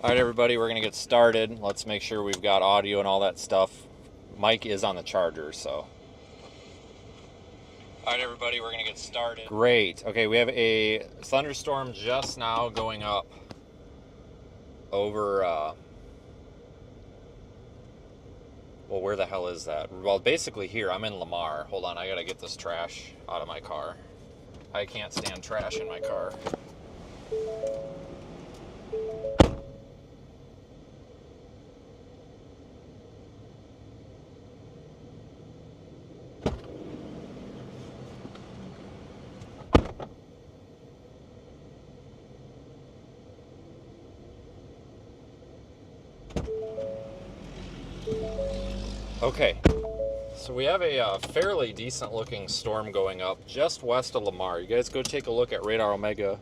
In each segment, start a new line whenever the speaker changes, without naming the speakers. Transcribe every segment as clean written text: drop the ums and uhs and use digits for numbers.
All right, everybody, we're going to get started. Let's make sure we've got audio and all that stuff. Mic is on the charger, so. All right, everybody, we're going to get started. Great. Okay, we have a thunderstorm just now going up over, well, where the hell is that? Well, basically here. I'm in Lamar. Hold on, I got to get this trash out of my car. I can't stand trash in my car. Okay, so we have a fairly decent looking storm going up just west of Lamar. You guys go take a look at Radar Omega.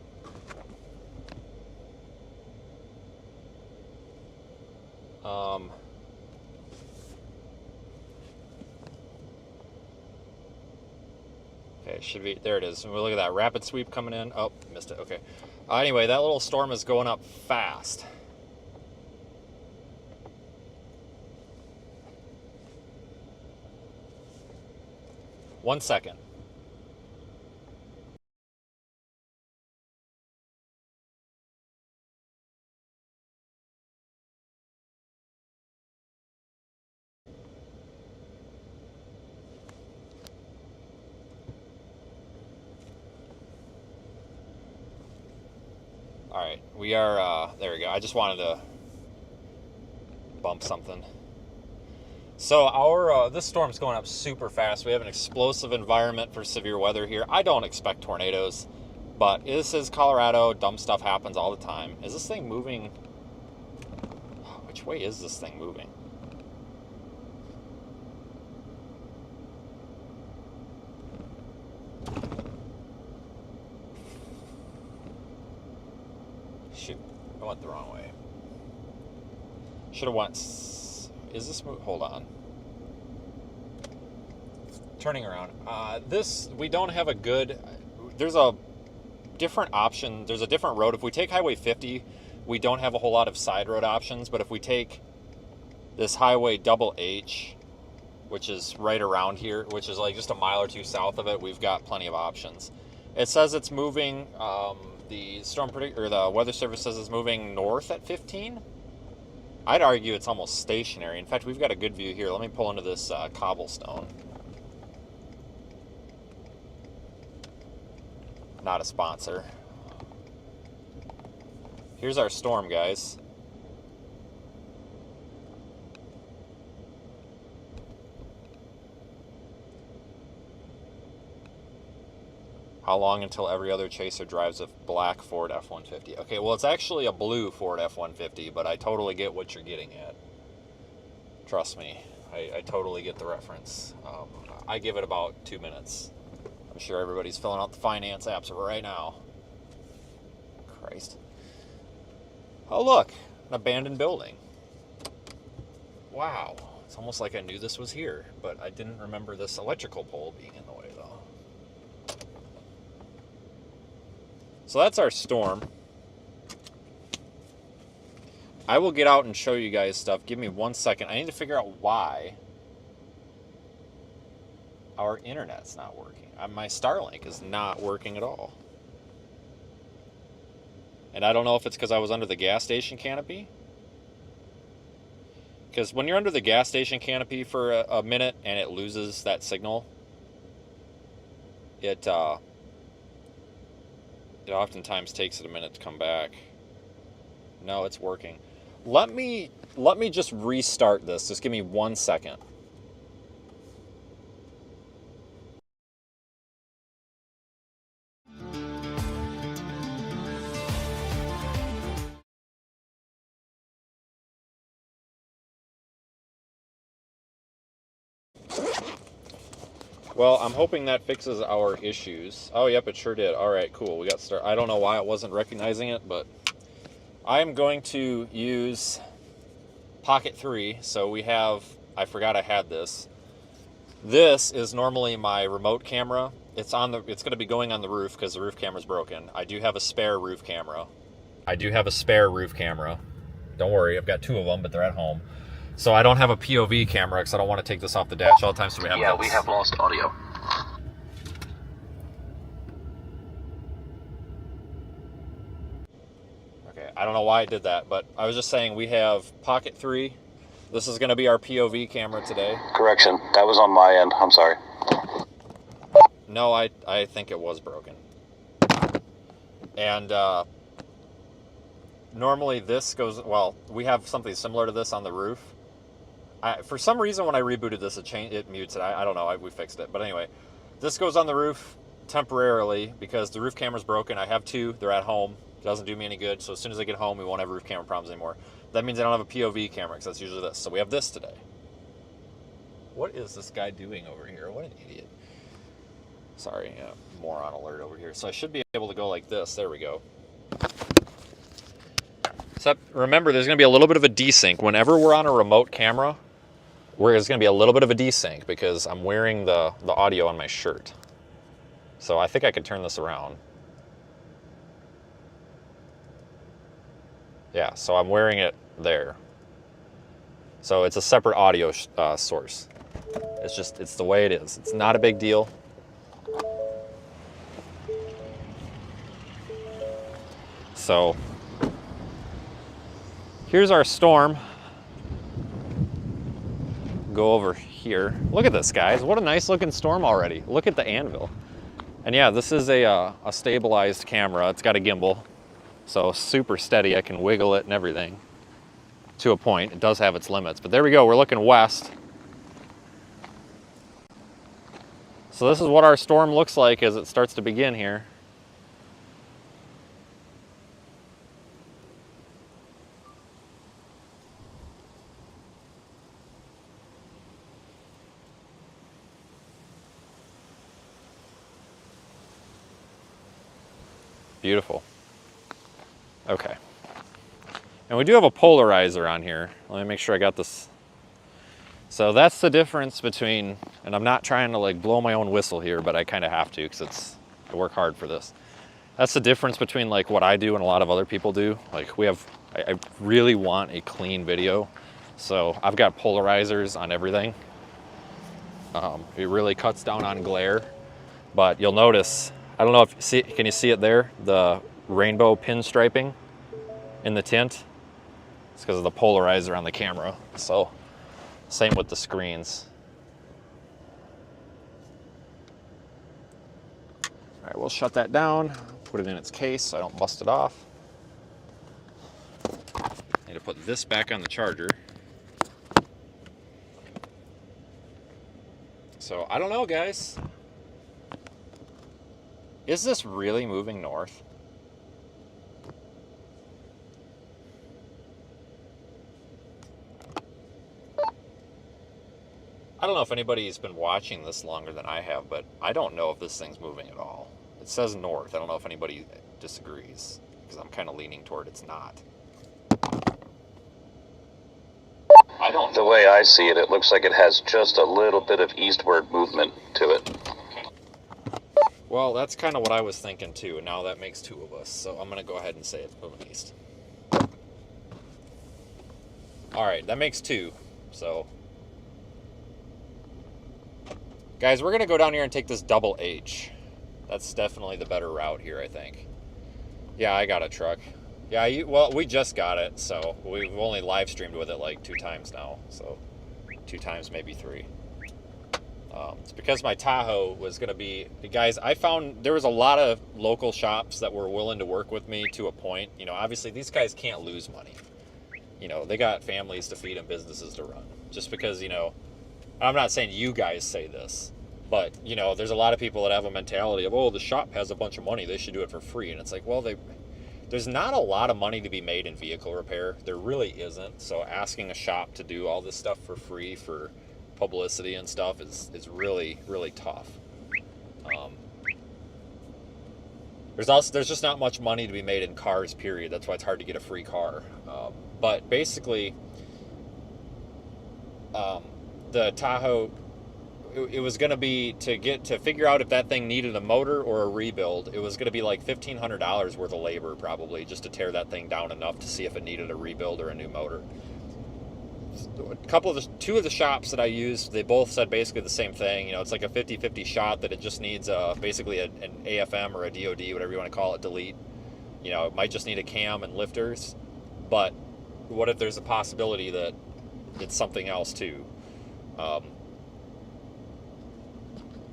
Okay, should be, there it is. And we look at that rapid sweep coming in. Oh, missed it, okay. Anyway, that little storm is going up fast. One second. All right, we are, there we go. I just wanted to bump something. So our this storm's going up super fast. We have an explosive environment for severe weather here. I don't expect tornadoes, but this is Colorado. Dumb stuff happens all the time. Is this thing moving? Which way is this thing moving? Shoot, I went the wrong way. Should have went. Is this move? Hold on. Turning around. This, we don't have a good, there's a different option. There's a different road. If we take Highway 50, we don't have a whole lot of side road options. But if we take this Highway Double H, which is right around here, which is like just a mile or two south of it, we've got plenty of options. It says it's moving, the storm predictor, or the weather service says it's moving north at 15. I'd argue it's almost stationary. In fact, we've got a good view here. Let me pull into this cobblestone. Not a sponsor. Here's our storm, guys. How long until every other chaser drives a black Ford F-150? Okay, well, it's actually a blue Ford F-150, but I totally get what you're getting at. Trust me, I totally get the reference. I give it about 2 minutes. I'm sure everybody's filling out the finance apps right now. Christ. Oh, look, an abandoned building. Wow, it's almost like I knew this was here, but I didn't remember this electrical pole being in the way, though. So that's our storm. I will get out and show you guys stuff. Give me 1 second. I need to figure out why our internet's not working. My Starlink is not working at all. And I don't know if it's because I was under the gas station canopy. Because when you're under the gas station canopy for a minute and it loses that signal, it oftentimes takes it a minute to come back. No, it's working. Let me just restart this. Just give me 1 second. Well, I'm hoping that fixes our issues. Oh, yep, it sure did. All right, cool. We got started. I don't know why it wasn't recognizing it, but I'm going to use Pocket 3. So we have, I forgot I had this. This is normally my remote camera. It's going to be going on the roof because the roof camera's broken. I do have a spare roof camera. Don't worry, I've got 2 of them, but they're at home. So I don't have a POV camera because I don't want to take this off the dash all the time. So we have this.
We have lost audio.
Okay, I don't know why I did that, but I was just saying we have Pocket 3. This is going to be our POV camera today.
Correction, that was on my end. I'm sorry.
No, I think it was broken. And normally this goes, well, we have something similar to this on the roof. For some reason when I rebooted this, it mutes it. I don't know, we fixed it. But anyway, this goes on the roof temporarily because the roof camera's broken. I have 2, they're at home. It doesn't do me any good, so as soon as I get home, we won't have roof camera problems anymore. That means I don't have a POV camera because that's usually this. So we have this today. What is this guy doing over here? What an idiot. Sorry, moron alert over here. So I should be able to go like this. There we go. Except, remember, there's going to be a little bit of a desync. Whenever we're on a remote camera, there's going to be a little bit of a desync because I'm wearing the audio on my shirt. So I think I could turn this around. Yeah, so I'm wearing it there. So it's a separate audio source. It's the way it is. It's not a big deal. So here's our storm. Go over here. Look at this, guys. What a nice looking storm already. Look at the anvil. And yeah, this is a stabilized camera. It's got a gimbal. So super steady. I can wiggle it and everything. To a point. It does have its limits. But there we go. We're looking west. So this is what our storm looks like as it starts to begin here. Beautiful. Okay. And we do have a polarizer on here. Let me make sure I got this. So that's the difference between, and I'm not trying to like blow my own whistle here, but I kind of have to because I work hard for this. That's the difference between like what I do and a lot of other people do. Like I really want a clean video. So I've got polarizers on everything. It really cuts down on glare, but you'll notice, I don't know if can you see it there? The rainbow pinstriping in the tint. It's because of the polarizer on the camera. So same with the screens. All right, we'll shut that down, put it in its case so I don't bust it off. Need to put this back on the charger. So I don't know, guys. Is this really moving north? I don't know if anybody's been watching this longer than I have, but I don't know if this thing's moving at all. It says north. I don't know if anybody disagrees, because I'm kind of leaning toward it's not.
I don't. The way I see it, it looks like it has just a little bit of eastward movement to it.
Well, that's kind of what I was thinking too, and now that makes 2 of us, so I'm going to go ahead and say it's moving east. Alright, that makes 2, so... Guys, we're going to go down here and take this double H. That's definitely the better route here, I think. Yeah, I got a truck. Yeah, well, we just got it, so we've only live streamed with it like 2 times now, so 2 times, maybe 3. It's because my Tahoe was going to be... Guys, I found there was a lot of local shops that were willing to work with me to a point. You know, obviously these guys can't lose money. You know, they got families to feed and businesses to run. Just because, you know, I'm not saying you guys say this, but, you know, there's a lot of people that have a mentality of, oh, the shop has a bunch of money, they should do it for free. And it's like, well, there's not a lot of money to be made in vehicle repair. There really isn't. So asking a shop to do all this stuff for free for publicity and stuff is really, really tough. There's just not much money to be made in cars, period. That's why it's hard to get a free car. But basically, the Tahoe, it was going to be to figure out if that thing needed a motor or a rebuild. It was going to be like $1,500 worth of labor probably just to tear that thing down enough to see if it needed a rebuild or a new motor. Two of the shops that I used, they both said basically the same thing. You know, it's like a 50-50 shot that it just needs basically an AFM or a DOD, whatever you want to call it, delete. You know, it might just need a cam and lifters. But what if there's a possibility that it's something else too?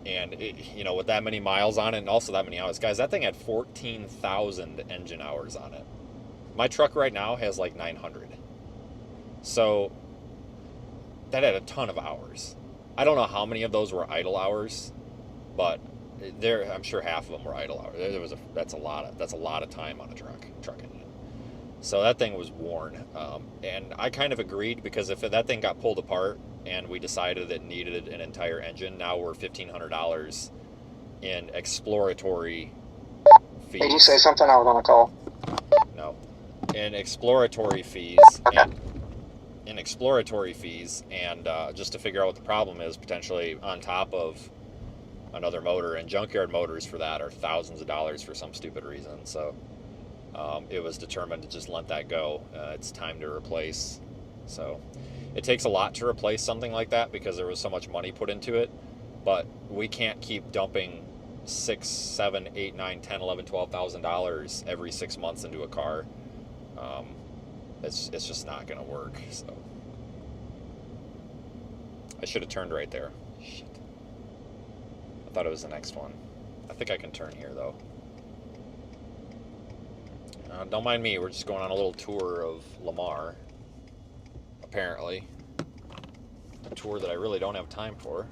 And you know, with that many miles on it and also that many hours, guys, that thing had 14,000 engine hours on it. My truck right now has like 900. So that had a ton of hours. I don't know how many of those were idle hours, but I'm sure half of them were idle hours. That's a lot of time on a truck engine. So that thing was worn, and I kind of agreed, because if that thing got pulled apart and we decided it needed an entire engine, now we're $1,500 in exploratory fees.
Did you say something? I was on a call.
No, in exploratory fees. And just to figure out what the problem is, potentially on top of another motor, and junkyard motors for that are thousands of dollars for some stupid reason. So it was determined to just let that go. It's time to replace. So it takes a lot to replace something like that because there was so much money put into it, but we can't keep dumping $6,000, $7,000, $8,000, $9,000, $10,000, $11,000, $12,000 every 6 months into a car. It's just not going to work. So I should have turned right there. Shit. I thought it was the next one. I think I can turn here though. Don't mind me. We're just going on a little tour of Lamar. Apparently, a tour that I really don't have time for.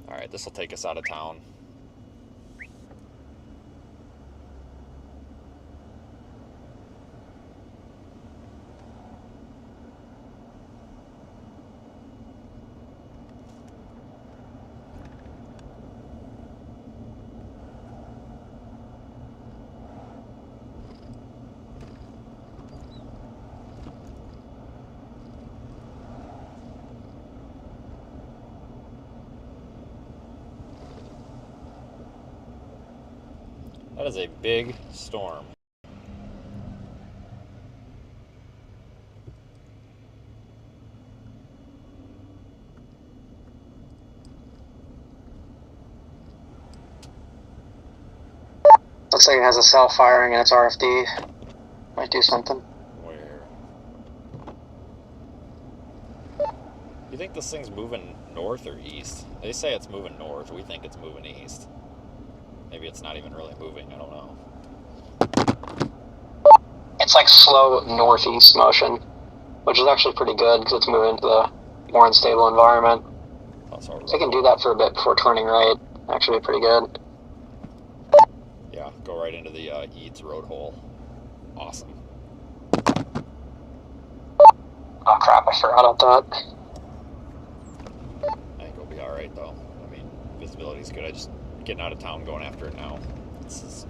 Alright, this will take us out of town. That is a big storm.
Looks like it has a cell firing and it's RFD. Might do something.
Where? You think this thing's moving north or east? They say it's moving north. We think it's moving east. Maybe it's not even really moving. I don't know.
It's like slow northeast motion, which is actually pretty good because it's moving to the more unstable environment. So I can do that for a bit before turning right. Actually, pretty good.
Yeah, go right into the Eads road hole. Awesome.
Oh crap, I forgot about that.
I think it'll be alright though. I mean, visibility's good. I just getting out of town, going after it now. This is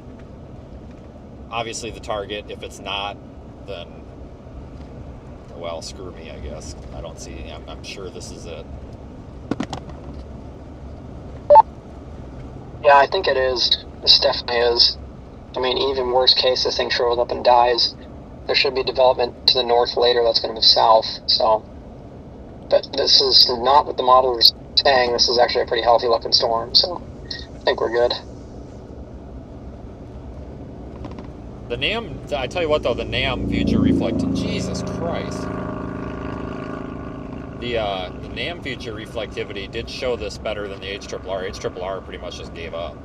obviously the target. If it's not, then, well, screw me, I guess. I don't see, I'm sure this is it.
Yeah, I think it is. This definitely is. I mean, even worst case, this thing shows up and dies. There should be development to the north later that's going to move south, so. But this is not what the model is saying. This is actually a pretty healthy looking storm, so I think we're good.
The NAM, I tell you what though, the NAM future reflected, Jesus Christ. The NAM feature reflectivity did show this better than the HRRR. HRRR pretty much just gave up.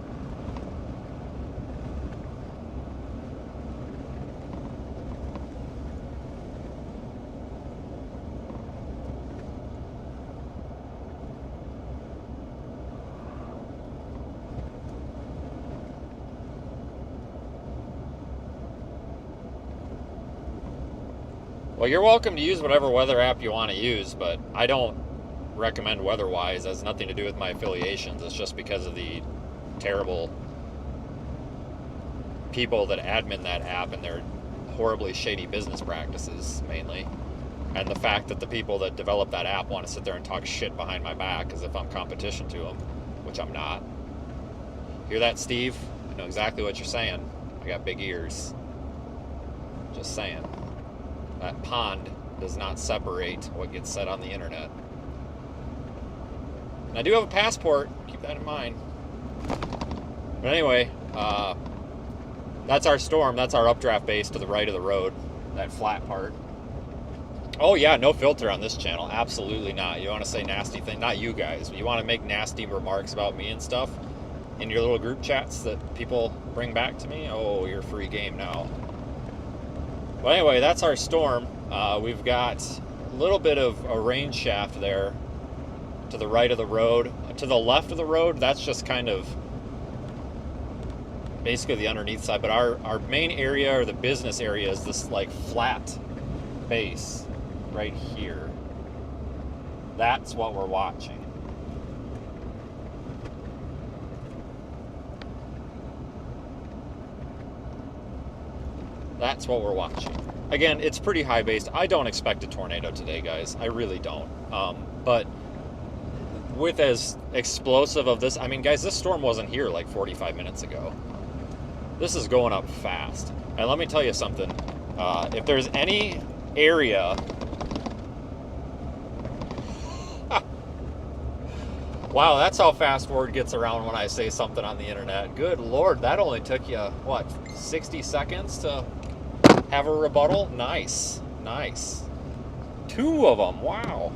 Well, you're welcome to use whatever weather app you want to use, but I don't recommend WeatherWise. It has nothing to do with my affiliations. It's just because of the terrible people that admin that app and their horribly shady business practices, mainly. And the fact that the people that develop that app want to sit there and talk shit behind my back as if I'm competition to them, which I'm not. Hear that, Steve? I know exactly what you're saying. I got big ears. Just saying. That pond does not separate what gets said on the internet. And I do have a passport. Keep that in mind. But anyway, that's our storm. That's our updraft base to the right of the road. That flat part. Oh yeah, no filter on this channel. Absolutely not. You want to say nasty things? Not you guys. You want to make nasty remarks about me and stuff in your little group chats that people bring back to me? Oh, you're free game now. Well, anyway, that's our storm. We've got a little bit of a rain shaft there to the right of the road. To the left of the road, that's just kind of basically the underneath side. But our main area, or the business area, is this like flat base right here. That's what we're watching. That's what we're watching. Again, it's pretty high based. I don't expect a tornado today, guys. I really don't. But with as explosive of this, I mean, guys, this storm wasn't here like 45 minutes ago. This is going up fast. And let me tell you something. If there's any area... Wow, that's how fast word gets around when I say something on the internet. Good Lord, that only took you, what, 60 seconds to have a rebuttal? Nice, nice. 2 of them, wow.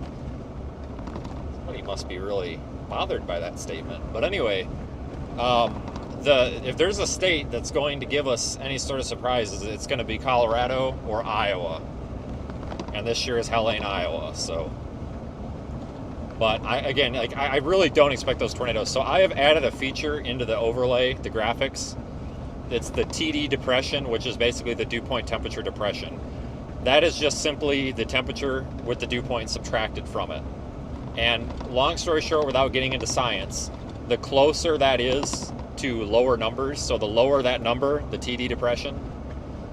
Somebody must be really bothered by that statement. But anyway, if there's a state that's going to give us any sort of surprises, it's going to be Colorado or Iowa. And this sure as hell ain't Iowa, so... But I really don't expect those tornadoes. So I have added a feature into the overlay, the graphics. It's the TD depression, which is basically the dew point temperature depression. That is just simply the temperature with the dew point subtracted from it. And long story short, without getting into science, the closer that is to lower numbers, so the lower that number, the TD depression,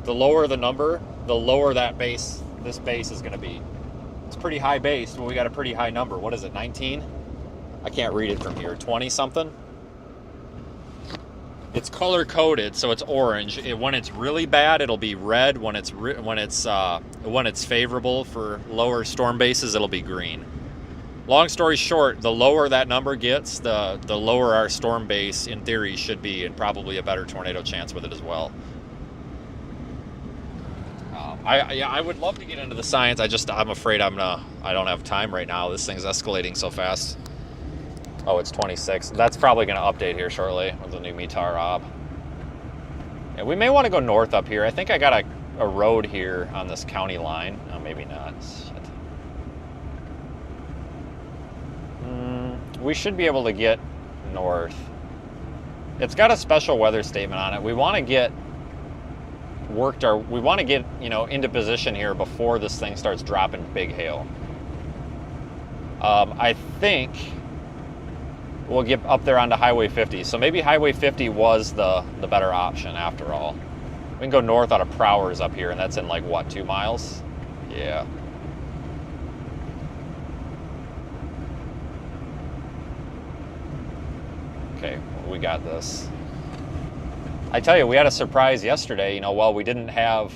the lower the number, the lower that base, this base is going to be. It's pretty high base, but we got a pretty high number. What is it, 19? I can't read it from here. 20 something? It's color coded, so it's orange. When it's really bad, it'll be red. When it's favorable for lower storm bases, it'll be green. Long story short, the lower that number gets, the lower our storm base in theory should be, and probably a better tornado chance with it as well. I would love to get into the science. I'm afraid I don't have time right now. This thing's escalating so fast. Oh, it's 26. That's probably going to update here shortly with the new METAR ob. Yeah, we may want to go north up here. I think I got a road here on this county line. Oh, maybe not. Shit. We should be able to get north. It's got a special weather statement on it. We want to get into position here before this thing starts dropping big hail. I think we'll get up there onto Highway 50. So maybe Highway 50 was the better option after all. We can go north out of Prowers up here, and that's in like, what, 2 miles? Yeah. Okay, we got this. I tell you, we had a surprise yesterday, while we didn't have,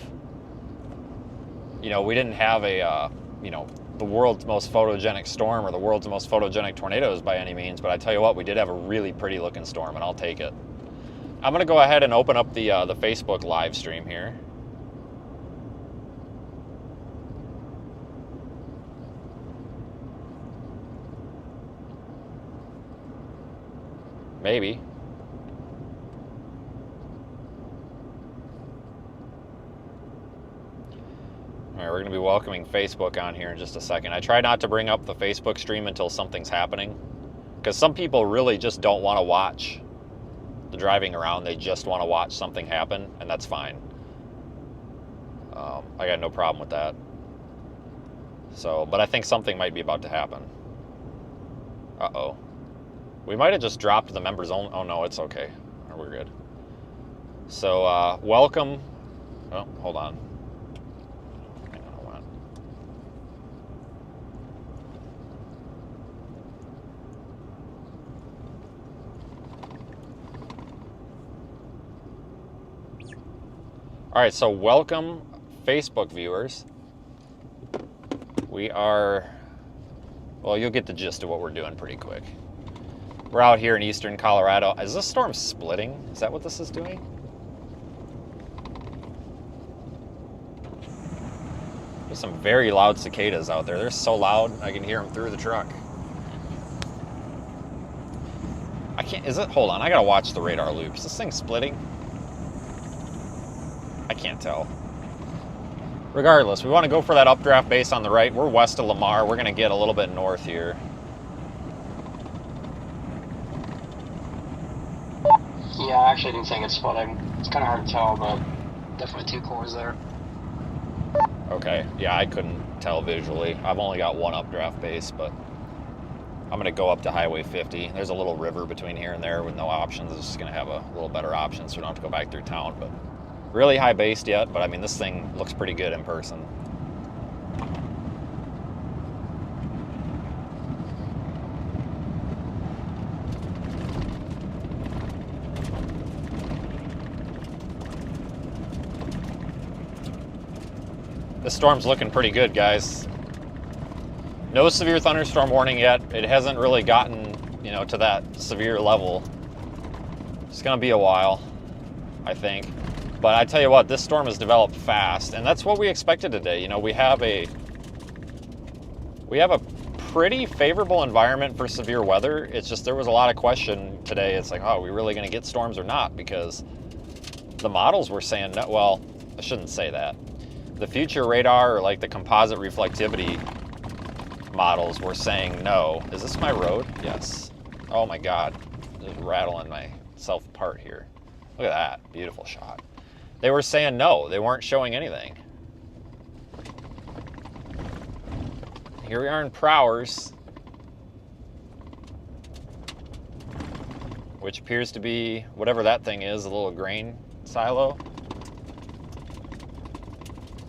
the world's most photogenic storm or the world's most photogenic tornadoes by any means, but I tell you what, we did have a really pretty looking storm, and I'll take it. I'm going to go ahead and open up the Facebook live stream here. Maybe. All right, we're going to be welcoming Facebook on here in just a second. I try not to bring up the Facebook stream until something's happening, because some people really just don't want to watch the driving around. They just want to watch something happen, and that's fine. I got no problem with that. So, but I think something might be about to happen. Uh-oh. We might have just dropped the members only. Oh, no, it's okay. We're good. So, welcome. Oh, hold on. Hang on, hold on. All right, so welcome, Facebook viewers. We are, well, you'll get the gist of what we're doing pretty quick. We're out here in eastern Colorado. Is this storm splitting? Is that what this is doing? There's some very loud cicadas out there. They're so loud, I can hear them through the truck. I can't, is it, hold on, I gotta watch the radar loops. Is this thing splitting? I can't tell. Regardless, we want to go for that updraft base on the right. We're west of Lamar. We're going to get a little bit north here.
Yeah, I actually do think it's splitting. It's kind of hard to tell, but definitely two cores there.
Okay, yeah, I couldn't tell visually. I've only got one updraft base, but I'm going to go up to Highway 50. There's a little river between here and there with no options. It's just going to have a little better option, so we don't have to go back through town, but really high based yet, but I mean, this thing looks pretty good in person. This storm's looking pretty good, guys. No severe thunderstorm warning yet. It hasn't really gotten, you know, to that severe level. It's gonna be a while, I think. But I tell you what, this storm has developed fast, and that's what we expected today. You know, we have a pretty favorable environment for severe weather. It's just there was a lot of question today. It's like, oh, are we really going to get storms or not? Because the models were saying no. Well, I shouldn't say that. The future radar, or like the composite reflectivity models, were saying no. Is this my road? Yes. Oh my God, just rattling myself apart here. Look at that, beautiful shot. They were saying no, they weren't showing anything. Here we are in Prowers, which appears to be whatever that thing is, a little grain silo.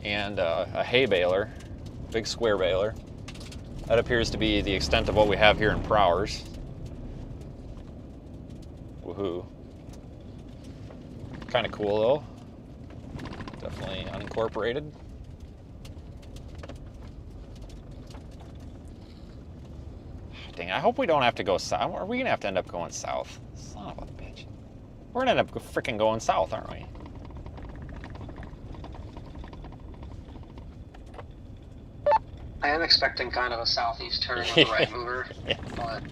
And a hay baler, big square baler. That appears to be the extent of what we have here in Prowers. Woohoo. Kind of cool though. Definitely unincorporated. Dang, I hope we don't have to go south. Are we going to have to end up going south? Son of a bitch. We're going to end up freaking going south, aren't we?
I am expecting kind of a southeast turn with the right mover, but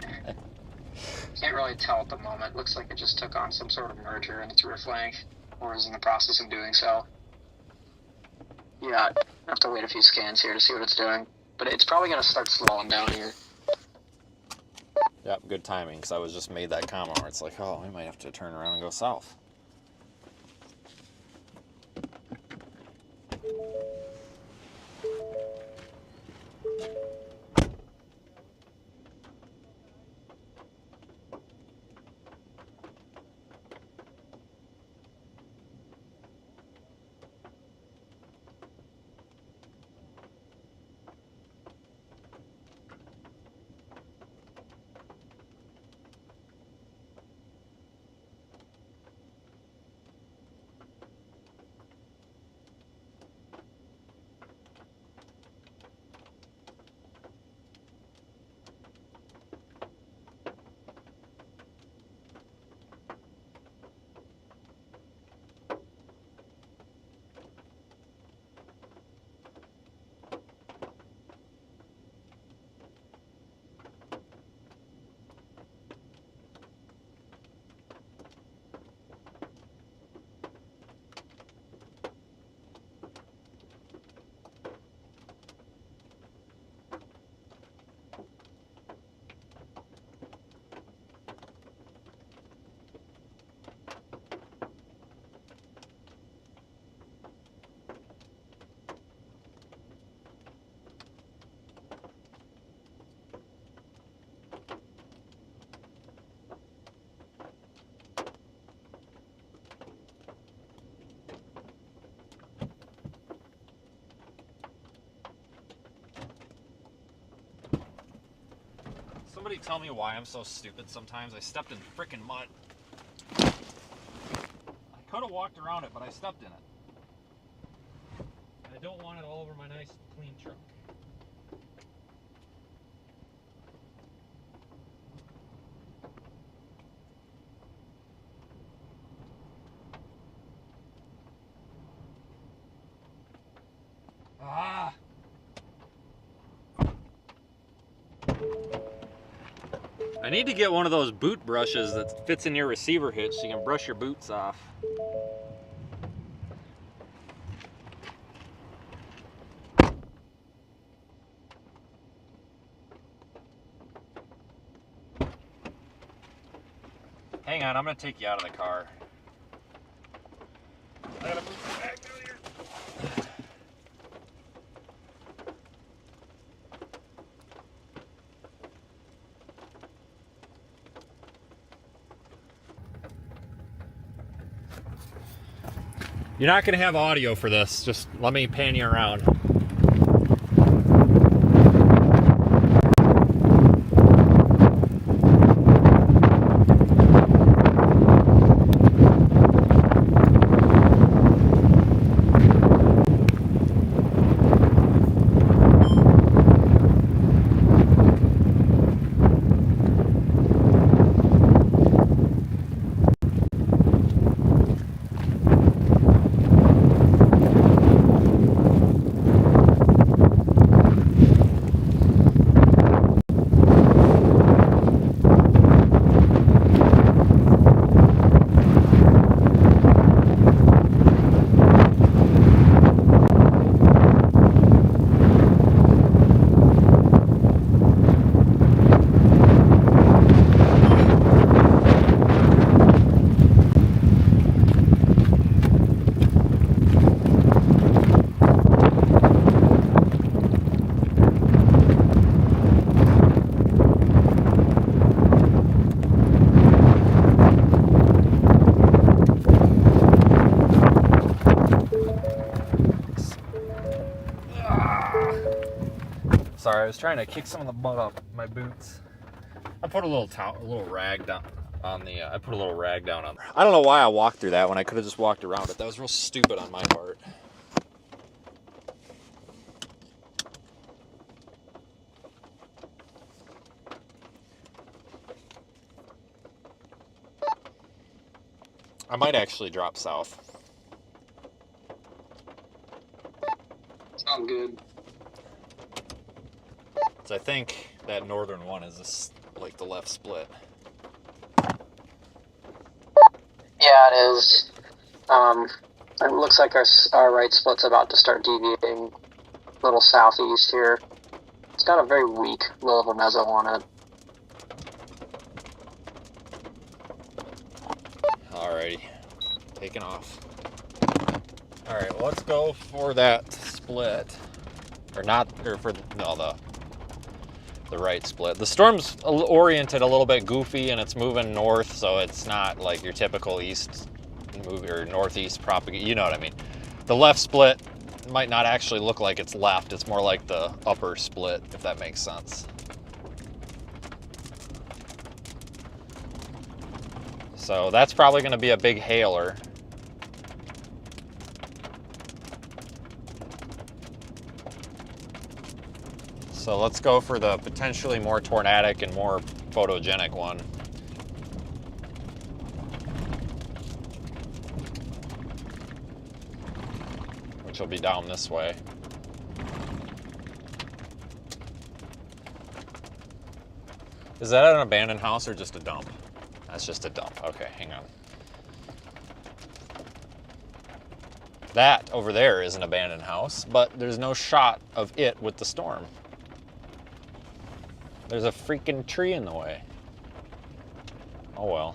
can't really tell at the moment. Looks like it just took on some sort of merger in its rear flank, or is in the process of doing so. Yeah, I have to wait a few scans here to see what it's doing, but it's probably going to start slowing down here.
Yep, good timing, because I was just made that comment where it's like, oh, we might have to turn around and go south. Somebody tell me why I'm so stupid sometimes. I stepped in frickin' mud. I could have walked around it, but I stepped in it. I don't want it all over my nice, clean truck. Ah! I need to get one of those boot brushes that fits in your receiver hitch so you can brush your boots off. Hang on, I'm gonna take you out of the car. I gotta move the bag down here. You're not gonna have audio for this. Just let me pan you around. Sorry, I was trying to kick some of the mud off my boots. I put a little rag down on the. I put a little rag down on. I don't know why I walked through that when I could have just walked around it. That was real stupid on my part. I might actually drop south.
Sound good.
So I think that northern one is this, like the left split.
Yeah, it is. It looks like our right split's about to start deviating a little southeast here. It's got a very weak low-level meso on it.
Alrighty, taking off. Alright, well, let's go for that split. Or not, or for, no, the right split. The storm's oriented a little bit goofy and it's moving north, so it's not like your typical east move or northeast propagate. You know what I mean? The left split might not actually look like it's left. It's more like the upper split, if that makes sense. So that's probably going to be a big hailer. So let's go for the potentially more tornadic and more photogenic one. Which will be down this way. Is that an abandoned house or just a dump? That's just a dump. Okay, hang on. That over there is an abandoned house, but there's no shot of it with the storm. There's a freaking tree in the way. Oh well.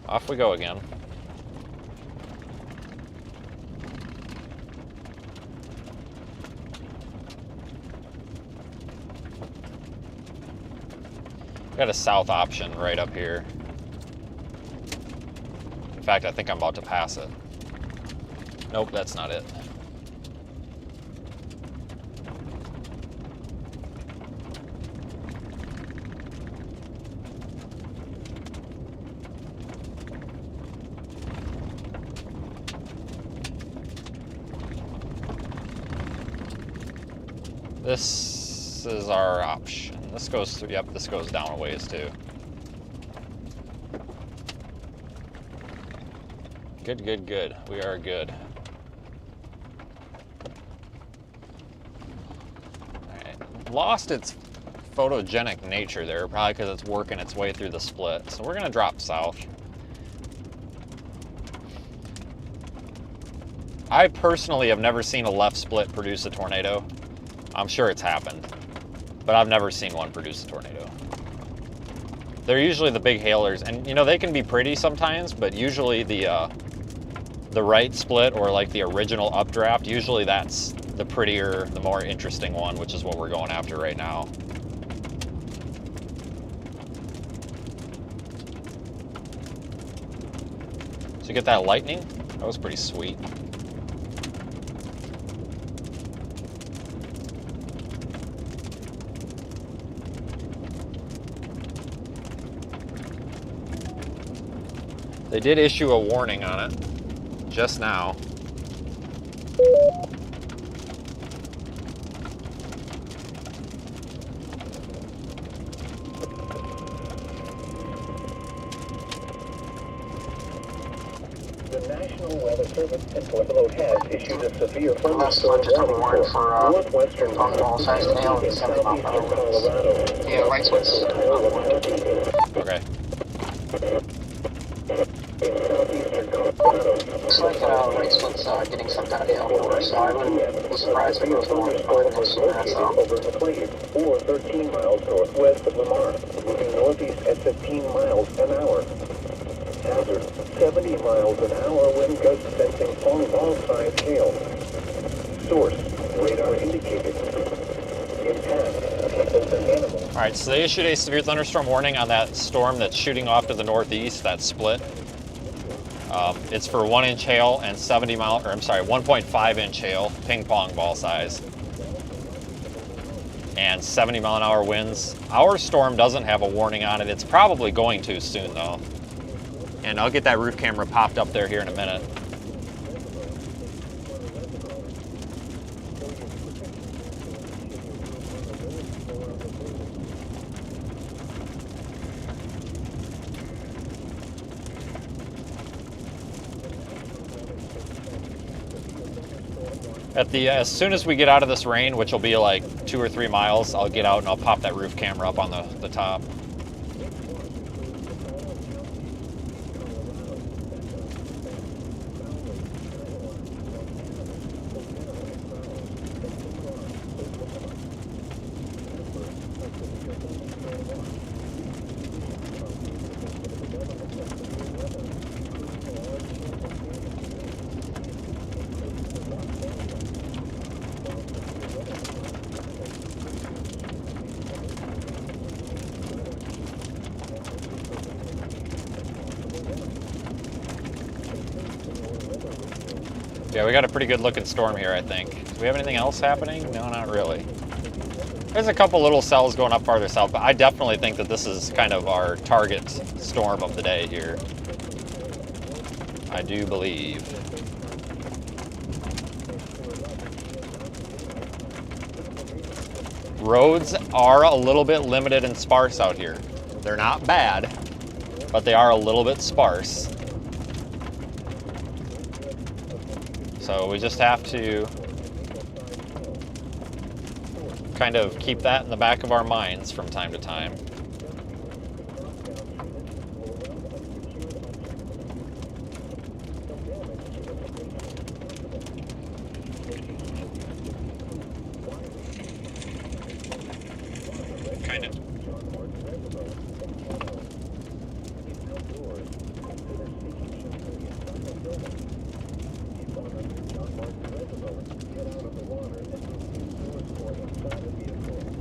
Off we go again. Got a south option right up here. In fact, I think I'm about to pass it. Nope, that's not it. This is our option. This goes through, yep, this goes down a ways too. Good, good, good. We are good. Alright. Lost its photogenic nature there, probably because it's working its way through the split. So we're going to drop south. I personally have never seen a left split produce a tornado. I'm sure it's happened, but I've never seen one produce a tornado. They're usually the big hailers, and you know, they can be pretty sometimes, but usually the right split, or like the original updraft, usually that's the prettier, the more interesting one, which is what we're going after right now. So you get that lightning? That was pretty sweet. They did issue a warning on it just now.
The National Weather Service in Pueblo has issued a severe
thunderstorm warning for
northwestern
all-sized hail and 70 mile per hour winds. Yeah, right switch.
Okay.
Looks like right split's getting some kind of hail over, so I wouldn't be surprised if it was more than 5 minutes from that, so.
over the Plains, or 13 miles northwest of Lamar, moving northeast at 15 miles an hour. Hazard, 70 miles an hour wind gusts sensing all-sized hail. Source, radar indicated. Impact, people and animals.
All right, so they issued a severe thunderstorm warning on that storm that's shooting off to the northeast, that split. It's for 1-inch hail and 1.5 inch hail, ping pong ball size, and 70 mile an hour winds. Our storm doesn't have a warning on it. It's probably going to soon though. And I'll get that roof camera popped up there here in a minute. As soon as we get out of this rain, which will be like 2 or 3 miles, I'll get out and I'll pop that roof camera up on the top. Yeah, we got a pretty good looking storm here, I think. Do we have anything else happening? No, not really. There's a couple little cells going up farther south, but I definitely think that this is kind of our target storm of the day here. I do believe. Roads are a little bit limited and sparse out here. They're not bad, but they are a little bit sparse. So we just have to kind of keep that in the back of our minds from time to time. Kind of.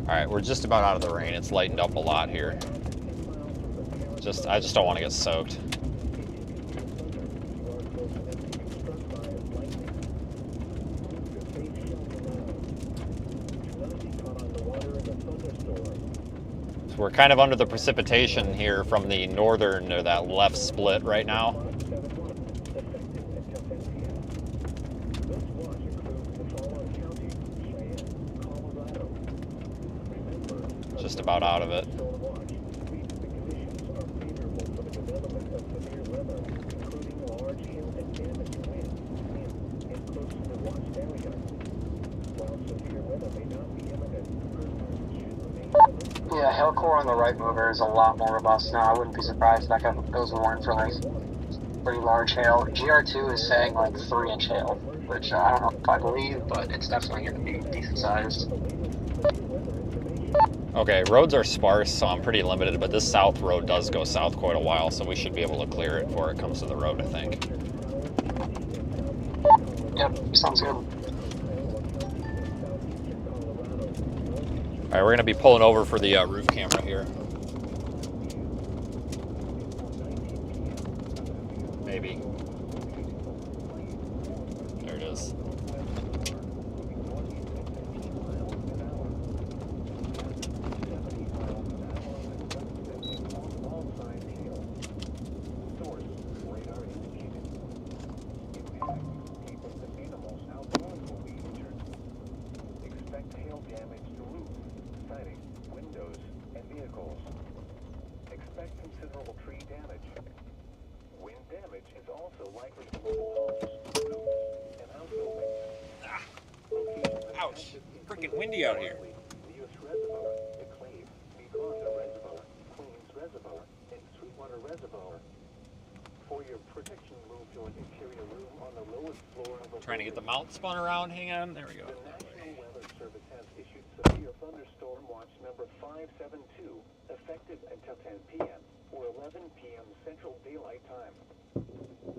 All right, we're just about out of the rain. It's lightened up a lot here. I just don't want to get soaked. we're kind of under the precipitation here from the northern, or that left split right now. Just about out of it.
Yeah, hail core on the right mover is a lot more robust now. I wouldn't be surprised if that goes warning for like pretty large hail. GR2 is saying like 3-inch hail, which I don't know if I believe, but it's definitely going to be decent sized.
Okay, roads are sparse, so I'm pretty limited, but this south road does go south quite a while, so we should be able to clear it before it comes to the road, I think.
Yep, sounds good.
All right, we're gonna be pulling over for the roof camera here. Maybe. There it is. Ouch! Freaking windy out here. Trying to get the mount spun around. Hang on. There we go.
The National Weather Service has issued severe thunderstorm watch number 572, effective until 10 p.m. or 11 p.m. Central Daylight Time.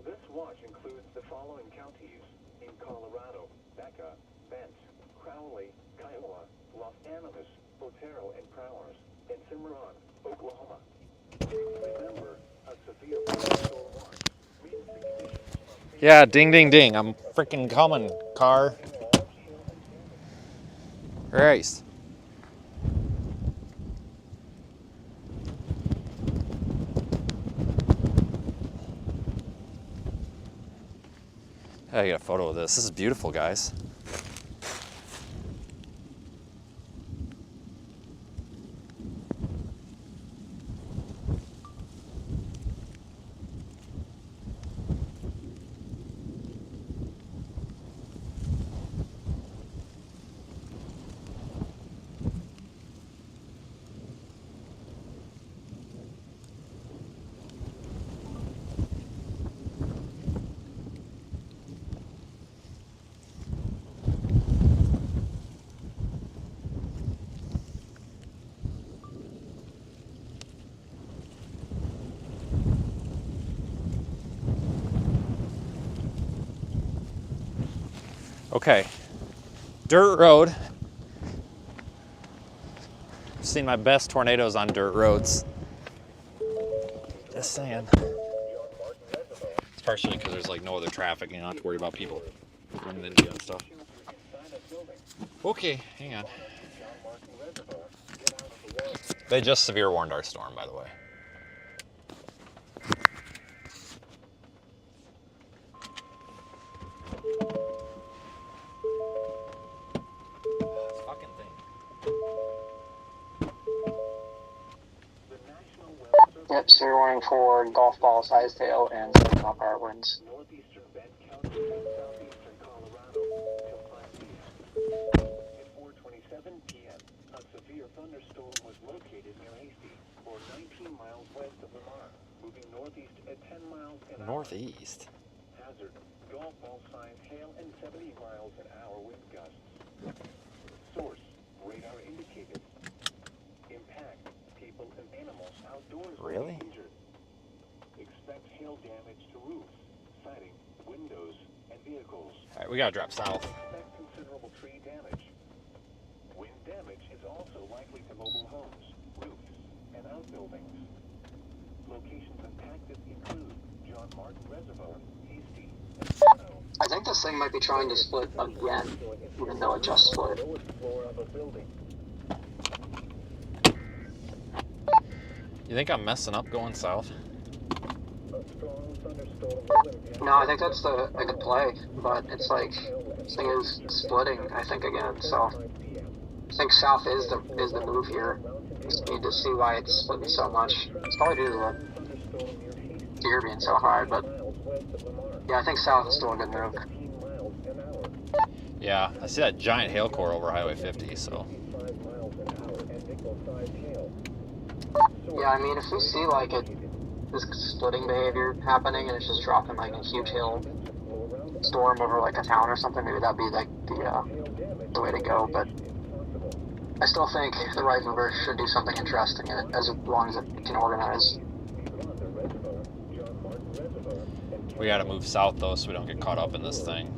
This watch includes the following counties in Colorado: Becca, Bent, Crowley, Kiowa, Los Animas, Otero, and Prowers, and Cimarron, Oklahoma. Remember, a severe thunderstorm watch means the conditions.
Yeah, ding, ding, ding. I'm freaking coming, car. Christ. I got a photo of this. This is beautiful, guys. Okay, dirt road. I've seen my best tornadoes on dirt roads. Just saying. It's partially because there's like no other traffic and you don't have to worry about people running into you and stuff. Okay, hang on. They just severe warned our storm, by the way.
Yep, severe warning for golf ball sized hail and 7-mile-per-hour winds.
Northeastern Bend County and southeastern Colorado till 5 p.m. At 4:27 p.m., a severe thunderstorm was located near Hasty, or 19 miles west of Lamar, moving northeast at 10 miles an hour.
Northeast.
Hazard: golf ball size hail and 70 miles an hour wind gusts. Source: radar indicated. Impact: people and animals outdoors.
Really?
Injured. Expect hail damage to roofs, siding, windows, and vehicles.
All right, we gotta drop south.
Expect considerable tree damage. Wind damage is also likely to mobile homes, roofs, and outbuildings. Locations impacted include John Martin Reservoir, Hasty, and Sano.
I think this thing might be trying to split again, even though it just split.
Lowest floor of a building.
You think I'm messing up going south?
No, I think that's a good play, but it's like this thing is splitting, I think, again. So I think south is the move here. Just need to see why it's splitting so much. It's probably due to the deer being so high, but yeah, I think south is still a good move.
Yeah, I see that giant hail core over Highway 50, so.
Yeah, I mean, if we see like this splitting behavior happening and it's just dropping like a huge hail storm over like a town or something, maybe that'd be like the way to go. But I still think the right mover should do something interesting in it, as long as it can organize.
We gotta move south though, so we don't get caught up in this thing.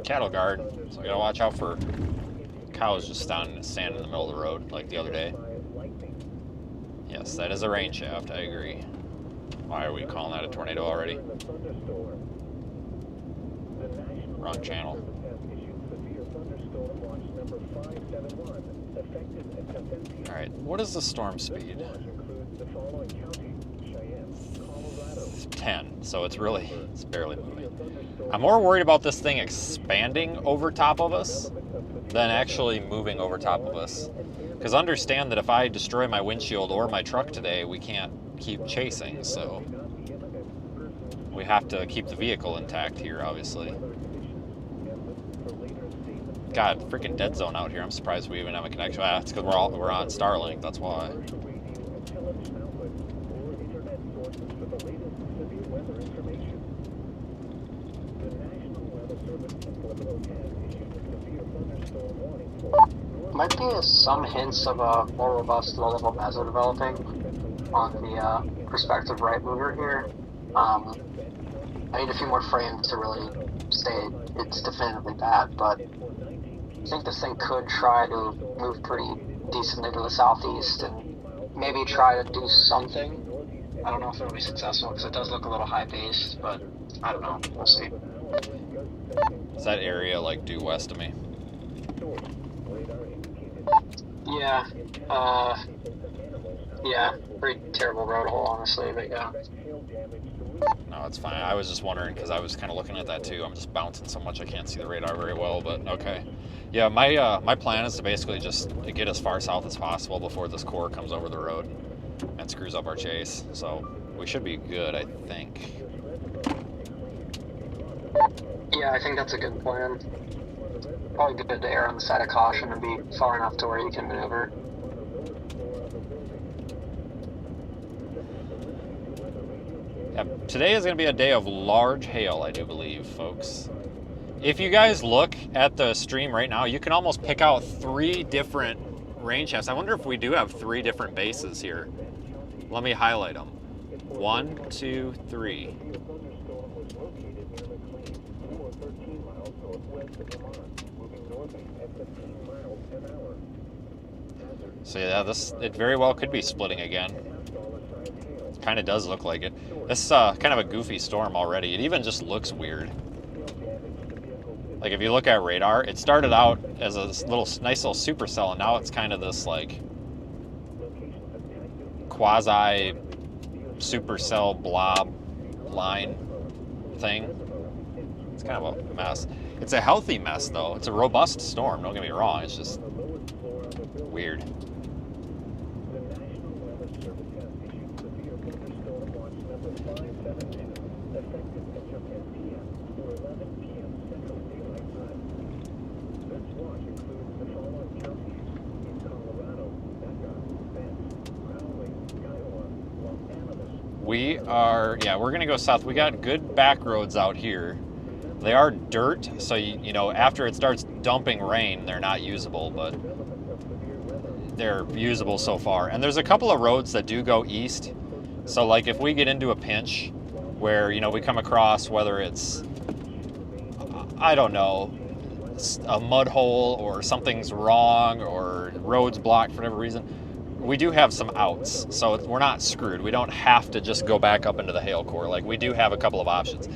Cattle guard, so I gotta watch out for cows just standing in the middle of the road like the other day. Yes, that is a rain shaft, I agree. Why are we calling that a tornado already? Wrong channel. Alright, what is the storm speed? 10, so it's barely moving. I'm more worried about this thing expanding over top of us than actually moving over top of us. Because understand that if I destroy my windshield or my truck today, we can't keep chasing, so we have to keep the vehicle intact here, obviously. God, freaking dead zone out here. I'm surprised we even have a connection. Ah, it's because we're on Starlink, that's why.
Might be some hints of a more robust low-level meso developing on the prospective right mover here. I need a few more frames to really say it's definitively bad, but I think this thing could try to move pretty decently to the southeast and maybe try to do something. I don't know if it'll be successful because it does look a little high-paced, but I don't know. We'll see.
Is that area like due west of me?
Yeah. Yeah. Pretty terrible road hole, honestly, but yeah.
No, it's fine. I was just wondering because I was kind of looking at that too. I'm just bouncing so much I can't see the radar very well, but okay. Yeah, my plan is to basically just get as far south as possible before this core comes over the road and screws up our chase. So we should be good, I think.
Yeah, I think that's a good plan. Probably good to err on the side of caution and be far enough to where you can maneuver.
Yeah, today is going to be a day of large hail, I do believe, folks. If you guys look at the stream right now, you can almost pick out 3 different rain shafts. I wonder if we do have 3 different bases here. Let me highlight them. 1, 2, 3. So yeah, it very well could be splitting again. It kind of does look like it. This is kind of a goofy storm already. It even just looks weird. Like if you look at radar, it started out as a nice little supercell, and now it's kind of this like quasi supercell blob line thing. It's kind of a mess. It's a healthy mess though. It's a robust storm, don't get me wrong. It's just weird. We're gonna go south. We got good back roads out here. They are dirt, so you know, after it starts dumping rain, they're not usable, but they're usable so far. And there's a couple of roads that do go east. So like if we get into a pinch where, you know, we come across whether it's, I don't know, a mud hole or something's wrong or road's blocked for whatever reason, we do have some outs, so we're not screwed. We don't have to just go back up into the hail core. Like, we do have a couple of options.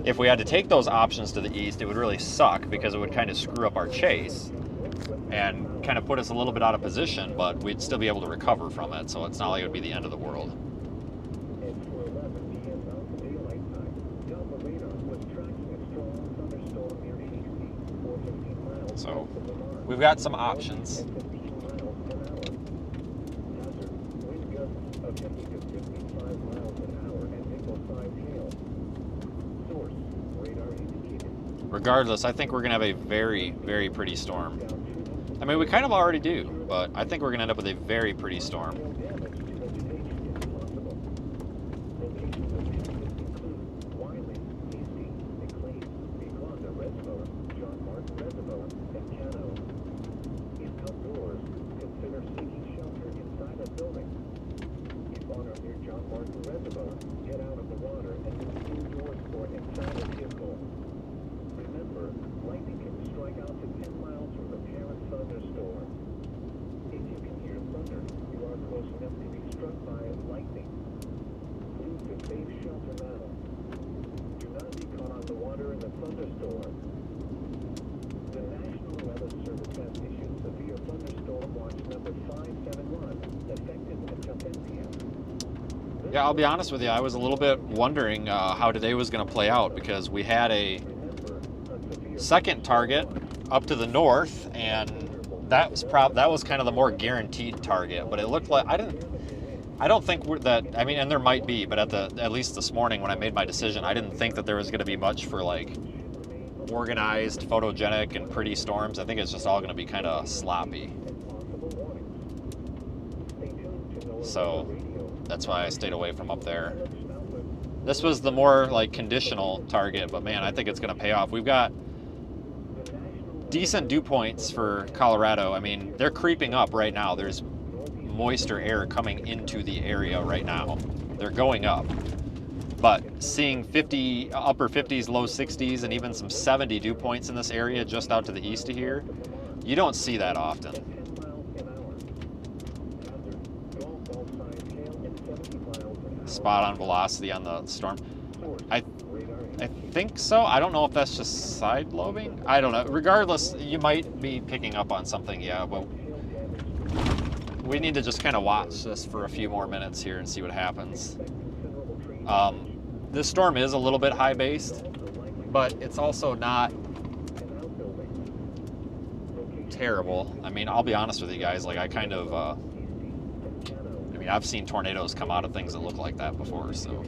If we had to take those options to the east, it would really suck because it would kind of screw up our chase and kind of put us a little bit out of position, but we'd still be able to recover from it, so it's not like it would be the end of the world. So we've got some options. Regardless, I think we're going to have a very, very pretty storm. I mean, we kind of already do, but I think we're going to end up with a very pretty storm. Yeah, I'll be honest with you, I was a little bit wondering how today was going to play out because we had a second target up to the north, and that was kind of the more guaranteed target. But it looked like I don't think I mean, and there might be, but at least this morning when I made my decision, I didn't think that there was going to be much for like organized, photogenic, and pretty storms. I think it's just all going to be kind of sloppy. So that's why I stayed away from up there. This was the more like conditional target, but man, I think it's going to pay off. We've got decent dew points for Colorado. I mean, they're creeping up right now. There's moisture air coming into the area right now. They're going up. But seeing upper 50s, low 60s, and even some 70 dew points in this area just out to the east of here, you don't see that often. Spot on velocity on the storm. I think so. I don't know if that's just side lobing. I don't know. Regardless, you might be picking up on something, yeah, but we need to just kind of watch this for a few more minutes here and see what happens. This storm is a little bit high based, but it's also not terrible. I mean, I'll be honest with you guys, like I mean, I've seen tornadoes come out of things that look like that before, so.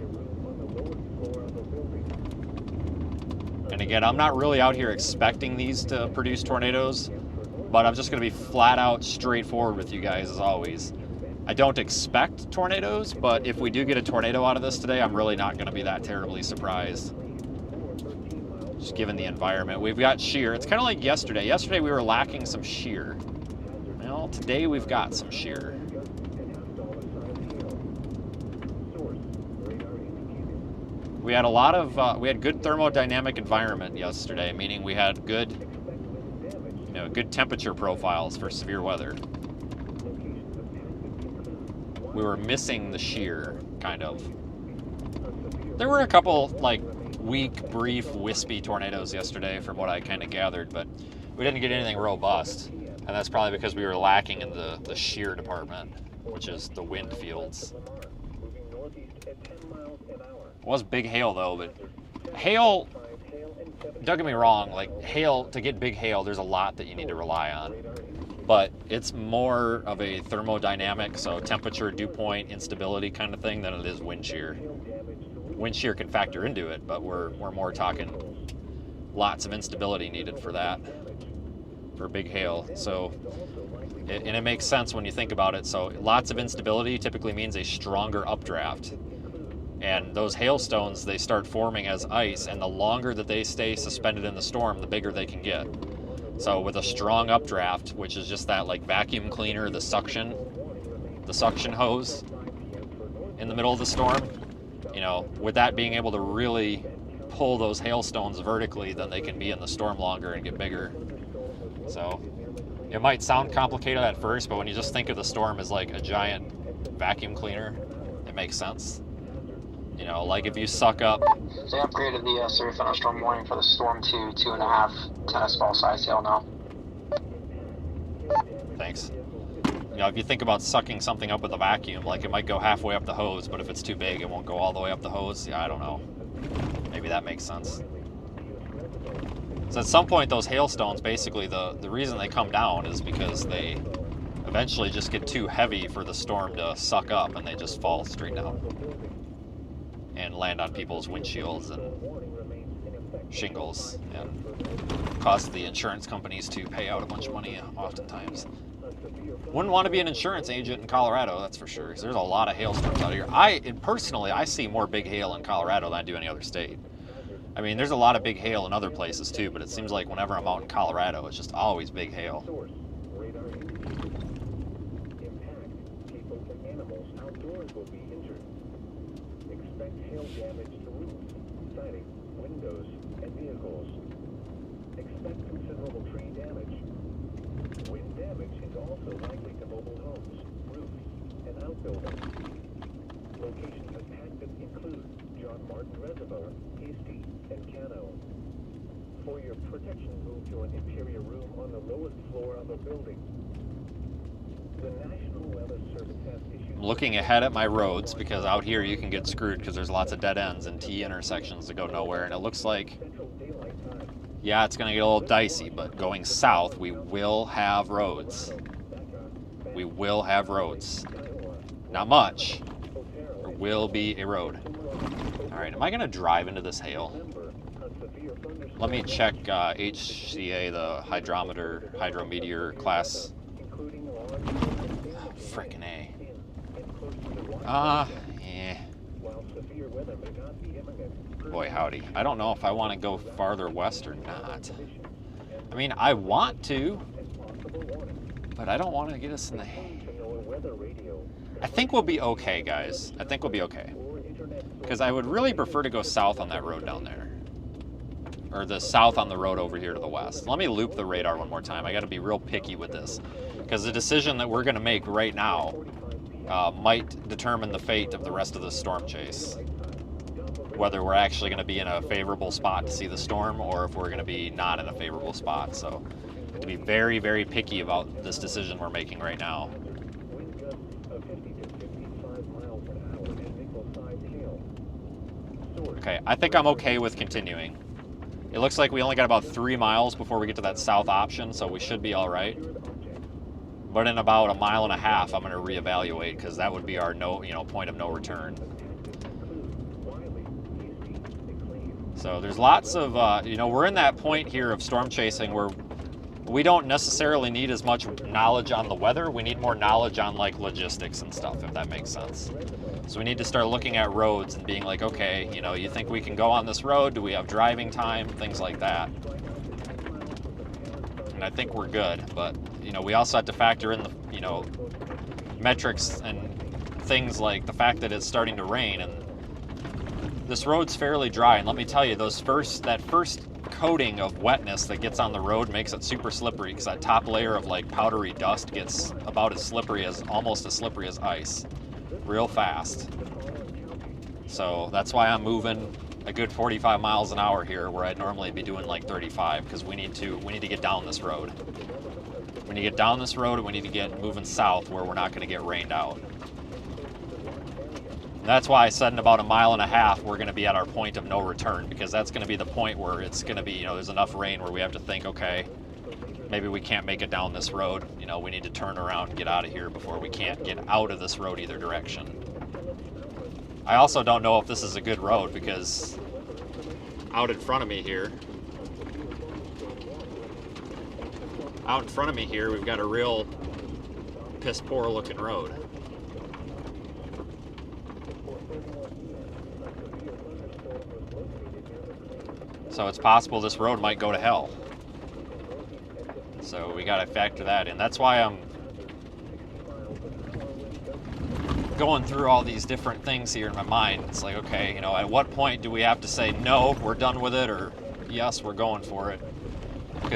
And again, I'm not really out here expecting these to produce tornadoes, but I'm just going to be flat out straightforward with you guys as always. I don't expect tornadoes, but if we do get a tornado out of this today, I'm really not going to be that terribly surprised. Just given the environment. We've got shear. It's kind of like yesterday. Yesterday we were lacking some shear. Well, today we've got some shear. We had we had good thermodynamic environment yesterday, meaning we had good temperature profiles for severe weather. We were missing the shear, kind of. There were a couple, like, weak, brief, wispy tornadoes yesterday, from what I kind of gathered, but we didn't get anything robust. And that's probably because we were lacking in the shear department, which is the wind fields. It was big hail, though, but hail, don't get me wrong, like, hail, to get big hail, there's a lot that you need to rely on. But it's more of a thermodynamic, so temperature, dew point, instability kind of thing than it is wind shear. Wind shear can factor into it, but we're more talking lots of instability needed for that, for big hail. So, and it makes sense when you think about it. So lots of instability typically means a stronger updraft. And those hailstones, they start forming as ice, and the longer that they stay suspended in the storm, the bigger they can get. So with a strong updraft, which is just that like vacuum cleaner, the suction hose in the middle of the storm, with that being able to really pull those hailstones vertically, then they can be in the storm longer and get bigger. So It might sound complicated at first, but when you just think of the storm as like a giant vacuum cleaner, it makes sense. You know, like if you suck up.
They upgraded the severe thunderstorm warning for the storm to 2.5 tennis ball size hail now.
Thanks. You know, if you think about sucking something up with a vacuum, like it might go halfway up the hose, but if it's too big, it won't go all the way up the hose. Yeah, I don't know. Maybe that makes sense. So at some point, those hailstones, basically, the reason they come down is because they eventually just get too heavy for the storm to suck up, and they just fall straight down and land on people's windshields and shingles and cause the insurance companies to pay out a bunch of money oftentimes. Wouldn't want to be an insurance agent in Colorado, that's for sure, 'cause there's a lot of hailstorms out here. Personally, I see more big hail in Colorado than I do any other state. I mean, there's a lot of big hail in other places too, but it seems like whenever I'm out in Colorado, it's just always big hail.
Expect hail damage to roofs, siding, windows, and vehicles. Expect considerable tree damage. Wind damage is also likely to mobile homes, roofs, and outbuildings. Locations impacted include John Martin Reservoir, Hasty, and Cano. For your protection, move to an interior room on the lowest floor of a building. The National Weather Service has issued...
I'm looking ahead at my roads because out here you can get screwed because there's lots of dead ends and T intersections that go nowhere, and it looks like, yeah, it's going to get a little dicey, but going south, we will have roads. We will have roads. Not much. There will be a road. All right, am I going to drive into this hail? Let me check HCA, the hydrometeor class. Frickin' A. Yeah. Boy, howdy. I don't know if I want to go farther west or not. I mean, I want to, but I don't want to get us in the... I think we'll be okay, guys. I think we'll be okay. Because I would really prefer to go south on that road down there. Or the south on the road over here to the west. Let me loop the radar one more time. I got to be real picky with this. Because the decision that we're going to make right now might determine the fate of the rest of the storm chase. Whether we're actually going to be in a favorable spot to see the storm, or if we're going to be not in a favorable spot. So, to be very, very picky about this decision we're making right now. Okay, I think I'm okay with continuing. It looks like we only got about 3 miles before we get to that south option, so we should be all right. But in about 1.5 miles, I'm going to reevaluate because that would be our point of no return. So there's lots of, we're in that point here of storm chasing where we don't necessarily need as much knowledge on the weather. We need more knowledge on like logistics and stuff, if that makes sense. So we need to start looking at roads and being like, okay, you think we can go on this road? Do we have driving time? Things like that. And I think we're good, but we also have to factor in the metrics and things like the fact that it's starting to rain, and this road's fairly dry. And let me tell you, that first coating of wetness that gets on the road makes it super slippery, because that top layer of like powdery dust gets about almost as slippery as ice, real fast. So that's why I'm moving a good 45 miles an hour here, where I'd normally be doing like 35, because we need to get down this road. We need to get down this road, and we need to get moving south where we're not going to get rained out. And that's why I said in about 1.5 miles we're going to be at our point of no return, because that's going to be the point where it's going to be, there's enough rain where we have to think, okay, maybe we can't make it down this road. We need to turn around and get out of here before we can't get out of this road either direction. I also don't know if this is a good road, because out in front of me here, we've got a real piss poor looking road. So it's possible this road might go to hell. So we got to factor that in. That's why I'm going through all these different things here in my mind. It's like, okay, at what point do we have to say, no, we're done with it, or yes, we're going for it?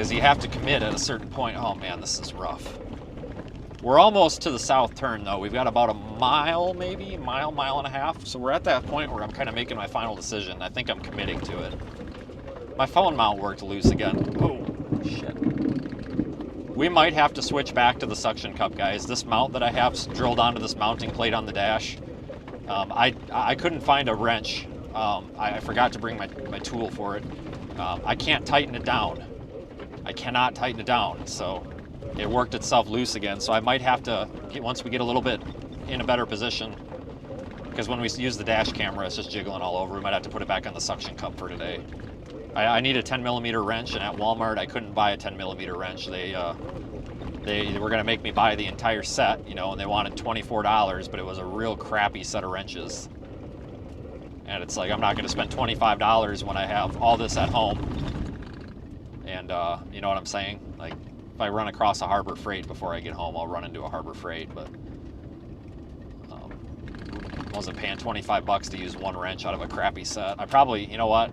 because you have to commit at a certain point. Oh man, this is rough. We're almost to the south turn though. We've got about a mile, maybe mile and a half. So we're at that point where I'm kind of making my final decision. I think I'm committing to it. My phone mount worked loose again. Oh shit. We might have to switch back to the suction cup, guys. This mount that I have drilled onto this mounting plate on the dash, I couldn't find a wrench. I forgot to bring my tool for it. I can't tighten it down. I cannot tighten it down, so it worked itself loose again. So I might have to, once we get a little bit in a better position, because when we use the dash camera, it's just jiggling all over. We might have to put it back on the suction cup for today. I need a 10mm wrench, and at Walmart I couldn't buy a 10mm wrench. They were going to make me buy the entire set, you know, and they wanted $24, but it was a real crappy set of wrenches. And it's like, I'm not going to spend $25 when I have all this at home. And you know what I'm saying? Like, if I run across a Harbor Freight before I get home, I'll run into a Harbor Freight, but I wasn't paying $25 to use one wrench out of a crappy set. I probably, you know what?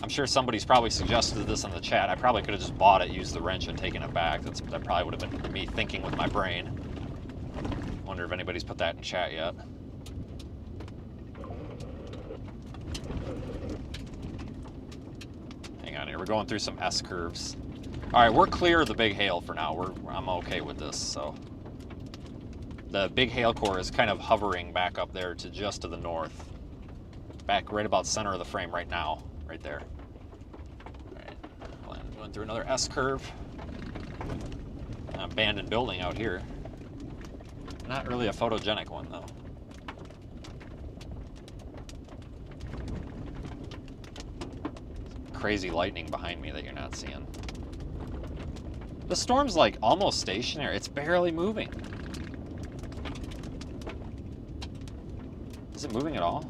I'm sure somebody's probably suggested this in the chat. I probably could have just bought it, used the wrench, and taken it back. That probably would have been me thinking with my brain. Wonder if anybody's put that in chat yet. Hang on here. We're going through some S curves. All right, we're clear of the big hail for now. I'm okay with this. So the big hail core is kind of hovering back up there to just to the north, back right about center of the frame right now. Right there. All right, going through another S curve. An abandoned building out here. Not really a photogenic one though. Crazy lightning behind me that you're not seeing. The storm's like almost stationary. It's barely moving. Is it moving at all?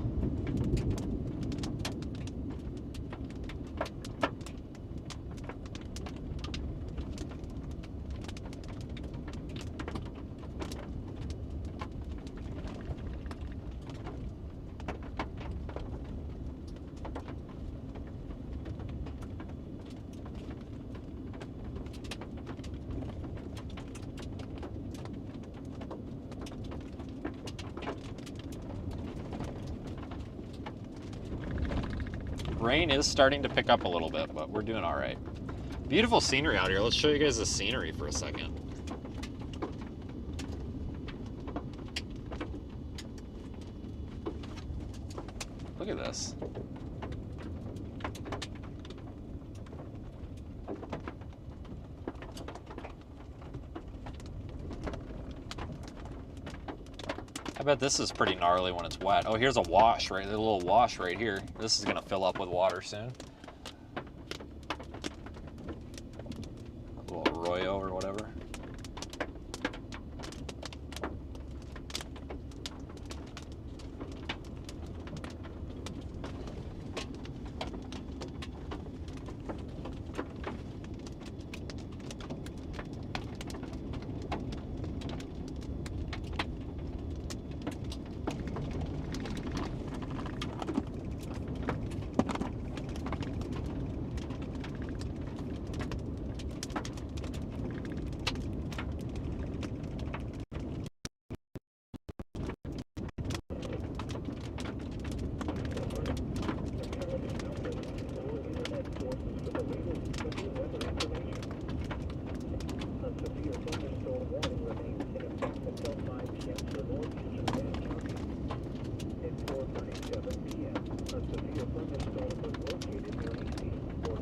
Rain is starting to pick up a little bit, but we're doing all right. Beautiful scenery out here. Let's show you guys the scenery for a second. Look at this. I bet this is pretty gnarly when it's wet. Oh, here's a wash, right? There's a little wash right here. This is gonna fill up with water soon. A little arroyo or whatever.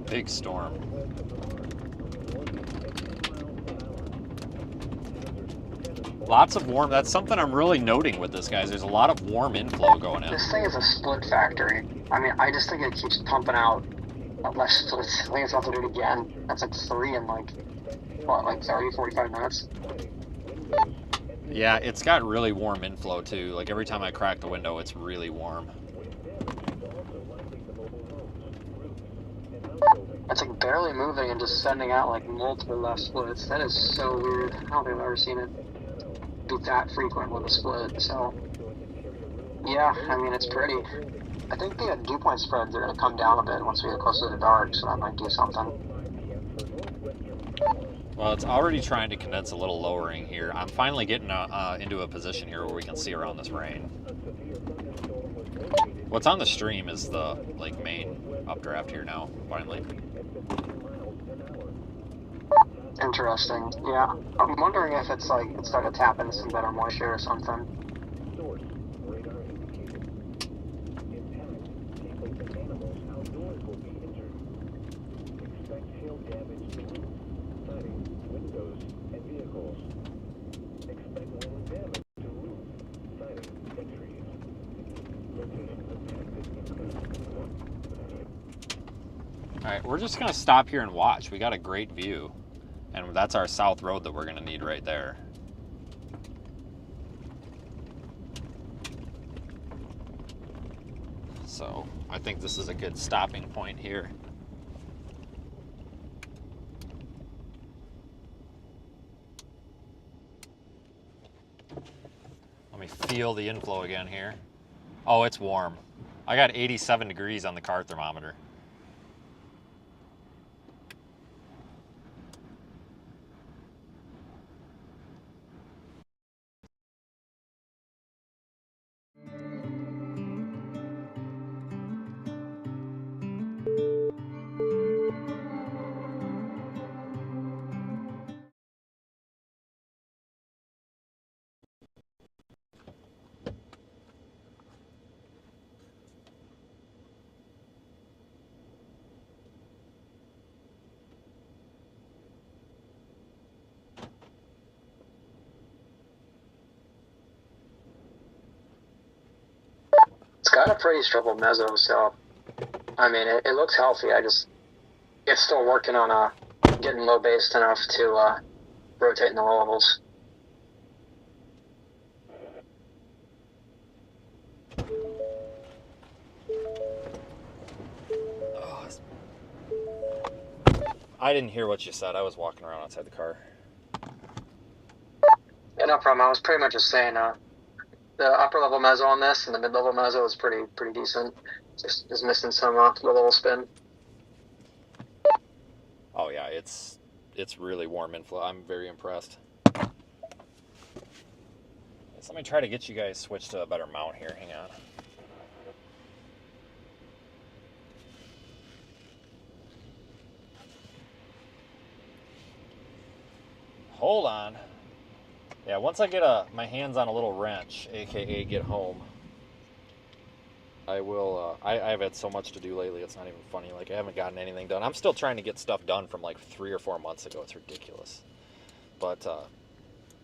Big storm. Lots of warm, that's something I'm really noting with this, guys. There's a lot of warm inflow going in.
This thing is a split factory. I mean, I just think it keeps pumping out less splits. I think it's about to do it again. That's like 3 in like, what, like 30, 45 minutes?
Yeah, it's got really warm inflow too. Like every time I crack the window, it's really warm.
It's like barely moving and just sending out like multiple left splits. That is so weird. I don't think I've ever seen it be that frequent with a split. So, yeah, I mean, it's pretty. I think the dew point spreads are going to come down a bit once we get closer to dark, so that might do something.
Well, it's already trying to condense a little lowering here. I'm finally getting into a position here where we can see around this rain. What's on the stream is the main updraft here now, finally.
Interesting. Yeah. I'm wondering if it's like it started tapping some better moisture or something.
Source. Radar indicated. Intact. People and animals outdoors will be injured. Expect hail damage to roofs, siding, windows, and vehicles. Expect wind damage to roofs, siding, and trees. Locations affected include.
Alright, we're just going to stop here and watch. We got a great view. And that's our south road that we're going to need right there. So I think this is a good stopping point here. Let me feel the inflow again here. Oh, it's warm. I got 87 degrees on the car thermometer.
It's got a pretty stable meso, so I mean it looks healthy. It's still working on getting low based enough to rotate in the low levels.
I didn't hear what you said. I was walking around outside the car.
Yeah, no problem. I was pretty much just saying the upper level meso on this and the mid level meso is pretty decent. Just missing some low level spin.
Oh yeah, it's really warm inflow. I'm very impressed. So let me try to get you guys switched to a better mount here. Hang on. Hold on. Yeah, once I get my hands on a little wrench, aka get home, I will. I've had so much to do lately. It's not even funny. Like I haven't gotten anything done. I'm still trying to get stuff done from like 3 or 4 months ago. It's ridiculous. But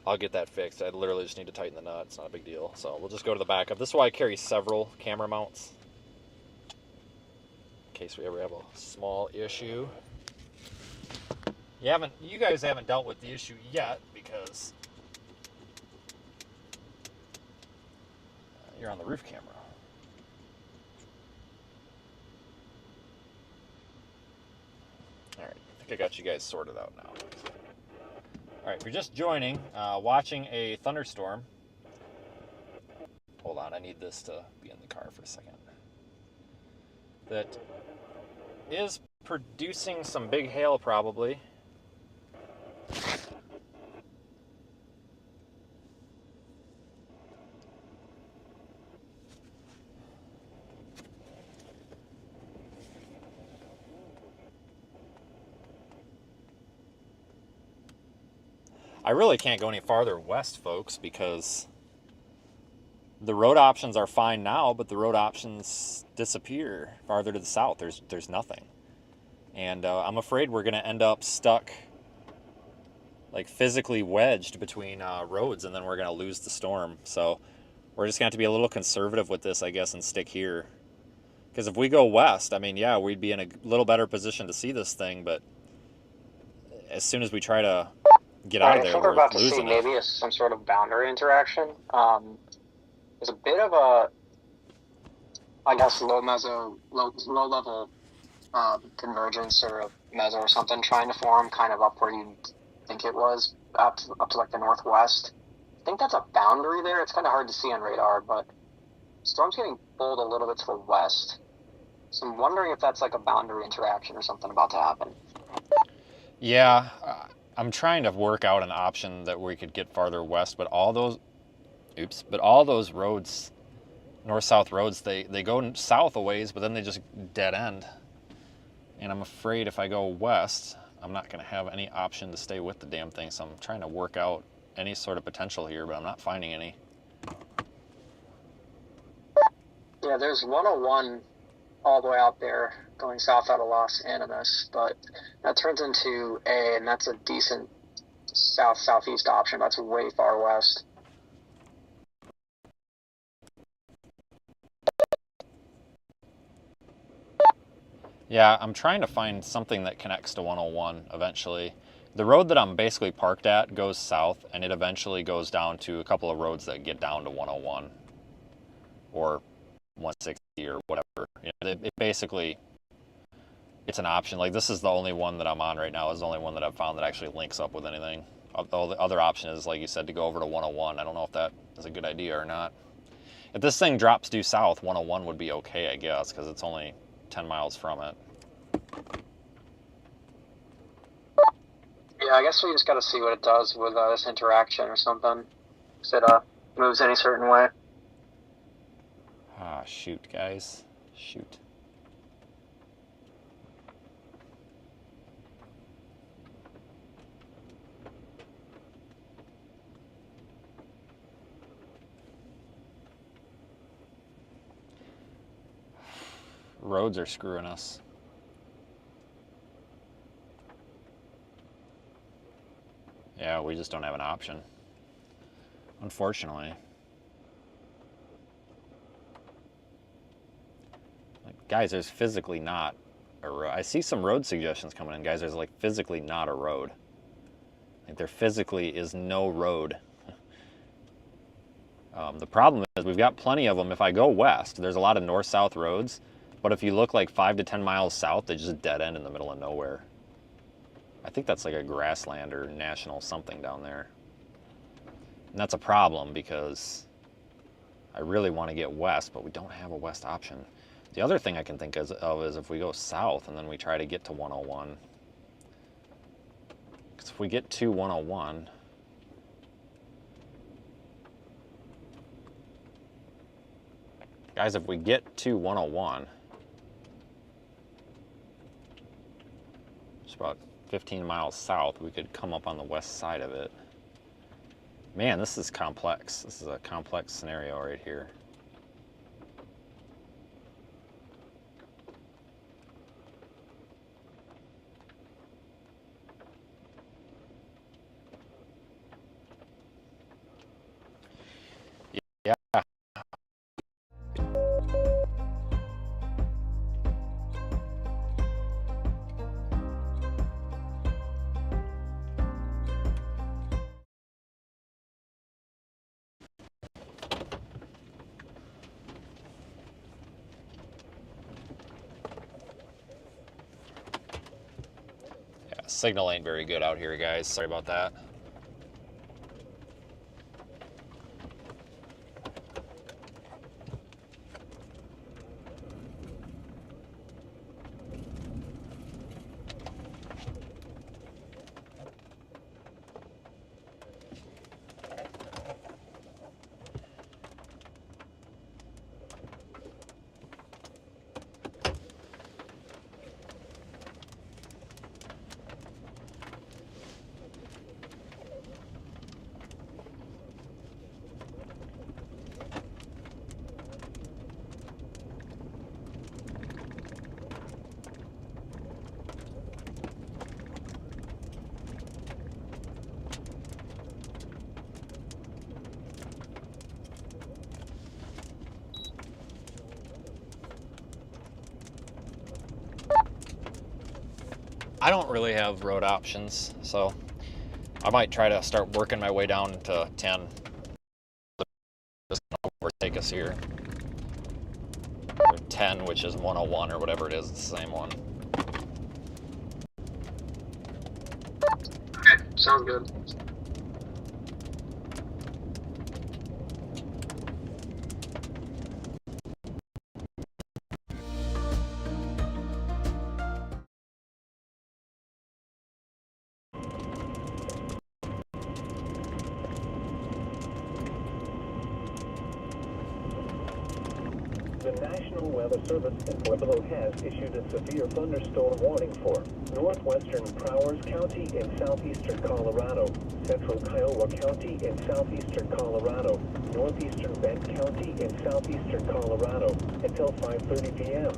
I'll get that fixed. I literally just need to tighten the nut. It's not a big deal. So we'll just go to the backup. This is why I carry several camera mounts in case we ever have a small issue. You guys haven't dealt with the issue yet because you're on the roof camera. Alright, I think I got you guys sorted out now. Alright, if you're just joining, watching a thunderstorm. Hold on, I need this to be in the car for a second. That is producing some big hail probably. I really can't go any farther west, folks, because the road options are fine now, but the road options disappear farther to the south. There's nothing. And I'm afraid we're going to end up stuck, like physically wedged between roads, and then we're going to lose the storm. So we're just going to have to be a little conservative with this, I guess, and stick here. Because if we go west, I mean, yeah, we'd be in a little better position to see this thing, but as soon as we try to get out of there, we're
about to see
losing
maybe some sort of boundary interaction. There's a bit of a, I guess, low level convergence or a meso or something trying to form kind of up where you think it was up to like the northwest. I think that's a boundary there. It's kind of hard to see on radar, but storm's getting pulled a little bit to the west. So I'm wondering if that's like a boundary interaction or something about to happen.
Yeah, I'm trying to work out an option that we could get farther west, but all those roads, north-south roads, they go south a ways, but then they just dead end. And I'm afraid if I go west, I'm not going to have any option to stay with the damn thing. So I'm trying to work out any sort of potential here, but I'm not finding any.
Yeah, there's 101 all the way out there going south out of Los Animas, but that turns into A, and that's a decent southeast option. That's way far west.
Yeah, I'm trying to find something that connects to 101 eventually. The road that I'm basically parked at goes south, and it eventually goes down to a couple of roads that get down to 101 or 160 or whatever. You know, it basically, it's an option. Like, this is the only one that I'm on right now. Is the only one that I've found that actually links up with anything. Although the other option is, like you said, to go over to 101. I don't know if that is a good idea or not. If this thing drops due south, 101 would be okay, I guess, because it's only 10 miles from it.
Yeah, I guess we just got to see what it does with this interaction or something. If it moves any certain way.
Ah, shoot, guys. Shoot. Roads are screwing us. Yeah, we just don't have an option, unfortunately. Like, guys, there's physically not a road. I see some road suggestions coming in, guys. There's like physically not a road. Like, there physically is no road. The problem is we've got plenty of them. If I go west, there's a lot of north-south roads. But if you look like 5 to 10 miles south, they just dead end in the middle of nowhere. I think that's like a grassland or national something down there. And that's a problem because I really want to get west, but we don't have a west option. The other thing I can think of is if we go south and then we try to get to 101. Because if we get to 101... Guys, if we get to 101... It's about 15 miles south. We could come up on the west side of it. Man, this is complex. This is a complex scenario right here. Yeah. Signal ain't very good out here, guys. Sorry about that. I don't really have road options, so I might try to start working my way down to 10. Just gonna overtake us here. Or 10, which is 101 or whatever it is, it's the same one.
Okay, sounds good.
National Weather Service in Pueblo has issued a severe thunderstorm warning for northwestern Prowers County in southeastern Colorado, central Kiowa County in southeastern Colorado, northeastern Bend County in southeastern Colorado until 5:30 p.m.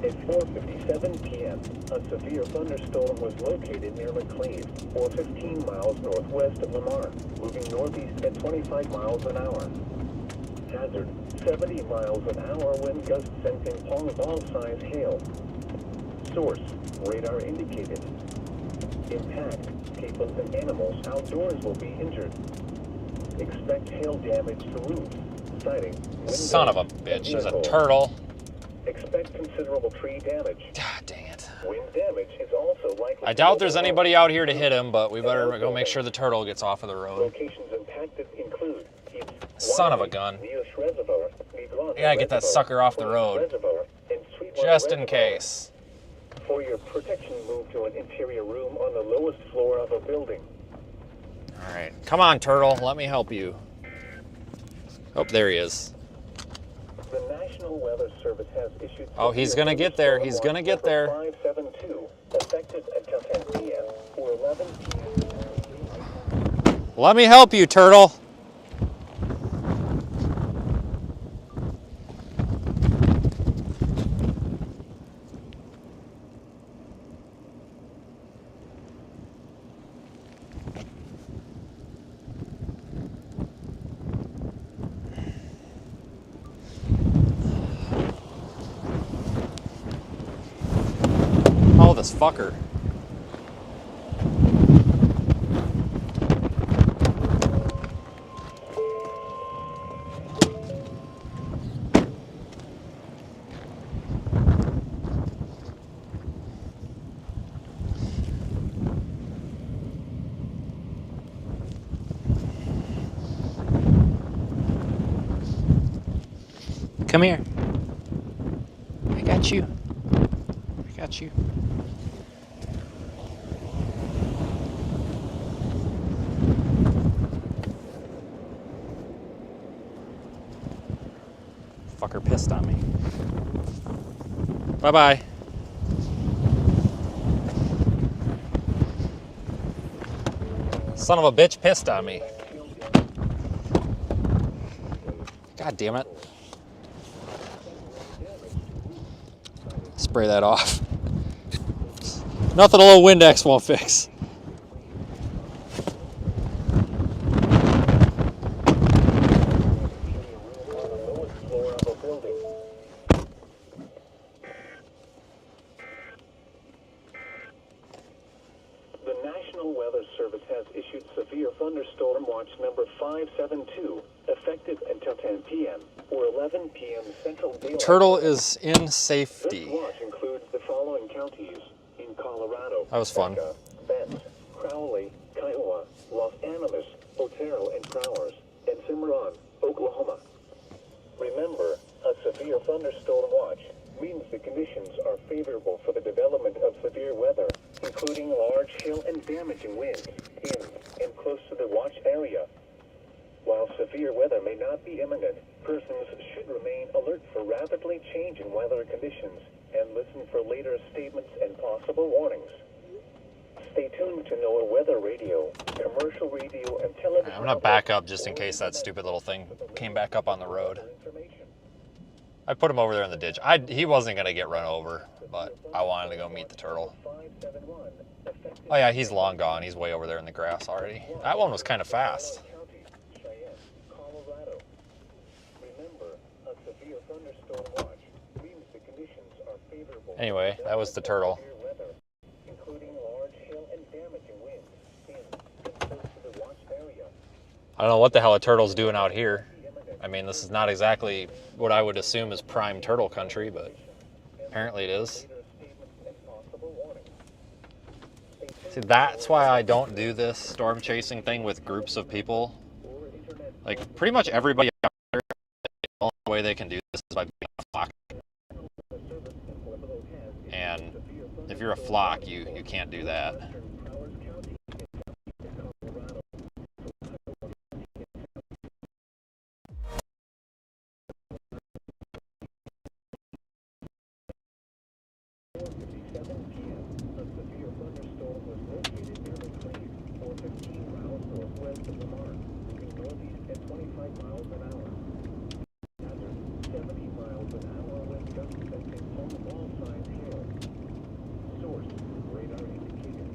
At 4:57 p.m., a severe thunderstorm was located near McClave, or 15 miles northwest of Lamar, moving northeast at 25 miles an hour. Hazard, 70 miles an hour wind gusts sending pong ball-size hail. Source, radar indicated. Impact, people and animals outdoors will be injured. Expect hail damage to roofs, siding, windows,
Son of a bitch, there's a turtle.
Expect considerable tree damage.
God dang it.
Wind damage is also likely.
I doubt there's anybody out here to hit him, but we better go make sure the turtle gets off of the road.
Locations impacted include
Son of a gun. I gotta get that sucker off the road. Just in case.
For your protection, move to an interior room on the lowest floor of a building.
Alright, come on, turtle, let me help you. Oh, there he is.
The National Weather Service has issued.
Oh, he's gonna get there, he's gonna get there.
572, effective until 10 p.m. or 11 p.m.
Let me help you, turtle. Oh, this fucker. Come here. I got you. I got you. Fucker pissed on me. Bye-bye. Son of a bitch pissed on me. God damn it. Spray that off. Nothing a little Windex won't fix.
The National Weather Service has issued severe thunderstorm watch number 572, effective until 10 p.m. or 11 p.m. Central Daylight.
Turtle is in
This
safety.
watch includes the following counties in Colorado.
That was fun.
Becca, Bent, Crowley, Kiowa, Los Animas, Otero and Prowers, and Cimarron, Oklahoma. Remember, a severe thunderstorm watch means the conditions are favorable for the development of severe weather, including large hail and damaging winds in and close to the watch area. While severe weather may not be imminent, persons should remain alert for rapidly changing weather conditions and listen for later statements and possible warnings. Stay tuned to NOAA Weather Radio, commercial radio, and television.
I'm gonna back up just in case that stupid little thing came back up on the road. I put him over there in the ditch. He wasn't gonna get run over, but I wanted to go meet the turtle. Oh yeah, he's long gone. He's way over there in the grass already. That one was kind of fast. Anyway, that was the turtle. I don't know what the hell a turtle's doing out here. I mean, this is not exactly what I would assume is prime turtle country, but apparently it is. See, that's why I don't do this storm chasing thing with groups of people. Like, pretty much everybody out there, the only way they can do this is by being a flock. And if you're a flock, you can't do that.
4:57 p.m., a severe thunderstorm was located near the Cleve, 415 miles northwest of Lamar, moving northeast at 25 miles an hour. Hazard, 70 miles an hour wind gusts sensing from all sides hail. Source, radar indicator.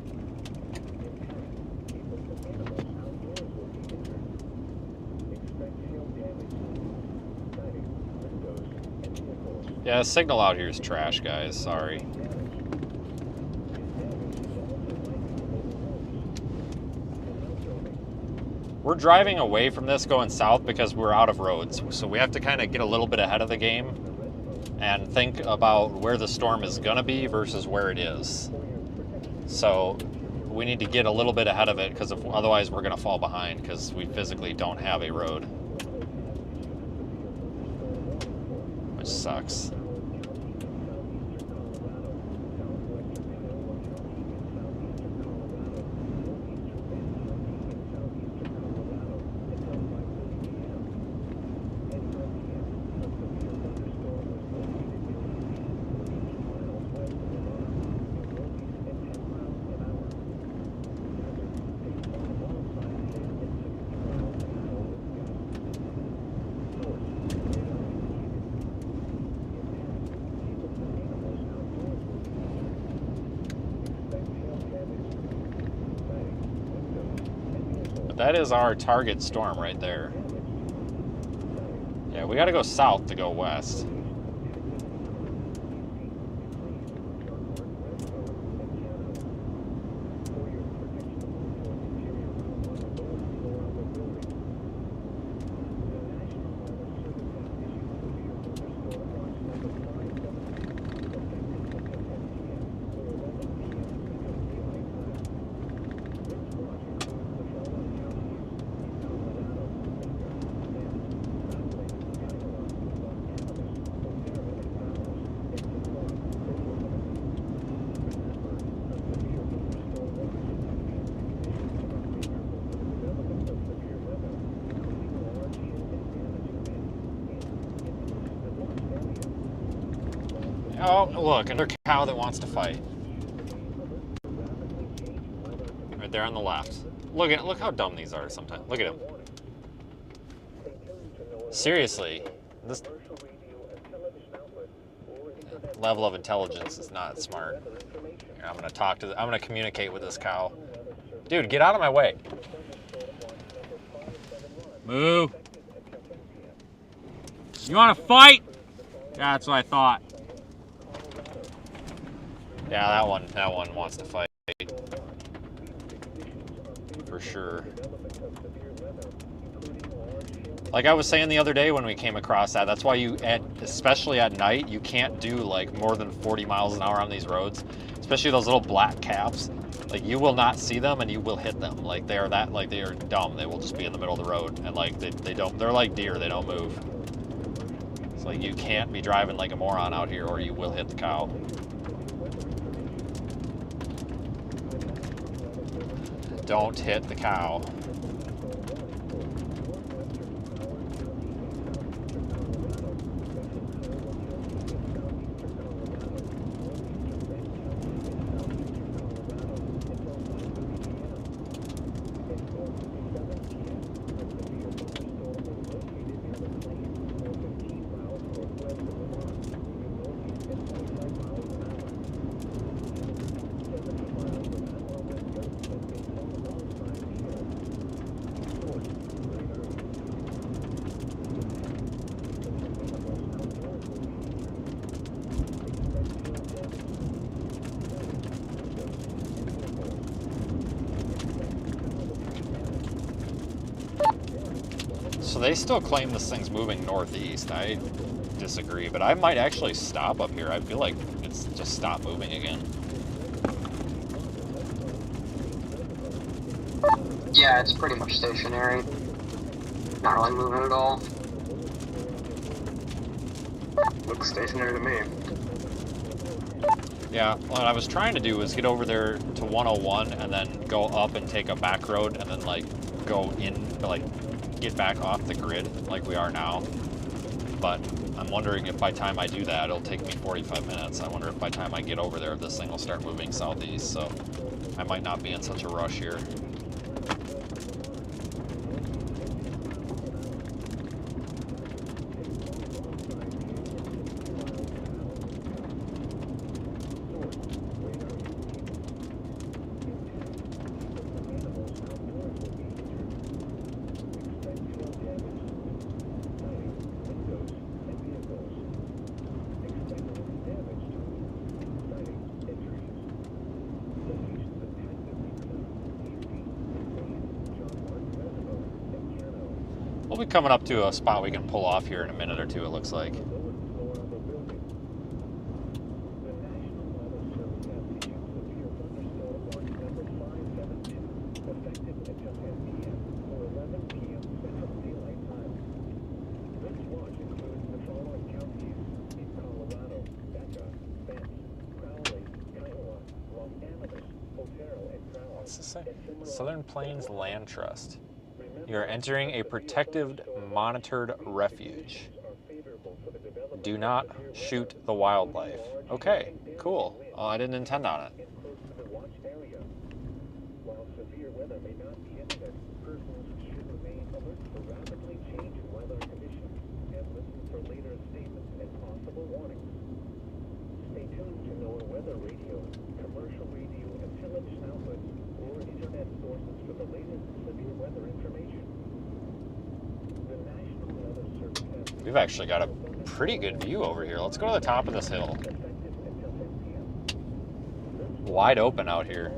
Impact, people and animals outdoors will be injured. Expect hail damage to roofs, siding, windows, and vehicles.
Yeah, the signal out here is trash, guys. Sorry. We're driving away from this going south because we're out of roads. So we have to kind of get a little bit ahead of the game and think about where the storm is going to be versus where it is. So we need to get a little bit ahead of it because otherwise we're going to fall behind because we physically don't have a road. Which sucks. That is our target storm right there. Yeah, we got to go south to go west. Oh, look, another cow that wants to fight. Right there on the left. Look how dumb these are sometimes. Look at him. Seriously, this level of intelligence is not smart. Here, I'm gonna communicate with this cow. Dude, get out of my way. Moo. You wanna fight? Yeah, that's what I thought. Yeah, that one wants to fight. For sure. Like I was saying the other day when we came across that, that's why especially at night, you can't do like more than 40 miles an hour on these roads, especially those little black calves. Like you will not see them and you will hit them. Like they are dumb. They will just be in the middle of the road and like they're like deer, they don't move. It's like you can't be driving like a moron out here or you will hit the cow. Don't hit the cow. So they still claim this thing's moving northeast. I disagree, but I might actually stop up here. I feel like it's just stopped moving again.
Yeah, it's pretty much stationary. Not really moving at all. Looks stationary to me.
Yeah, what I was trying to do was get over there to 101 and then go up and take a back road and then like go in, like get back off the grid like we are now. But I'm wondering if by the time I do that, it'll take me 45 minutes. I wonder if by the time I get over there, this thing will start moving southeast. So I might not be in such a rush here. We'll be coming up to a spot we can pull off here in a minute or two, it looks like. What's this say? Southern Plains Land Trust. You're entering a protected, monitored refuge. Do not shoot the wildlife. Okay, cool. Oh, I didn't intend on it.
While severe weather may not be imminent, persons should remain alert for rapidly changing weather conditions and listen for later statements and possible warnings. Stay tuned to NOAA weather radio, commercial radio, intelligence outlets, or internet sources for the latest severe weather information. The National Weather Service has
We've actually got a pretty good view over here. Let's go to the top of this hill. Wide open out here.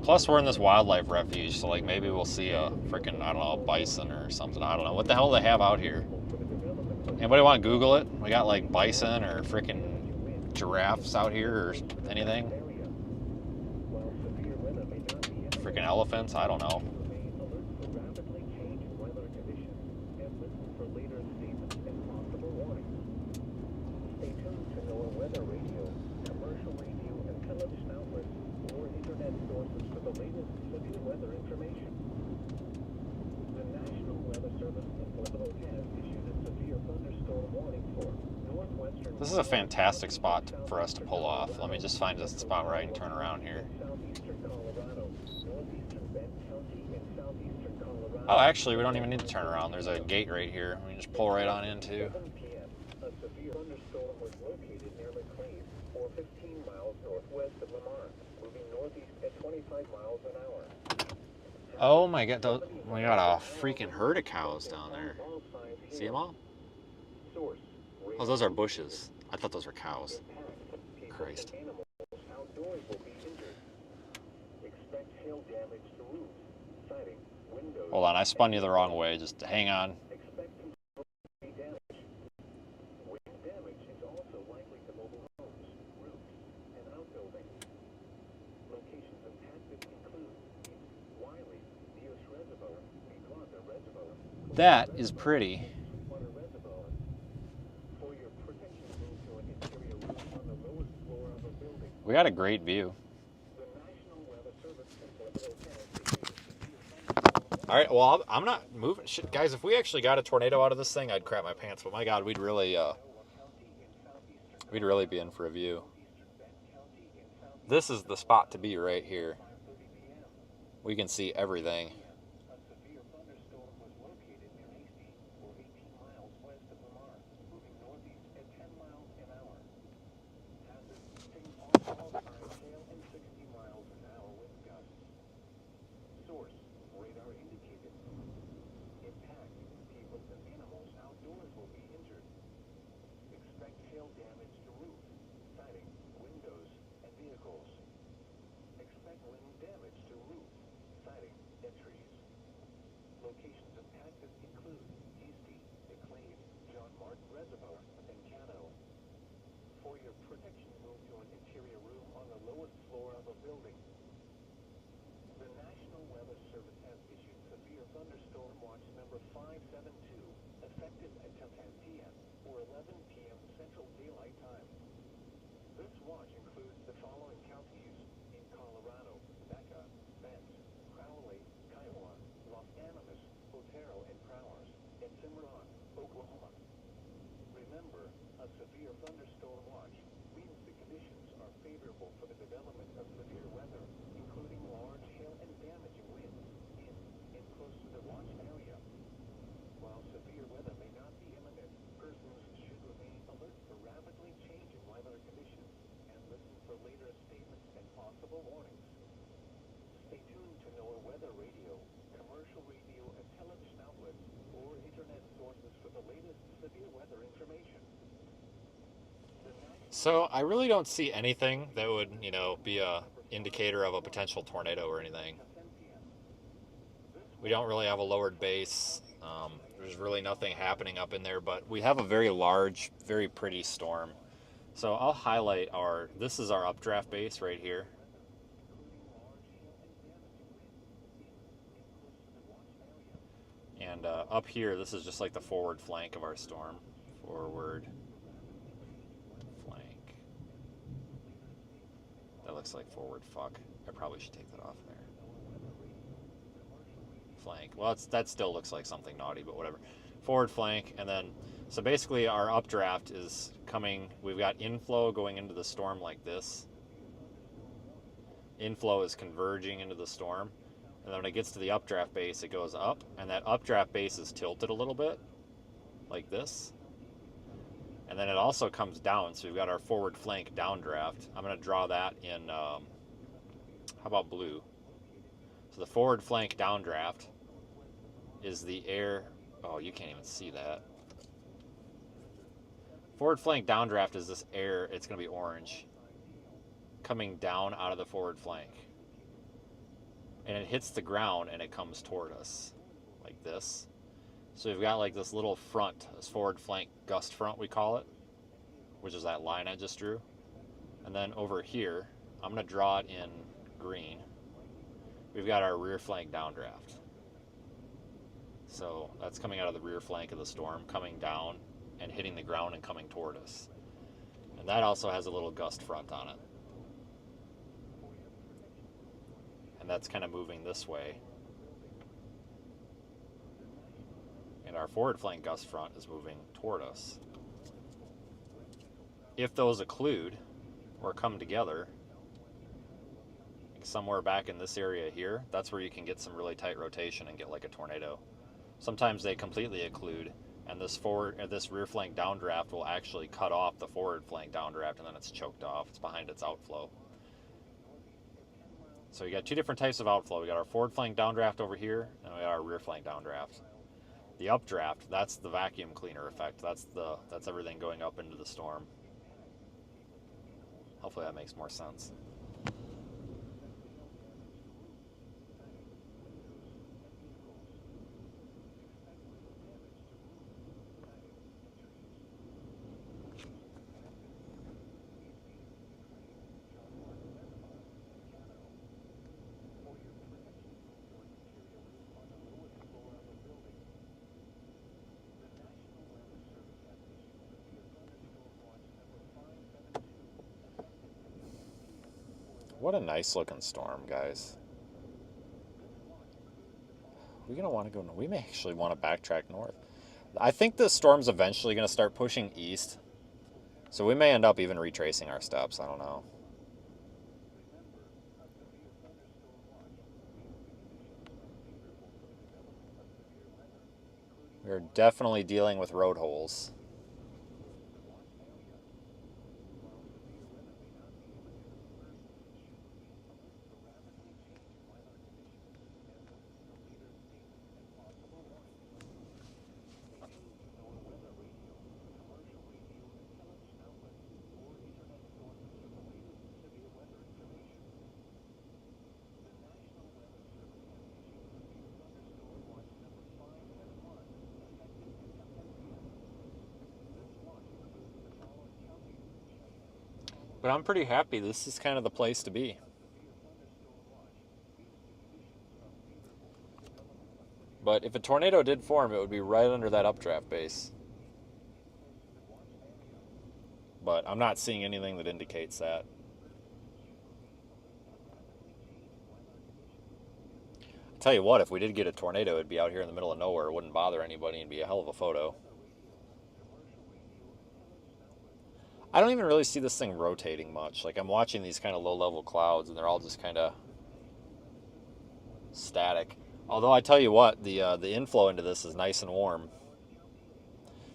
Plus, we're in this wildlife refuge, so like maybe we'll see a freaking, I don't know, bison or something. I don't know. What the hell do they have out here? Anybody want to Google it? We got like bison or freaking giraffes out here or anything? Freaking elephants? I don't know. This is a fantastic spot for us to pull off. Let me just find a spot where I can turn around here. Oh, actually, we don't even need to turn around. There's a gate right here. We can just pull right on into.
A severe thunderstorm was located near McLean, or 15 miles northwest of Lamar, moving northeast at 25 miles an hour.
Oh my god, we got a freaking herd of cows down there. See them all? Oh, those are bushes. I thought those were cows. Christ. Hold on, I spun you the wrong way. Just hang on. That is pretty. We got a great view. All right, well, I'm not moving. Shit, guys, if we actually got a tornado out of this thing, I'd crap my pants. But my God, we'd really be in for a view. This is the spot to be right here. We can see everything.
Expect wind damage to roof, siding, and trees. severe thunderstorm watch means the conditions are favorable for the development of severe weather, including large hail and damaging winds in and close to the watch area. While severe weather may not be imminent, persons should remain alert for rapidly changing weather conditions and listen for later statements and possible warnings. Stay tuned to NOAA weather radio, commercial radio and television outlets, or internet sources for the latest severe weather information.
So I really don't see anything that would, be a indicator of a potential tornado or anything. We don't really have a lowered base. There's really nothing happening up in there, but we have a very large, very pretty storm. So I'll highlight this is our updraft base right here. And up here, this is just like the forward flank of our storm. Forward flank. That looks like forward fuck. I probably should take that off there. Flank. Well, that still looks like something naughty, but whatever. Forward flank, and then, so basically our updraft is coming, we've got inflow going into the storm like this. Inflow is converging into the storm. And then when it gets to the updraft base, it goes up, and that updraft base is tilted a little bit, like this. And then it also comes down, so we've got our forward flank downdraft. I'm going to draw that in, how about blue? So the forward flank downdraft is the air, oh, you can't even see that. Forward flank downdraft is this air, it's going to be orange, coming down out of the forward flank. And it hits the ground and it comes toward us like this. So we've got like this little front, this forward flank gust front we call it, which is that line I just drew. And then over here, I'm going to draw it in green. We've got our rear flank downdraft. So that's coming out of the rear flank of the storm, coming down and hitting the ground and coming toward us. And that also has a little gust front on it. And that's kind of moving this way. And our forward flank gust front is moving toward us. If those occlude or come together, like somewhere back in this area here, that's where you can get some really tight rotation and get like a tornado. Sometimes they completely occlude, and this rear flank downdraft will actually cut off the forward flank downdraft, and then it's choked off. It's behind its outflow. So we got two different types of outflow. We got our forward flank downdraft over here, and we got our rear flank downdraft. The updraft, that's the vacuum cleaner effect. That's everything going up into the storm. Hopefully that makes more sense. What a nice looking storm, guys. We're going to want to go, we may actually want to backtrack north. I think the storm's eventually going to start pushing east. So we may end up even retracing our steps, I don't know. We're definitely dealing with road holes. But I'm pretty happy. This is kind of the place to be. But if a tornado did form, it would be right under that updraft base. But I'm not seeing anything that indicates that. I'll tell you what, if we did get a tornado, it'd be out here in the middle of nowhere. It wouldn't bother anybody and be a hell of a photo. I don't even really see this thing rotating much. Like, I'm watching these kind of low-level clouds, and they're all just kind of static. Although I tell you what, the inflow into this is nice and warm.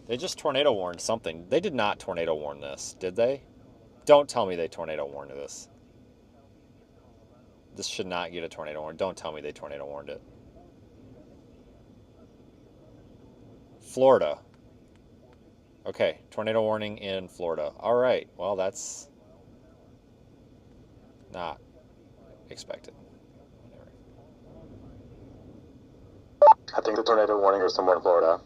They just tornado warned something. They did not tornado warn this, did they? Don't tell me they tornado warned this. This should not get a tornado warn. Don't tell me they tornado warned it. Florida. Okay, tornado warning in Florida. All right, well, that's not expected.
I think the tornado warning is somewhere in Florida.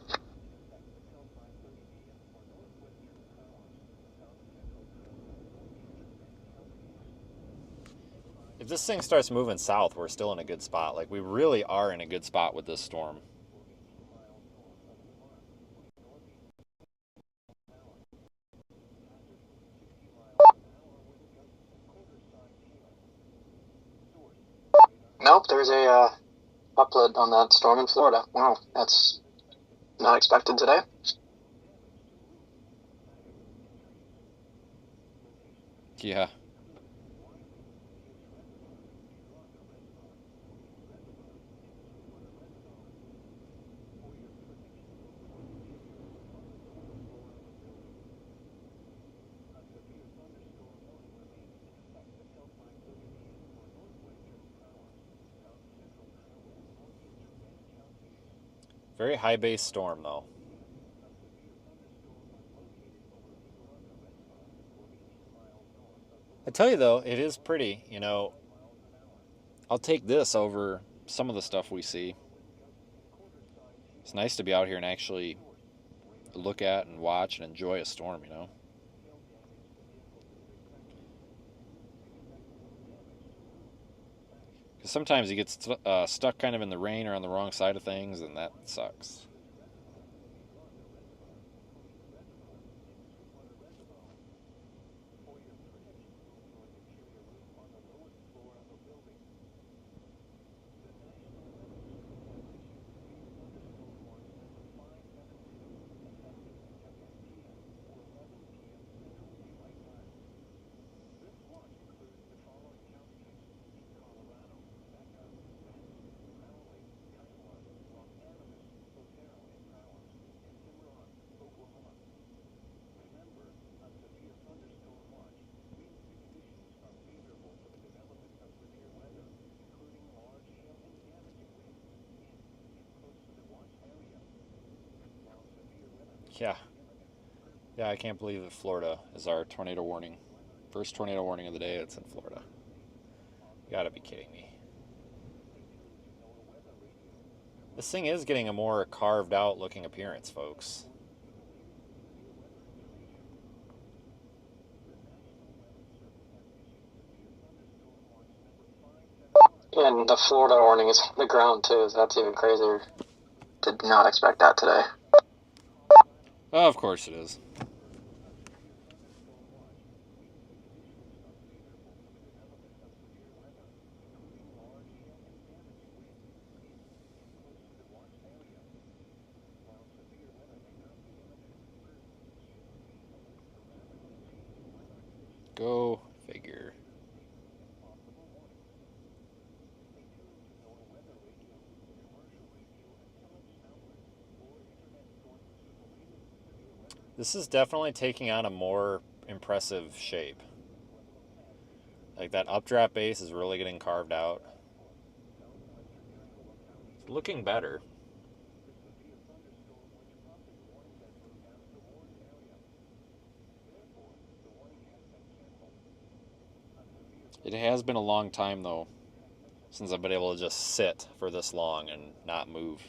If this thing starts moving south, we're still in a good spot. Like, we really are in a good spot with this storm.
Nope, there's a upload on that storm in Florida. Wow, that's not expected today.
Yeah. Very high base storm, though. I tell you, though, it is pretty. You know, I'll take this over some of the stuff we see. It's nice to be out here and actually look at and watch and enjoy a storm, you know? Because sometimes you get stuck kind of in the rain or on the wrong side of things, and that sucks. Yeah. Yeah, I can't believe that Florida is our tornado warning. First tornado warning of the day, it's in Florida. You gotta be kidding me. This thing is getting a more carved out looking appearance, folks.
And the Florida warning is on the ground too, so that's even crazier. Did not expect that today.
Oh, of course it is. Go figure. This is definitely taking on a more impressive shape. Like, that updraft base is really getting carved out. It's looking better. It has been a long time, though, since I've been able to just sit for this long and not move.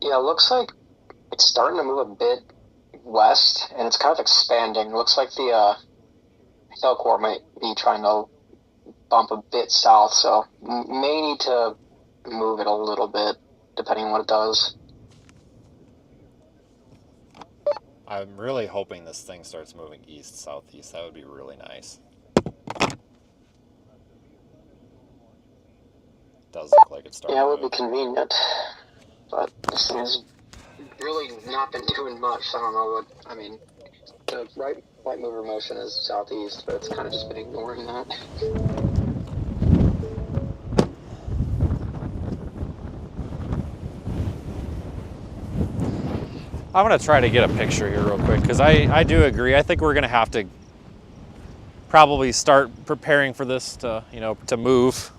Yeah, it looks like it's starting to move a bit west, and it's kind of expanding. It looks like the Falcor might be trying to bump a bit south, so may need to move it a little bit, depending on what it does.
I'm really hoping this thing starts moving east-southeast. That would be really nice. Does look like it's starting
Yeah, it
to
would
move.
be convenient, but this thing has really not been doing much. I don't know what, I mean, the right mover motion is southeast, but it's kind of just been ignoring that.
I'm going to try to get a picture here real quick, because I do agree. I think we're going to have to probably start preparing for this to, you know, to move.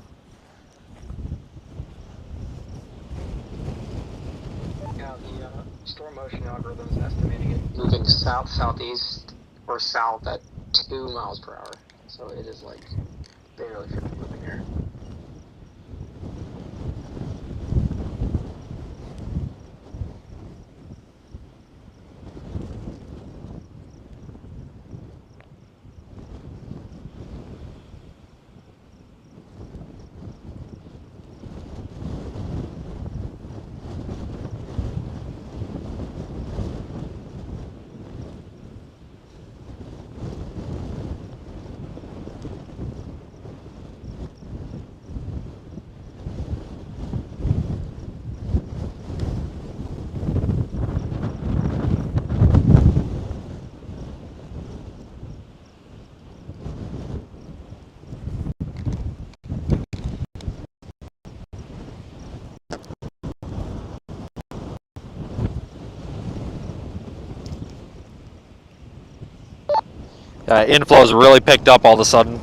Yeah, the storm motion algorithm is estimating it moving south, southeast, or south at 2 miles per hour. So it is like barely moving here.
Inflow's really picked up all of a sudden.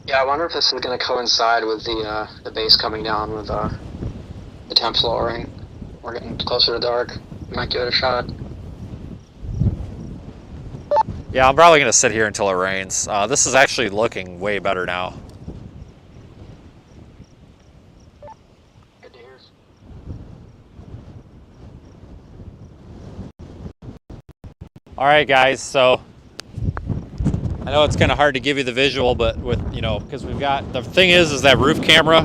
Yeah, I wonder if this is going to coincide with the base coming down with the temps lowering. We're getting closer to dark. Might give it a shot.
Yeah, I'm probably going to sit here until it rains. This is actually looking way better now.
Good to hear.
All right, guys, so I know it's kind of hard to give you the visual, but with, you know, because we've got, the thing is that roof camera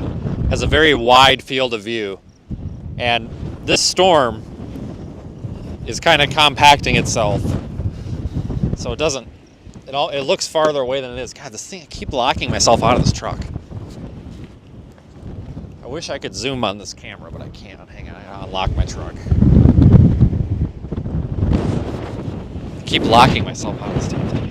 has a very wide field of view, and this storm is kind of compacting itself, so it doesn't, it looks farther away than it is. God, this thing, I keep locking myself out of this truck. I wish I could zoom on this camera, but I can't. Hang on, I gotta unlock my truck. I keep locking myself out of this damn thing.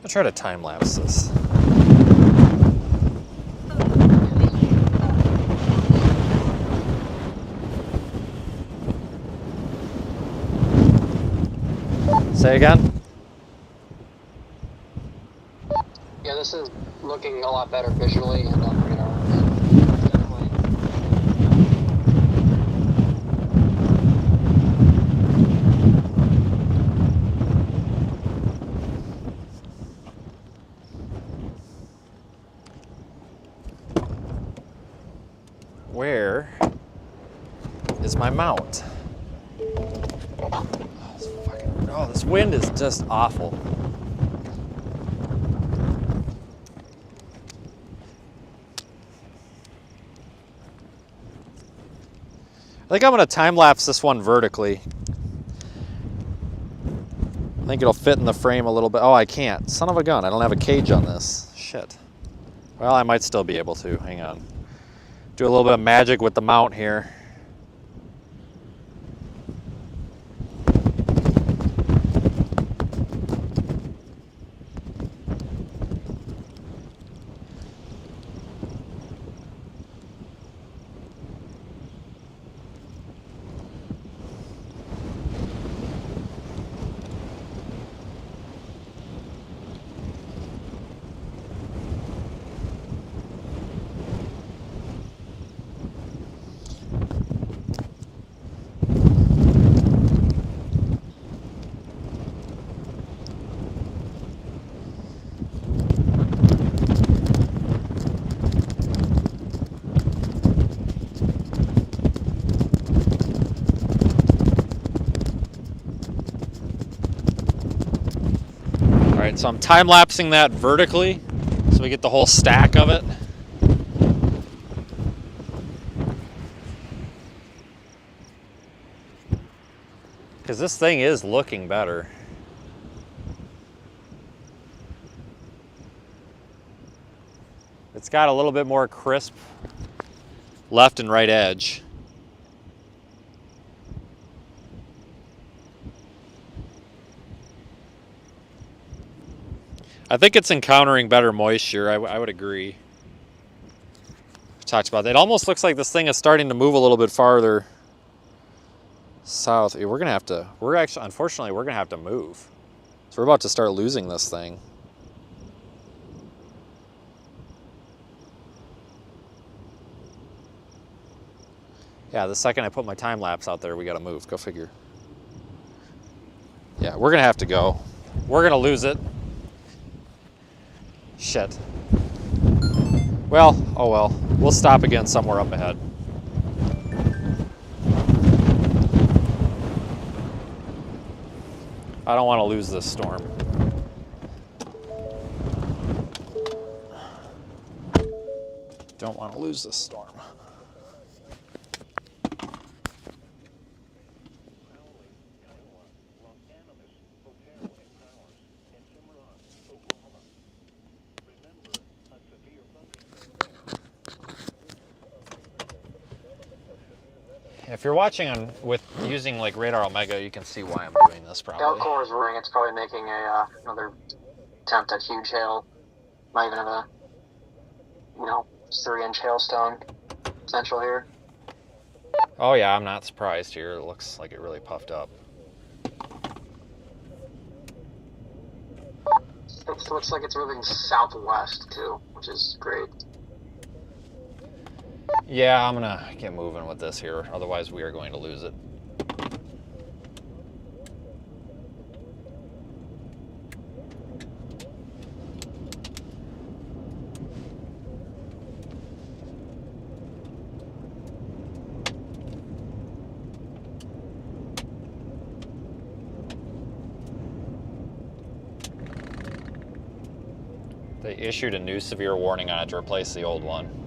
I'll try to time lapse this. Say again?
Yeah, this is looking a lot better visually and on radar. Definitely.
Where is my mount? Oh, this wind is just awful. I think I'm going to time lapse this one vertically. I think it'll fit in the frame a little bit. Oh, I can't. Son of a gun. I don't have a cage on this. Shit. Well, I might still be able to. Hang on. Do a little bit of magic with the mount here. Alright, so I'm time-lapsing that vertically so we get the whole stack of it. Because this thing is looking better. It's got a little bit more crisp left and right edge. I think it's encountering better moisture. I would agree. We talked about that. It almost looks like this thing is starting to move a little bit farther south. We're gonna have to. Unfortunately, we're gonna have to move. So we're about to start losing this thing. Yeah, the second I put my time lapse out there, we gotta move. Go figure. Yeah, we're gonna have to go. We're gonna lose it. Shit. Well, oh well. We'll stop again somewhere up ahead. I don't want to lose this storm. Don't want to lose this storm. If you're watching with using like Radar Omega, you can see why I'm doing this probably.
Alcor's ring, it's probably making another attempt at huge hail. Might even have a, 3-inch hailstone potential here.
Oh yeah, I'm not surprised here. It looks like it really puffed up.
It looks like it's moving southwest too, which is great.
Yeah, I'm gonna get moving with this here, otherwise we are going to lose it. They issued a new severe warning on it to replace the old one.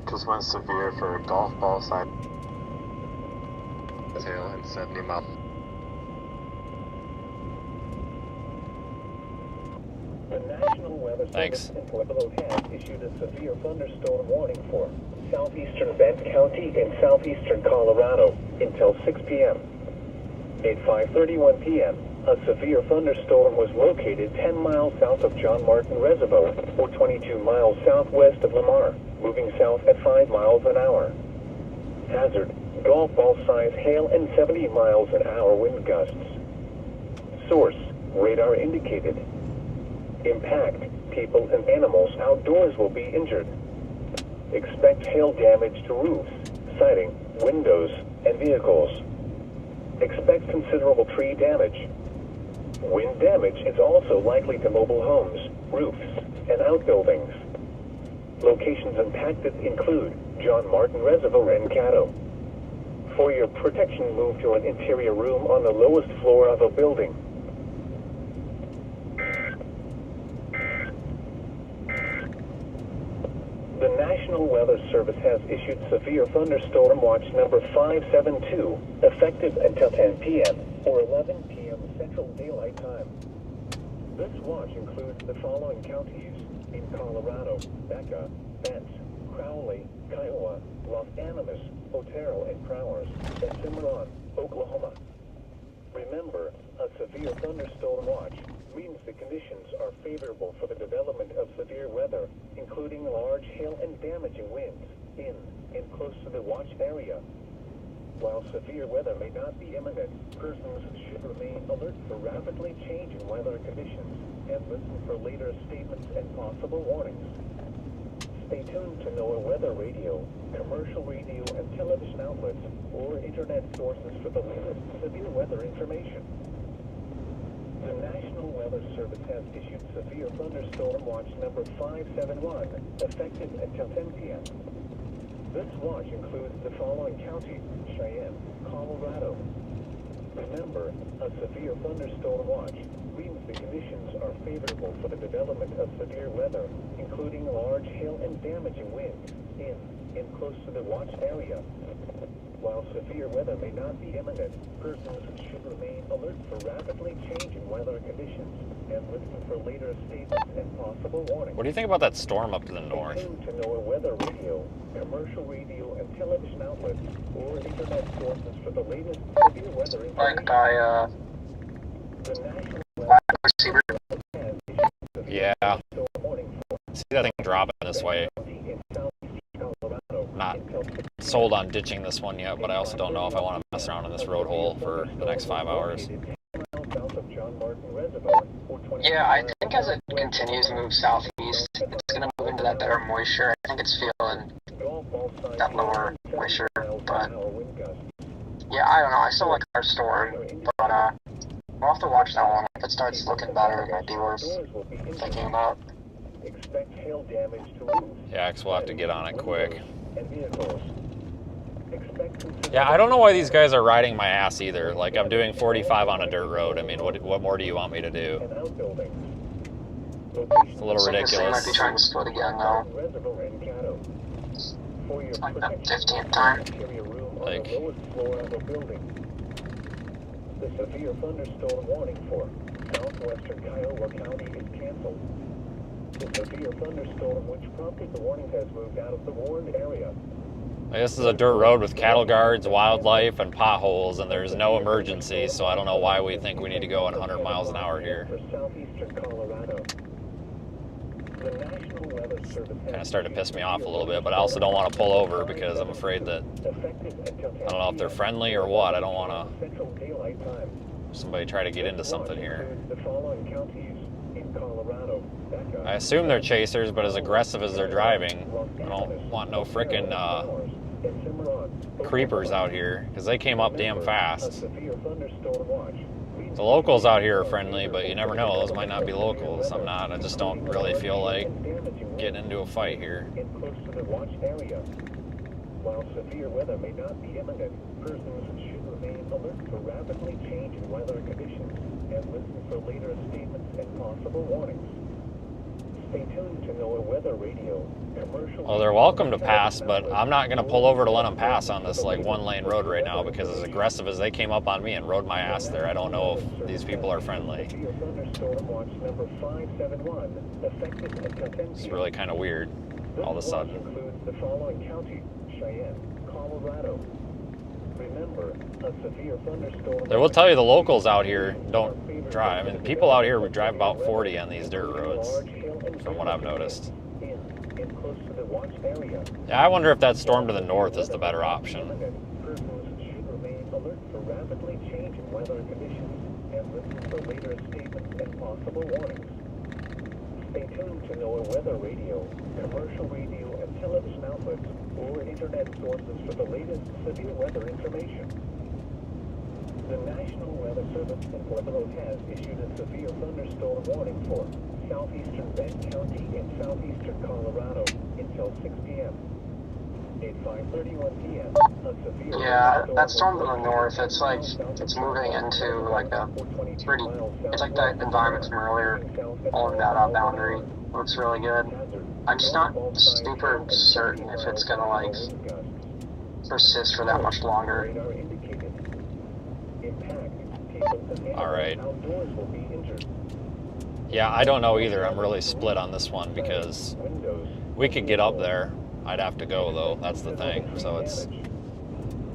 Just went severe for golf ball side. Tail and 70 miles.
The National Weather
Thanks.
Service in Pueblo has issued a severe thunderstorm warning for southeastern Bent County and southeastern Colorado until 6 p.m. At 5:31 p.m., a severe thunderstorm was located 10 miles south of John Martin Reservoir, or 22 miles southwest of Lamar, moving south at 5 miles an hour. Hazard: golf ball size hail and 70 miles an hour wind gusts. Source: radar indicated. Impact: people and animals outdoors will be injured. Expect hail damage to roofs, siding, windows, and vehicles. Expect considerable tree damage. Wind damage is also likely to mobile homes, roofs, and outbuildings. Locations impacted include John Martin Reservoir and Caddo. For your protection, move to an interior room on the lowest floor of a building. The National Weather Service has issued severe thunderstorm watch number 572, effective until 10 p.m. or 11 p.m. Central Daylight Time. This watch includes the following counties in Colorado: Becca, Bent, Crowley, Kiowa, Los Animas, Otero, and Prowers, and Cimarron, Oklahoma. Remember, a severe thunderstorm watch means the conditions are favorable for the development of severe weather, including large hail and damaging winds in and close to the watch area. While severe weather may not be imminent, persons should remain alert for rapidly changing weather conditions and listen for later statements and possible warnings. Stay tuned to NOAA Weather Radio, commercial radio and television outlets, or internet sources for the latest severe weather information. The National Weather Service has issued severe thunderstorm watch number 571, effective until 10 p.m. This watch includes the following counties: Cheyenne, Colorado, Remember, a severe thunderstorm watch means the conditions are favorable for the development of severe weather, including large hail and damaging winds in and close to the watch area. While severe weather may not be imminent, persons should remain alert for rapidly changing weather conditions and listen for later statements and possible warnings.
What do you think about that storm up to the
Stay
north?
tuned to NOAA weather radio, commercial radio, and television outlets, or internet sources for the latest severe weather information.
Like by,
The National
receiver.
has issued
Yeah.
storm warning for
See that thing dropping this way.
county in southeastern Colorado.
Not sold on ditching this one yet, but I also don't know if I want to mess around in this road hole for the next 5 hours.
Yeah, I think as it continues to move southeast, it's going to move into that better moisture. I think it's feeling that lower moisture, but yeah, I don't know. I still like our storm, but we'll have to watch that one. If it starts looking better, it might be worth thinking about.
Expect hail damage to roofs
Yeah, 'cause we'll have to get on it quick.
and vehicles. Expect considerable
Yeah, I don't know why these guys are riding my ass either. Like, I'm doing 45 on a dirt road. I mean, what more do you want me to do?
and outbuildings.
It's a little
So this thing might be
ridiculous.
trying to split again, though.
Reservoir and Caddo. For your
Like that
protection,
15th time.
interior room on
Like-
the lowest floor of a building. The severe thunderstorm warning for southwestern Kiowa County is canceled. The severe thunderstorm which prompted the warning has moved out of the warned area.
This is a dirt road with cattle guards, wildlife, and potholes, and there's no emergency, so I don't know why we think we need to go at 100 miles an hour here.
For southeastern Colorado. The National Weather Service
Kind of started to piss me off a little bit, but I also don't want to pull over because I'm afraid that
effective until 10
I don't know if they're friendly or what. I don't want
Central Daylight Time.
to somebody try to get into something here.
The following counties in Colorado.
I assume they're chasers, but as aggressive as they're driving, I don't want no frickin' creepers out here because they came up damn fast. The locals out here are friendly, but you never know. Those might not be locals. I'm not. I just don't really feel like getting into a fight here.
Close to the watch area. While severe weather may not be imminent, persons should remain alert for rapidly changing weather conditions and listen for later statements and possible warnings. Stay tuned to NOAA weather radio, commercial.
Well, they're welcome to pass, but I'm not going to pull over to let them pass on this like one-lane road right now because as aggressive as they came up on me and rode my ass there, I don't know if these people are friendly.
Severe thunderstorm watch number 571, effective until 10
It's
p.m.
really kind of weird all of a
This
sudden.
watch includes the following counties: Cheyenne, Colorado. Remember, a severe thunderstorm.
They will tell you the locals out here don't drive. I mean, people out here would drive about 40 on these dirt roads, from what I've noticed.
In and close to the watch area.
Yeah, I wonder if that storm to the north is the better option.
Persons should remain alert for rapidly changing weather conditions and listen for later statements and possible warnings. Stay tuned to NOAA weather radio, commercial radio, and television outlets, or internet sources for the latest severe weather information. The National Weather Service in Pueblo has issued a severe thunderstorm warning for southeastern Bend County in southeastern Colorado until 6 p.m. At 5:31 p.m., a severe
Yeah, that storm to the north, it's like, it's moving into like a pretty, it's like that environment from earlier, along that boundary. Looks really good. I'm just not super certain if it's gonna like persist for that much longer.
All right. Yeah, I don't know either. I'm really split on this one because we could get up there. I'd have to go though. That's the thing. So it's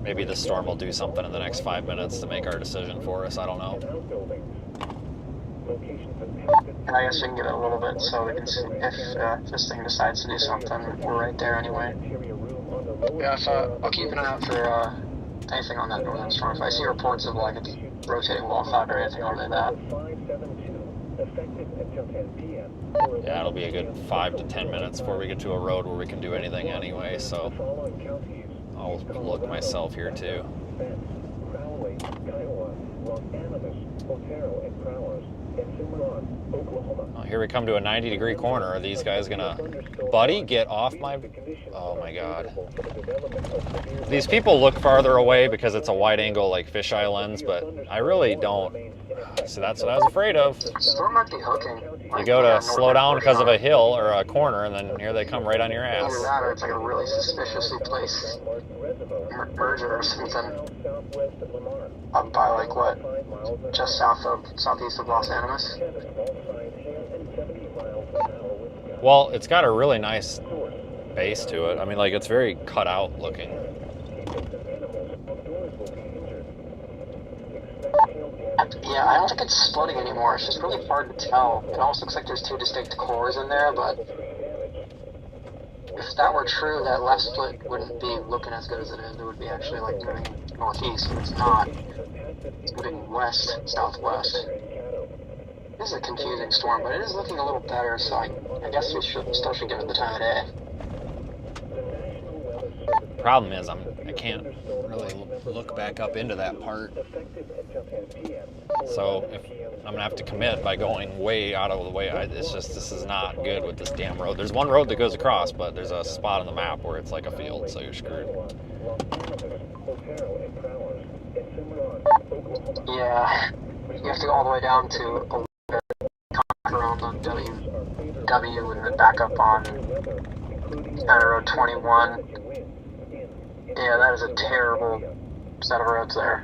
maybe the storm will do something in the next 5 minutes to make our decision for us. I don't know.
And I guess we can give it a little bit so we can see if this thing decides to do something. We're right there anyway. Yeah, I'll keep an eye out for anything on that northern storm. If I see reports of like a rotating wall cloud or anything, I'll do that.
Yeah, it'll be a good 5 to 10 minutes before we get to a road where we can do anything anyway. So I'll look myself here too.
in Cimarron, Oklahoma.
Oh, here we come to a 90-degree corner. Are these guys gonna... Buddy, get off my... Oh my god. These people look farther away because it's a wide-angle, like, fisheye lens, but I really don't... So that's what I was afraid of.
Storm might be hooking.
You go to slow down because of a hill or a corner, and then here they come right on your
Either
ass.
that or it's like a really suspiciously placed merger or something. Up by like what? Just southeast of Los Animas?
Well, it's got a really nice base to it. I mean, like, it's very cut out looking.
Yeah, I don't think it's splitting anymore. It's just really hard to tell. It almost looks like there's two distinct cores in there, but if that were true, that left split wouldn't be looking as good as it is. It would be actually like moving northeast, but it's not. It's moving west, southwest. This is a confusing storm, but it is looking a little better, so I guess we still should give it the time of day.
Problem is, I can't really look back up into that part. So if I'm gonna have to commit by going way out of the way. It's just, this is not good with this damn road. There's one road that goes across, but there's a spot on the map where it's like a field, so you're screwed.
Yeah, you have to go all the way down to around the W and then back up on County Road 21. Yeah, that is a terrible set of roads there.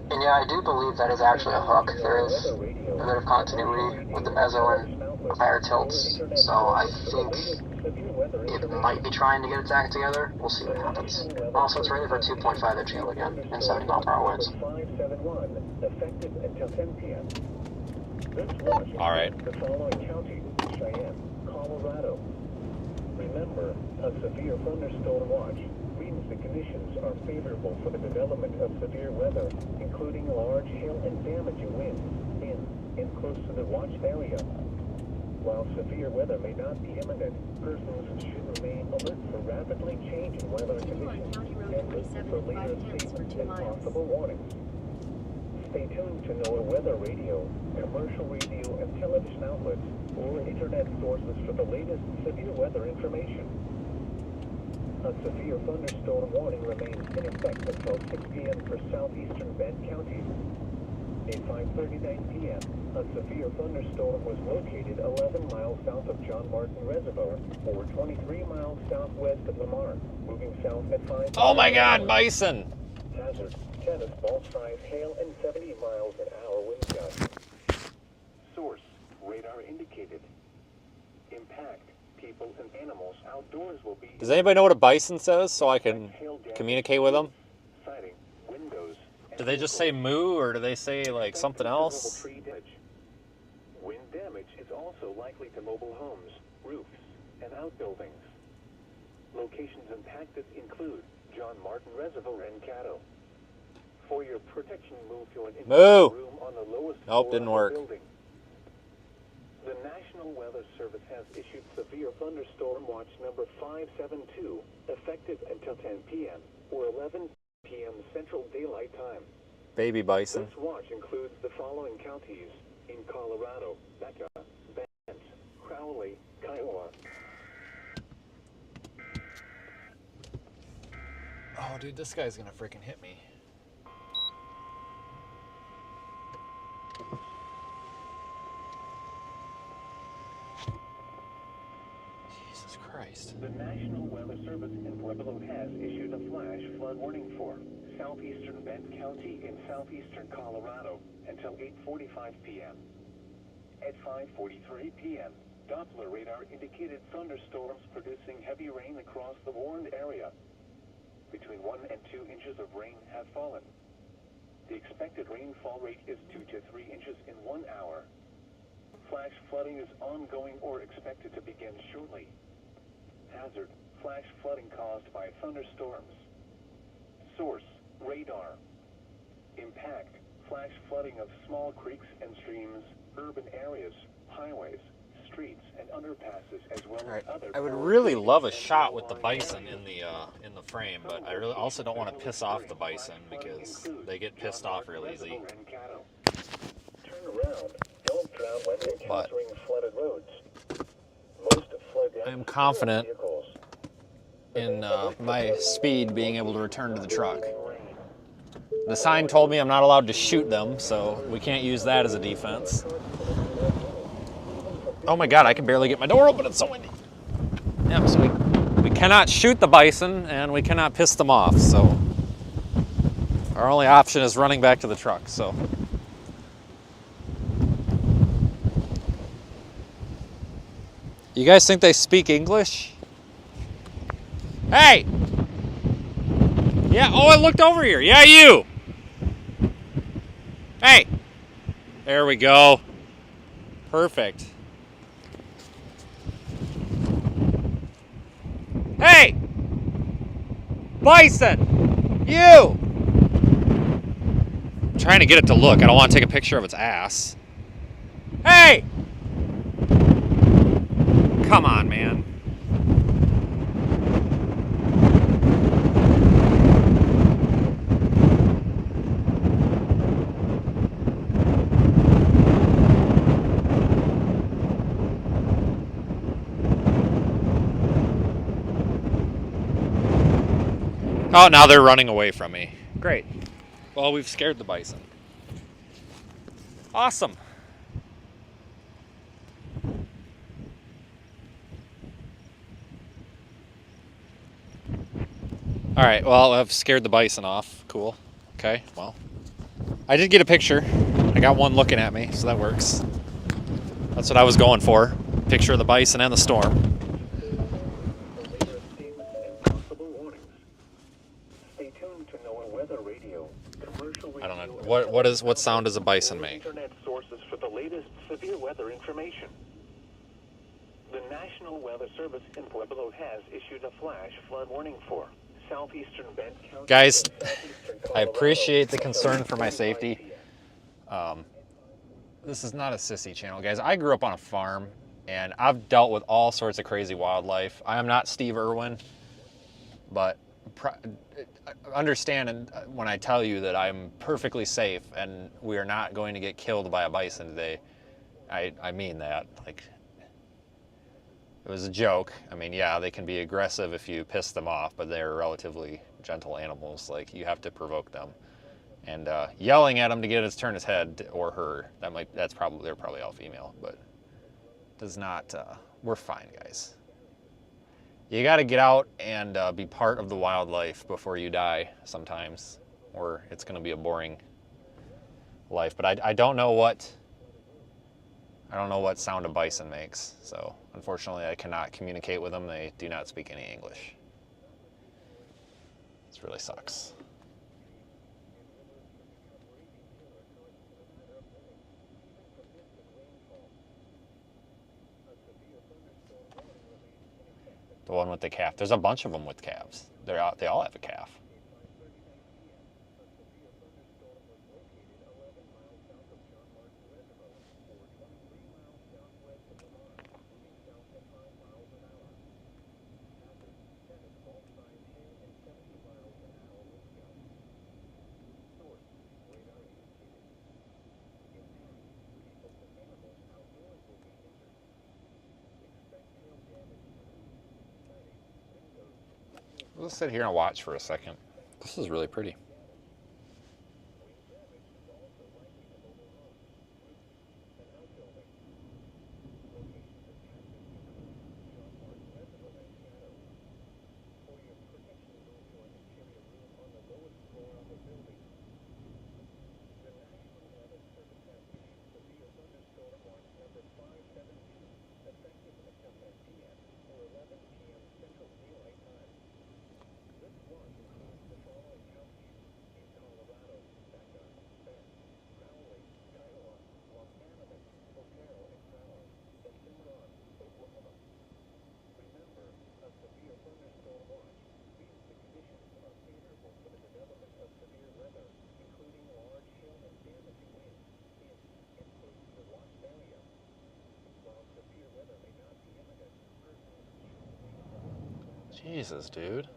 And yeah, I do believe that is actually a hook. There is a bit of continuity with the mezzo and higher tilts, so I think it might be trying to get its act together. We'll see what happens. Also, it's rated for 2.5 inch hail again and 70 mile per hour winds.
All right.
The following counties: Cheyenne, Colorado. Remember, a severe thunderstorm watch means the conditions are favorable for the development of severe weather, including large hail and damaging winds in and close to the watch area. While severe weather may not be imminent, persons should remain alert for rapidly changing weather conditions and listen for later statements and possible warnings. Stay tuned to NOAA Weather Radio, commercial radio and television outlets, or internet sources for the latest severe weather information. A severe thunderstorm warning remains in effect until 6 p.m. for southeastern Bend County. At 5:39 p.m., a severe thunderstorm was located 11 miles south of John Martin Reservoir, or 23 miles southwest of Lamar, moving south at 5.
Oh my God, bison!
Hazard: tennis ball size hail and 70 miles an hour wind gusts. Source: radar indicated. Impact: people and animals outdoors will be.
Does anybody know what a bison says so I can communicate with them?
Sighting, windows.
Do they just say moo, or do they say like something else?
Wind damage is also likely to mobile homes, roofs, and outbuildings. Locations impacted include John Martin Reservoir and Caddo. For your protection, move to an room on the lowest floor
Didn't
of the
work.
building. The National Weather Service has issued severe thunderstorm watch number 572, effective until 10 p.m. or 11 p.m. Central Daylight Time.
Baby bison.
This watch includes the following counties in Colorado: Becca, Bent, Crowley, Kiowa.
Oh, dude, this guy's gonna freaking hit me. Jesus Christ.
The National Weather Service in Pueblo has issued a flash flood warning for southeastern Bend County in southeastern Colorado until 8:45 p.m. At 5:43 p.m., Doppler radar indicated thunderstorms producing heavy rain across the warned area. Between 1 and 2 inches of rain have fallen. The expected rainfall rate is 2 to 3 inches in 1 hour. Flash flooding is ongoing or expected to begin shortly. Hazard: flash flooding caused by thunderstorms. Source: radar. Impact: flash flooding of small creeks and streams, urban areas, highways, streets and underpasses as well
All right.
as other.
I would really love a shot with the bison in the frame, but I really also don't want to piss off the bison because they get pissed off real easy.
Turn around. Don't drown when
But
encountering flooded roads. Most flood
I am confident in my speed being able to return to the truck. The sign told me I'm not allowed to shoot them, so we can't use that as a defense. Oh my god, I can barely get my door open, it's so windy. Yeah, so we cannot shoot the bison and we cannot piss them off, so our only option is running back to the truck, so. You guys think they speak English? Hey! Yeah, oh, I looked over here. Yeah, you! Hey! There we go. Perfect. Hey! Bison! You! I'm trying to get it to look. I don't want to take a picture of its ass. Hey! Come on, man. Oh, now they're running away from me. Great. Well, we've scared the bison. Awesome. All right, well, I've scared the bison off. Cool. Okay, well. I did get a picture. I got one looking at me, so that works. That's what I was going for. Picture of the bison and the storm. I don't know. What sound does a bison make?
Internet sources for the latest severe weather information. The National Weather Service in Pueblo has issued a flash flood warning for southeastern Bend County.
Guys, I appreciate the concern for my safety. This is not a sissy channel, guys. I grew up on a farm, and I've dealt with all sorts of crazy wildlife. I am not Steve Irwin, but understand when I tell you that I'm perfectly safe and we are not going to get killed by a bison today. I mean that. Like, it was a joke. I mean, yeah, they can be aggressive if you piss them off, but they're relatively gentle animals. Like, you have to provoke them. And yelling at them to get it to turn his head or her, they're probably all female, but does not, we're fine, guys. You got to get out and be part of the wildlife before you die sometimes, or it's going to be a boring life. But I don't know what sound a bison makes, so unfortunately I cannot communicate with them. They do not speak any English. This really sucks. The one with the calf. There's a bunch of them with calves. They all have a calf. Let's sit here and watch for a second. This is really pretty. Jesus, dude.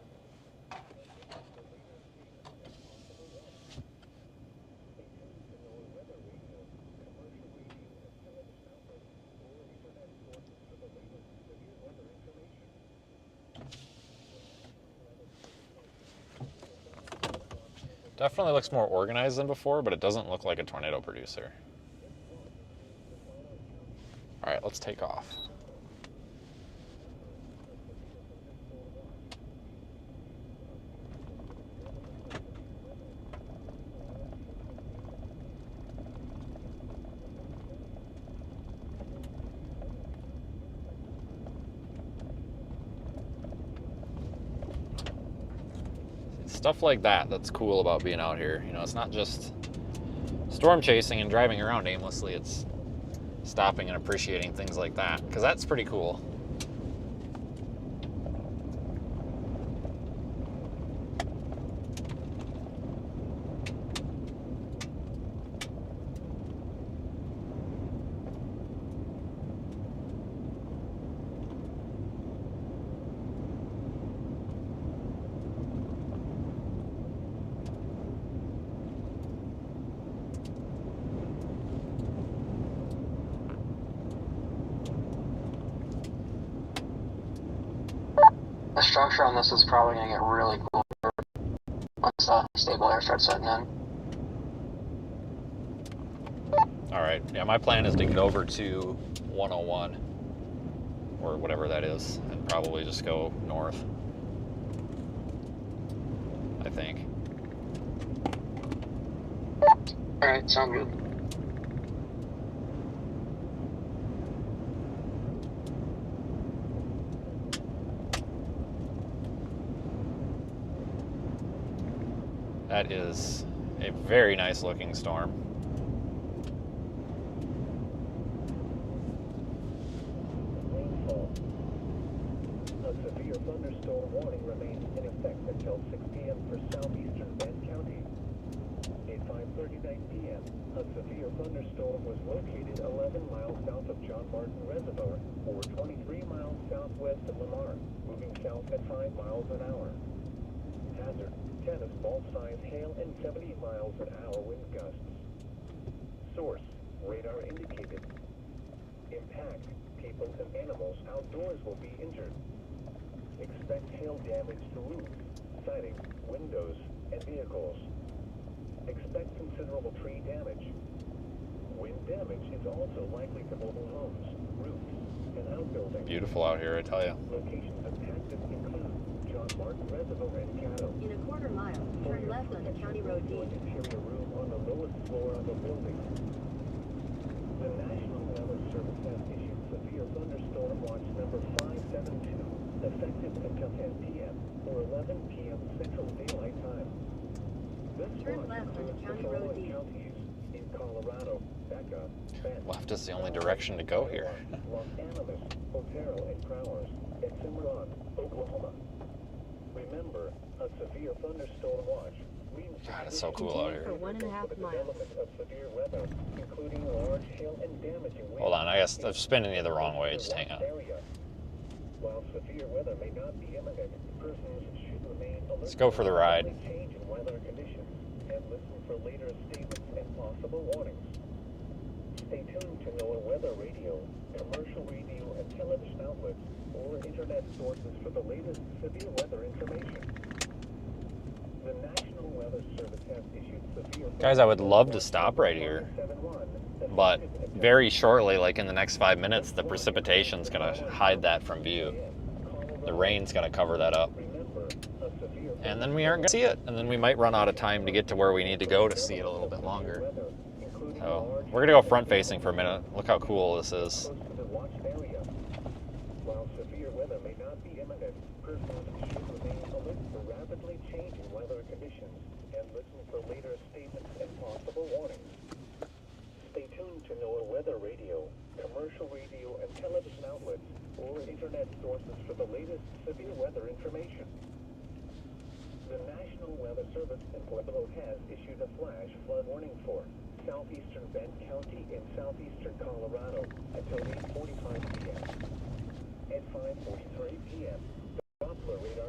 Definitely looks more organized than before, but it doesn't look like a tornado producer. All right, let's take off. Stuff like that that's cool about being out here. You know, it's not just storm chasing and driving around aimlessly, it's stopping and appreciating things like that, because that's pretty cool.
The structure on this is probably going to get really cool once stable air starts setting in.
All right, yeah, my plan is to get over to 101 or whatever that is and probably just go north, I think.
All right, sounds good.
That is a very nice looking storm.
Rainfall. A severe thunderstorm warning remains in effect until 6 p.m. for southeastern Bend County. At 5:39 p.m., a severe thunderstorm was located 11 miles south of John Martin Reservoir, or 23 miles southwest of Lamar, moving south at 5 miles an hour. Hazard: tennis ball size hail and 70 miles an hour wind gusts. Source: radar indicated. Impact: people and animals outdoors will be injured. Expect hail damage to roofs, siding, windows, and vehicles. Expect considerable tree damage. Wind damage is also likely to mobile homes, roofs, and outbuildings.
Beautiful out here, I tell you.
Locations impacted include John Martin Reservoir and Caddo.
In a quarter mile, turn left onto County Road D.
Interior room on the lowest floor of a building. The National Weather Service has issued severe thunderstorm watch number 572, effective until 10 p.m. or 11 p.m. Central Daylight Time. This
Turn
watch
left onto
includes
County
the
Road
following
D.
counties in Colorado: Becca, Bend,
Left is the only direction to go here.
Los Animas, Otero, and Crowers, and Cimarron, Oklahoma. Remember, a severe thunderstorm watch means
God, it's so cool out here.
For 1.5 miles.
of severe weather, including large hail and damaging winds.
Hold on, I guess I'm spinning you the wrong way. Just hang on.
Area. While severe weather may not be imminent, persons should remain alert.
Let's go for the ride.
To change in weather conditions and listen for later statements and possible warnings. Stay tuned to NOAA weather radio, commercial radio, and television outlets, or internet sources for the latest severe weather information. The National Weather Service has issued severe...
Guys, I would love to stop right here, but very shortly, like in the next 5 minutes, the precipitation's gonna hide that from view. The rain's gonna cover that up. And then we aren't gonna see it, and then we might run out of time to get to where we need to go to see it a little bit longer. So, we're gonna go front facing for a minute. Look how cool this is.
While severe weather may not be imminent, persons should remain alert for rapidly changing weather conditions and listen for later statements and possible warnings. Stay tuned to NOAA weather radio, commercial radio, and television outlets, or internet sources for the latest severe weather information. The National Weather Service in Pueblo has issued a flash flood warning for southeastern Bend County in southeastern Colorado until 8:45 p.m. At 5:43 p.m., the Doppler radar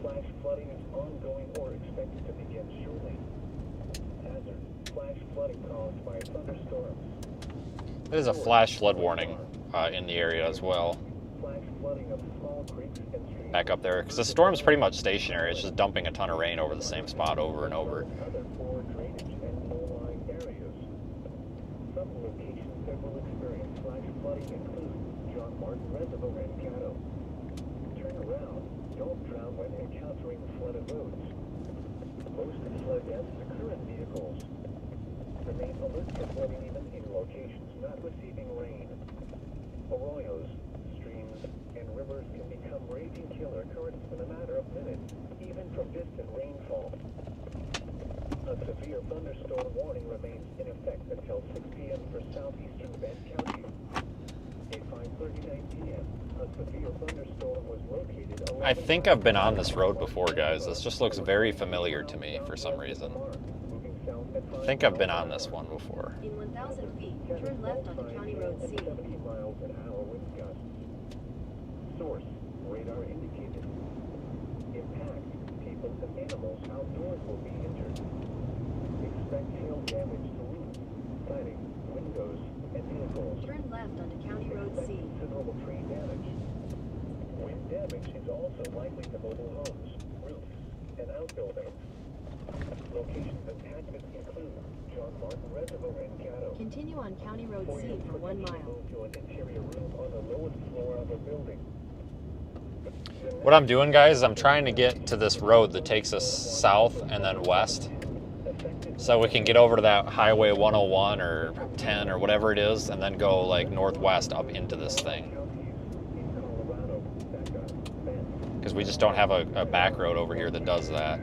Flash flooding is ongoing or expected to begin shortly. Hazard. Flash flooding caused by thunderstorms.
There's a flash flood warning in the area as well.
Flash flooding of small creeks and streams.
Back up there, because the storm's pretty much stationary. It's just dumping a ton of rain over the same spot over and over.
Other poor drainage and low-lying areas. Some locations that will experience flash flooding include John Martin Reservoir and Caddo. Turn around. Don't drown when encountering flooded roads. Most flood deaths occur in vehicles. Remain alert for flooding even in locations not receiving rain. Arroyos, streams, and rivers can become raging killer currents in a matter of minutes, even from distant rainfall. A severe thunderstorm warning remains in effect until 6 p.m. for southeastern Bend County. At 5:39 p.m., a severe thunderstorm was located along
I think I've been on this road before, guys. This just looks very familiar to me for some reason. I think I've been on this one before.
In 1,000 feet, turn left onto County Road C.
70 miles an hour wind gusts. Source, radar indicated. Impact, people and animals outdoors will be injured. Expect hail damage to roofs, siding, windows, and vehicles.
Turn left onto County Road
Expect
C.
considerable tree damage. Wind damage is also likely to mobile homes, roofs, and outbuildings. Locations impacted include John Martin Reservoir and Caddo.
Continue on County Road C for 1 mile.
Move to an interior room on the lowest floor of a building.
What I'm doing, guys, is I'm trying to get to this road that takes us south and then west, so we can get over to that Highway 101 or 10 or whatever it is, and then go like northwest up into this thing. Because we just don't have a back road over here that does that.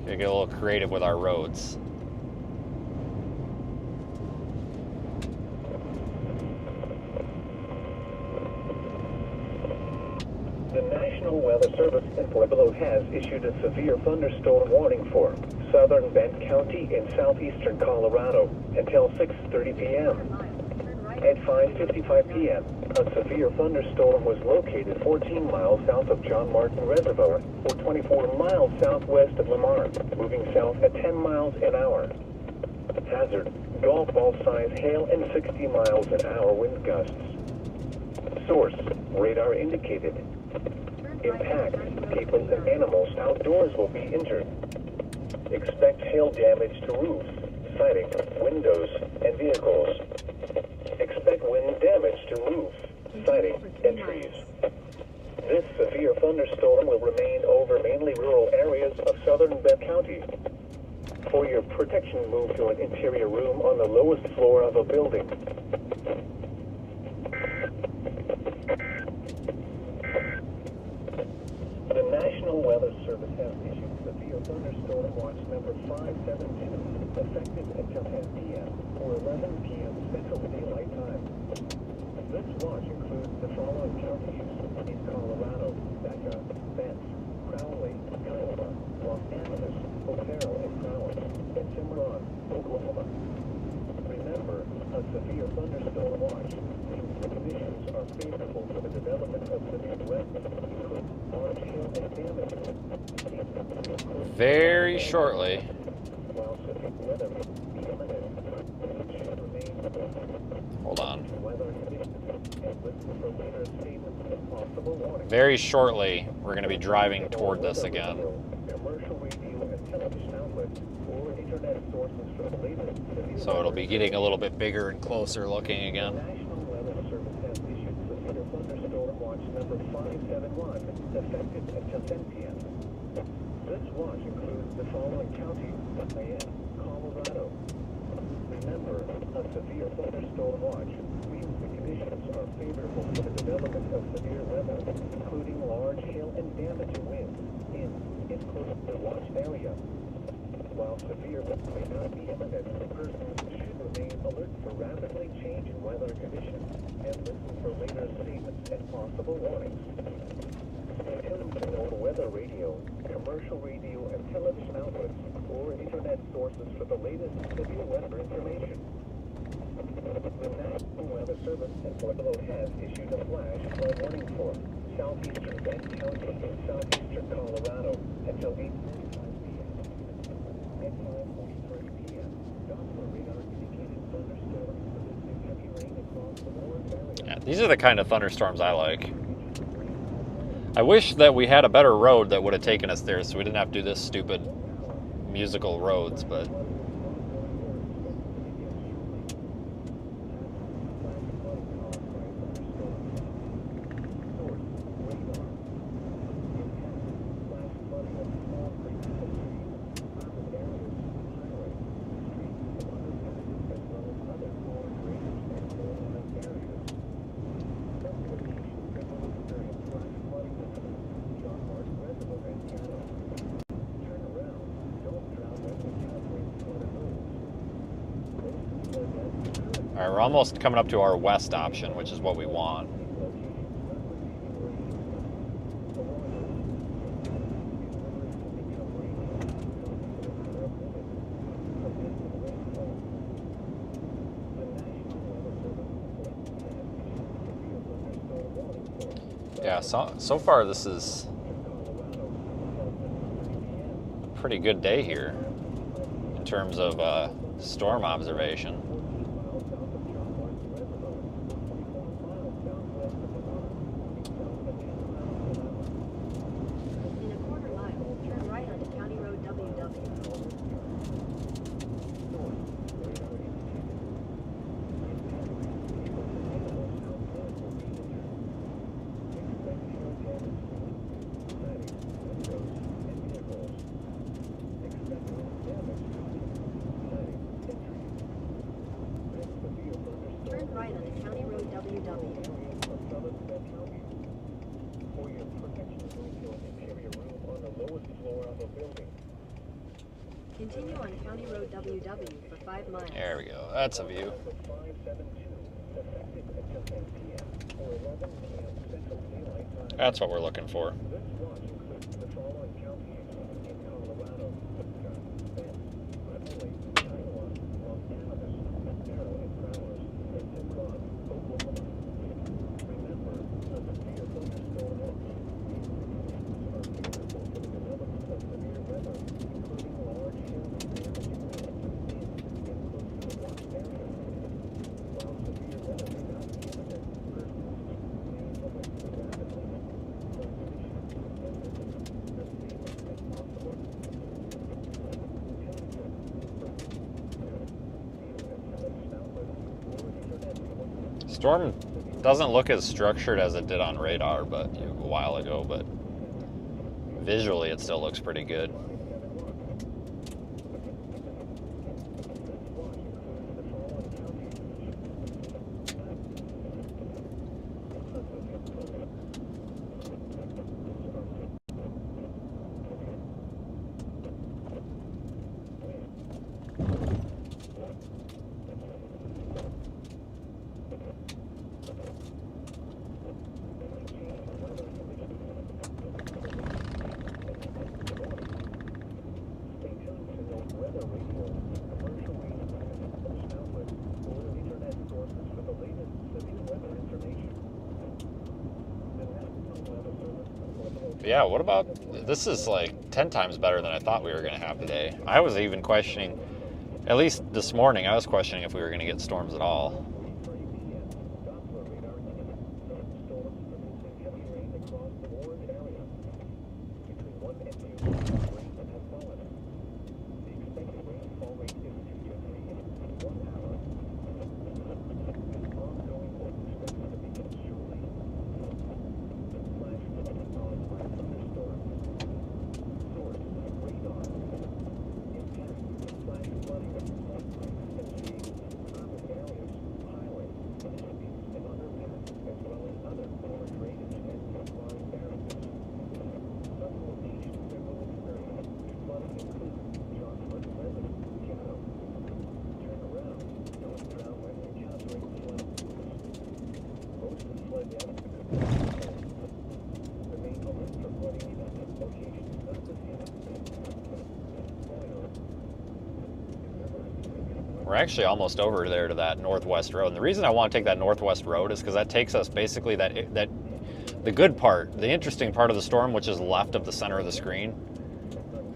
Gotta get a little creative with our roads.
The National Weather Service in Pueblo has issued a severe thunderstorm warning for southern Bend County in southeastern Colorado until 6:30 p.m. At 5:55 p.m., a severe thunderstorm was located 14 miles south of John Martin Reservoir or 24 miles southwest of Lamar, moving south at 10 miles an hour. Hazard, golf ball size hail and 60 miles an hour wind gusts. Source, radar indicated. Impact, people and animals outdoors will be injured. Expect hail damage to roofs, siding, windows, and vehicles. Expect wind damage to roofs, siding, and trees. This severe thunderstorm will remain over mainly rural areas of southern Bend County. For your protection, move to an interior room on the lowest floor of a building. The National Weather Service has issued severe thunderstorm watch number 572, effective until 10 p.m. or 11 p.m. Central Daylight Time. This watch includes the following counties in Colorado: Becca, Bent, Crowley, Kiowa, Los Angeles, Otero and Crowley, and Cimarron, Oklahoma. Remember, a severe thunderstorm watch means the conditions are favorable for the development of severe weather, including large hail and damage.
Very shortly.
While severe weather may be imminent, it should remain
Hold on.
weather conditions and listen for later statements and possible warnings.
Very shortly, we're going to be driving toward this again.
Commercial radio and television outlets or internet sources for the latest severe
So it'll be getting a little bit bigger and closer looking
The
again.
National Weather Service has issued severe thunderstorm watch number 571, effective until 10 p.m. This watch includes the following counties: Cheyenne, Colorado. Remember, a severe thunderstorm watch means the conditions are favorable for the development of severe weather, including large hail and damaging winds in close to the watch area. While severe weather may not be imminent, persons should remain alert for rapidly changing weather conditions and listen for later statements and possible warnings. Stay tuned to know weather radio, commercial radio and television outlets, or internet sources for the latest severe weather information. The National Weather Service and Portland has issued a flash flood warning for southeastern Bend County in southeastern Colorado until 8:35 p.m. At 5:43 p.m., Doppler radar indicated thunderstorms with heavy rain across the Warren area.
Yeah, these are the kind of thunderstorms I like. I wish that we had a better road that would have taken us there so we didn't have to do this stupid musical roads, but all right, we're almost coming up to our west option, which is what we want. Yeah, so far this is a pretty good day here in terms of storm observation.
In a quarter mile, turn right onto County Road WW. Turn right onto County Road WW.
For your protection, go to an interior room on the lowest floor of a building.
Continue on County Road WW for 5 miles.
There we go. That's a view.
572, effective until 10 p.m. or 11 p.m. Central Daylight Time.
That's what we're looking for.
This watch includes the following counties in Colorado: Bend, Red Lake, Iowa, Los Angeles, Madero and Prowers, and Cimarron, Oklahoma. Remember, the severe thunderstorm are favorable for the development of severe weather, including large hail and damaging winds in close to the watch area. While severe weather may not be imminent, persons may avoid rapidly conditions and as safe as possible.
Storm doesn't look as structured as it did on radar, but a while ago, but visually it still looks pretty good. Yeah, what about, this is like 10 times better than I thought we were going to have today. I was even questioning, at least this morning, I was questioning if we were going to get storms at all. actually almost over there to that northwest road. And the reason I want to take that northwest road is because that takes us basically the good part, the interesting part of the storm, which is left of the center of the screen,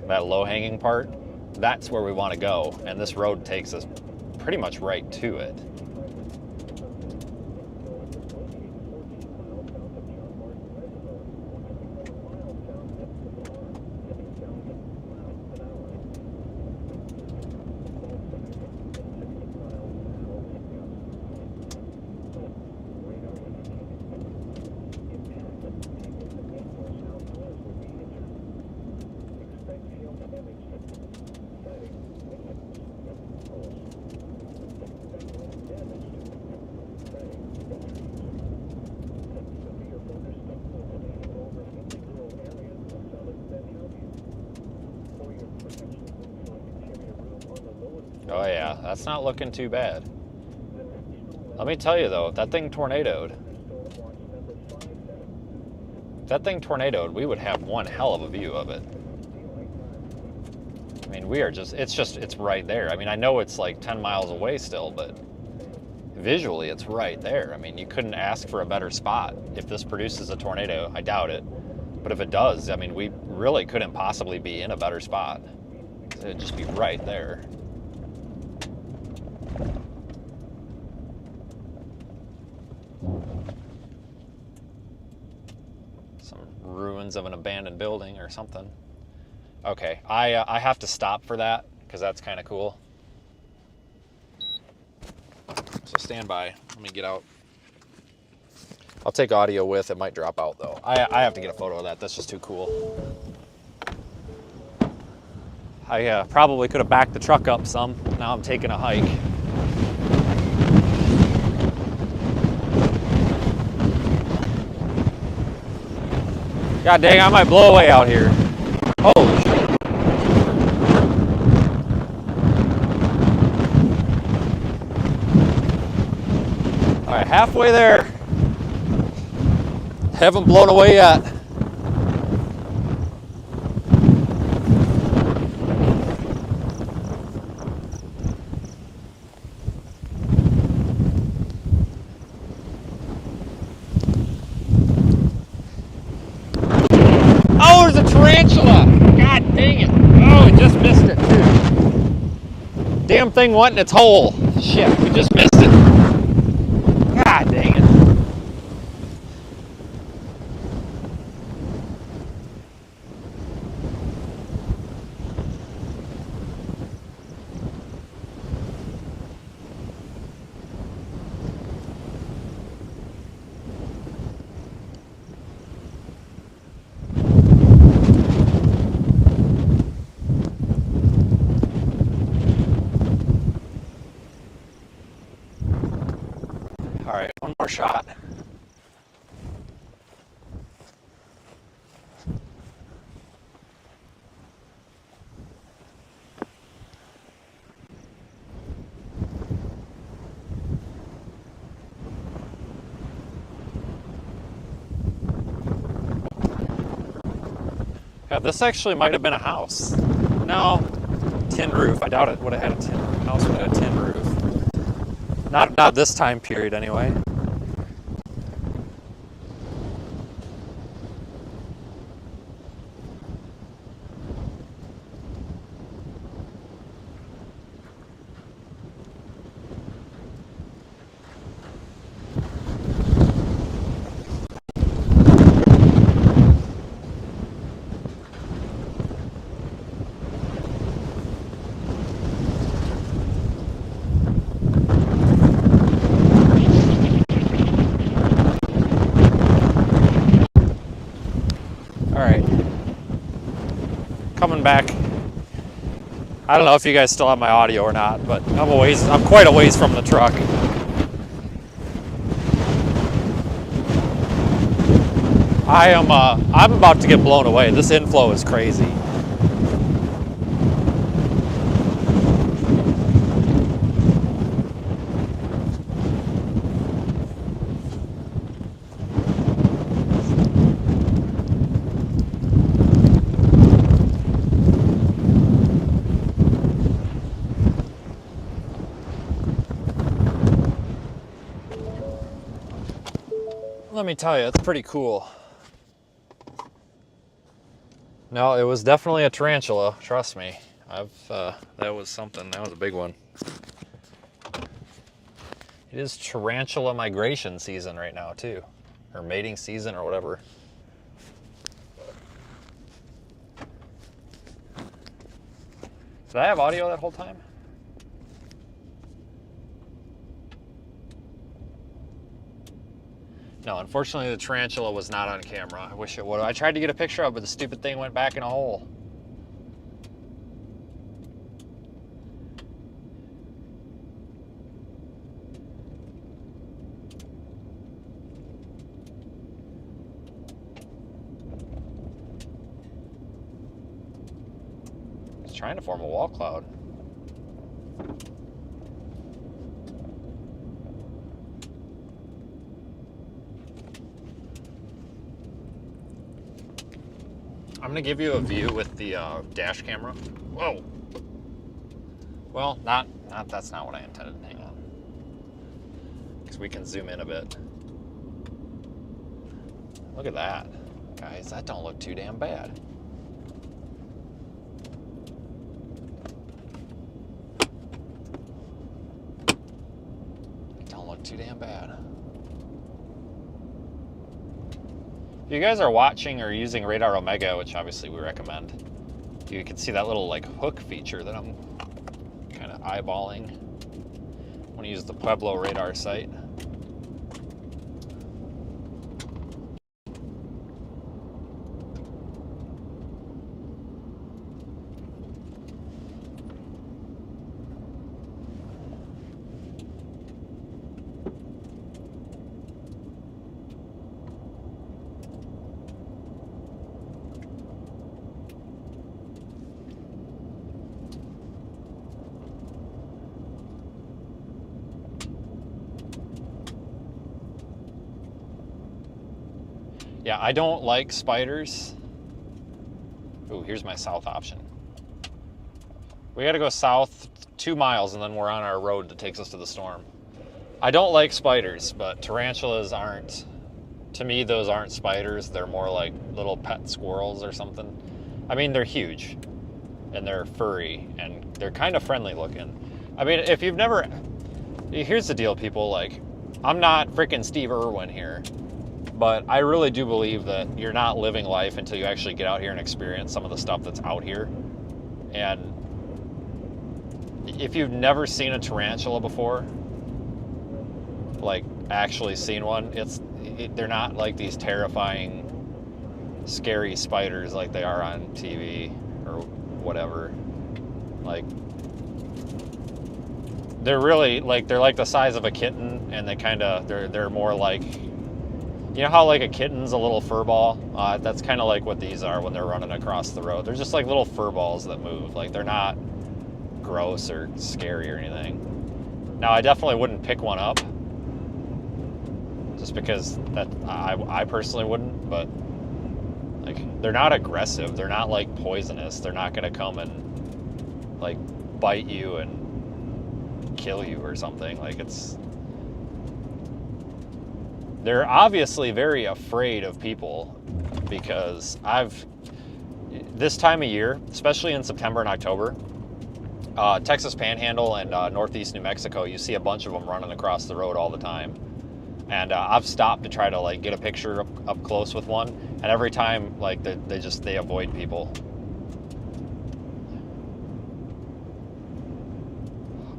that low-hanging part, that's where we want to go. And this road takes us pretty much right to it. Oh yeah, that's not looking too bad. Let me tell you though, if that thing tornadoed, we would have one hell of a view of it. I mean, it's right there. I mean, I know it's like 10 miles away still, but visually it's right there. I mean, you couldn't ask for a better spot. If this produces a tornado, I doubt it. But if it does, I mean, we really couldn't possibly be in a better spot. It'd just be right there. Some ruins of an abandoned building or something. Okay, I have to stop for that because that's kind of cool. So stand by. Let me get out. I'll take audio with. It might drop out though. I have to get a photo of that. That's just too cool. I probably could have backed the truck up some. Now I'm taking a hike. God dang, I might blow away out here. Holy shit. All right, halfway there. Haven't blown away yet. Oh, there's a tarantula! God dang it. Oh, we just missed it too. Damn thing went in its hole. Shit, we just missed it. God dang it. All right, one more shot. Yeah, this actually might have been a house. No, tin roof. I doubt it would have had a tin house would have had a tin roof. Not this time period anyway. Coming back. I don't know if you guys still have my audio or not, but I'm quite a ways from the truck. I'm about to get blown away. This inflow is crazy. Let me tell you, it's pretty cool. No, it was definitely a tarantula. Trust me. That was something. That was a big one. It is tarantula migration season right now too, or mating season or whatever. Did I have audio that whole time? No, unfortunately the tarantula was not on camera. I wish it would. I tried to get a picture of it, but the stupid thing went back in a hole. It's trying to form a wall cloud. I'm gonna give you a view with the dash camera. Whoa. Well, that's not what I intended. Hang on. Because we can zoom in a bit. Look at that. Guys, that don't look too damn bad. Don't look too damn bad. If you guys are watching or using Radar Omega, which obviously we recommend, you can see that little like hook feature that I'm kind of eyeballing. I want to use the Pueblo radar site. Yeah, I don't like spiders. Ooh, here's my south option. We gotta go south 2 miles and then we're on our road that takes us to the storm. I don't like spiders, but tarantulas aren't, to me, those aren't spiders. They're more like little pet squirrels or something. I mean, they're huge and they're furry and they're kind of friendly looking. I mean, if you've never, here's the deal, people, like, I'm not freaking Steve Irwin here. But I really do believe that you're not living life until you actually get out here and experience some of the stuff that's out here. And if you've never seen a tarantula before, like actually seen one, they're not like these terrifying, scary spiders like they are on TV or whatever. Like, they're really like, they're like the size of a kitten, and they're more like, you know how like a kitten's a little fur ball? That's kind of like what these are when they're running across the road. They're just like little fur balls that move. Like, they're not gross or scary or anything. Now, I definitely wouldn't pick one up, just because that I personally wouldn't. But like, they're not aggressive. They're not like poisonous. They're not gonna come and like bite you and kill you or something. Like, they're obviously very afraid of people, because this time of year, especially in September and October, Texas Panhandle and Northeast New Mexico, you see a bunch of them running across the road all the time. And I've stopped to try to like get a picture up close with one, and every time like they avoid people.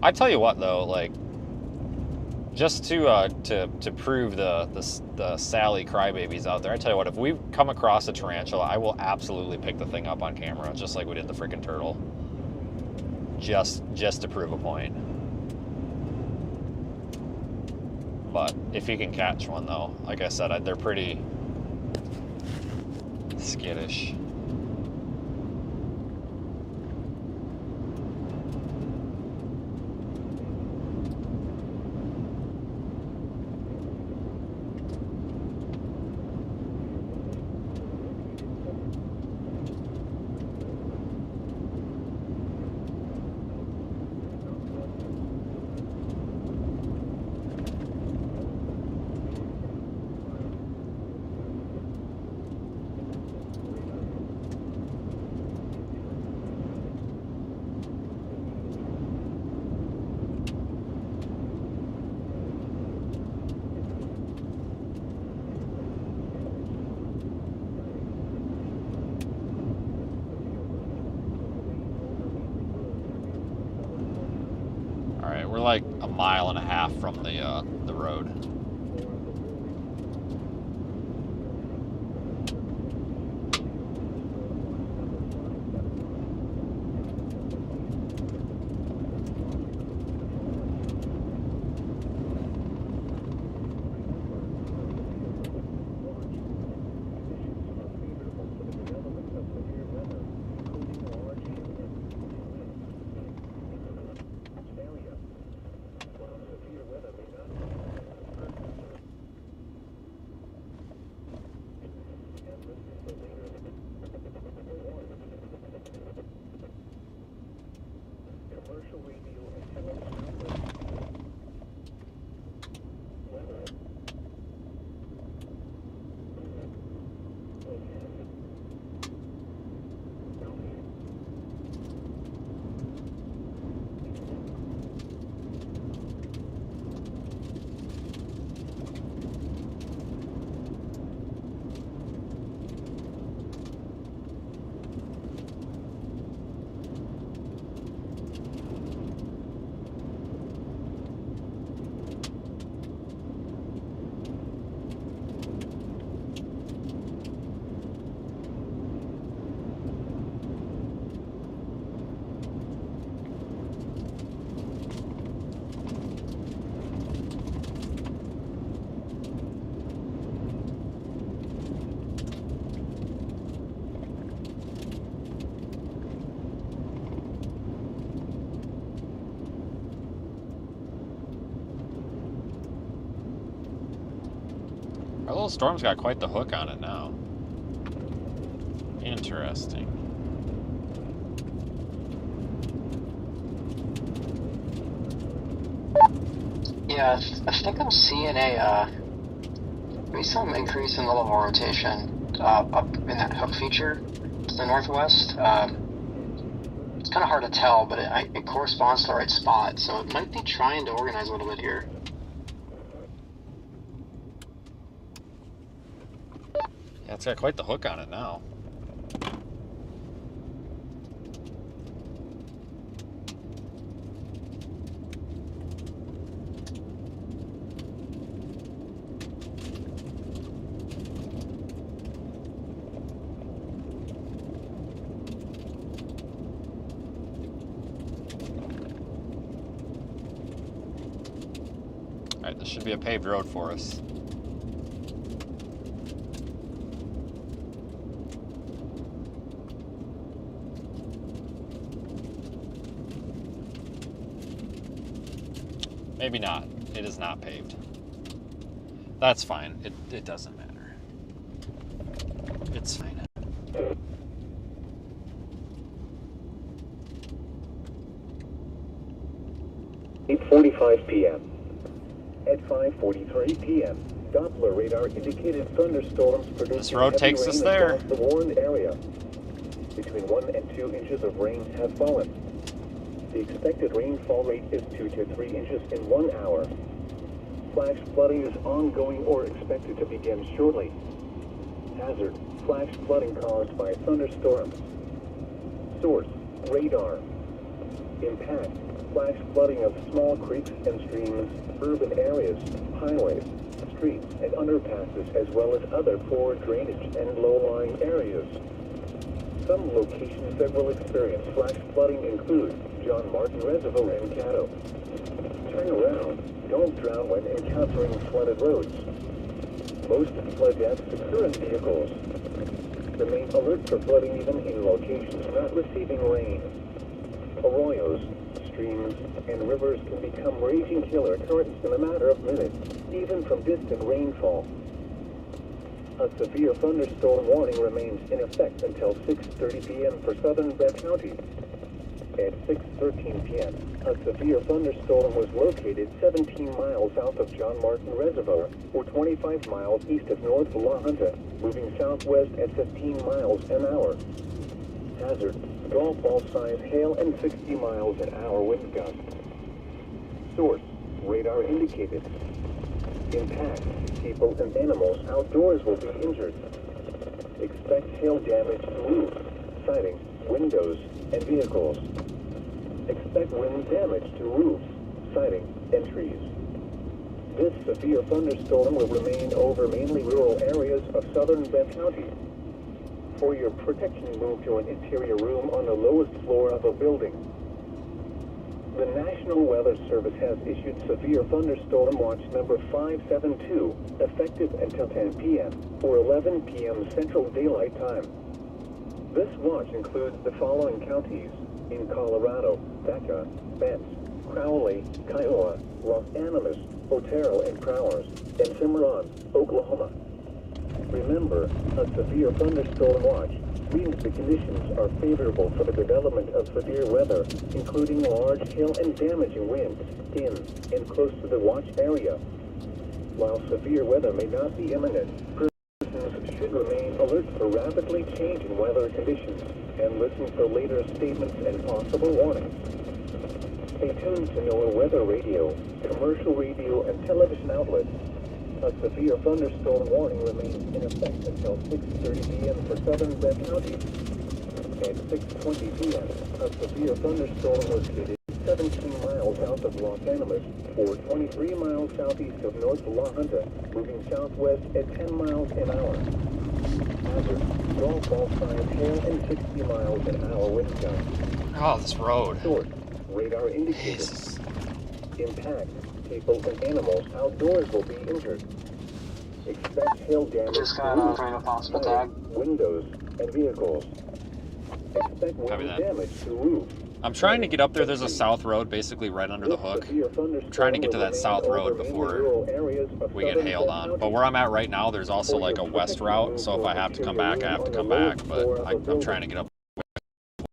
I tell you what though, like, just to prove the Sally crybabies out there, I tell you what, if we come across a tarantula, I will absolutely pick the thing up on camera, just like we did the freaking turtle. Just to prove a point. But if you can catch one though, like I said, they're pretty skittish. we're like a mile and a half from the road. Our little storm's got quite the hook on it now. Interesting.
Yeah, I think I'm seeing maybe some increase in level of rotation up in that hook feature to the northwest. It's kind of hard to tell, but it corresponds to the right spot, so it might be trying to organize a little bit here.
Yeah, it's got quite the hook on it now. Alright, this should be a paved road for us. Maybe not. It is not paved. That's fine. It doesn't matter. It's fine.
8:45 p.m. At 5:43 p.m., Doppler radar indicated thunderstorms producing
This road
heavy
takes us
rain
there.
across the warned area. Between 1 and 2 inches of rain have fallen. The expected rainfall rate is 2 to 3 inches in 1 hour. Flash flooding is ongoing or expected to begin shortly. Hazard: flash flooding caused by thunderstorms. Source: radar. Impact: flash flooding of small creeks and streams, urban areas, highways, streets, and underpasses, as well as other poor drainage and low-lying areas. Some locations that will experience flash flooding include John Martin Reservoir and Caddo. Turn around. Don't drown when encountering flooded roads. Most flood deaths occur in vehicles. Remain alert for flooding even in locations not receiving rain. Arroyos, streams, and rivers can become raging killer currents in a matter of minutes, even from distant rainfall. A severe thunderstorm warning remains in effect until 6:30 p.m. for southern Bend County. At 6:13 p.m., a severe thunderstorm was located 17 miles south of John Martin Reservoir, or 25 miles east of North La Junta, moving southwest at 15 miles an hour. Hazard: golf ball size hail and 60 miles an hour wind gusts. Source: radar indicated. Impact: people and animals outdoors will be injured. Expect hail damage to roofs, siding, windows, and vehicles. Expect wind damage to roofs, siding, and trees. This severe thunderstorm will remain over mainly rural areas of southern Bend County. For your protection, move to an interior room on the lowest floor of a building. The National Weather Service has issued severe thunderstorm watch number 572, effective until 10 p.m. or 11 p.m. Central Daylight Time. This watch includes the following counties in Colorado: Becca, Bent, Crowley, Kiowa, Los Animas, Otero and Prowers, and Cimarron, Oklahoma. Remember, a severe thunderstorm watch means the conditions are favorable for the development of severe weather, including large hail and damaging winds in and close to the watch area. While severe weather may not be imminent, persons should remain alert for rapidly changing weather conditions and listen for later statements and possible warnings. Stay tuned to NOAA Weather Radio, commercial radio, and television outlets. A severe thunderstorm warning remains in effect until 6:30 p.m. for southern Bend County. At 6:20 p.m., a severe thunderstorm was located 17 miles south of Los Animas or 23 miles southeast of North La Junta, moving southwest at 10 miles an hour. Hazard, golf ball size, hail, and 60 miles an hour wind gusts.
Oh, this road.
Source, radar indicated.
Jesus.
Impact, people and animals outdoors will be injured. Expect hail damage
Just
to
got
roofs,
a possible tag.
windows, and vehicles. Expect
Copy
wind
that.
damage to roofs.
I'm trying to get up there. There's a south road basically right under the hook.
I'm
trying to get to that south road before we get hailed on. But where I'm at right now, there's also like a west route. So if I have to come back, I have to come back. But I'm trying to get up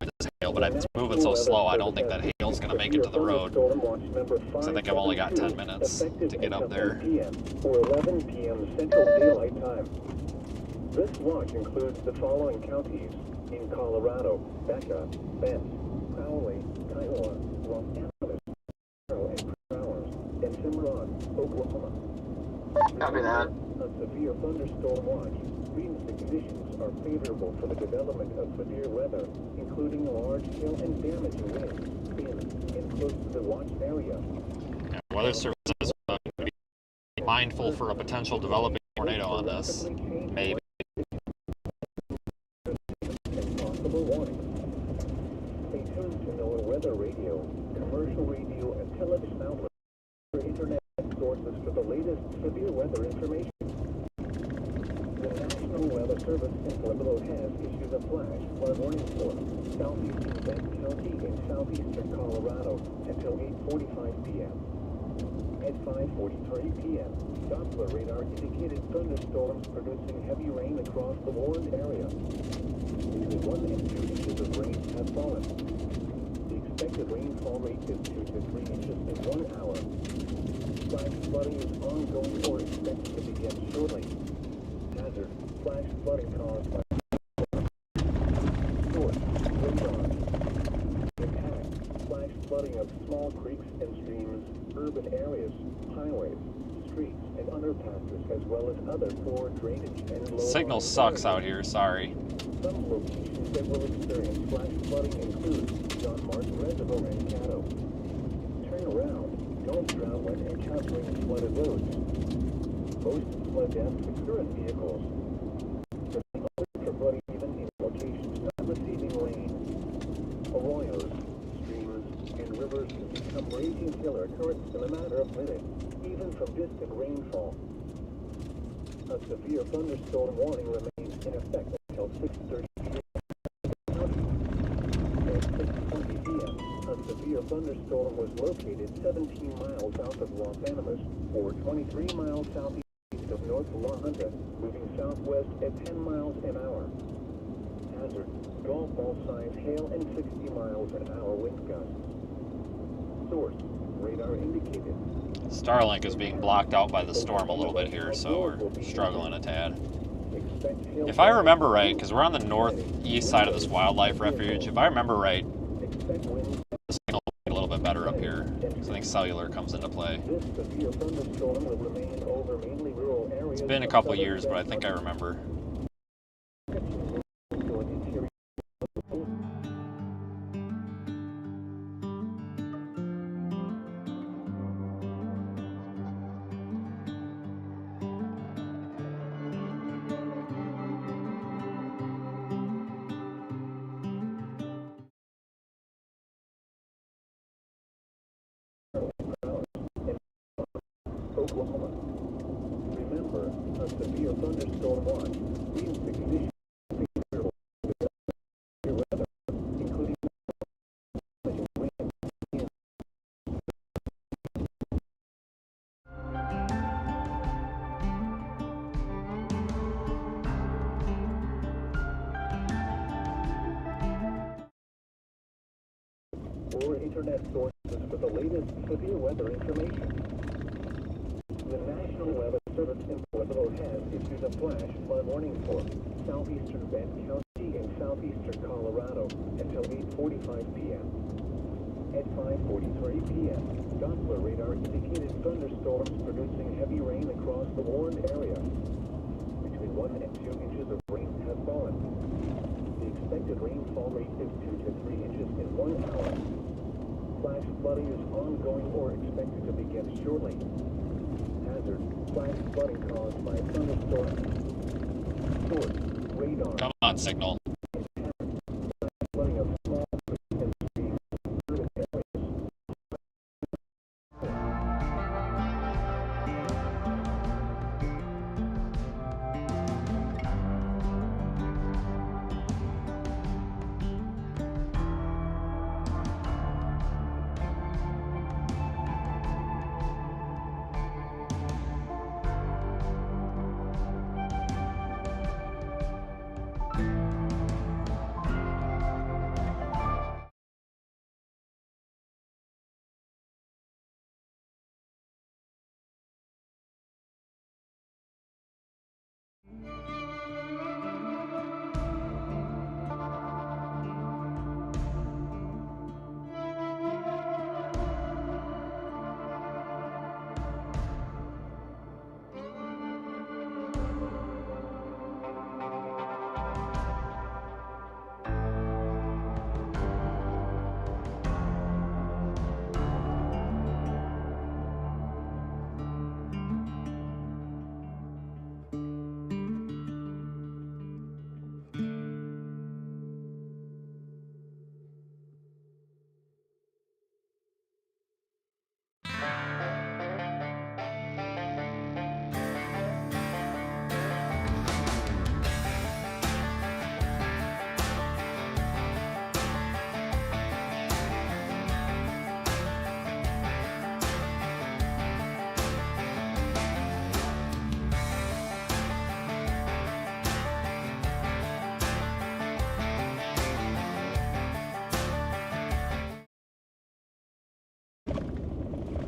with this hail. But it's moving so slow, I don't think that hail's going to make it to the road. So I think I've only got 10 minutes to get up there.
Or 11 p.m. Central Daylight Time. This watch includes the following counties in Colorado: Becca, Bent, Crowley, Kiowa, Los Animas, and Prowers, and Cimarron, Oklahoma.
Copy that.
A severe thunderstorm watch means the conditions are favorable for the development of severe weather, including large hail and damaging winds in and close to the watch area.
Yeah, weather service is be mindful for a potential developing tornado on this. Maybe.
And possible warnings. Stay tuned to NOAA Weather Radio, commercial radio, and television outlets for internet sources for the latest severe weather information. The National Weather Service in Pueblo has issued a flash flood warning for southeastern Bend County and southeastern Colorado until 8:45 p.m. At 5:43 p.m., Doppler radar indicated thunderstorms producing heavy rain across the warned area. Between 1 and 2 inches of rain have fallen. The expected rainfall rate is 2 to 3 inches in 1 hour. Flash flooding is ongoing or expected to begin shortly. Hazard, flash flooding caused by source, radar. Impact, flash flooding of small creeks and streams, urban areas, highways, streets, and underpasses, as well as other poor drainage and low
Signal sucks out here, sorry.
Some locations that will experience flash flooding include John Martin Reservoir and Caddo. Turn around, don't drown when encountering flooded roads. Most flood deaths occur in vehicles. Remain alert for flooding even in locations not receiving rain. Arroyos, streams, and rivers can become raging killer currents in a matter of minutes, even from distant rainfall. A severe thunderstorm warning remains in effect until 6:30 p.m. At 6:20 p.m., a severe thunderstorm was located 17 miles south of Los Animas, or 23 miles southeast of North La Junta, moving southwest at 10 miles an hour. Hazard, golf ball size hail and 60 miles an hour wind gusts. Source, radar indicated.
Starlink is being blocked out by the storm a little bit here, so we're struggling a tad. If I remember right, because we're on the northeast side of this wildlife refuge, if I remember right, the signal will be a little bit better up here. So I think cellular comes into play. It's been a couple years, but I think I remember.
Oklahoma. Remember, a severe thunderstorm watch means the conditions favorable to severe weather, including damaging winds and or internet sources for the latest severe weather information. The National Weather Service in Pueblo has issued a flash flood warning for southeastern Bend County and southeastern Colorado until 8:45 p.m. At 5:43 p.m., Doppler radar indicated thunderstorms producing heavy rain across the warned area. Between 1 and 2 inches of rain have fallen. The expected rainfall rate is 2 to 3 inches in 1 hour. Flash flooding is ongoing or expected to begin shortly. Hazard, flash flooding caused by thunderstorms. Source, radar.
Come on, signal.
Flash flooding of small and streams in urban areas.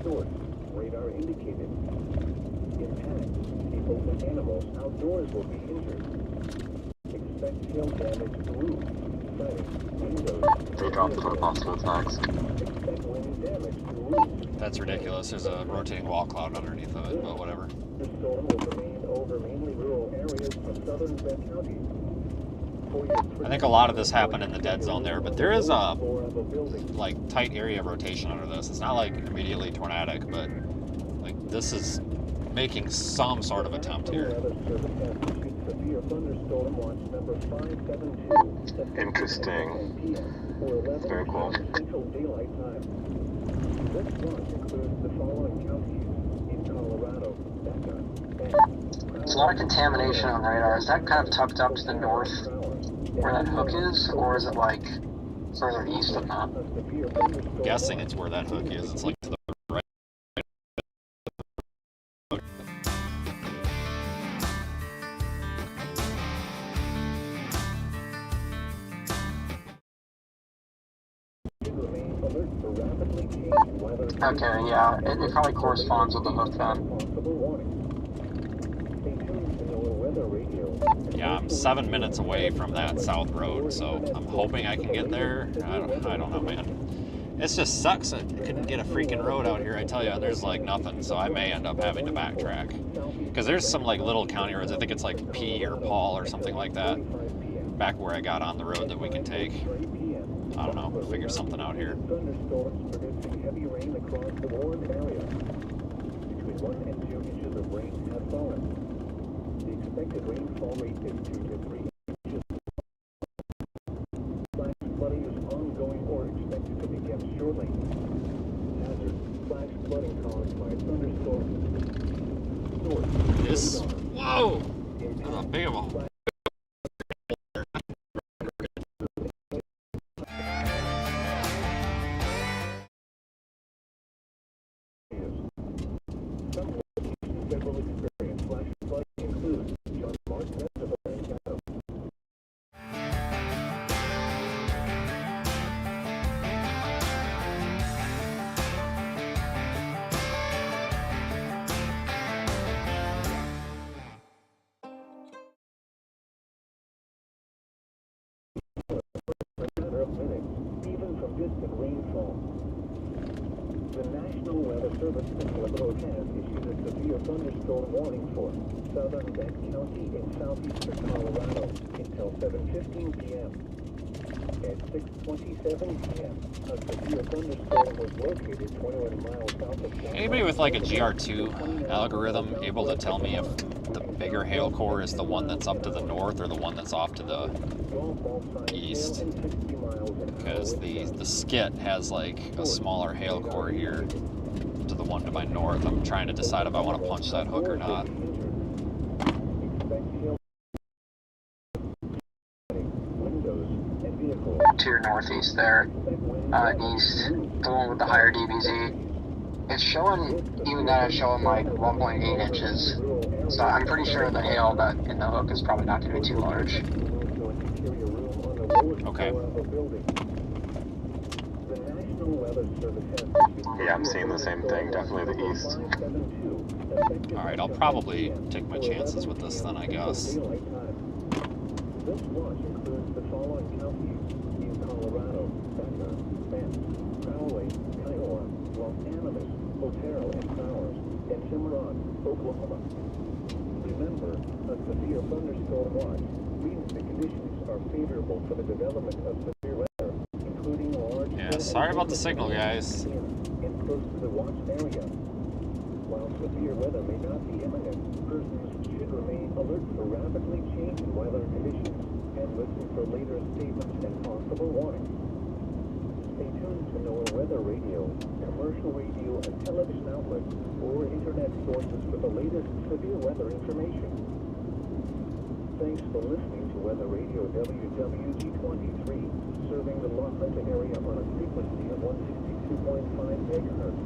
Source, radar indicated. Impacts, people and animals outdoors will be injured. Expect hail damage to roofs, siding, windows.
They dropped the possible attacks.
Expect wind damage to roofs.
That's ridiculous. There's a rotating wall cloud underneath of it, but whatever.
The storm will remain over mainly rural areas of southern Bend County.
I think a lot of this happened in the dead zone there, but there is a
Floor of a building.
like tight area of rotation under this. It's not like immediately tornadic, but like this is making some sort of attempt here.
Weather Service has issued severe thunderstorm watch number 572.
Interesting. Very cool.
Central Daylight Time. This watch includes the following counties in Colorado: Becca,
There's a lot of contamination on radar. Is that kind of tucked up to the north where that hook is, or is it like further east of that?
I'm guessing it's where that hook is. It's like to the right.
Okay, yeah, it probably corresponds with the hook then.
Yeah, I'm 7 minutes away from that south road, so I'm hoping I can get there. I don't know, man. It just sucks that I couldn't get a freaking road out here, I tell you. There's like nothing, so I may end up having to backtrack. Because there's some like little county roads, I think it's like P or Paul or something like that, back where I got on the road that we can take. I don't know, we'll figure something out here.
Thunderstorms producing heavy rain across the warned area. Between 1 and 2 inches of rain have fallen. The expected rainfall rate is 2 to 3 inches. Flash flooding is ongoing or expected to begin shortly. Hazard, flash flooding caused by thunderstorms.
Oh, that's a big one.
Even from distant rainfall. The National Weather Service in Pueblo has issued a severe thunderstorm warning for southern Bend County in southeastern Colorado until 7:15 p.m. At 6:27 p.m., a severe thunderstorm was located 21 miles south of San
Anybody with like a GR2 algorithm able to tell me if the bigger hail core is the one that's up to the north or the one that's off to the east? Because the skit has like a smaller hail core here to the one to my north. I'm trying to decide if I want to punch that hook or not.
To your northeast there, east, the one with the higher DBZ. It's showing, even that it's showing like 1.8 inches. So I'm pretty sure the hail that in the hook is probably not going to be too large.
Okay.
Yeah, I'm seeing the same thing. Definitely the east.
Alright, I'll probably take my chances with this then, I guess.
This watch includes the following counties in Colorado: Becker, Bend, Crowley, Kiowa, Los Animas, Otero and Powers, and Cimarron, Oklahoma. Remember, a severe thunderstorm watch means the conditions are favorable for the development of severe weather, including large...
Yeah, sorry about the signal, guys.
...and close to the watch area. While severe weather may not be imminent, persons should remain alert for rapidly changing weather conditions and listen for later statements and possible warnings. Stay tuned to NOAA Weather Radio, commercial radio and television outlets, or internet sources for the latest severe weather information. Thanks for listening to Weather Radio WWG23, serving the Los Angeles area on a frequency of 162.5 megahertz.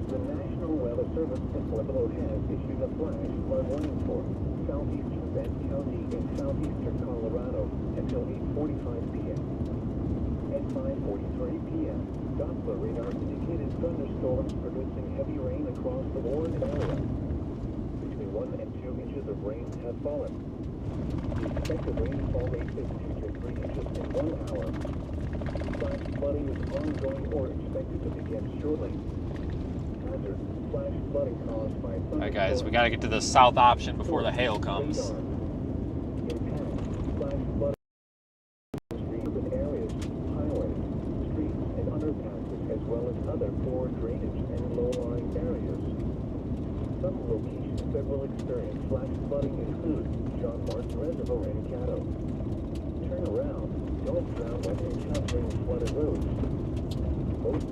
The National Weather Service in Pueblo has issued a flash flood warning for southeastern Bend County in southeastern Colorado until 8:45 p.m. At 5:43 p.m., Doppler radar indicated thunderstorms producing heavy rain across the Warren area. Between 1 and 2 inches of rain have fallen. The expected rainfall rate is 2 to 3 inches in 1 hour. Flash flooding is ongoing or expected to begin shortly.
Alright guys, we gotta get to the south option before the hail comes.
Some locations that will experience flash flooding include John Martin Reservoir in Caddo. Turn around, don't drown when encountering flooded roads. Most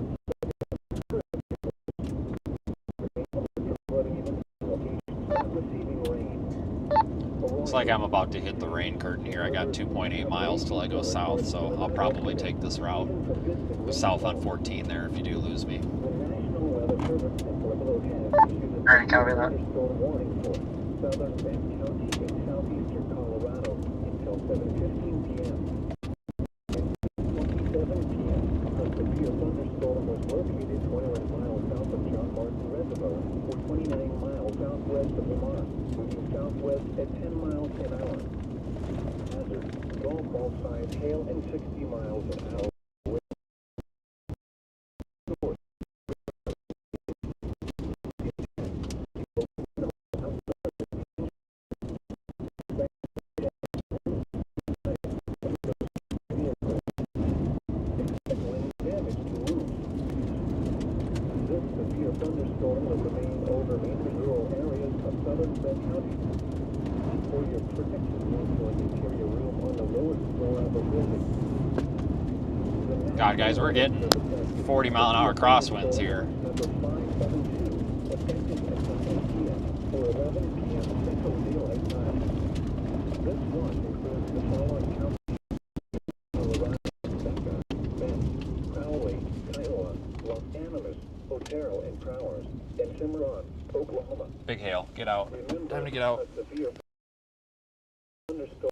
Looks like I'm about to hit the rain curtain here. I got 2.8 miles till I go south, so I'll probably take this route. Go south on 14 there if you do lose me.
Alright, copy that.
Southern Bend County in southeastern Colorado until 7:15 p.m. At 27 p.m., a severe thunderstorm was located 21 miles south of John Martin Reservoir or 29 miles southwest of Lamar, moving southwest at 10 miles an hour. Hazard: golf ball size hail and 60 miles an hour. Thunderstorm will remain over mainly rural areas of southern Bend County. For your protection, move to an interior room on the lowest floor of the building.
God, guys, we're getting 40-mile-an-hour crosswinds here.
Number 572, effective at 10 p.m. or 11 p.m. The following counties Colorado, Becca, Bend, Crowley, Kiowa, Los Animas, Otero, and Prowers, and Cimarron, Oklahoma.
Big hail. Get out.
Remember,
Time to get out.
a severe thunderstorm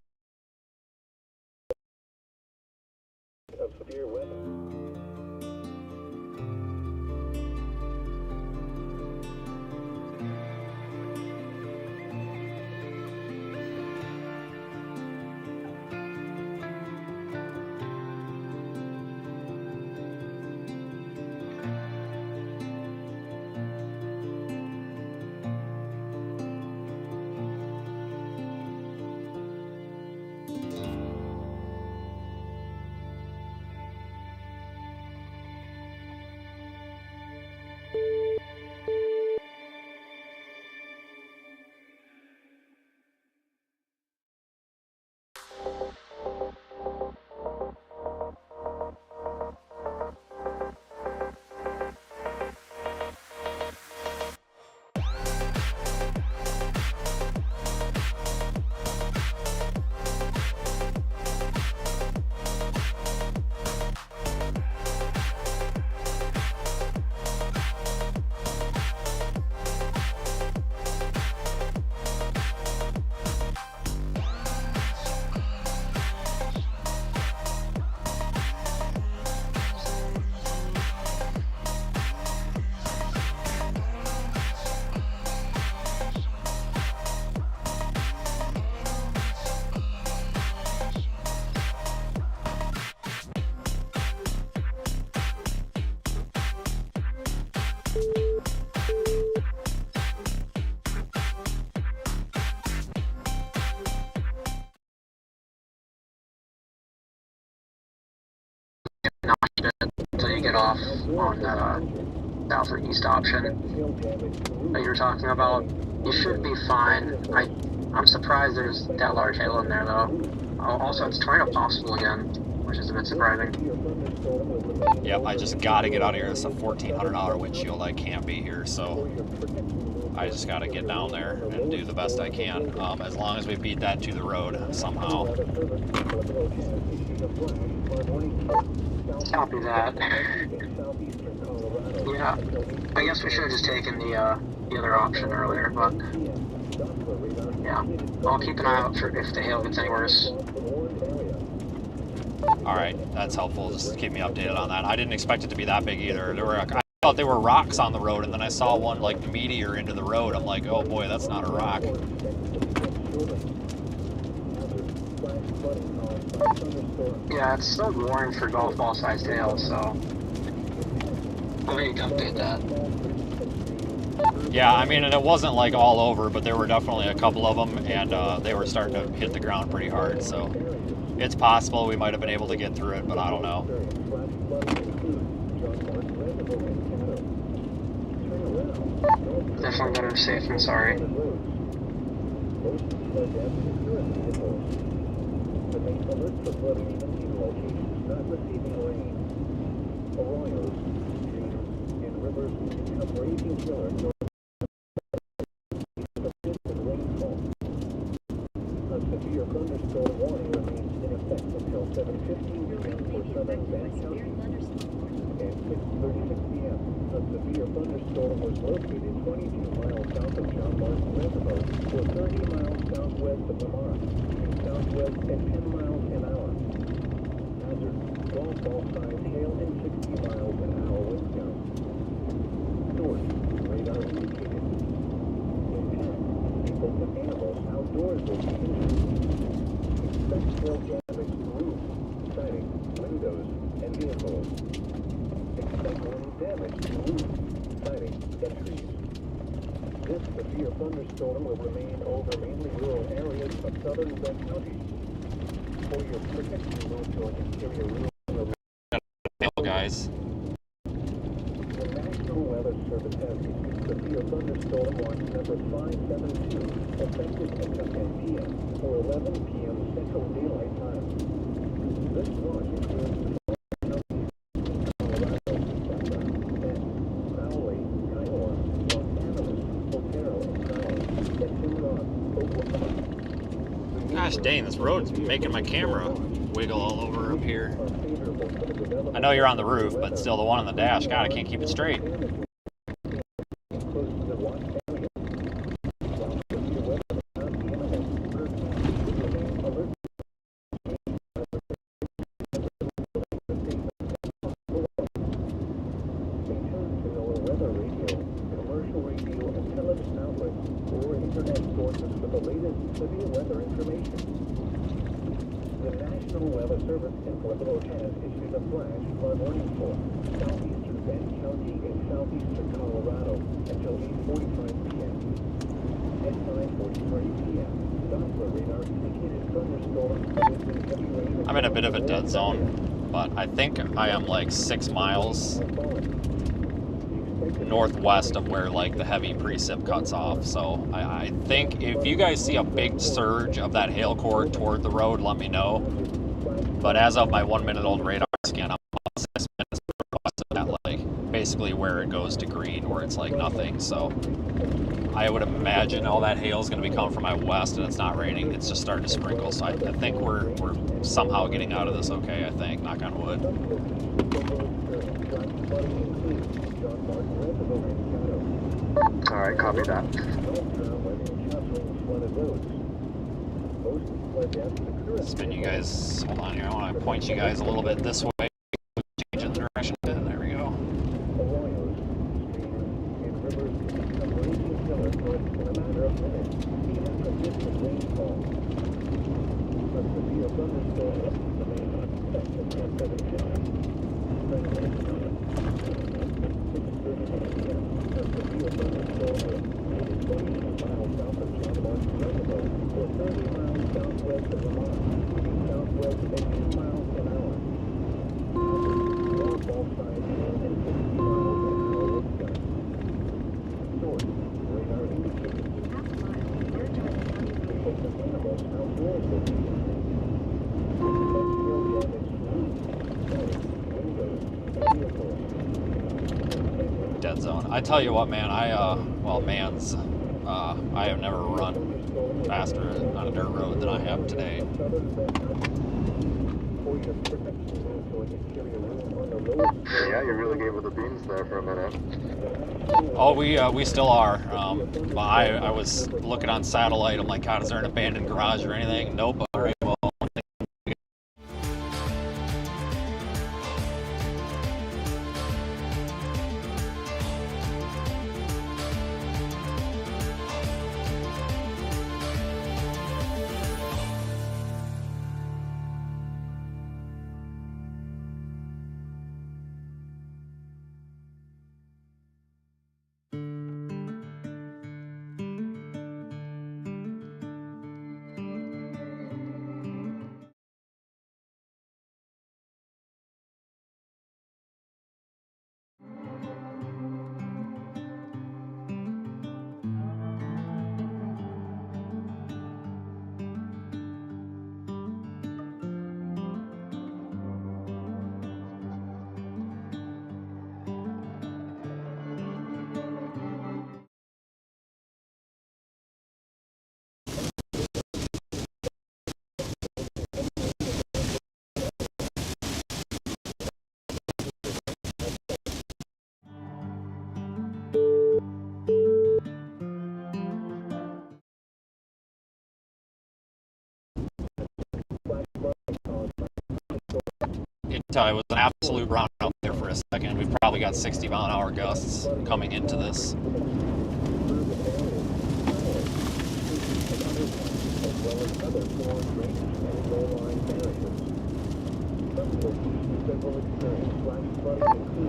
of severe weather.
Until you get off on the south or east option that you're talking about. You should be fine. I'm surprised there's that large hail in there though. Also, it's tornado possible again, which is a bit surprising.
Yep, I just gotta get out of here. It's a $1,400 windshield. I can't be here, so I just gotta get down there and do the best I can. As long as we beat that to the road somehow.
Copy that. Yeah, I guess we should have just taken the other option earlier, but yeah, I'll keep an eye out for if the hail gets any worse.
Alright, that's helpful. Just keep me updated on that. I didn't expect it to be that big either. I thought there were rocks on the road, and then I saw one like meteor into the road. I'm like, oh boy, that's not a rock.
Yeah, it's still warned for golf ball sized hail, so I'll need to update that.
Yeah, I mean, and it wasn't like all over, but there were definitely a couple of them, and they were starting to hit the ground pretty hard, so it's possible we might have been able to get through it, but I don't know.
Definitely better safe than sorry.
Severe thunderstorm warning remains in effect until 7:15 p.m. for southern Vancouver. At 6:36 p.m., a severe thunderstorm was located 22 miles south of John Martin Reservoir, or 30 miles southwest of Lamar, and southwest at 10 miles an hour. Hazard: golf ball size hail and 60 miles an hour wind gusts. Source: radar indicated. Impact: people and animals outdoors will be injured. Expect hail damage to roofs, siding, windows, and vehicles. Expect wind damage to roofs, siding, and trees. This severe thunderstorm will remain over mainly rural areas of southern West County. For your protection, move to an interior room.
Guys.
The National Weather Service has issued severe thunderstorm watch number 572, effective at 10 p.m. or 11 p.m. Central Daylight Time. This watch includes Colorado, Becca, Bend, Crowley, Kiowa, Los Animas, Otero, and Prowers, and Cimarron, Oklahoma.
Gosh dang, this road's making my camera wiggle all over up here. I know you're on the roof, but still the one on the dash, God, I can't keep it straight. I'm in a bit of a dead zone, but I think I am like 6 miles northwest of where like the heavy precip cuts off. So I think if you guys see a big surge of that hail core toward the road, let me know. But as of my 1 minute old radar scan, I'm about 6 minutes west of that, like basically where it goes to green, where it's like nothing. So I would imagine all that hail is going to be coming from my west, and it's not raining. It's just starting to sprinkle. So I think we're somehow getting out of this okay, I think. Knock on wood.
Alright, copy that.
Spin you guys. Hold on here. I want to point you guys a little bit this way. Change the direction. There we go. Dead zone. I tell you what, man, I have never run faster on a dirt road than I have today.
Yeah, you really gave her the beans there for a minute.
Oh, we still are. I was looking on satellite. I'm like, God, is there an abandoned garage or anything? Nope. All right, well. It was an absolute brown out there for a second. We've probably got 60-mile-an-hour gusts coming into this.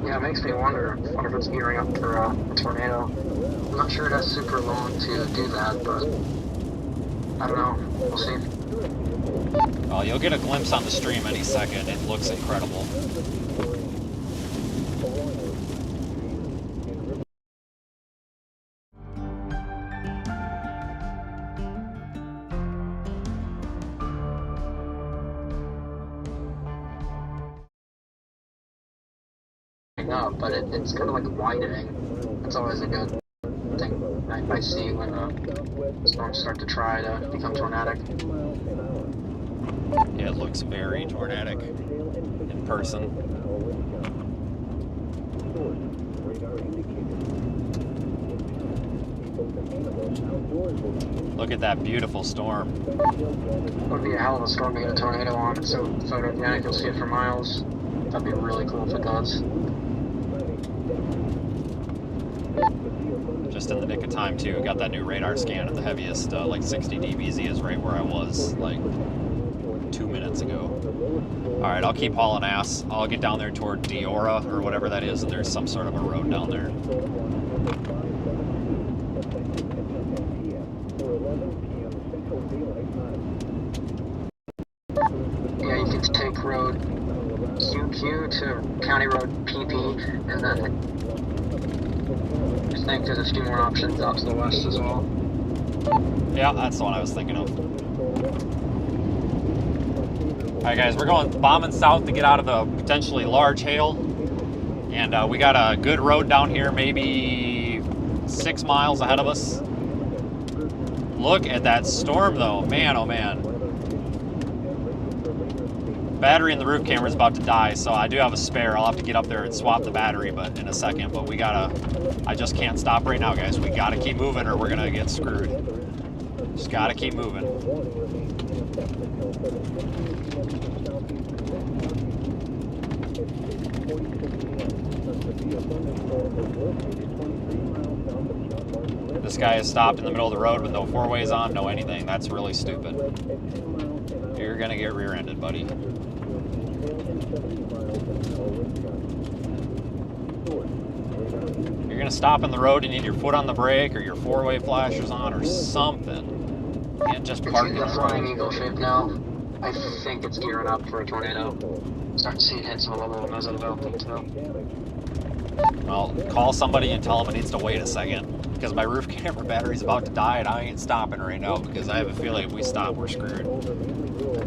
Yeah, it makes me wonder if it's gearing up for a tornado. I'm not sure it has super long to do that, but I don't know. We'll see.
Oh, you'll get a glimpse on the stream any second. It looks incredible.
Up, but it's kind of like widening. That's always a good thing. I see when storms start to try to become tornadic.
Yeah, it looks very tornadic in person. Look at that beautiful storm.
It would be a hell of a storm to get a tornado on. It's so photogenic, you'll see it for miles. That'd be really cool if it does.
Just in the nick of time too. Got that new radar scan at the heaviest, like 60 dBz is right where I was like 2 minutes ago. All right, I'll keep hauling ass. I'll get down there toward Diora or whatever that is, and there's some sort of a road down there.
Yeah, you can take road QQ to County Road PP, and then I think there's a few more options out to the west as well.
Yeah, that's the one I was thinking of. All right, guys, we're going bombing south to get out of the potentially large hail. And we got a good road down here, maybe 6 miles ahead of us. Look at that storm, though. Man, oh, man. Battery in the roof camera is about to die, so I do have a spare. I'll have to get up there and swap the battery but in a second. But we gotta... I just can't stop right now, guys. We gotta keep moving or we're gonna get screwed. Just gotta keep moving. This guy is stopped in the middle of the road with no four-ways on, no anything. That's really stupid. You're gonna get rear-ended, buddy. You're gonna stop in the road, you need your foot on the brake or your four-way flashers on or something. You can't just park in the
Flying Eagle shape now. I think it's gearing up for a tornado. Starting to see it hit some level when I was developing too.
Well, call somebody and tell them it needs to wait a second. Because my roof camera battery's about to die and I ain't stopping right now because I have a feeling if we stop, we're screwed.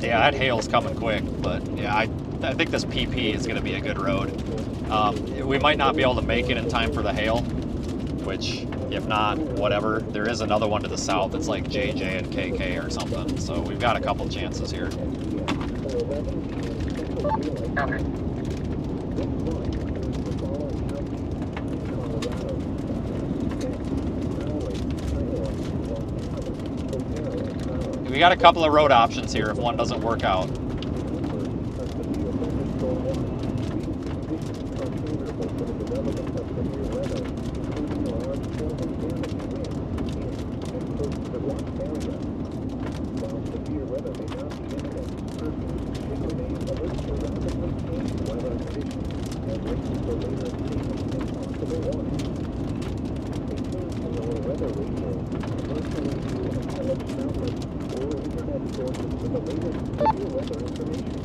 Yeah, that hail's coming quick, but yeah, I think this PP is going to be a good road. We might not be able to make it in time for the hail, which, if not, whatever. There is another one to the south. It's like JJ and KK or something, so we've got a couple chances here.
Okay.
We got a couple of road options here if one doesn't work out.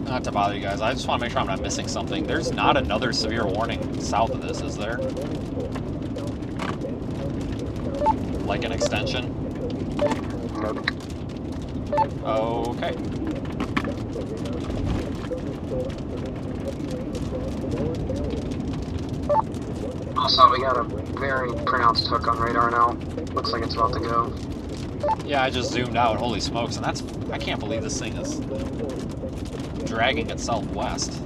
Not to bother you guys, I just want to make sure I'm not missing something. There's not another severe warning south of this, is there? Like an extension? Okay.
Also, we got a very pronounced hook on radar now. Looks like it's about to go.
Yeah, I just zoomed out. Holy smokes, and that's... I can't believe this thing is dragging itself west.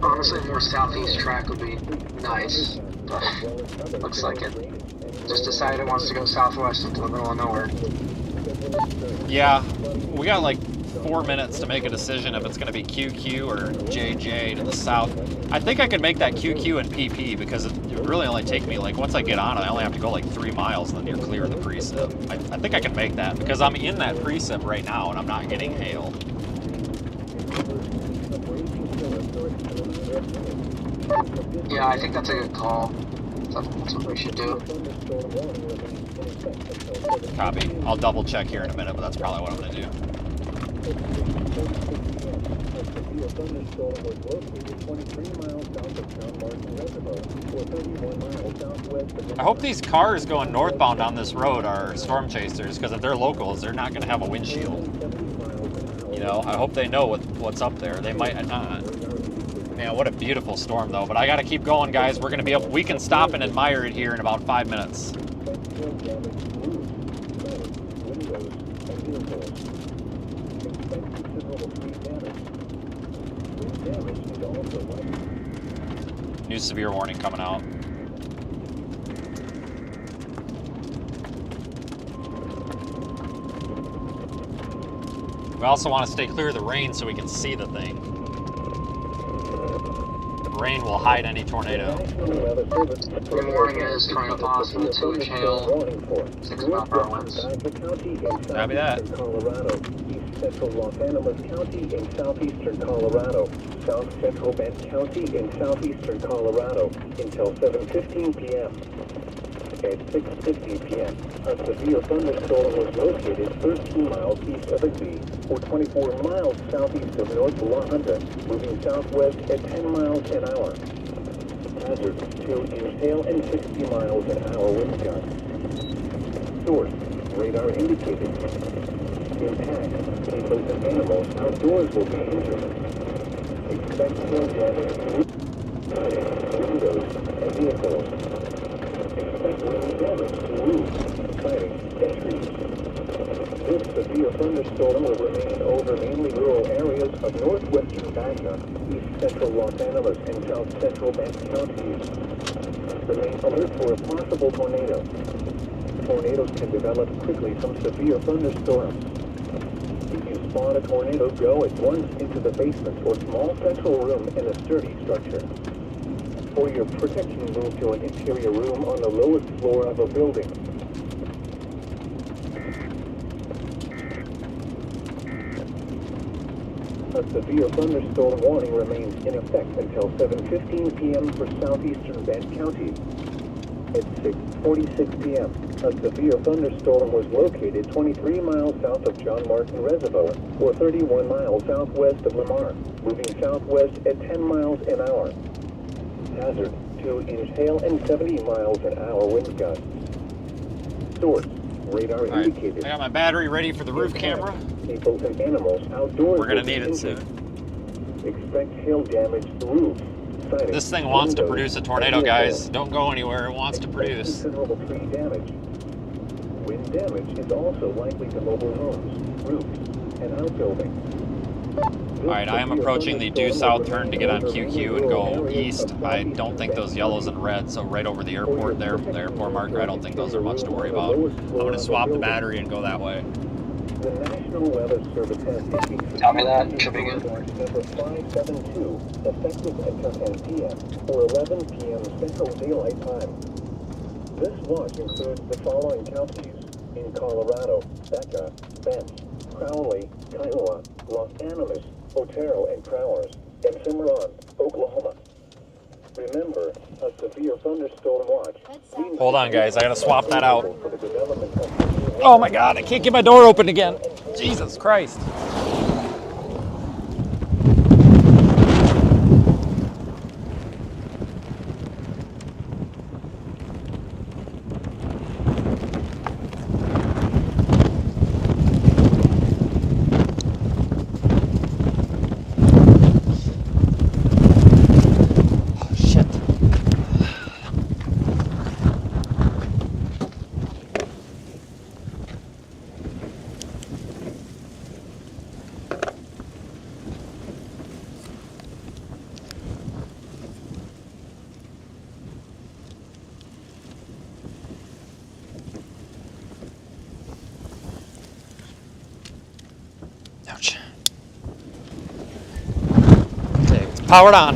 Honestly, more southeast track would be nice, but looks like it just decided it wants to go southwest into the middle of nowhere.
Yeah, we got like 4 minutes to make a decision if it's going to be QQ or JJ to the south. I think I could make that QQ and PP because it would really only take me, like, once I get on it, I only have to go like 3 miles and then you're clear of the precip. I think I can make that because I'm in that precip right now and I'm not getting hail.
Yeah, I think that's a good call. That's what we should do.
Copy. I'll double check here in a minute, but that's probably what I'm going to do. I hope these cars going northbound on this road are storm chasers, because if they're locals, they're not going to have a windshield. You know, I hope they know what's up there. They might not. Man, what a beautiful storm, though. But I got to keep going, guys. We're going to be up. We can stop and admire it here in about 5 minutes. New severe warning coming out. We also want to stay clear of the rain so we can see the thing. Rain will hide any tornado.
Good morning, guys. Tornado possible, 2-inch hail, 6 mile per hour winds.
Copy that.
Colorado, east central Los Angeles County in southeastern Colorado, south central Bend County in southeastern Colorado until 7:15 p.m. At 6:50 p.m., a severe thunderstorm was located 13 miles east of Igby, or 24 miles southeast of North La Junta, moving southwest at 10 miles an hour. Hazard, 2-inch hail and 60 miles an hour wind gusts. Source, radar indicated. Impact, people and animals outdoors will be injured. Expect hail damage to windows and vehicles. Expect wind damage to roofs, siding, and trees. This severe thunderstorm will remain over mainly rural areas of northwestern Baja, east central Los Angeles, and south central Bend counties. Remain alert for a possible tornado. Tornadoes can develop quickly from severe thunderstorms. If you spot a tornado, go at once into the basement or small central room in a sturdy structure. For your protection, move to an interior room on the lowest floor of a building. A severe thunderstorm warning remains in effect until 7:15 p.m. for southeastern Bend County. At 6:46 p.m., a severe thunderstorm was located 23 miles south of John Martin Reservoir, or 31 miles southwest of Lamar, moving southwest at 10 miles an hour. Hazard, 2-inch hail and 70 miles an hour wind gusts. Source, radar indicated.
I got my battery ready for the roof camera.
People and animals outdoors.
We're gonna need it soon.
Expect hail damage to roofs.
This thing wants to produce a tornado, guys. Don't go anywhere. It wants to produce.
Considerable tree damage. Wind damage is also likely to mobile homes, roofs, and outbuildings.
Alright, I am approaching the due south turn to get on QQ and go east. I don't think those yellows and reds, so right over the airport there, the airport marker, I don't think those are much to worry about. I'm going to swap the battery and go that way.
The National Weather Service has issued
Tell me that. Should be good.
number 572, effective until 10 p.m. or 11 p.m. Central Daylight Time. This watch includes the following counties in Colorado: Becca, Bent, Crowley, Kiowa, Los Animas, Otero and Crowers, and Cimarron, Oklahoma. Remember, a severe thunderstorm watch.
Hold on, guys. I got to swap that out. Oh my God, I can't get my door open again. Jesus Christ. Ouch. Okay, it's powered on.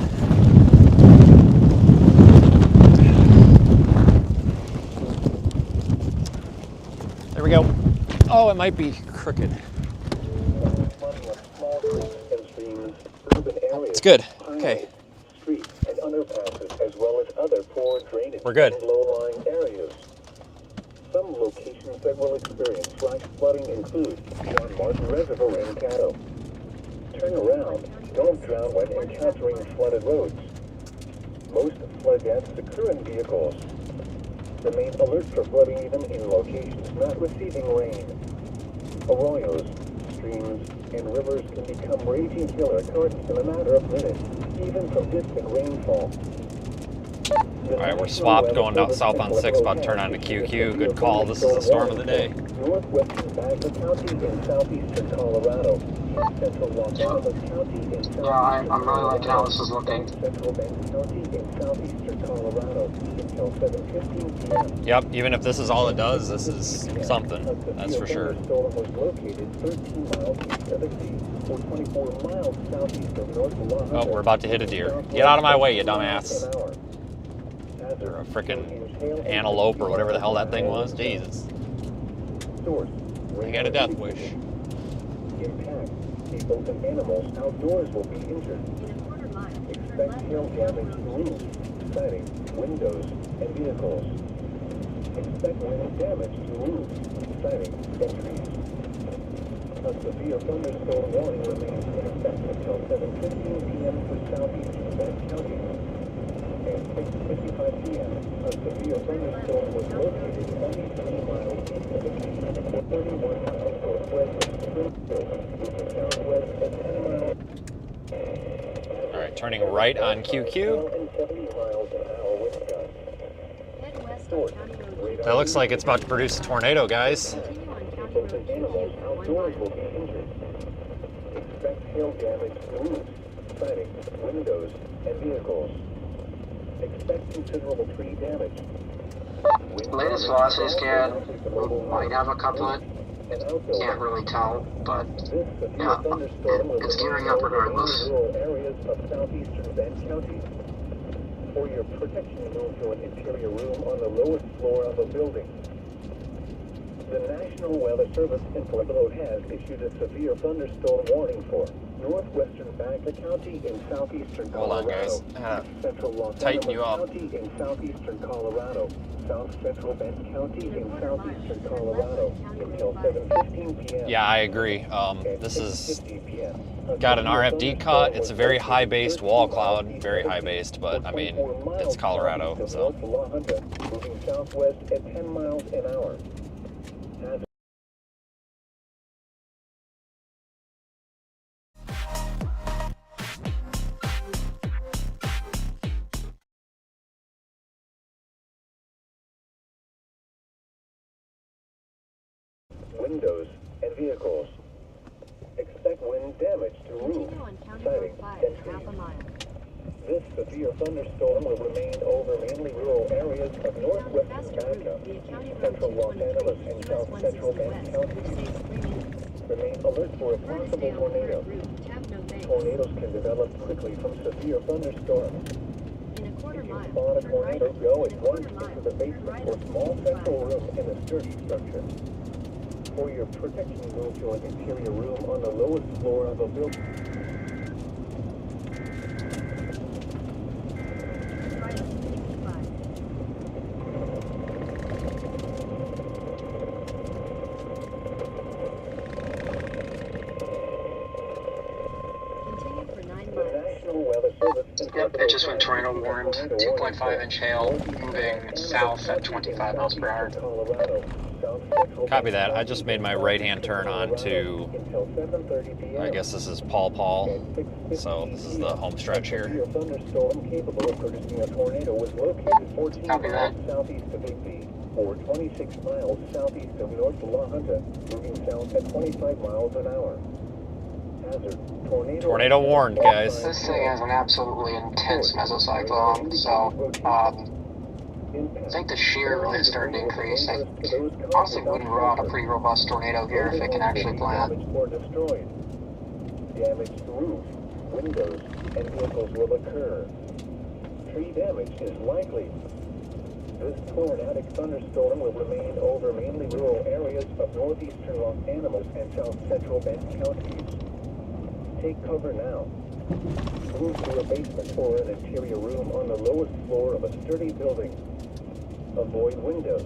There we go. Oh, it might be crooked. It's good. Okay.
Streets and underpasses, as well as other poor drainage
We're good.
and low-lying areas. Some locations that will experience flash flooding include John Martin Reservoir in Caddo. Turn around. Don't drown when encountering flooded roads. Most flood deaths occur in vehicles. Remain alert for flooding even in locations not receiving rain. Arroyos, streams and rivers can become raging killer currents in a matter of minutes, even from distant rainfall.
Alright, we're swapped going south on 6, about to turn on to QQ. Good call. This is the storm of the day.
Northwestern Baca County in southeastern Colorado. Central Los Angeles County in southeastern
I'm really liking how this is looking.
Central Banks County in southeastern Colorado until 7:15 p.m.
Yep, even if this is all it does, this is something. That's for sure.
Storm was located 13 miles east of the sea, or 24 miles southeast of North Los
Oh, we're about to hit a deer. Get out of my way, you dumbass. Or a frickin' antelope or whatever the hell that thing was. Jesus. I got a death wish.
Impact. People and animals outdoors will be injured.
In a quarter mile, turn
Expect
left
hail
on
damage to
County Road
roofs, siding, windows, and vehicles. Expect wind damage to roofs, siding, and trees. A severe thunderstorm warning remains in effect until 7:15 p.m. for southeastern Bank County. At 6:55 p.m., a severe thunderstorm was located 23 miles east of the sea, or 31 miles northwest of Springfield, moving southwest at 10 miles.
Alright, turning right on QQ.
And 70 miles an hour wind gusts.
Head west on County Road 2.
That looks like it's about to produce a tornado, guys.
Continue on County
People
Road
and
2
animals
for 1
outdoors will
mile.
be injured. Expect hail damage to roofs, siding, windows, and vehicles. Expect considerable tree damage.
Latest velocity scan, we might have a couplet. Can't really tell, but yeah, it's gearing up regardless.
Rural areas of southeastern Bend County. For your protection, move to an interior room on the lowest floor of a building. The National Weather Service in Pueblo has issued a severe thunderstorm warning for northwestern Baca County in southeastern
Hold on,
Colorado,
guys.
central Los
Tighten you
Angeles
up.
County in southeastern Colorado, south central Bend County in southeastern Colorado until 7:15 p.m.
Yeah, I agree. This is got an RFD cut. It's a very high-based wall cloud, very high-based, but I mean, it's Colorado, so.
Moving southwest at 10 miles an hour. Windows and vehicles. Expect wind damage to roofs,
Continue on County
siding,
Road 5
and
for half a
trees.
mile.
This severe thunderstorm will remain over mainly rural areas of
Found a
northwestern
faster route
Baca,
via County Road
central Los
223,
Angeles, and
US
south central
160
Bend
West,
counties.
which saves 3 minutes.
Remain alert for a
Prefer to
possible
stay on
tornado.
current route, Tabno Banks.
Tornadoes can develop quickly from severe thunderstorms.
In a quarter
If you
mile,
spot a
turn right.
tornado, go
In
at
a
once
quarter mile,
into the
turn
basement
right
or
on
small
225.
central room in a sturdy structure. For your protection, move to an interior room on the lowest floor of a building.
Right on 65. Continue for 9
The
miles.
National Weather Service.
Yep, it just went tornado warned. 2.5-inch hail moving south at 25 miles per hour.
Copy that. I just made my right-hand turn on to, I guess this is Paul Paul. So this is the home stretch here.
A thunderstorm capable of producing a tornado was located 14
Copy
miles
that.
southeast of Bigby, or 26 miles southeast of North La Junta, moving south at 25 miles an hour. Hazard:
Tornado warned, guys.
This thing has an absolutely intense mesocyclone, so I think the shear really is starting to increase. I honestly wouldn't rule out a pretty robust tornado here if it can actually plant.
Or destroyed. Damage to roofs, windows, and vehicles will occur. Tree damage is likely. This tornadic thunderstorm will remain over mainly rural areas of northeastern Los Angeles and south central Bend counties. Take cover now. Move to a basement or an interior room on the lowest floor of a sturdy building. Avoid windows.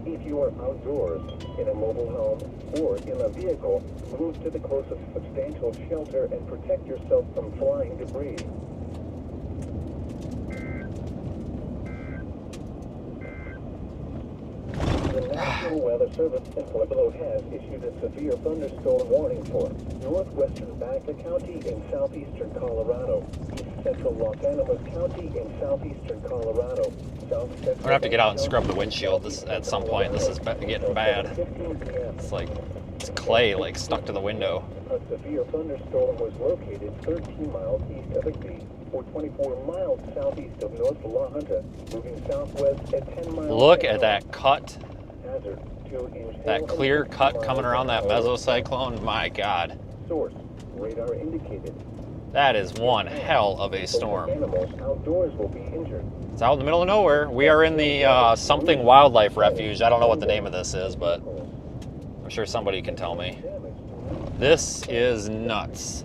If you are outdoors, in a mobile home, or in a vehicle, move to the closest substantial shelter and protect yourself from flying debris. The National National Weather Service in Pueblo has issued a severe thunderstorm warning for northwestern Baca County in southeastern Colorado, east central Los Animas County in southeastern Colorado, south central.
I'm gonna have to get out and scrub the windshield at some point. This is getting bad. It's like it's clay like stuck to the window.
A severe thunderstorm was located 13 miles east of Igby, or 24 miles southeast of North La Junta, moving southwest at 10 miles.
Look at that cut.
Hazard to
That clear cut coming around that mesocyclone. My God.
Source, radar indicated.
That is one hell of a storm.
Animals outdoors will be injured.
It's out in the middle of nowhere. We are in the something wildlife refuge. I don't know what the name of this is, but I'm sure somebody can tell me. This is nuts.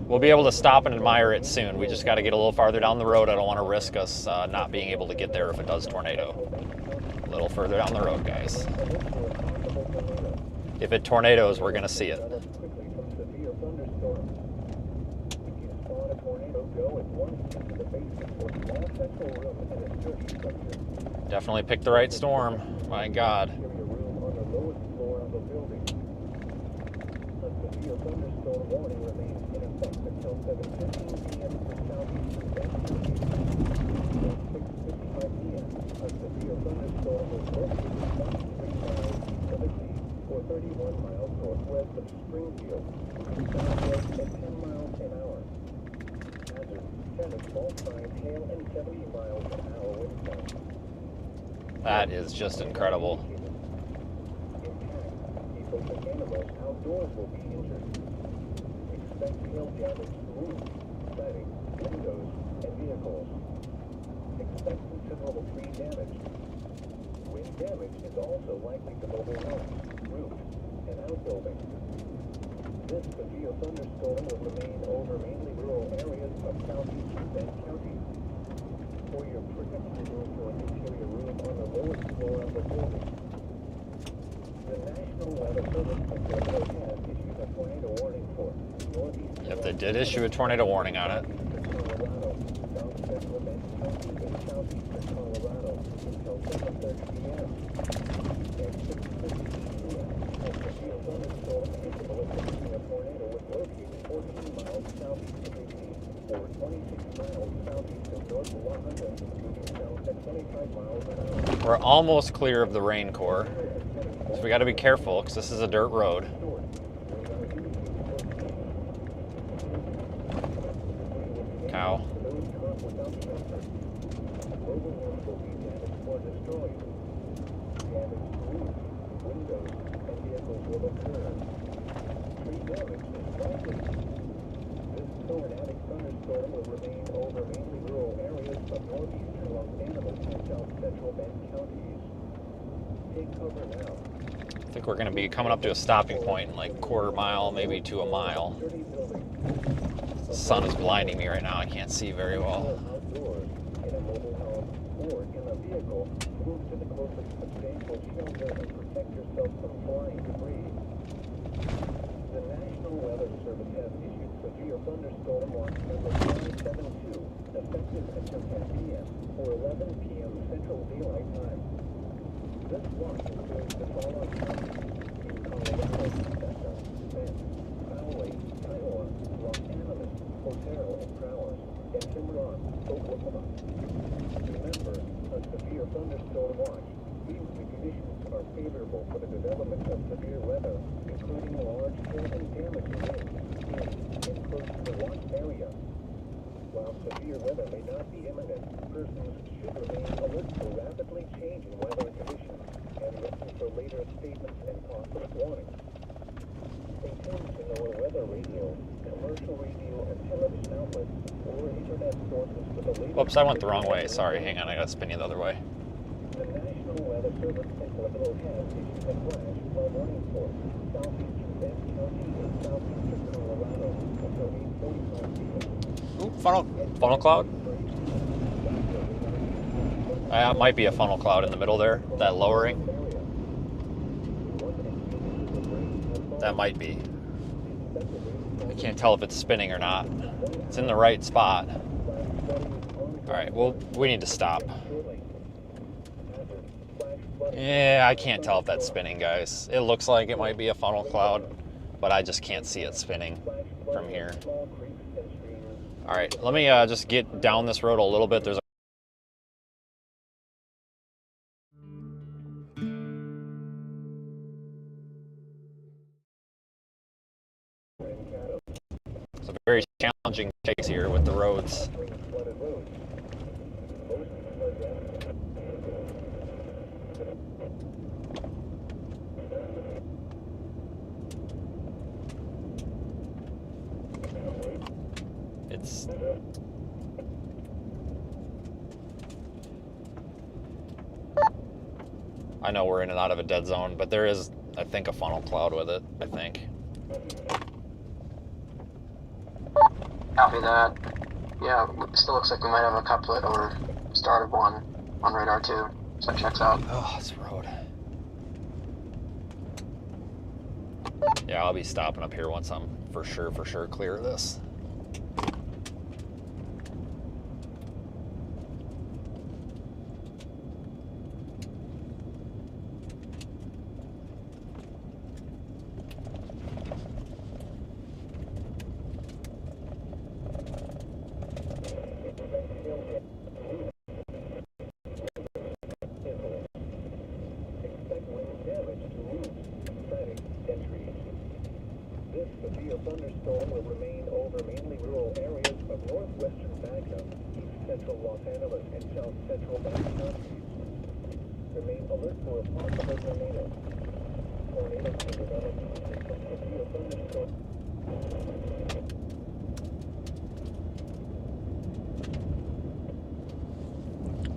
We'll be able to stop and admire it soon. We just got to get a little farther down the road. I don't want to risk us not being able to get there if it does tornado. A little further down the road, guys. If it tornadoes, we're going to see it. Definitely picked the right storm. My God.
Thunderstorm warning remains in effect until 7:15 p.m. for southeastern Baca County. At 6:55 p.m., a severe thunderstorm was located 23 miles east of Igby, or 31 miles northwest of Springfield, moving southwest at 10 miles an hour. Hazard: tennis ball sign, hail, and 70 miles an hour wind gusts.
That is just incredible.
People and animals outdoors will be injured. Expect hail damage to roofs, siding, windows, and vehicles. Expect considerable tree damage. Wind damage is also likely to mobile homes, roofs, and outbuildings. This severe thunderstorm will remain over mainly rural areas of southeastern Bend County. For your protection, room for an interior room on the lowest floor of the building. The National Weather Service in Pueblo has issued a tornado warning for northeast.
Yep, they did issue a tornado warning on it.
Colorado, south central Bend County and southeastern Colorado until 7:30 p.m. At 6:50 p.m., a severe thunderstorm capable of producing a tornado was located 14 miles southeast of Igby, or 26 miles southeast of North La Junta, moving south at 25 miles an hour.
We're almost clear of the rain core. So we got to be careful because this is a dirt road. Cow.
This tornadic thunderstorm will remain over mainly rural areas of northeastern Los Animas and south central Bend counties. Take cover now.
I think we're going to be coming up to a stopping point in like quarter mile, maybe to a mile. The sun is blinding me right now. I can't see very well.
Outdoors, in a mobile home, or in a vehicle, move to the closest substantial shelter and protect yourself from flying debris. The National Weather Service has issued severe thunderstorm watch number 572, effective until 10 p.m. or 11 p.m. Central Daylight Time. This watch includes the following counties: in Colorado, Utah, Bend, Poway, Iowa, Los Animas, Otero and Prowers, and Cimarron, Oklahoma. Remember, a severe thunderstorm watch means the conditions are favorable for the development of severe weather, including large hail and damaging winds in and close to the watch area. While severe weather may not be imminent, persons should remain alert to rapidly changing weather conditions and listen for later statements and possible warnings. Stay tuned to NOAA weather radio, commercial radio and television outlets, or internet sources for the latest.
Whoops, I went the wrong way. Sorry, hang on. I got to spin you the other way.
The National Weather Service in Pueblo has issued a flash flood warning for southeastern Bend County and southeastern Colorado until 8:45 p.m.
Ooh, funnel cloud. That might be a funnel cloud in the middle there. That lowering. That might be. I can't tell if it's spinning or not. It's in the right spot. All right. Well, we need to stop. Yeah, I can't tell if that's spinning, guys. It looks like it might be a funnel cloud, but I just can't see it spinning from here. All right, let me just get down this road a little bit. There's a very challenging chase here with the roads. It's I know we're in and out of a dead zone, but there is, I think, a funnel cloud with it, I think.
Copy that. Yeah, it still looks like we might have a couplet or start of one on radar 2. So that checks out.
Oh, this road. Yeah, I'll be stopping up here once I'm for sure clear of this.
Expect wind damage to roofs, siding, and trees. This severe thunderstorm will remain over mainly rural areas of northwestern Baghdad, east central Los Angeles, and south central Baghdad. Remain alert for a possible tornado. Tornadoes can develop from severe thunderstorm.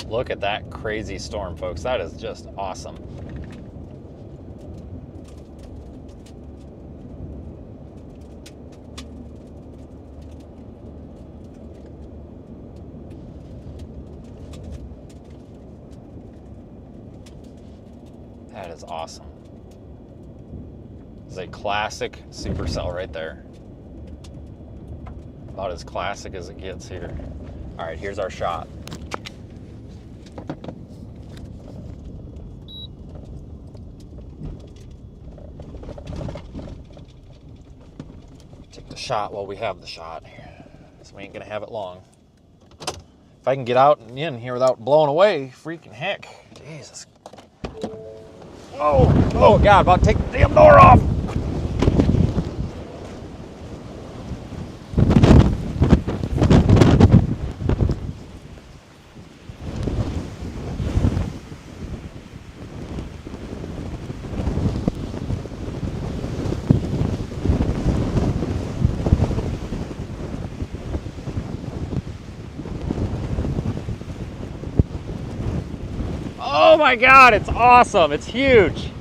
Look at that crazy storm, folks. That is just awesome. That is awesome. It's a classic Supercell right there. About as classic as it gets here. All right, here's our shot. Take the shot while we have the shot. So we ain't gonna have it long. If I can get out and in here without blowing away, freaking heck. Jesus. Oh God, about to take the damn door off. Oh my God, it's awesome. It's huge.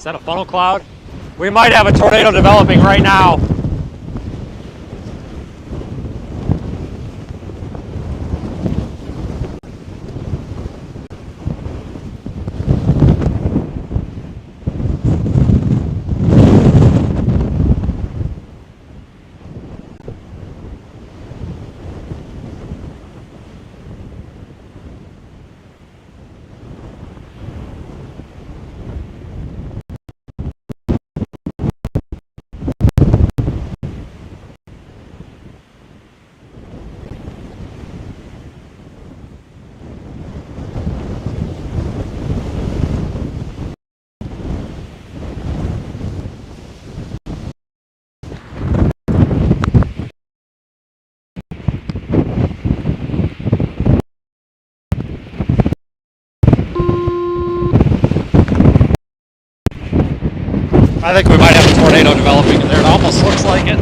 that a funnel cloud? We might have a tornado developing right now. I think we might have a tornado developing in there. It almost looks like it.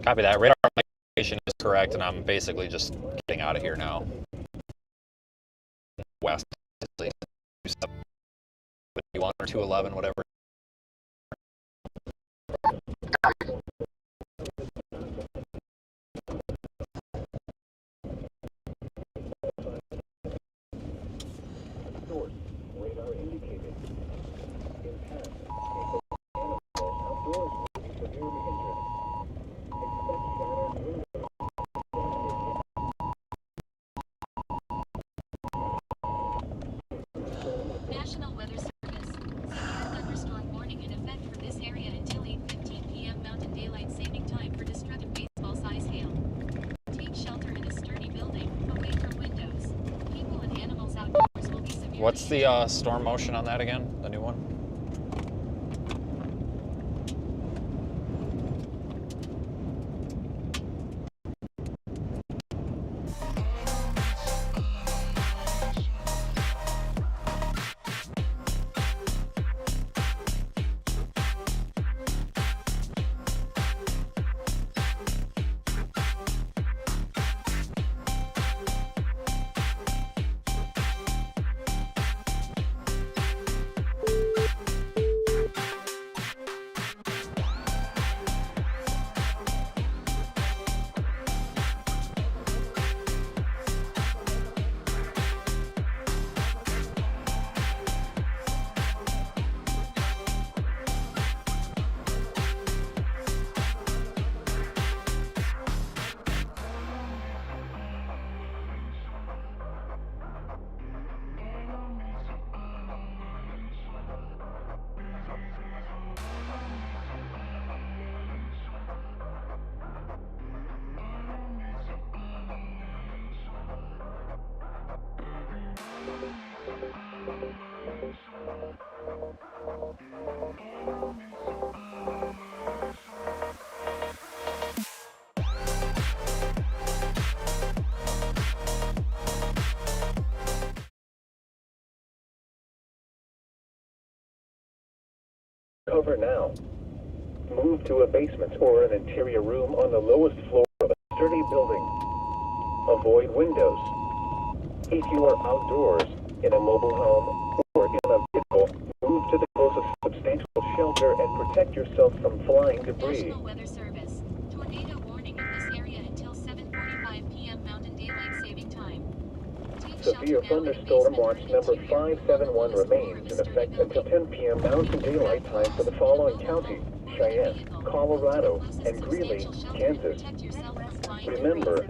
Copy that. Radar location is correct, and I'm basically just getting out of here now. West, 271 or 211, whatever.
Source, radar indicated. Impact, outdoors will be severely injured. Expect shattered windows.
National Weather Service. Severe thunderstorm warning in effect for this area until 8:15 p.m. Mountain Daylight Saving Time for destructive baseball-size hail. Take shelter in a sturdy building, away from windows. People and animals outdoors will be severely
What's the
injured.
storm motion on that again? The new one?
Cover now. Move to a basement or an interior room on the lowest floor of a sturdy building. Avoid windows. If you are outdoors, in a mobile home, or in a vehicle, move to the closest substantial shelter and protect yourself from flying debris.
National Weather Service. Tornado warning in this area until 7:45 p.m. Mountain
severe thunderstorm watch number 571 remains in effect until 10 p.m. Mountain Daylight Time for the following counties: Cheyenne, Colorado, and Greeley, Kansas. Remember,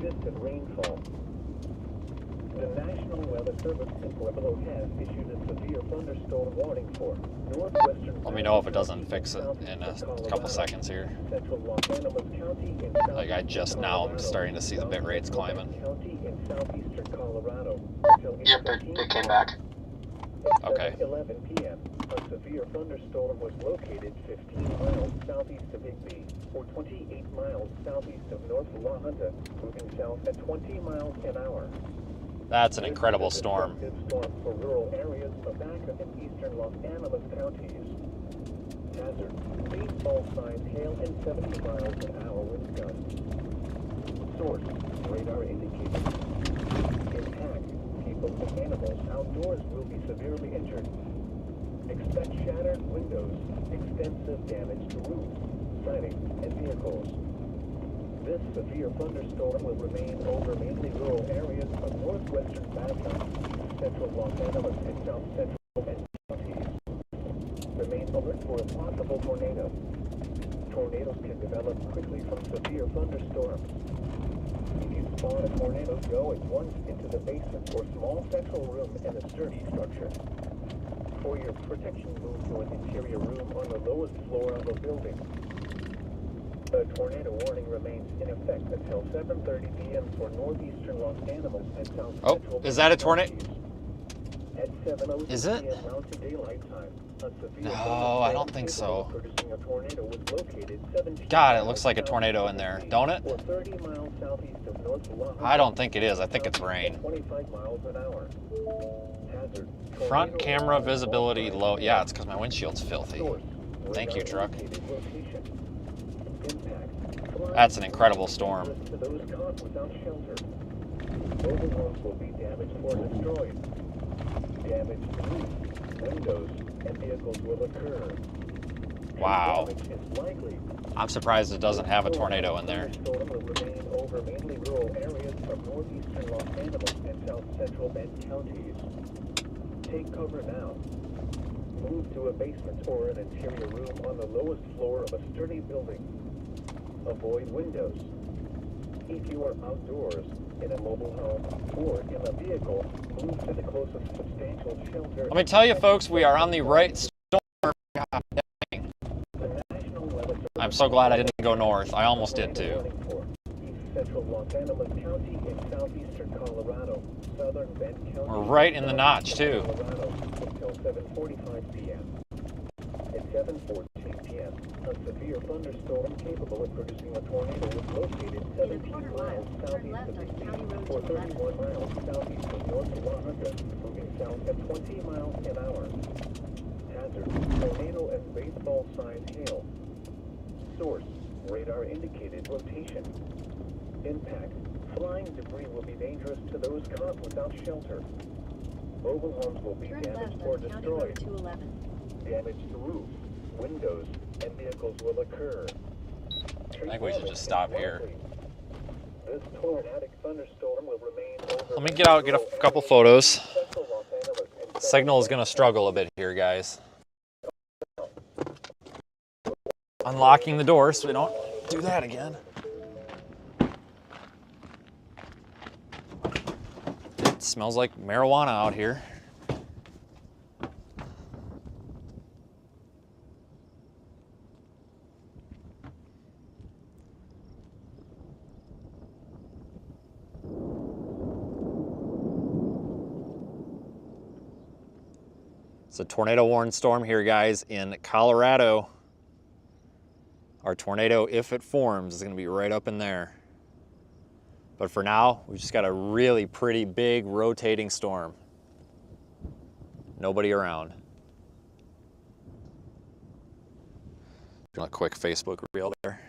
distant rainfall. The National Weather Service in Pueblo has issued a severe thunderstorm warning for northwestern.
Let me know if it doesn't fix it in a couple seconds here.
Central Los Angeles County in
Like I just now am starting to see the bit rates climbing.
County in southeastern Colorado.
Yep, it came back.
At
Okay.
11 p.m., a severe thunderstorm was located 15 miles southeast of Higby, or 28 miles southeast of North La Junta, moving south at 20 miles an hour.
That's an incredible
This is a
storm.
destructive storm for rural areas of Baca and eastern Los Angeles counties. Hazard: baseball-sized hail and 70 miles an hour wind gusts. Source: radar indicated. Impact: people and animals outdoors will be severely injured. Expect shattered windows, extensive damage to roofs, siding, and vehicles. This severe thunderstorm will remain over mainly rural areas of northwestern Baca, central Los Angeles, and south central and counties. Remain alert for a possible tornado. Tornadoes can develop quickly from severe thunderstorms. If you spot a tornado, go at once into the basement or small central room in a sturdy structure. For your protection, move to an interior room on the lowest floor of a building. A tornado warning remains in effect until 7:30 p.m. for northeastern Los Angeles and south central.
Oh, is that a tornado?
At 7:06
Is it?
p.m. Mountain Daylight Time, a severe
No, I don't think so.
producing a tornado was located 17
God, it looks like a tornado in there, don't it?
or 30 miles southeast of North La Junta.
I don't think it is. I think it's rain.
25 miles an hour. Hazard:
Front
tornado
camera
warning
visibility
all
low. Yeah, it's because my windshield's filthy.
Source:
Thank you,
radar
truck.
indicated location. Impact: flying
That's an incredible storm.
to those caught without shelter. Mobile homes will be damaged or destroyed. Damage to roofs, windows, and vehicles will occur.
Wow. I'm surprised it doesn't have a tornado in there.
Thunderstorm will remain over mainly rural areas of northeastern Los Angeles and south central Bend counties. Take cover now. Move to a basement or an interior room on the lowest floor of a sturdy building. Avoid windows. If you are outdoors, in a mobile home, or in a vehicle, move to the closest substantial shelter.
Let me tell you, folks, we are on the right storm. God dang.
The National Weather Service
I'm so glad I didn't go north. I almost did too.
warning for East central Los Angeles County in southeastern Colorado, southern Bend County.
We're right in the notch too.
Colorado until 7:45 p.m. At 7:14 p.m., a severe thunderstorm capable of producing a tornado was located 17 miles southeast of the city or 31 miles southeast of North 100, moving south at 20 miles an hour. Hazard: tornado and baseball-sized hail. Source: radar indicated rotation. Impact: flying debris will be dangerous to those caught without shelter. Mobile homes will be
Turn
damaged
left
or
on County Road
destroyed.
211.
Damage to roof, windows, and vehicles will occur.
I think we should just stop here.
This tornadic thunderstorm will remain over.
Let me get out, get a couple photos.
Central Los Angeles and
Signal is going to struggle a bit here, guys. Unlocking the door so we don't do that again. It smells like marijuana out here. It's a tornado warned storm here, guys, in Colorado. Our tornado, if it forms, is going to be right up in there. But for now, we've just got a really pretty big rotating storm. Nobody around. Doing a quick Facebook reel there.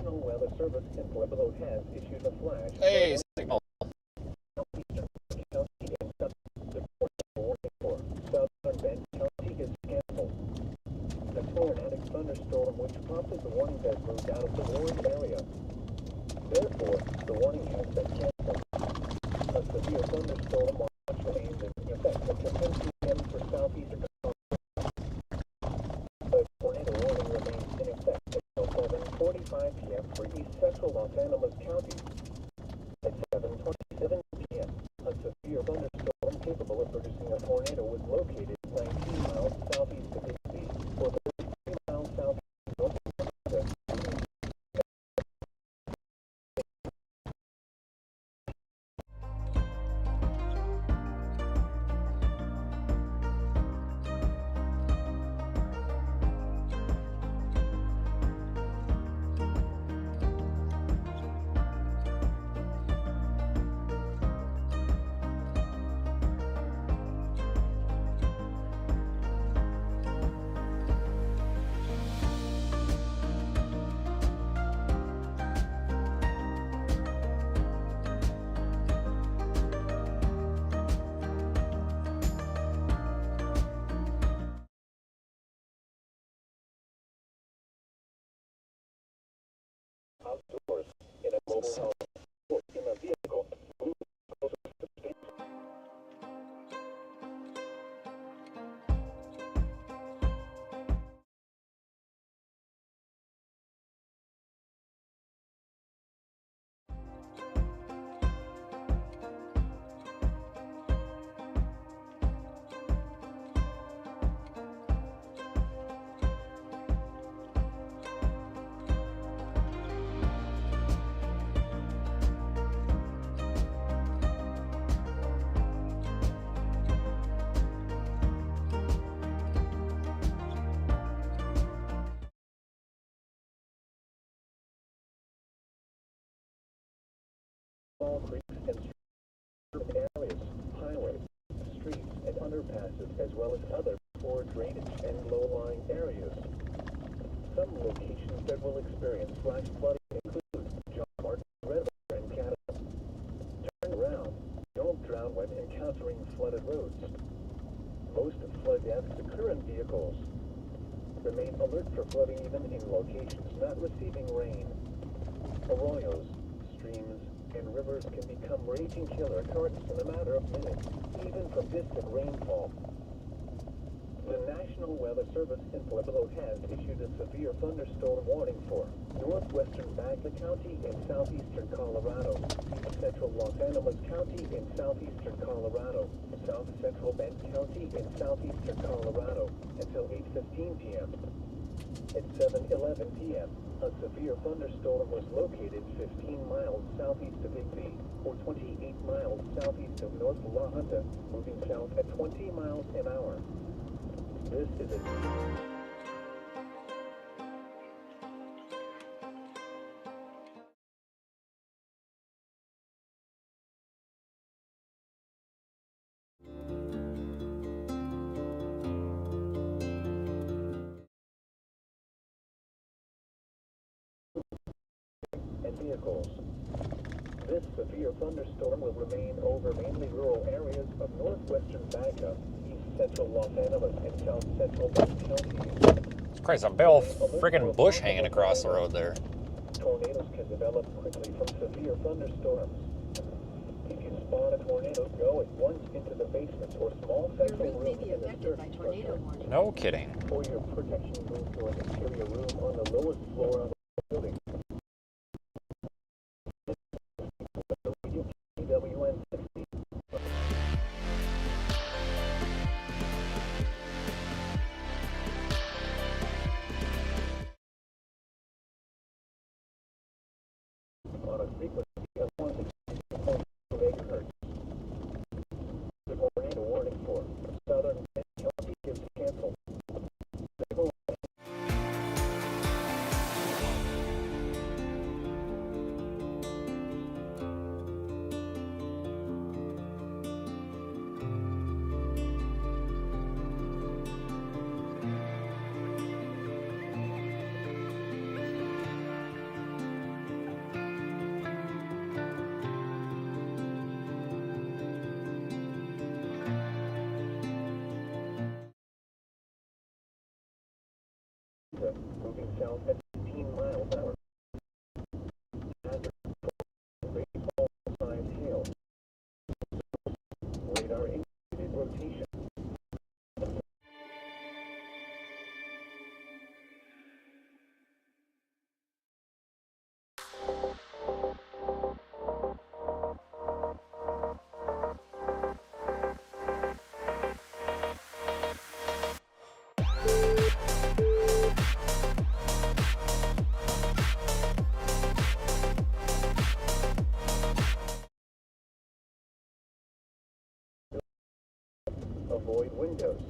National Weather Service in Pueblo has issued a flash.
Hey, signal.
Southeastern County and southern warning for southern Bend County is canceled. The tornadic thunderstorm which prompted the warning has moved out of the warned area. Therefore, the warning has been canceled. A severe thunderstorm watch remains in effect until 10 p.m. for southeastern Colorado. The tornado warning remains in effect until 7:45 p.m. for east central Los Angeles County. At 7:27 p.m., a severe thunderstorm capable of producing a tornado was located 19 miles southeast of Big or 33 miles southeast of North Dakota. Outdoors, in a mobile home, or in a vehicle, move closer to space. Small creeks and stream areas, highways, streets, and underpasses, as well as other poor drainage and low-lying areas. Some locations that will experience flash flooding include John Martin, Red River, and Canada. Turn around. Don't drown when encountering flooded roads. Most flood deaths occur in vehicles. Remain alert for flooding even in locations not receiving rain. Arroyos, streams, and rivers can become raging killer currents in a matter of minutes, even from distant rainfall. The National Weather Service in Pueblo has issued a severe thunderstorm warning for northwestern Baca County in southeastern Colorado, east central Los Angeles County in southeastern Colorado, south central Bend County in southeastern Colorado, until 8:15 p.m. At 7:11 p.m., a severe thunderstorm was located 15 miles southeast of Igby, or 28 miles southeast of North La Junta, moving south at 20 miles an hour. This is a and vehicles. This severe thunderstorm will remain over mainly rural areas of northwestern Baca, east central Los Angeles, and south central Bend counties.
Christ, a big old friggin' bush hanging across the road there.
Tornadoes can develop quickly from severe thunderstorms. If you spot a tornado, go at once into the basement or small
Your
central
route may
room
be
in the
affected by
surface
tornado
structure.
warning.
No kidding.
For your protection, move to an interior room on the lowest floor of the building. WN 60. On a frequency of 160.2 megahertz. The tornado warning for southern Bend County is canceled. Avoid windows.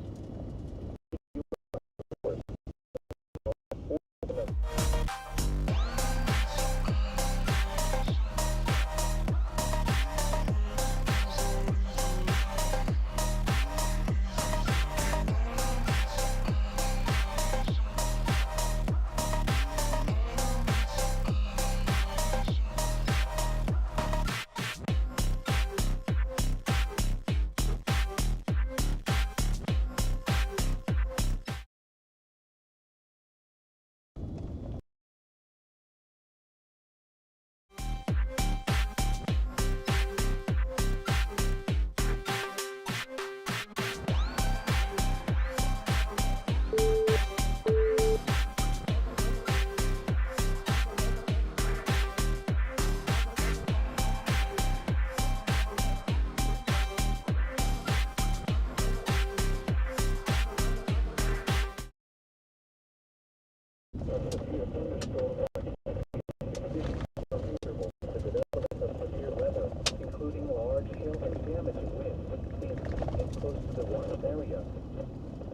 Including large hail and damaging winds and close to the water area.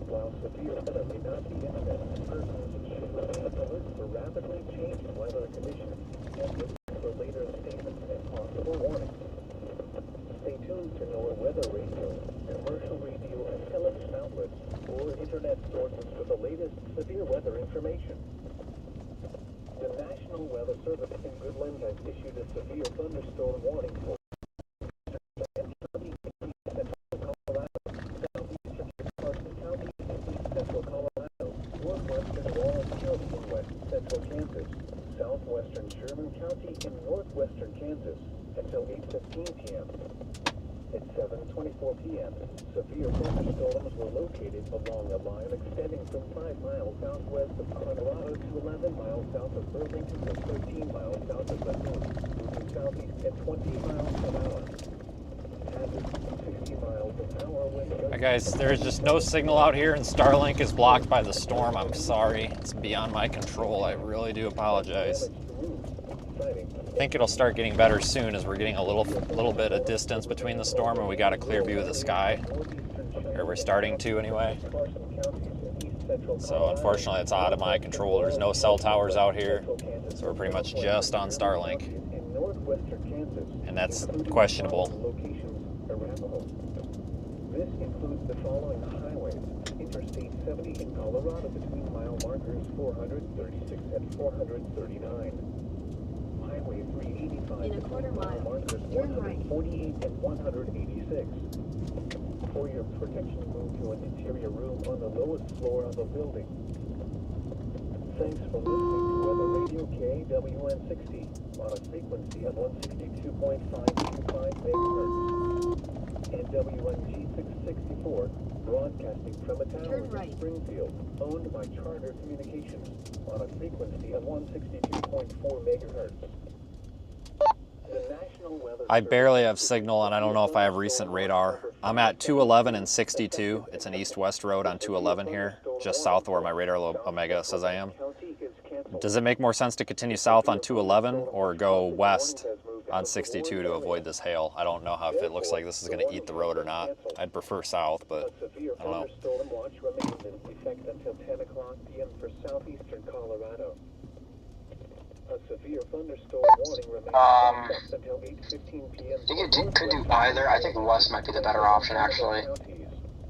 While severe weather may not be imminent, persons should remain alert for rapidly changing weather conditions and look for later statements and possible warnings. Stay tuned to NOAA weather radio, commercial radio and television outlets, or internet sources for the latest severe weather information. The National Weather Service in Goodland has issued a severe thunderstorm warning for southwestern Sherman County in northwestern Kansas until 8:15 p.m. At 7:24 p.m., severe thunderstorms were located along a line extending from 5 miles southwest of Colorado to 11 miles south of Burlington to 13 miles south of Bethune, moving southeast at 20 miles an hour. Hazard 60 miles an hour wind gusts.
Hi guys, there's just no signal out here and Starlink is blocked by the storm. I'm sorry. It's beyond my control. I really do apologize. I think it'll start getting better soon as we're getting a little bit of distance between the storm and we got a clear view of the sky. Or we're starting to anyway. So unfortunately it's out of my control. There's no cell towers out here. So we're pretty much just on Starlink. And that's questionable.
This includes the following highways. Interstate 70 in Colorado between mile markers 436 and 439. Highway 385
In a quarter
between
mile,
markers
turn right.
148 and 186. For your protection, move to an interior room on the lowest floor of a building. Thanks for listening to Weather Radio KWN60 on a frequency of 162.525 MHz. And WNG664, broadcasting from a tower
Turn right.
in Springfield, owned by Charter Communications, on a frequency of 162.4 MHz. The National Weather
I barely have signal and I don't know if I have recent radar. I'm at 211 and 62. It's an east-west road on 211 here, just south of where my radar Omega says I am. Does it make more sense to continue south on 211 or go west on 62 to avoid this hail? I don't know how if it looks like this is going to eat the road or not. I'd prefer south, but I don't know.
Thunderstorm watch remains in effect until 10 o'clock p.m. for southeastern Colorado. A severe thunderstorm warning remains in effect until 8:15 p.m.
I think you could do either. I think west might be the better option, actually.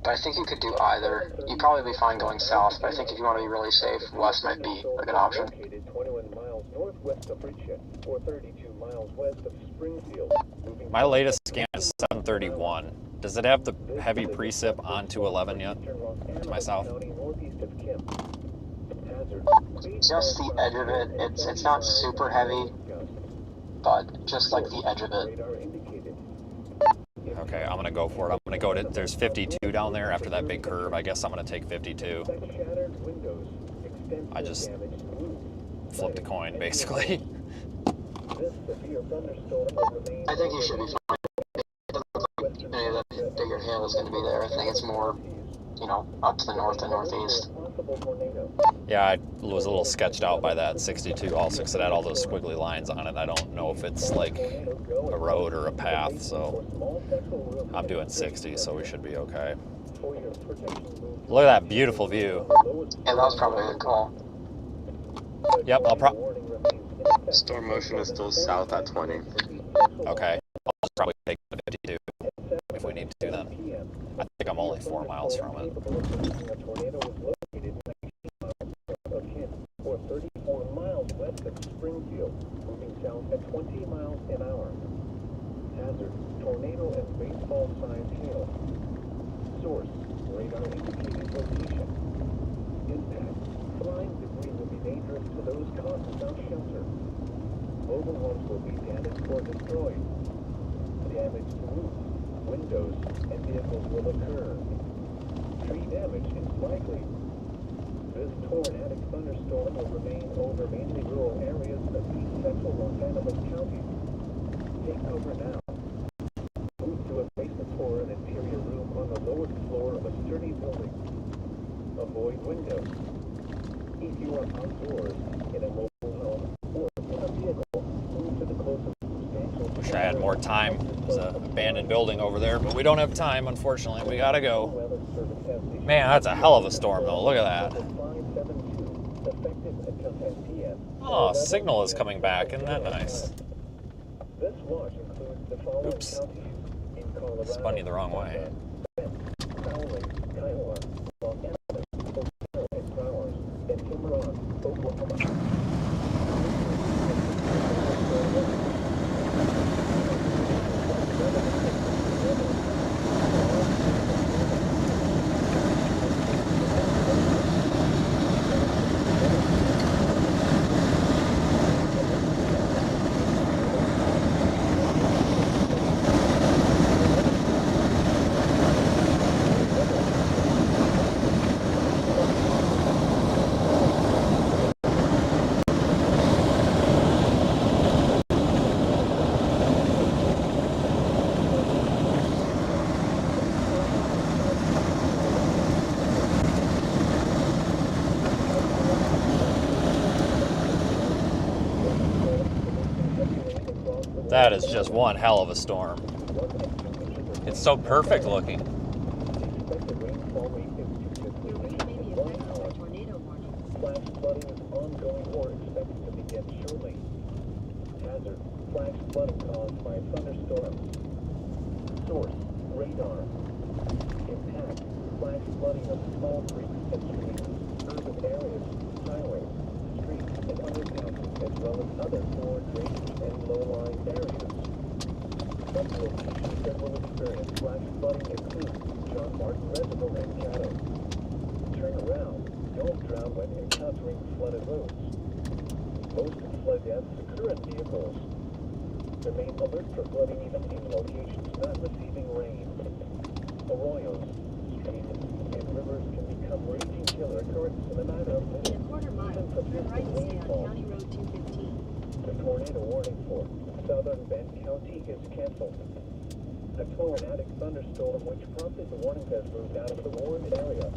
But I think you could do either. You'd probably be fine going south, but I think if you want to be really safe, west might be a good option.
Located 21 miles northwest of Bridgehead, or 32 miles west of Springfield.
My latest scan is 731. Does it have the heavy precip on 211 yet? To my south?
Just the edge of it. It's not super heavy, but just like the edge of it.
Okay, I'm gonna go for it. I'm gonna go to, there's 52 down there after that big curve. I guess I'm gonna take 52. I just flipped a coin, basically.
I think you should be fine. Maybe the bigger hail is going to be there. I think it's more, up to the north and northeast.
Yeah, I was a little sketched out by that 62 also because it had all those squiggly lines on it. I don't know if it's like a road or a path, so I'm doing 60, so we should be okay. Look at that beautiful view.
Yeah, that was probably a call.
Yep,
Storm motion is still south at 20.
okay. I'll probably take the 52 if we need to then. I think I'm only 4 miles from it.
Or 34 miles west of Springfield, moving south at 20 miles an hour. Hazard, tornado and baseball-sized hail. Source, radar indicating location. Impact, flying debris will be dangerous to those caught without shelter. Mobile homes will be damaged or destroyed. Damage to roofs, windows, and vehicles will occur. Tree damage is likely. This tornadic thunderstorm will remain over mainly rural areas of east central Los Angeles County. Take cover now. Move to a basement or an interior room on the lowest floor of a sturdy building. Avoid windows. If you are outdoors in a mobile home or in a vehicle, move to the closest substantial.
Wish I had more time. There's an abandoned building over there, but we don't have time, unfortunately. We gotta go. Man, that's a hell of a storm, though. Look at that. Oh, signal is coming back. Isn't that nice? Oops. Spun you the wrong way. That is just one hell of a storm. It's so perfect looking.
Your range may be affected by tornado warning.
Flash flooding is ongoing or expected to begin shortly. Hazard, flash flooding caused by thunderstorms. Source, radar. Impact, flash flooding of small creeks and streams, urban areas, highways, streets, and underpasses, as well as other poor drainage and low-lying areas. Some locations that will experience flash flooding include John Martin Reservoir and Caddo. Turn around. Don't drown when encountering flooded roads. Most flood deaths occur in vehicles. Remain alert for flooding even in locations not receiving rain. Arroyos, streams, and rivers can become raging killer currents in a matter of minutes.
In a quarter mile, turn right and stay on County Road 215.
The tornado warning for southern Bend County is canceled. A tornadic thunderstorm which prompted the warning has moved out of the warned area.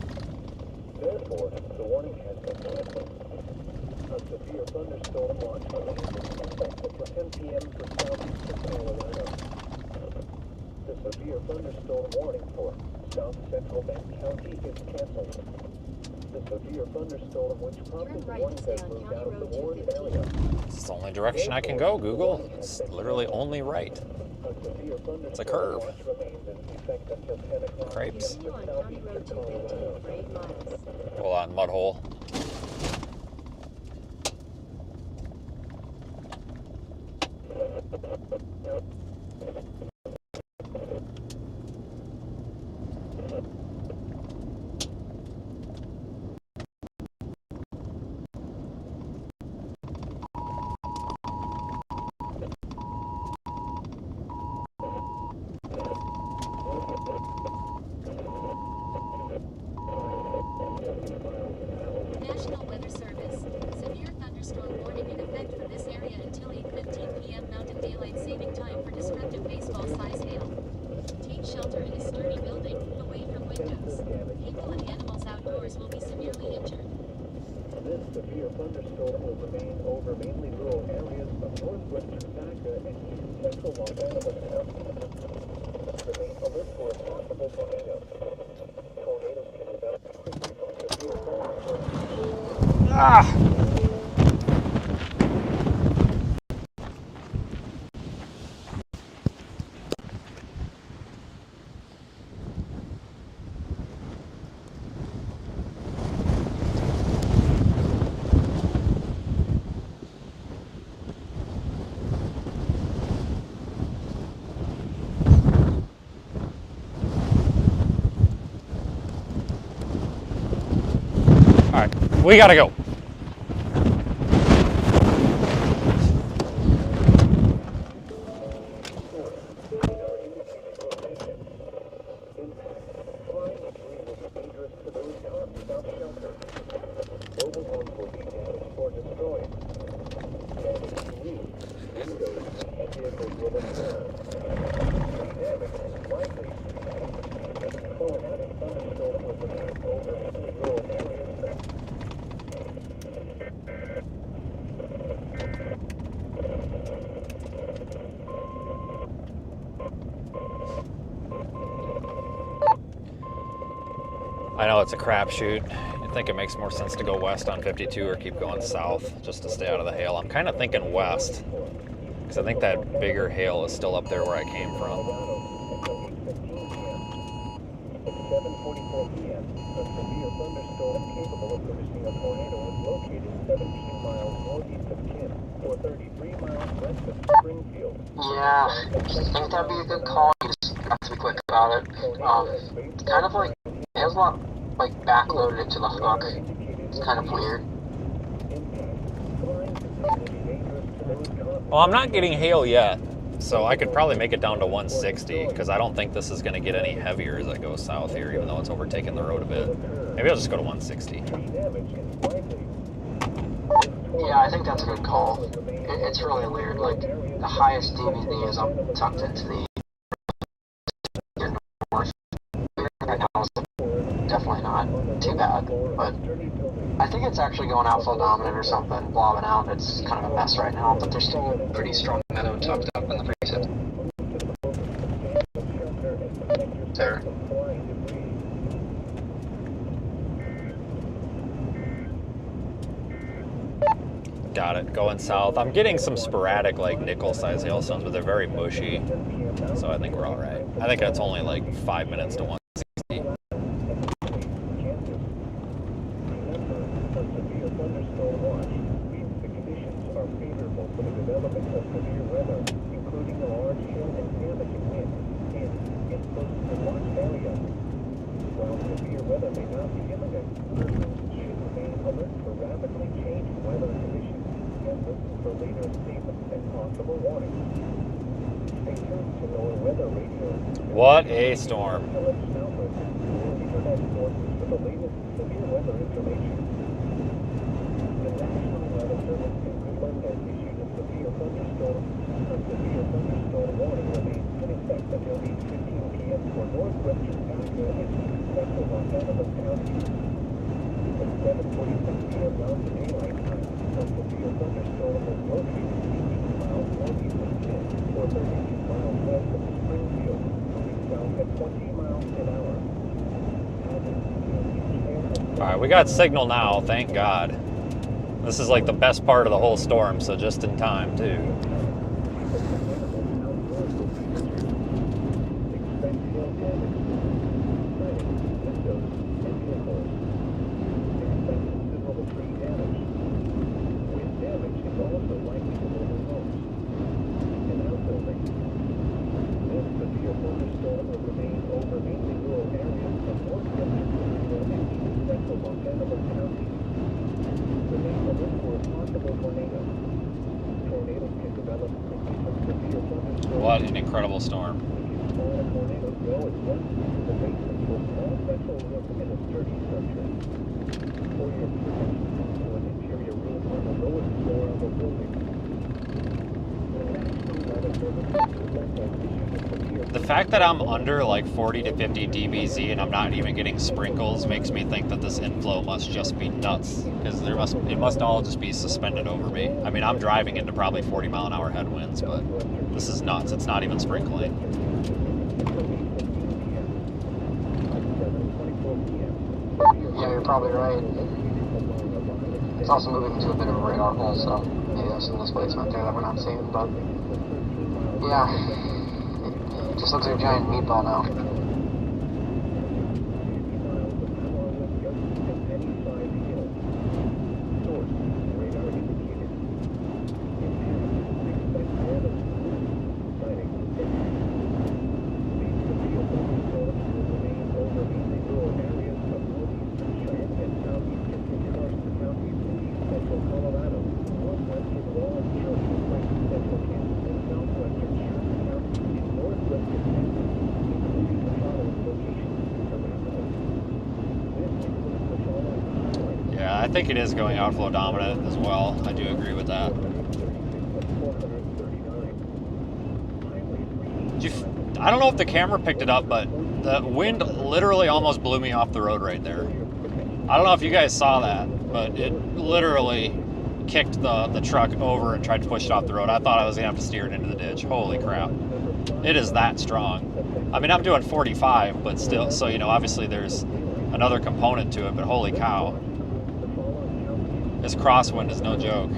Therefore, the warning has been canceled. A severe thunderstorm watch remains in effect until 10 p.m. for southeastern Carolina. The severe thunderstorm warning for south central Bend County is canceled. The severe thunderstorm which prompted the
right
warning
and stay
has
on
moved
County
out of the
Road
warned
215.
area.
It's the only direction I can go, Google. It's literally only right. It's a curve. Crepes.
Continue on County Road 215 for 8 miles.
Hold on, mud hole.
National Weather Service. Severe thunderstorm warning in effect for this area until 8:15 p.m. Mountain Daylight Saving Time for
severe thunderstorm will remain over mainly rural areas of northwestern Dhaka and east central Los Angeles County. Remain alert for a possible tornado. Tornadoes can develop quickly from severe thunderstorms.
Ah! All right, we gotta go. I know it's a crapshoot. I think it makes more sense to go west on 52 or keep going south just to stay out of the hail. I'm kind of thinking west because I think that bigger hail is still up there where I came from.
At 7:44 p.m., a severe thunderstorm capable of producing a tornado is located 17 miles northeast of Kent or 33 miles west of Springfield.
Yeah, I think that'd be a good call. You just have to be quick about it. It's kind of like, it has a lot, like, backloaded into the hook. It's kind of weird.
Well, I'm not getting hail yet, so I could probably make it down to 160 because I don't think this is going to get any heavier as I go south here, even though it's overtaking the road a bit. Maybe I'll just go to 160.
Yeah, I think that's a good call. It's really weird. Like, the highest DVD is up tucked into the north. Right now is definitely not too bad, but I think it's actually going out full dominant or something, blobbing out. It's kind of a mess right now, but there's still a pretty strong meadow tucked up in the precip. There.
Got it. Going south. I'm getting some sporadic, like, nickel-sized hailstones, but they're very mushy, so I think we're all right. I think that's only like 5 minutes to 160. What a storm. Alright, we got signal now, thank God. This is like the best part of the whole storm, so just in time, too. What an incredible storm. The fact that I'm under like 40 to 50 dBz and I'm not even getting sprinkles makes me think that this inflow must just be nuts, because it must all just be suspended over me. I mean, I'm driving into probably 40 mile an hour headwinds, but this is nuts. It's not even sprinkling.
Yeah, you're probably right. It's also moving into a bit of a radar hole, so maybe there's some displacement there that we're not seeing, but yeah. It just looks like a giant meatball now.
I think it is going outflow dominant as well. I do agree with that. I don't know if the camera picked it up, but the wind literally almost blew me off the road right there. I don't know if you guys saw that, but it literally kicked the truck over and tried to push it off the road. I thought I was going to have to steer it into the ditch. Holy crap. It is that strong. I mean, I'm doing 45, but still, so, you know, obviously there's another component to it, but holy cow. This crosswind is no joke.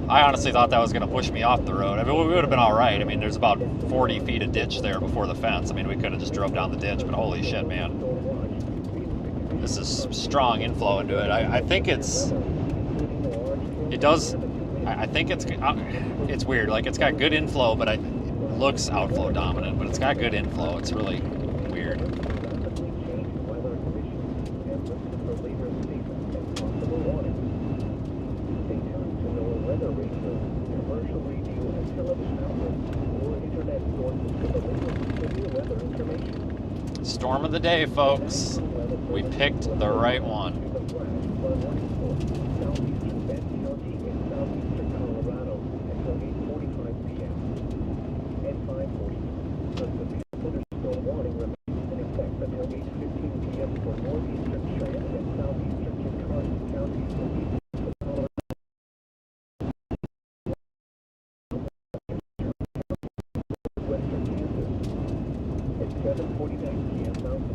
I honestly thought that was going to push me off the road. I mean, we would have been all right. I mean, there's about 40 feet of ditch there before the fence. I mean, we could have just drove down the ditch, but holy shit, man. This is strong inflow into it. I think it's weird. Like, it's got good inflow, but it looks outflow dominant, but it's got good inflow. It's really weird. Storm of the day, folks. We picked the right one.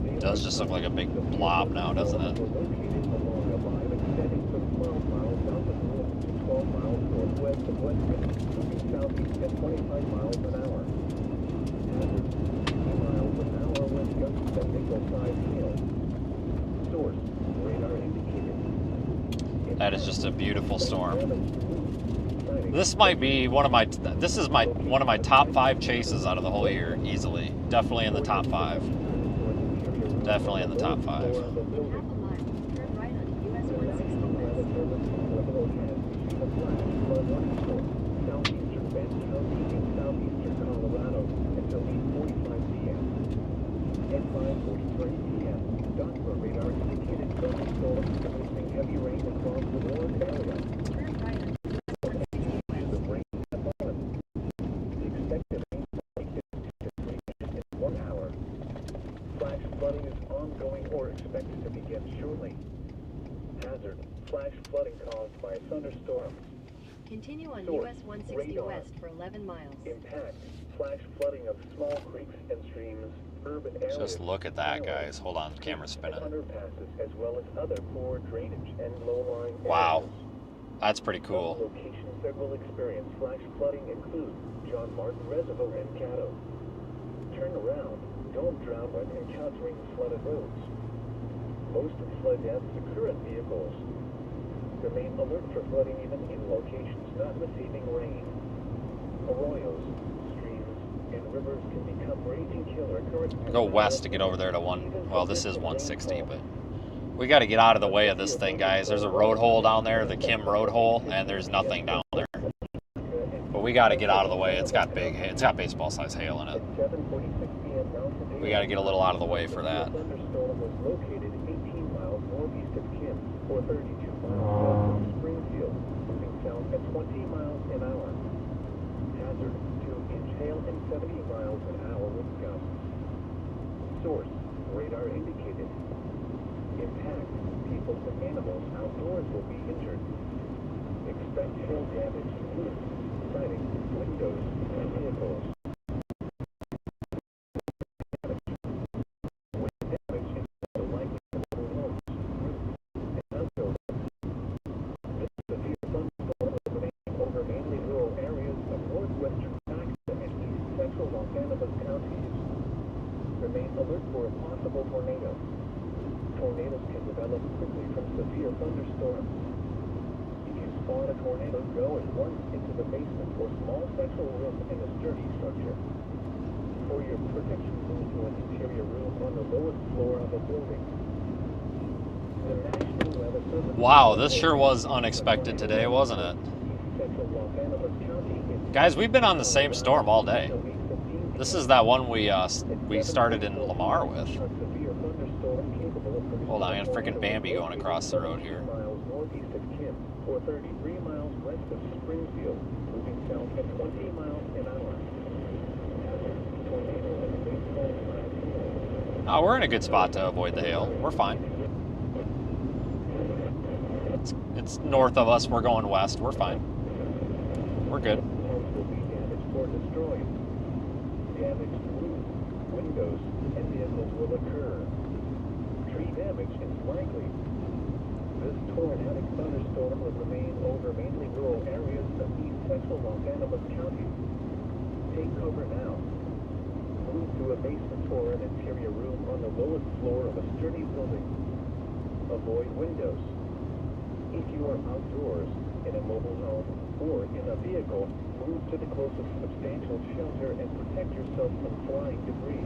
It does just look like a big blob now, doesn't it? That is just a beautiful storm. This might be one of my top 5 chases out of the whole year, easily. Definitely in the top 5. Definitely in the top 5.
Half a mile. Turn right onto US 160
expected to begin shortly. Hazard, flash flooding caused by thunderstorms.
Continue on
Source,
US 160
radar.
west for 11 miles.
Impact, flash flooding of small creeks and streams, urban areas.
Just look at that, guys. Hold on, the camera's spinning.
Underpasses, as well as other poor drainage and low-lying
Wow.
areas.
That's pretty cool.
Locations that will experience flash flooding include John Martin Reservoir and Caddo. Turn around. Don't drown when encountering flooded roads. Most of flood deaths occur in vehicles. Remain alert for flooding even in locations not receiving rain. Arroyos, streams, and rivers can become raging killer currents.
Go west to get over there to well, this is 160, but we got to get out of the way of this thing, guys. There's a road hole down there, the Kim road hole, and there's nothing down there. But we got to get out of the way. It's got baseball-sized hail in it. We got to get a little out of the way for that.
Thunderstorm was located 18 miles northeast of Kim, or 32 miles west of Springfield, moving south at 20 miles an hour. Hazard 2 inches. hail and 70 miles an hour wind gusts. Source, radar indicated. Impact, people and animals outdoors will be injured. Expect hail damage to roofs, siding, windows, and vehicles. Wind damage is also likely to homes, roofs, and outbuildings. This severe thunderstorm will remain over mainly rural areas of northwestern Texas and east central Los Angeles counties. Remain alert for a possible tornado. Tornadoes can develop quickly from severe thunderstorms. If you spot a tornado, go at once into the basement or small central room in a sturdy structure. For your protection, move to an interior room on the lowest floor of a building. The National Weather Service.
Wow, this sure was unexpected today, wasn't it?
Central Los Angeles County is
Guys, we've been on the same storm all day. This is that one we started in Lamar with. Hold on, I got freaking Bambi going across the road here.
Miles northeast of Kim, or 33 miles west of Springfield, moving south at 20 miles an hour.
Oh, we're in a good spot to avoid the hail. We're fine. It's north of us. We're going west. We're fine. We're good.
Homes will be damaged or destroyed. Damaged roofs, windows, and vehicles will occur. Tree damage is likely. This tornadic thunderstorm will remain over mainly rural areas of east central Los Angeles County. Take cover now. Move to a basement or an interior room on the lowest floor of a sturdy building. Avoid windows. If you are outdoors, in a mobile home, or in a vehicle, move to the closest substantial shelter and protect yourself from flying debris.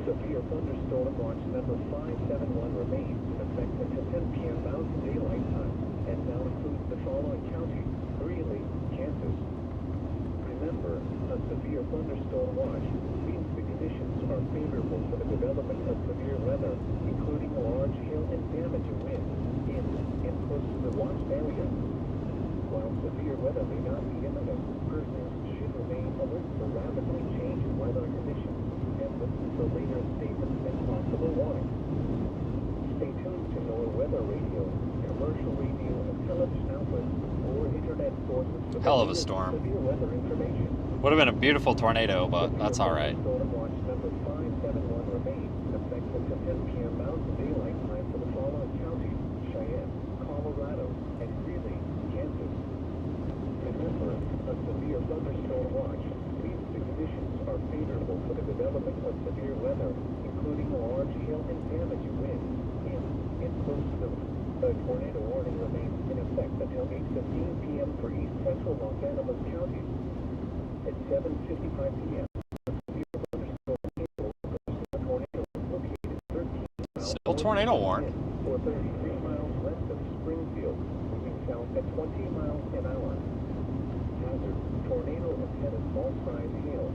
Severe thunderstorm watch number 571 remains in effect until 10 p.m. Mountain Daylight Time, and now includes the following counties: Greeley, Kansas. Remember, a severe thunderstorm watch means the conditions are favorable for the development of severe weather, including large hail and damaging winds in and close to the watched area. While severe weather may not be imminent, persons should remain alert for rapidly changing weather conditions and listen for later statements and possible warnings. Stay tuned to NOAA weather radio, commercial radio, and television outlets, or internet sources for
Hell of a
latest
storm.
severe weather information.
Would have been a beautiful tornado, but that's all right.
Storm watch number 571 remains in effect until 10 p.m. Mountain Daylight Time for the following counties: Cheyenne, Colorado, and Greeley, Kansas. Remember, a severe thunderstorm watch means the conditions are favorable for the development of severe weather, including large hail and damaging winds in and close to the tornado warning remains in effect until 8:15 p.m. for east central Los Angeles County. At 7:55 p.m., a severe thunderstorm cable goes to the tornado located 13 miles
Still tornado warned.
or 33 miles west of Springfield, moving south at 20 miles an hour. Hazard, tornado antenna small size hail.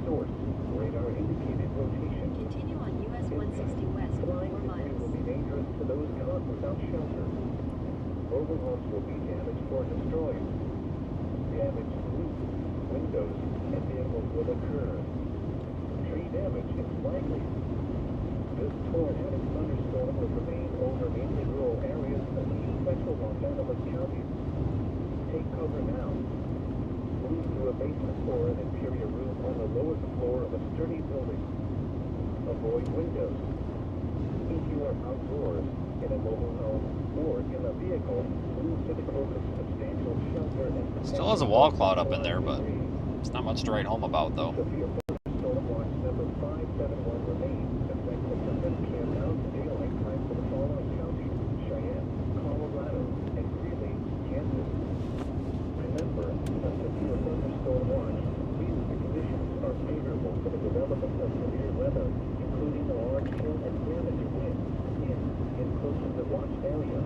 Source, radar indicated rotation.
Continue on US 160 West for 4
Flying debris will
miles.
be dangerous to those caught without shelter. Mobile homes will be damaged or destroyed. Damaged roofs, windows, and vehicles will occur. Tree damage is likely. This tornadic thunderstorm will remain over mainly rural areas of east central Los Angeles counties. Take cover now. Move to a basement or an interior room on the lowest floor of a sturdy building. Avoid windows. If you are outdoors, in a mobile home, or in a vehicle, move to the closest substantial shelter and protect
Still has a wall cloud up in there,
yourself
but
from debris.
it's not much to write home about, though.
Severe thunderstorm watch number 571 remains in effect until 10 p.m. Mountain Daylight Time for the following counties: Cheyenne, Colorado, and Greeley, Kansas. Remember, a severe thunderstorm watch means the conditions are favorable for the development of severe weather, including large hail and damaging winds in and close to the watched area.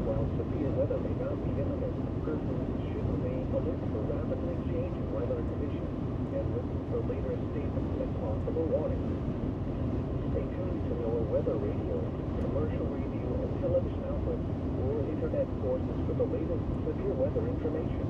While severe weather may not be imminent, persons should remain alert for rapidly changing weather conditions and listen for later statements and possible warnings. Stay tuned to NOAA weather radio, commercial radio, and television outlets, or internet sources for the latest severe weather information.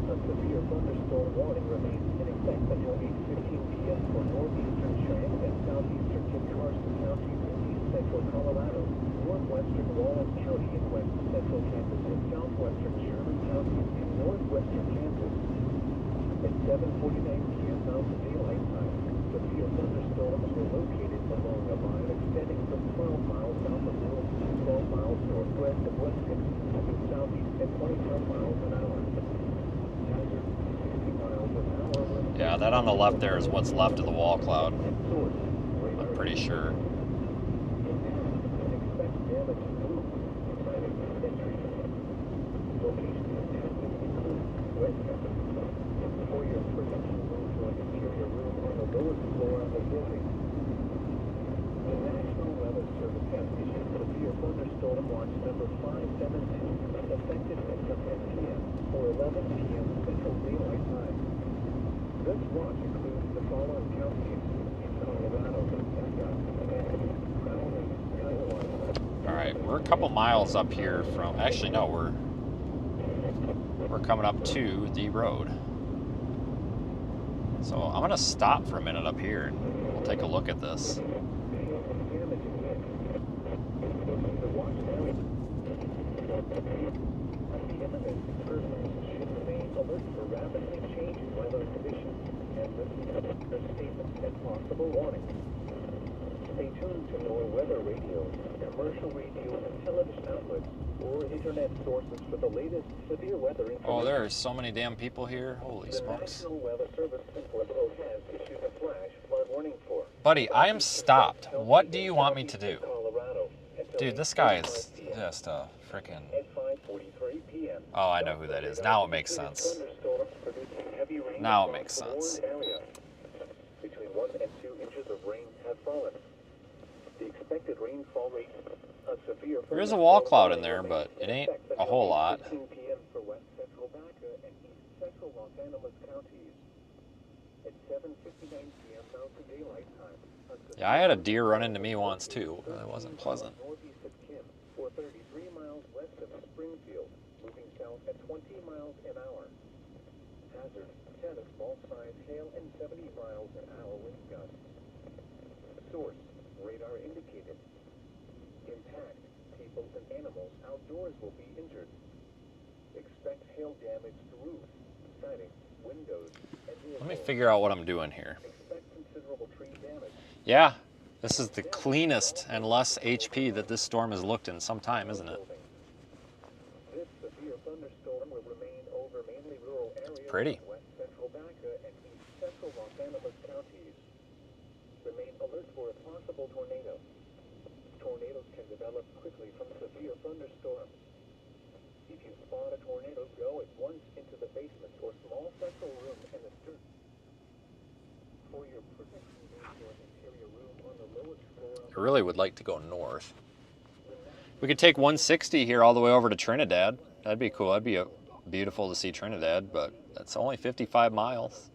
A severe thunderstorm warning remains in effect until 8:15 p.m. for northeastern Cheyenne and southeastern Kit Carson counties in east central Colorado, northwestern Wallace County in west central Kansas, and southwestern Sherman County in northwestern Kansas. At 7:49 p.m. Mountain Daylight Time, severe thunderstorms were located along a line extending from 12 miles south of Mills to 12 miles northwest of Weston, moving southeast at 25 miles an hour. Hazard 60 miles an hour.
Yeah, that on the left there is what's left of the wall cloud. I'm pretty sure.
Thunderstorm watch number 572, effective until 10 p.m. or 11 p.m. Central Daylight Time. This watch includes the following counties in Colorado,
All right, we're a couple miles up here from. Actually, no, we're coming up to the road. So I'm gonna stop for a minute up here, and we'll take a look at this.
Alert for rapidly changing weather conditions and listen to statements and possible warnings. Stay tuned to NOAA weather radio, commercial radio and television outlets, or internet sources for the latest severe weather information.
Oh, there are so many damn people here. Holy
The
smokes.
National Weather Service in Pueblo has issued a flash flood warning for.
Buddy, I am stopped. What do you want me to do? Dude, this guy is just a freaking... Oh, I know who that is. Now it makes sense. Now it makes sense.
Between 1 and 2 inches of rain have fallen. The expected rainfall rate of severe
There is a wall cloud in there, but it ain't a whole lot.
15 p.m. for west central Baca and east central Los Angeles counties. At 7:59 p.m. Mountain Daylight Time.
Yeah, I had a deer run into me once too. It wasn't pleasant.
Northeast of Kim, or 33 miles west of Springfield, moving south at 20 miles an hour. Hazard 10 of small size hail and 70 miles an hour wind gusts. Source radar indicated. Impact people and animals outdoors will be injured. Expect hail damage to roofs, siding, windows, and vehicles.
Let me figure out what I'm doing here.
Expect considerable tree damage.
Yeah, this is the cleanest and less HP that this storm has looked in some time, isn't it?
This severe thunderstorm will remain over mainly rural areas
Pretty.
of west central Baca and east central Los Angeles counties. Remain alert for a possible tornado. Tornadoes can develop quickly from severe thunderstorms. If you spot a tornado, go at once into the basement or small central room and the stern. For your protection, your interior room on the lowest floor.
I really would like to go north. We could take 160 here all the way over to Trinidad. That'd be cool. That'd be beautiful to see Trinidad, but that's only 55 miles.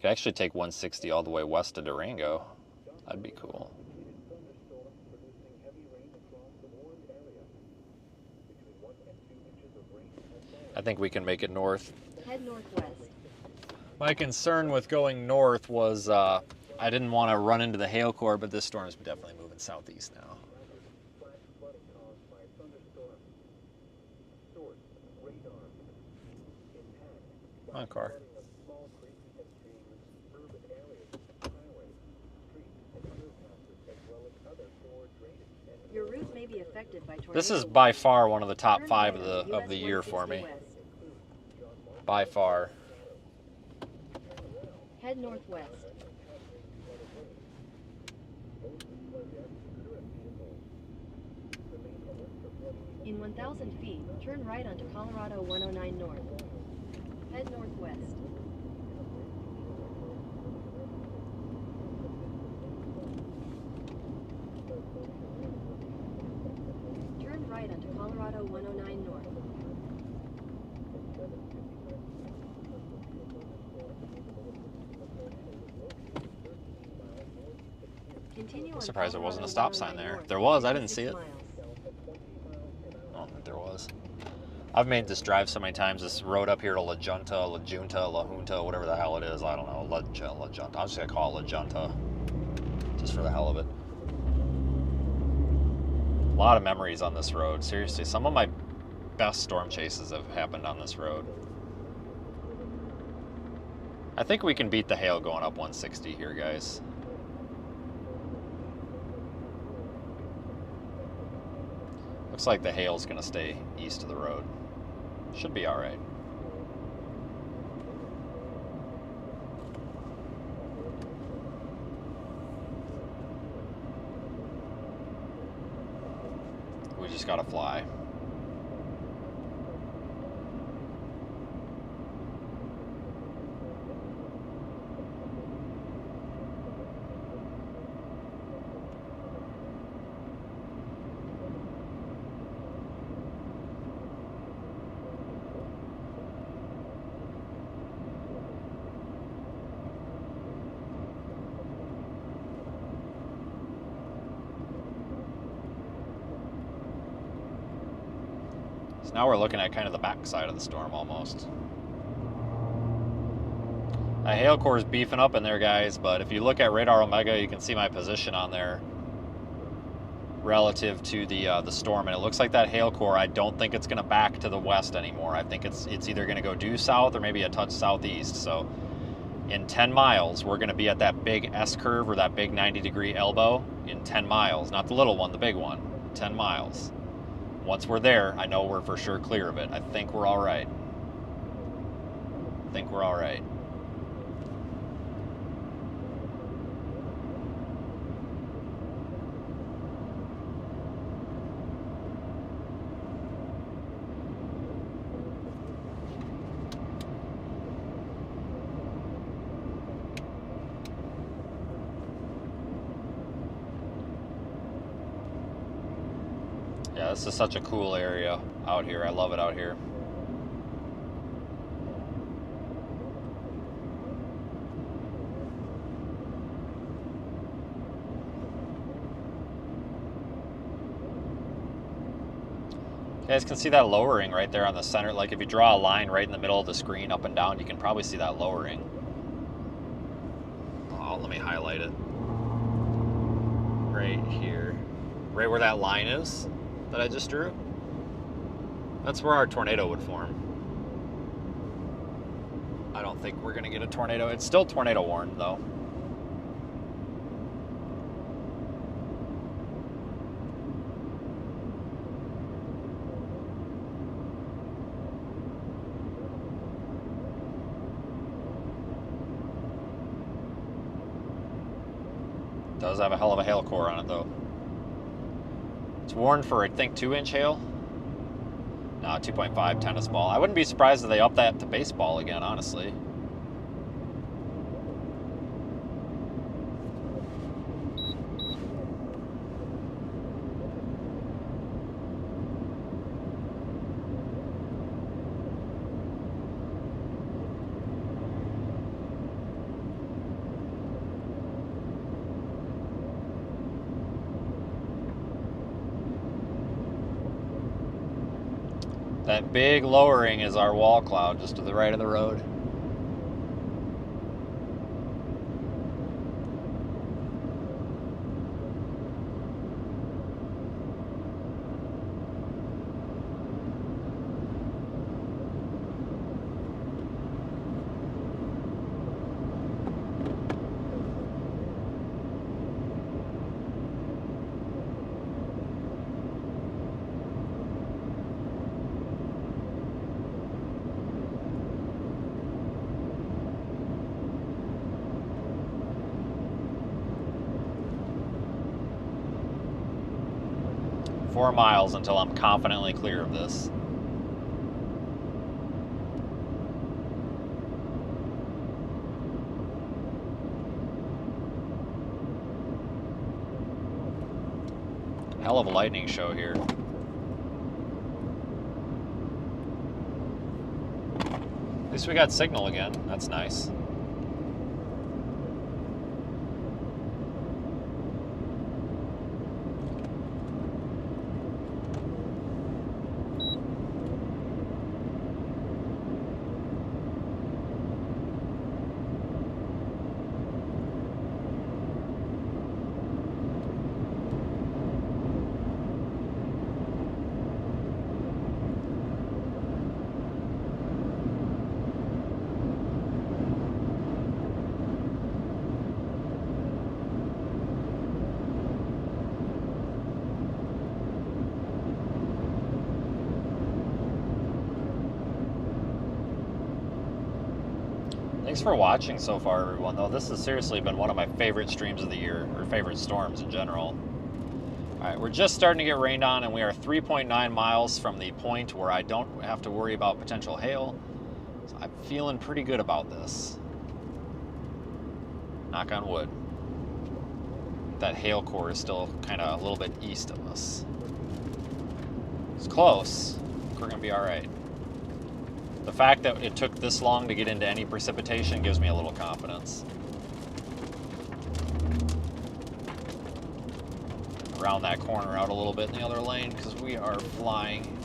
Could actually take 160 all the way west to Durango. That'd be cool. I think we can make it north.
Head northwest.
My concern with going north was I didn't want to run into the hail core, but this storm is definitely moving southeast now. Come on, car.
Your route may be affected by tornado.
This is by far one of the top 5 of the year for me. By far.
Head northwest. In 1,000 feet, turn right onto Colorado 109 North. Head northwest. Turn right onto Colorado 109 North. Continue
I'm
on
surprised there wasn't a
Colorado
stop sign
109
there.
North,
If there was, I didn't
56
see it.
miles.
Oh, there was. I've made this drive so many times. This road up here to La Junta, whatever the hell it is. I don't know. La Junta. I'm just going to call it La Junta. Just for the hell of it. A lot of memories on this road. Seriously, some of my best storm chases have happened on this road. I think we can beat the hail going up 160 here, guys. Looks like the hail's going to stay east of the road. Should be all right. We just got to fly. So now we're looking at kind of the back side of the storm almost. A hail core is beefing up in there, guys, but if you look at Radar Omega, you can see my position on there relative to the storm, and it looks like that hail core, I don't think it's going to back to the west anymore. I think it's either going to go due south or maybe a touch southeast. So in 10 miles, we're going to be at that big S-curve or that big 90-degree elbow in 10 miles. Not the little one, the big one. 10 miles. Once we're there, I know we're for sure clear of it. I think we're all right. I think we're all right. Yeah, this is such a cool area out here. I love it out here. You guys can see that lowering right there on the center. Like if you draw a line right in the middle of the screen up and down, you can probably see that lowering. Oh, let me highlight it. Right here. Right where that line is that I just drew. That's where our tornado would form. I don't think we're gonna get a tornado. It's still tornado warned though. Does have a hell of a hail core on it though. It's warned for, I think, 2-inch hail. No, 2.5 tennis ball. I wouldn't be surprised if they up that to baseball again, honestly. That big lowering is our wall cloud just to the right of the road. Four miles until I'm confidently clear of this. Hell of a lightning show here. At least we got signal again. That's nice. Thanks for watching so far, everyone, though. This has seriously been one of my favorite streams of the year, or favorite storms in general. Alright, we're just starting to get rained on, and we are 3.9 miles from the point where I don't have to worry about potential hail. So I'm feeling pretty good about this. Knock on wood. That hail core is still kind of a little bit east of us. It's close. We're going to be alright. The fact that it took this long to get into any precipitation gives me a little confidence. Round that corner out a little bit in the other lane because we are flying.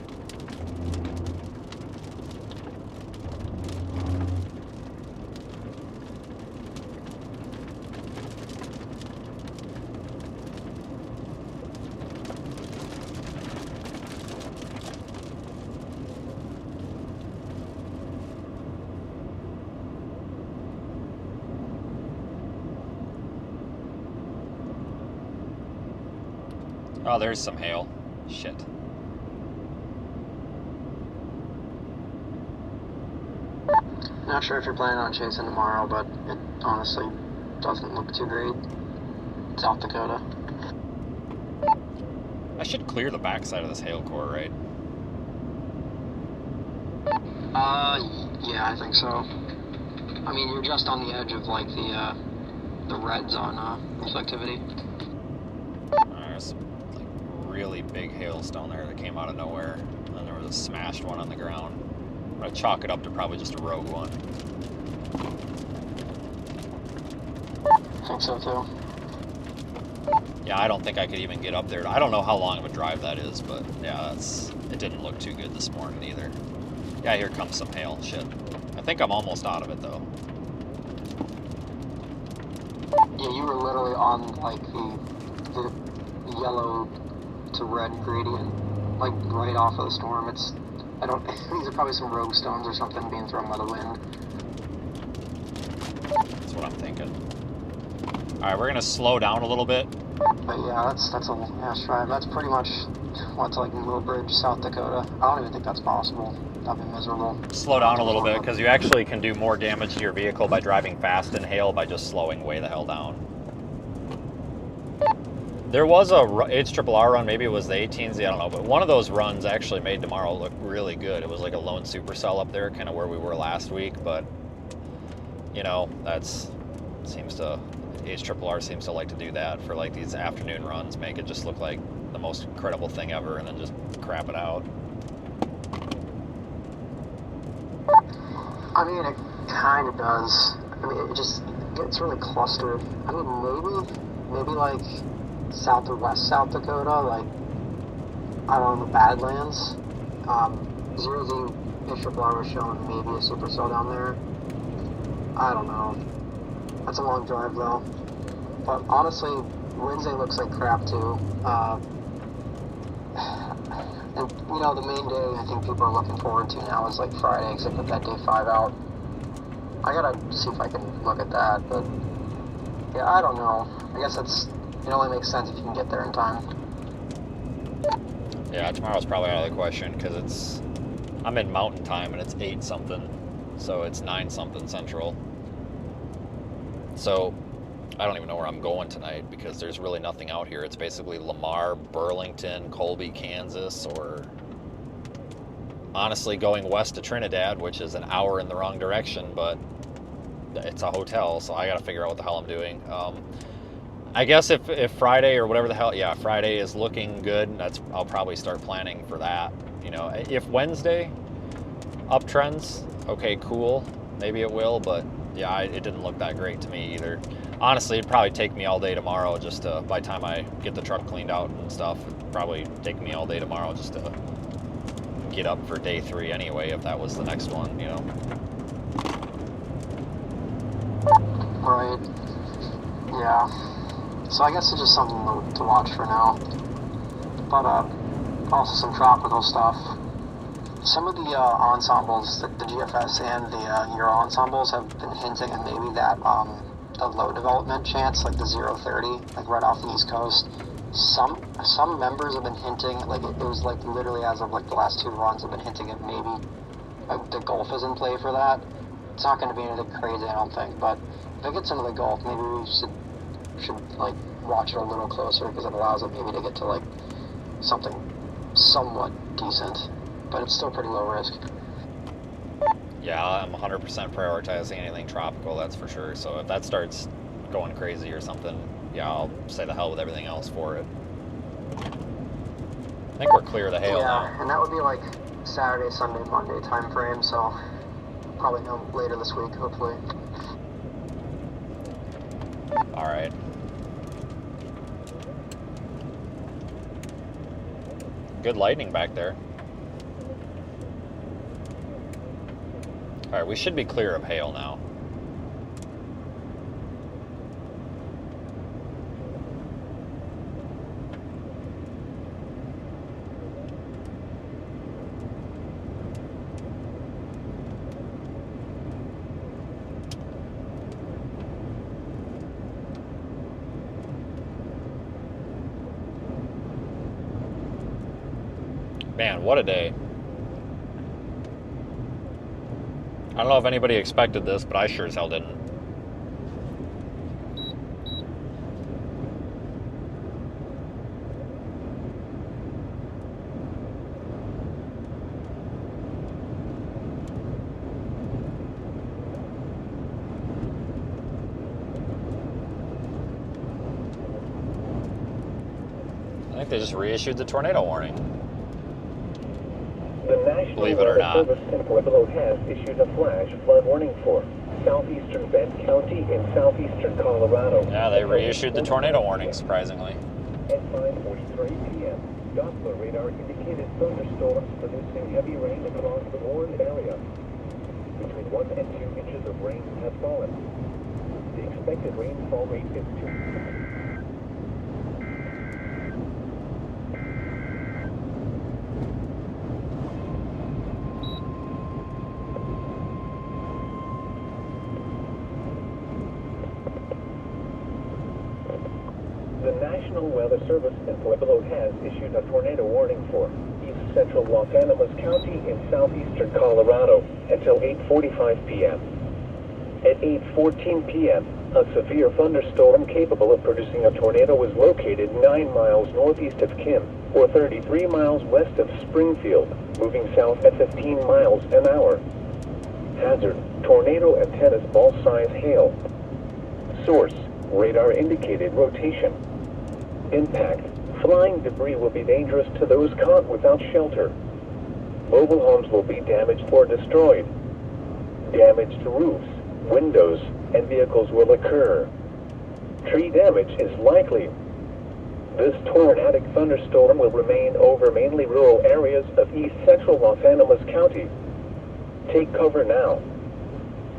Oh, there's some hail. Shit.
Not sure if you're planning on chasing tomorrow, but it honestly doesn't look too great. South Dakota.
I should clear the backside of this hail core, right?
Yeah, I think so. I mean, you're just on the edge of, like, the reds on, reflectivity.
There's some like, really big hailstone there that came out of nowhere. And then there was a smashed one on the ground. I'm going to chalk it up to probably just a rogue one.
I think so, too.
Yeah, I don't think I could even get up there. I don't know how long of a drive that is, but yeah, it didn't look too good this morning either. Yeah, here comes some hail. Shit. I think I'm almost out of it, though.
Yeah, you were literally on, like, the yellow to red gradient, like, right off of the storm. These are probably some rogue stones or something being thrown by the wind.
That's what I'm thinking. Alright, we're going to slow down a little bit.
But yeah, that's a long-ass drive. That's pretty much what's like Millbridge, South Dakota. I don't even think that's possible. That'd be miserable.
Slow down a little bit, because you actually can do more damage to your vehicle by driving fast in hail by just slowing way the hell down. There was a HRRR run, maybe it was the 18Z, I don't know, but one of those runs actually made tomorrow look really good. It was like a lone supercell up there, kind of where we were last week, but, you know, HRRR seems to like to do that for like these afternoon runs, make it just look like the most incredible thing ever, and then just crap it out.
I mean, it kind of does. I mean, it just gets really clustered. I mean, maybe like South or West South Dakota, like, I don't know, the Badlands. 0Z HRRR was showing maybe a supercell down there. I don't know. That's a long drive, though. But honestly, Wednesday looks like crap, too. And, you know, the main day I think people are looking forward to now is, like, Friday, except with that day 5 out. I gotta see if I can look at that, but, yeah, I don't know. I guess it only makes sense if you can get there in time.
Yeah, tomorrow's probably out of the question, because I'm in mountain time, and it's 8-something, so it's 9-something central. So, I don't even know where I'm going tonight because there's really nothing out here. It's basically Lamar, Burlington, Colby, Kansas, or honestly going west to Trinidad, which is an hour in the wrong direction, but it's a hotel, so I got to figure out what the hell I'm doing. I guess if Friday or whatever the hell, yeah, Friday is looking good, I'll probably start planning for that. You know, if Wednesday uptrends, okay, cool, maybe it will, but yeah, it didn't look that great to me either. Honestly, it'd probably take me all day tomorrow just to, by the time I get the truck cleaned out and stuff, it'd probably take me all day tomorrow just to get up for day 3 anyway, if that was the next one, you know?
Right. Yeah. So I guess it's just something to watch for now. But, also some tropical stuff. Some of the ensembles, the GFS and the Euro ensembles have been hinting at maybe that the low development chance, like the 030, like right off the East Coast. Some members have been hinting, like it was like literally as of like the last 2 runs have been hinting at maybe the Gulf is in play for that. It's not going to be anything crazy, I don't think. But if it gets into the Gulf, maybe we should like watch it a little closer because it allows it maybe to get to like something somewhat decent, but it's still pretty low risk.
Yeah, I'm 100% prioritizing anything tropical, that's for sure. So if that starts going crazy or something, yeah, I'll say the hell with everything else for it. I think we're clear of the hail now.
Yeah, and that would be like Saturday, Sunday, Monday time frame, so probably no later this week, hopefully.
All right. Good lightning back there. All right, we should be clear of hail now. Man, what a day. I don't know if anybody expected this, but I sure as hell didn't. I think they just reissued the tornado warning.
The National
Believe it or
Weather
not.
Service in Pueblo has issued a flash flood warning for southeastern Bend County in southeastern Colorado.
Yeah, they reissued the tornado warning, surprisingly.
At 5:43 p.m., Doppler radar indicated thunderstorms producing heavy rain across the warned area. Between 1 and 2 inches of rain have fallen. The expected rainfall rate is 2. The National Weather Service in Pueblo has issued a tornado warning for east central Los Animas County in southeastern Colorado until 8:45 p.m. At 8:14 p.m., a severe thunderstorm capable of producing a tornado was located 9 miles northeast of Kim, or 33 miles west of Springfield, moving south at 15 miles an hour. Hazard: tornado antennas ball-size hail. Source: radar indicated rotation. Impact: flying debris will be dangerous to those caught without shelter. Mobile homes will be damaged or destroyed. Damage to roofs, windows, and vehicles will occur. Tree damage is likely. This tornadic thunderstorm will remain over mainly rural areas of east central Los Animas County. Take cover now.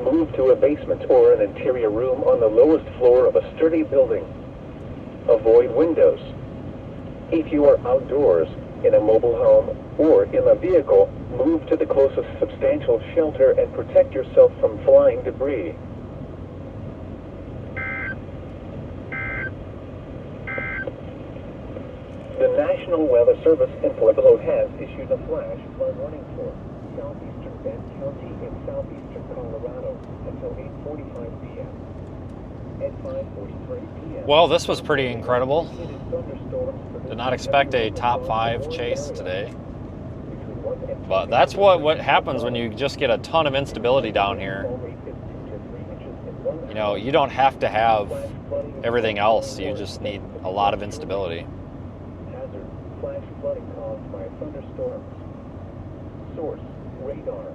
Move to a basement or an interior room on the lowest floor of a sturdy building. Avoid windows. If you are outdoors, in a mobile home, or in a vehicle, move to the closest substantial shelter and protect yourself from flying debris. The National Weather Service in Pueblo has issued a flash flood warning for southeastern Bend County in southeastern Colorado until 8:45 p.m. At 5:43 p.m.
Well, this was pretty incredible. Did not expect a top 5 chase today. But that's what happens when you just get a ton of instability down here. You know, you don't have to have everything else. You just need a lot of instability.
Hazard: flash flooding caused by thunderstorms. Source: radar.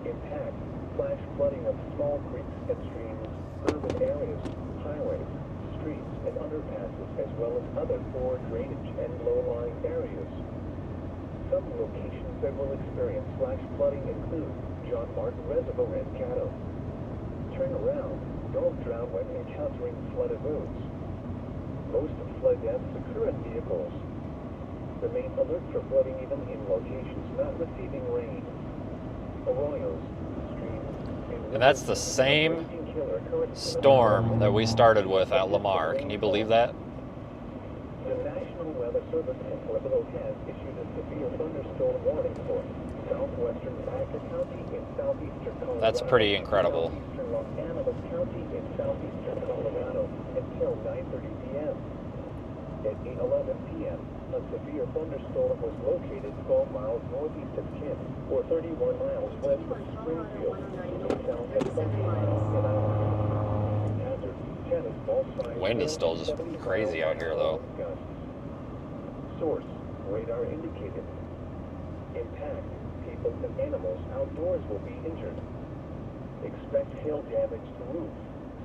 Impact: flash flooding of small creeks and streams, urban areas, highways, streets, and underpasses, as well as other poor drainage and low-lying areas. Some locations that will experience flash flooding include John Martin Reservoir and Caddo. Turn around. Don't drown when encountering flooded roads. Most flood deaths occur in vehicles. Remain alert for flooding even in locations not receiving rain. Arroyos, streams,
And that's the same storm that we started with at Lamar. Can you believe that?
The National Weather Service in Pueblo has issued a severe thunderstorm warning for southwestern Baca County in southeastern Colorado.
That's pretty incredible.
Southeastern Los Animas County in southeastern Colorado until 9:30 p.m. At 8:11 p.m., a severe thunderstorm was located 12 miles northeast of Kim, or 31 miles west of Springfield, south at 20 miles an hour. Hazard: tennis ball size.
Wind is still just crazy out here, though.
Source: radar indicated. Impact: people and animals outdoors will be injured. Expect hail damage to roof,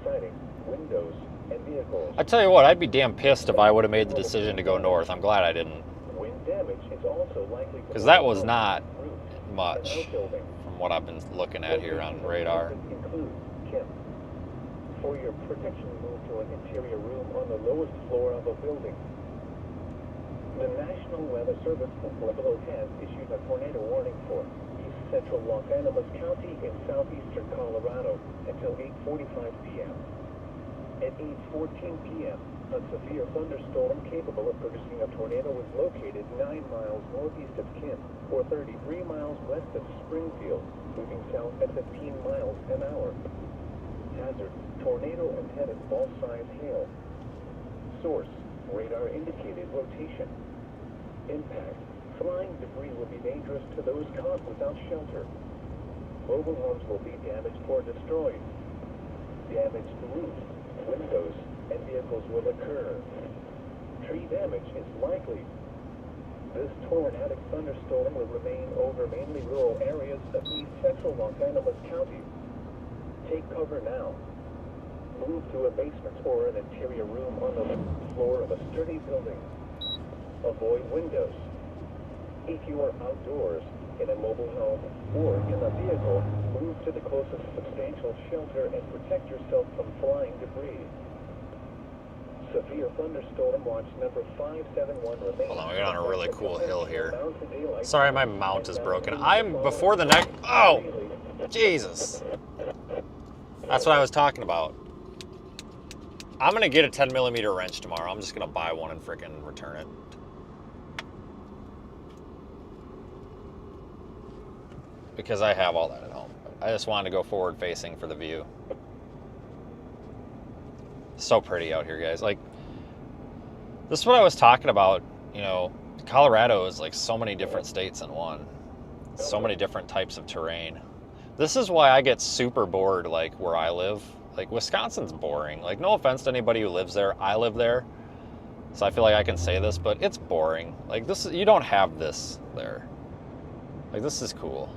siding, windows, and vehicles.
I tell you what, I'd be damn pissed if I would have made the decision to go north. I'm glad I didn't.
Wind damage is also likely
Because that was not much from what I've been looking at here on radar.
Include Kim. For your protection, move to an interior room on the lowest floor of a building. The National Weather Service Pueblo has issued a tornado warning for east central Los Animas County in southeastern Colorado until 8:45 p.m. At 8:14 p.m., a severe thunderstorm capable of producing a tornado was located 9 miles northeast of Kim, or 33 miles west of Springfield, moving south at 15 miles an hour. Hazard: tornado and tennis ball size hail. Source: radar indicated rotation. Impact: flying debris will be dangerous to those caught without shelter. Mobile homes will be damaged or destroyed. Damaged roofs, windows, and vehicles will occur. Tree damage is likely. This tornadic thunderstorm will remain over mainly rural areas of east central Los Animas County. Take cover now. Move to a basement or an interior room on the floor of a sturdy building. Avoid windows. If you are outdoors, in a mobile home, or in a vehicle, move to the closest substantial shelter and protect yourself from flying debris. Severe thunderstorm watch number 571 remains.
Hold on, we got on a really cool hill here. Sorry, my mount is broken. I'm before the neck. Oh, Jesus. That's what I was talking about. I'm gonna get a 10mm wrench tomorrow. I'm just gonna buy one and frickin' return it. Because I have all that at home. I just wanted to go forward facing for the view. So pretty out here, guys. Like, this is what I was talking about. You know, Colorado is like so many different states in one. So many different types of terrain. This is why I get super bored, like, where I live. Like, Wisconsin's boring. Like, no offense to anybody who lives there. I live there. So I feel like I can say this, but it's boring. Like, this, you don't have this there. Like, this is cool.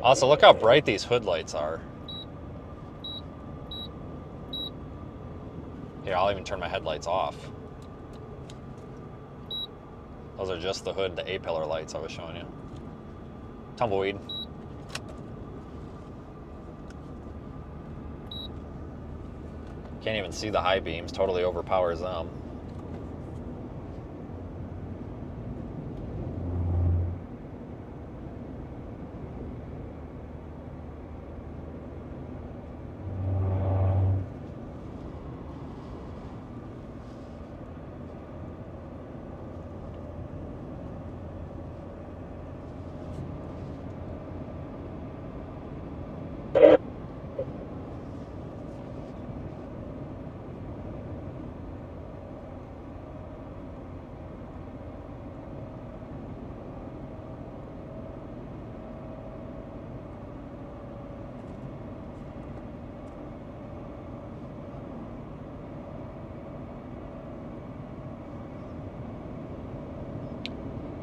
Also, look how bright these hood lights are. Here, I'll even turn my headlights off. Those are just the hood, the A-pillar lights I was showing you. Tumbleweed. Can't even see the high beams, totally overpowers them.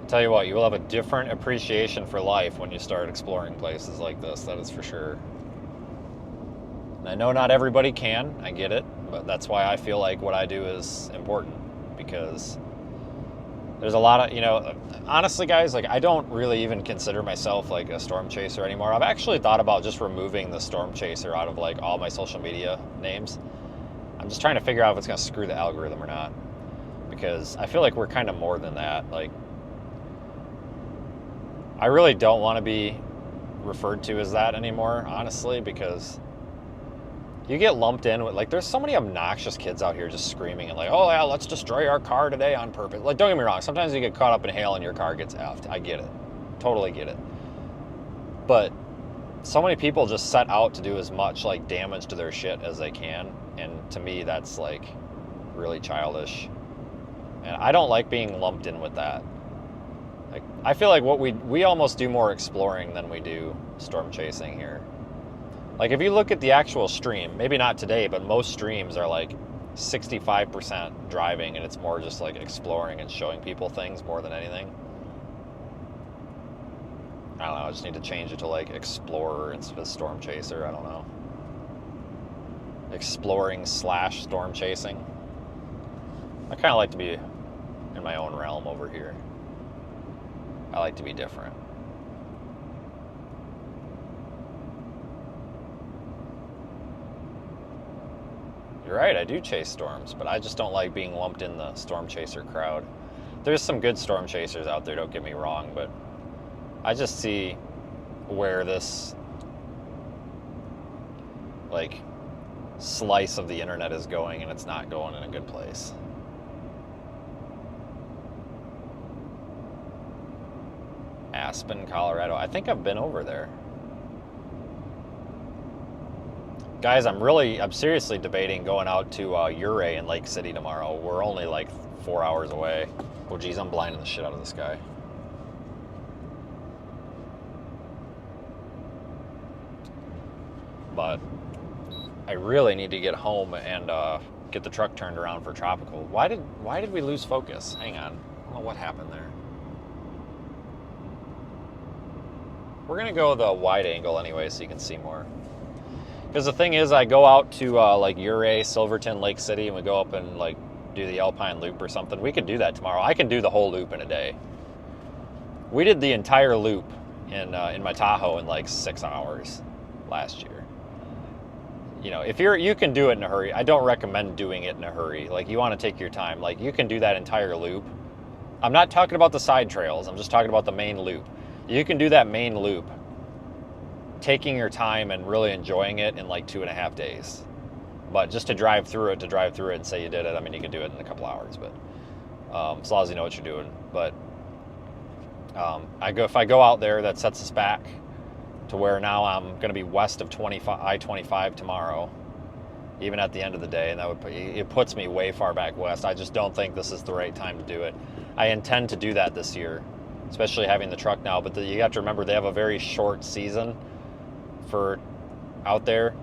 Tell you what, you will have a different appreciation for life when you start exploring places like this, that is for sure. And I know not everybody can, I get it, but that's why I feel like what I do is important, because there's a lot of, you know, honestly guys, like, I don't really even consider myself like a storm chaser anymore. I've actually thought about just removing the storm chaser out of like all my social media names. I'm just trying to figure out if it's gonna screw the algorithm or not, because I feel like we're kind of more than that. Like, I really don't want to be referred to as that anymore, honestly, because you get lumped in with, like, there's so many obnoxious kids out here just screaming and like, oh yeah, let's destroy our car today on purpose. Like, don't get me wrong, sometimes you get caught up in hail and your car gets effed. I get it. Totally get it. But so many people just set out to do as much, like, damage to their shit as they can. And to me, that's, like, really childish. And I don't like being lumped in with that. Like, I feel like we almost do more exploring than we do storm chasing here. Like, if you look at the actual stream, maybe not today, but most streams are like 65% driving, and it's more just like exploring and showing people things more than anything. I don't know, I just need to change it to like explorer instead of storm chaser. I don't know. Exploring / storm chasing. I kind of like to be in my own realm over here. I like to be different. You're right, I do chase storms, but I just don't like being lumped in the storm chaser crowd. There's some good storm chasers out there, don't get me wrong, but I just see where this, like, slice of the internet is going, and it's not going in a good place. Aspen, Colorado. I think I've been over there. Guys, I'm seriously debating going out to Ouray in Lake City tomorrow. We're only like 4 hours away. Oh geez, I'm blinding the shit out of this guy. But I really need to get home and get the truck turned around for tropical. Why did we lose focus? Hang on. I don't know what happened there. We're gonna go the wide angle anyway so you can see more. Because the thing is, I go out to like Ouray, Silverton, Lake City, and we go up and like do the Alpine Loop or something. We could do that tomorrow. I can do the whole loop in a day. We did the entire loop in my Tahoe in like 6 hours last year. You know, if you can do it in a hurry. I don't recommend doing it in a hurry. Like, you want to take your time. Like, you can do that entire loop. I'm not talking about the side trails. I'm just talking about the main loop. You can do that main loop, taking your time and really enjoying it in like 2.5 days. But just to drive through it and say you did it, I mean, you can do it in a couple hours, but as long as you know what you're doing. But if I go out there, that sets us back to where now I'm going to be west of I-25 tomorrow, even at the end of the day, and it puts me way far back west. I just don't think this is the right time to do it. I intend to do that this year, especially having the truck now, but you have to remember they have a very short season for out there.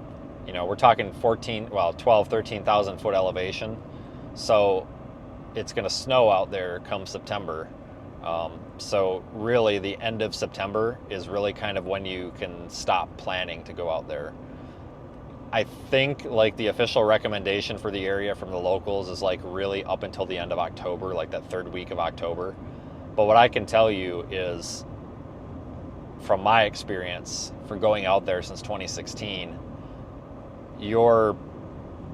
You know, we're talking 12, 13,000 foot elevation. So it's going to snow out there come September. So really the end of September is really kind of when you can stop planning to go out there. I think like the official recommendation for the area from the locals is like really up until the end of October, like that third week of October. But what I can tell you is, from my experience for going out there since 2016, you're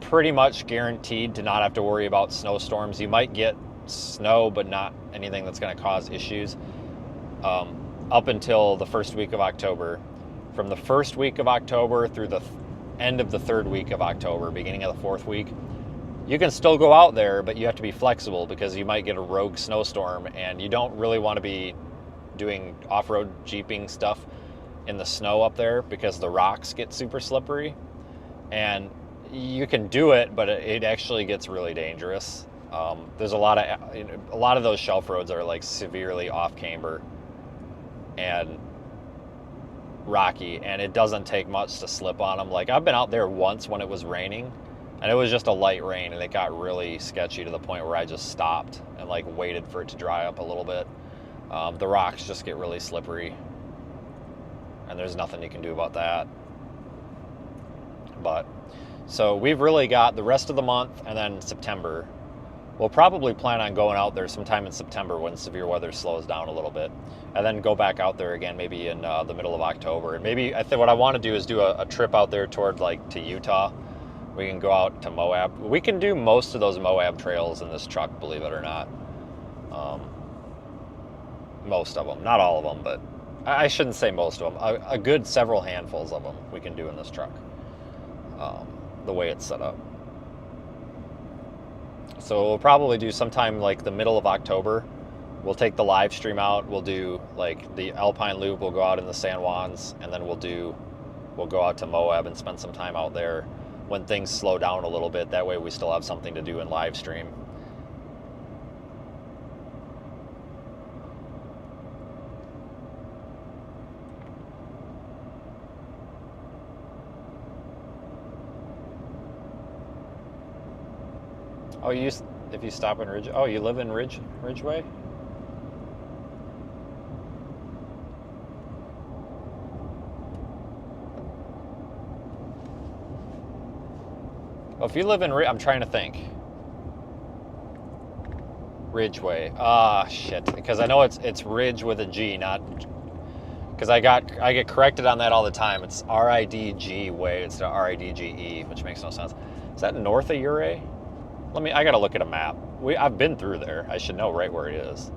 pretty much guaranteed to not have to worry about snowstorms. You might get snow, but not anything that's going to cause issues up until the first week of October. From the first week of October through the end of the third week of October, beginning of the fourth week, you can still go out there, but you have to be flexible because you might get a rogue snowstorm, and you don't really want to be doing off-road jeeping stuff in the snow up there because the rocks get super slippery. And you can do it, but it actually gets really dangerous. There's a lot of those shelf roads are like severely off camber and rocky, and it doesn't take much to slip on them. Like, I've been out there once when it was raining, and it was just a light rain, and it got really sketchy to the point where I just stopped and like waited for it to dry up a little bit. The rocks just get really slippery, and there's nothing you can do about that. But so we've really got the rest of the month, and then September. We'll probably plan on going out there sometime in September when severe weather slows down a little bit, and then go back out there again maybe in the middle of October. And maybe I think what I want to do is do a trip out there toward like to Utah. We can go out to Moab. We can do most of those Moab trails in this truck, believe it or not. Most of them, not all of them, but I shouldn't say most of them. A good several handfuls of them we can do in this truck. the way it's set up. So we'll probably do sometime like the middle of October. We'll take the live stream out. We'll do like the Alpine Loop. We'll go out in the San Juans, and then we'll go out to Moab and spend some time out there when things slow down a little bit. That way we still have something to do in live stream. Oh, if you stop in Ridge, oh, you live in Ridgeway? Well, if you live in, I'm trying to think. Ridgeway. Ah, shit. Because I know it's Ridge with a G, not. Because I get corrected on that all the time. It's RIDG way instead of RIDGE, which makes no sense. Is that north of Ouray? I gotta look at a map. I've been through there. I should know right where it is.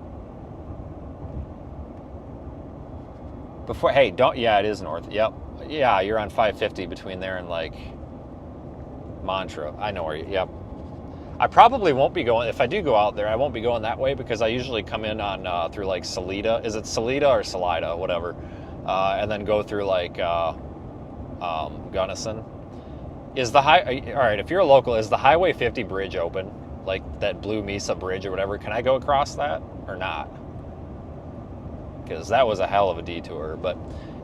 Hey, yeah, it is north. Yep. Yeah, you're on 550 between there and like Montreux. I know where yep. I probably won't be going, if I do go out there, I won't be going that way because I usually come in on through like Salida. Is it Salida or Salida? Whatever. And then go through like Gunnison. All right, if you're a local, is the Highway 50 bridge open? Like that Blue Mesa bridge or whatever? Can I go across that or not? Because that was a hell of a detour. But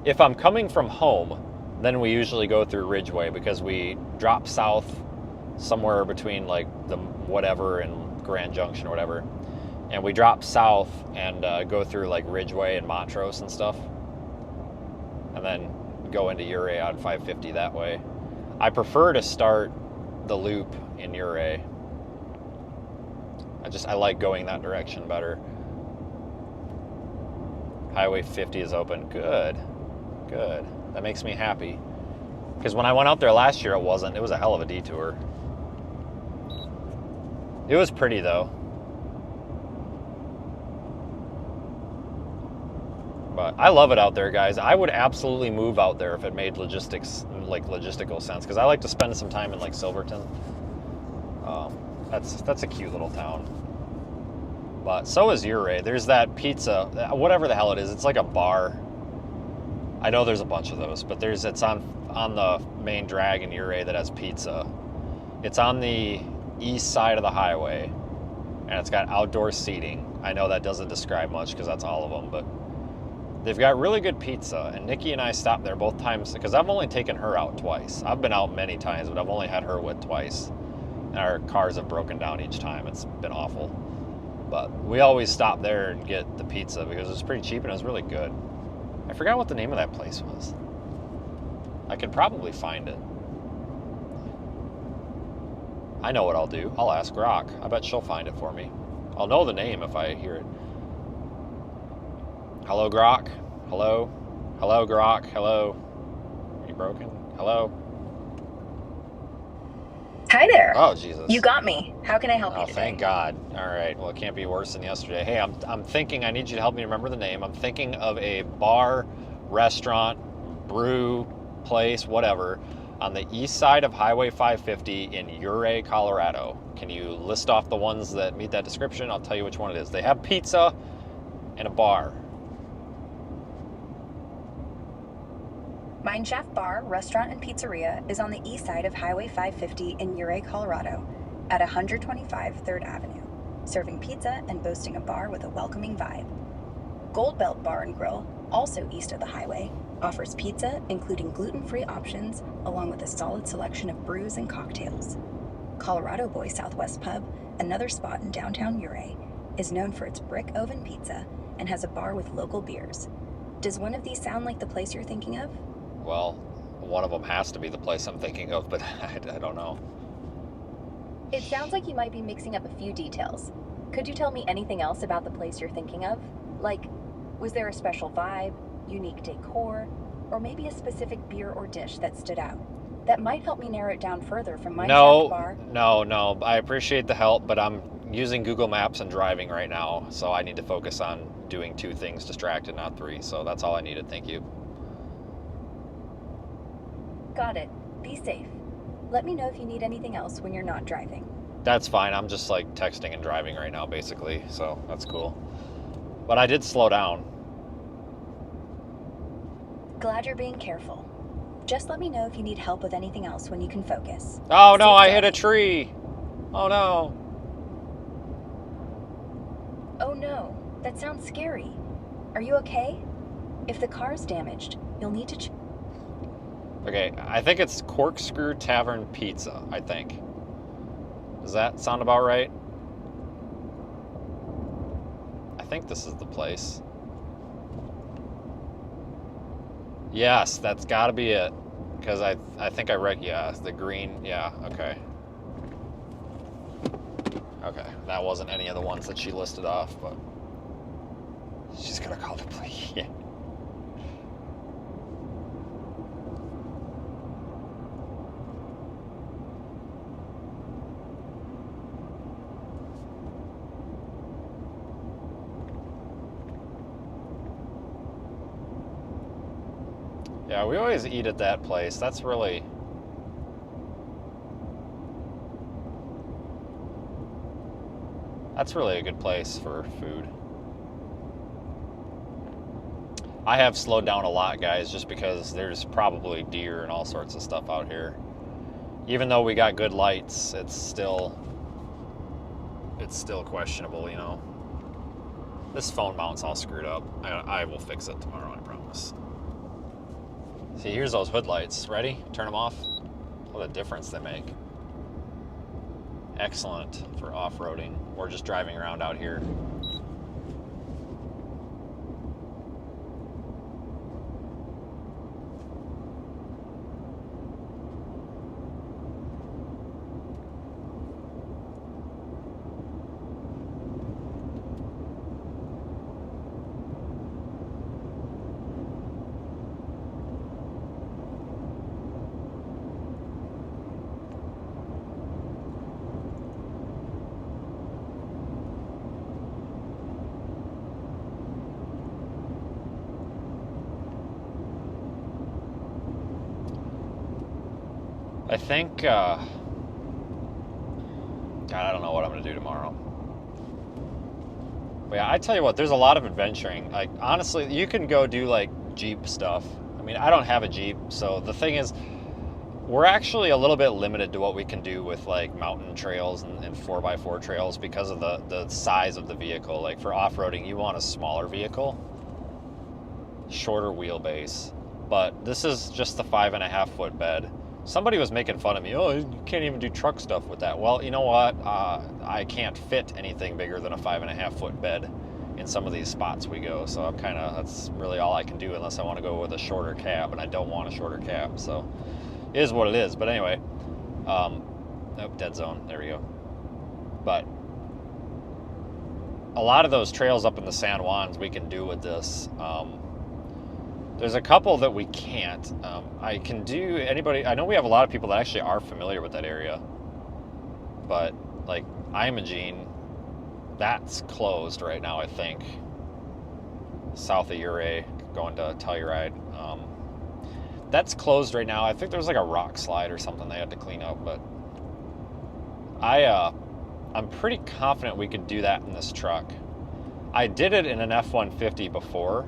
if I'm coming from home, then we usually go through Ridgeway because we drop south somewhere between like the whatever and Grand Junction or whatever. And we drop south and go through like Ridgeway and Montrose and stuff. And then go into Ouray on 550 that way. I prefer to start the loop in Ouray. I like going that direction better. Highway 50 is open. Good. Good. That makes me happy. Because when I went out there last year, it wasn't. It was a hell of a detour. It was pretty, though. But I love it out there, guys. I would absolutely move out there if it made logistical sense. Because I like to spend some time in, like, Silverton. That's a cute little town. But so is Ouray. There's that pizza, whatever the hell it is. It's like a bar. I know there's a bunch of those, but it's on the main drag in Ouray that has pizza. It's on the east side of the highway, and it's got outdoor seating. I know that doesn't describe much because that's all of them, but they've got really good pizza. And Nikki and I stopped there both times because I've only taken her out twice. I've been out many times, but I've only had her with twice. And our cars have broken down each time. It's been awful. But we always stop there and get the pizza because it's pretty cheap and it was really good. I forgot what the name of that place was. I could probably find it. I know what I'll do. I'll ask Grok. I bet she'll find it for me. I'll know the name if I hear it. Hello, Grok? Hello? Hello, Grok? Hello? Are you broken? Hello?
Hi there.
Oh, Jesus.
You got me. How can I help you today?
Thank God. All right. Well, it can't be worse than yesterday. Hey, I'm thinking, I need you to help me remember the name. I'm thinking of a bar, restaurant, brew, place, whatever, on the east side of Highway 550 in Ouray, Colorado. Can you list off the ones that meet that description? I'll tell you which one it is. They have pizza and a bar.
Mine Shaft Bar, Restaurant, and Pizzeria is on the east side of Highway 550 in Ouray, Colorado, at 125 3rd Avenue, serving pizza and boasting a bar with a welcoming vibe. Gold Belt Bar and Grill, also east of the highway, offers pizza, including gluten-free options, along with a solid selection of brews and cocktails. Colorado Boy Southwest Pub, another spot in downtown Ouray, is known for its brick oven pizza and has a bar with local beers. Does one of these sound like the place you're thinking of?
Well, one of them has to be the place I'm thinking of, but I don't know.
It sounds like you might be mixing up a few details. Could you tell me anything else about the place you're thinking of? Like, was there a special vibe, unique decor, or maybe a specific beer or dish that stood out? That might help me narrow it down further from my Shaft Bar. No. I appreciate the help, but I'm using Google Maps and driving right now, so I need to focus on doing 2 things distracted, not 3. So that's all I needed. Thank you. Got it. Be safe. Let me know if you need anything else when you're not driving.
That's fine. I'm just like texting and driving right now, basically. So that's cool. But I did slow down.
Glad you're being careful. Just let me know if you need help with anything else when you can focus.
Oh no,
Safe
I hit a
driving.
tree. Oh no.
Oh no, that sounds scary. Are you okay? If the car's damaged, you'll need to
Okay, I think it's Corkscrew Tavern Pizza, I think. Does that sound about right? I think this is the place. Yes, that's got to be it. Because I think I read, yeah, the green, yeah, okay. Okay, that wasn't any of the ones that she listed off, but she's going to call the police. Yeah. Yeah, we always eat at that place. That's really... That's really a good place for food. I have slowed down a lot, guys, just because there's probably deer and all sorts of stuff out here. Even though we got good lights, it's still questionable, you know. This phone mount's all screwed up. I will fix it tomorrow, I promise. See, here's those hood lights. Ready? Turn them off. What a difference they make. Excellent for off-roading or just driving around out here. I think, God, I don't know what I'm going to do tomorrow. But yeah, I tell you what, there's a lot of adventuring. Like, honestly, you can go do, like, Jeep stuff. I mean, I don't have a Jeep, so the thing is, we're actually a little bit limited to what we can do with, like, mountain trails and 4x4 trails because of the size of the vehicle. Like, for off-roading, you want a smaller vehicle, shorter wheelbase. But this is just the 5.5-foot bed. Somebody was making fun of me. Oh, you can't even do truck stuff with that. Well, you know what? I can't fit anything bigger than a 5.5-foot bed in some of these spots we go. So I'm that's really all I can do unless I want to go with a shorter cab, and I don't want a shorter cab. So it is what it is. But anyway, oh, dead zone. There we go. But a lot of those trails up in the San Juans we can do with this. There's a couple that we can't. I can do I know we have a lot of people that actually are familiar with that area. But, like, Imogene, that's closed right now, I think. South of Ouray, going to Telluride. That's closed right now. I think there's, like, a rock slide or something they had to clean up. But I'm pretty confident we could do that in this truck. I did it in an F-150 before.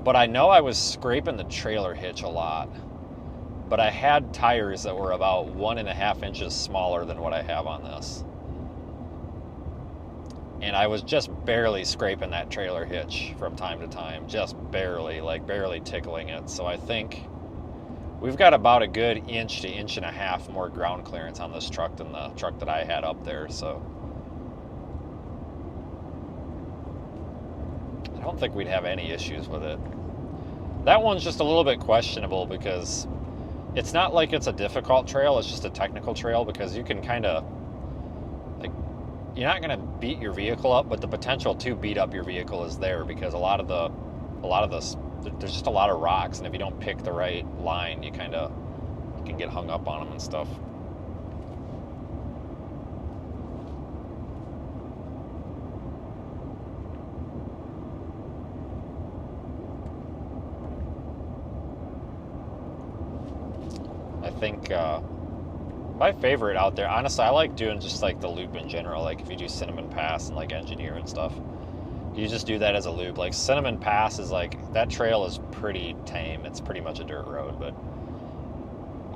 But I know I was scraping the trailer hitch a lot. But I had tires that were about 1.5 inches smaller than what I have on this. And I was just barely scraping that trailer hitch from time to time. Just barely, like barely tickling it. So I think we've got about a good 1 to 1.5 inches more ground clearance on this truck than the truck that I had up there. So I don't think we'd have any issues with it. That one's just a little bit questionable because it's not like it's a difficult trail, it's just a technical trail because you can kind of, like, you're not going to beat your vehicle up, but the potential to beat up your vehicle is there because there's just a lot of rocks, and if you don't pick the right line, you can get hung up on them and stuff. I think my favorite out there, honestly, I like doing just like the loop in general. Like if you do Cinnamon Pass and like Engineer and stuff, you just do that as a loop. Like Cinnamon Pass is like, that trail is pretty tame. It's pretty much a dirt road, but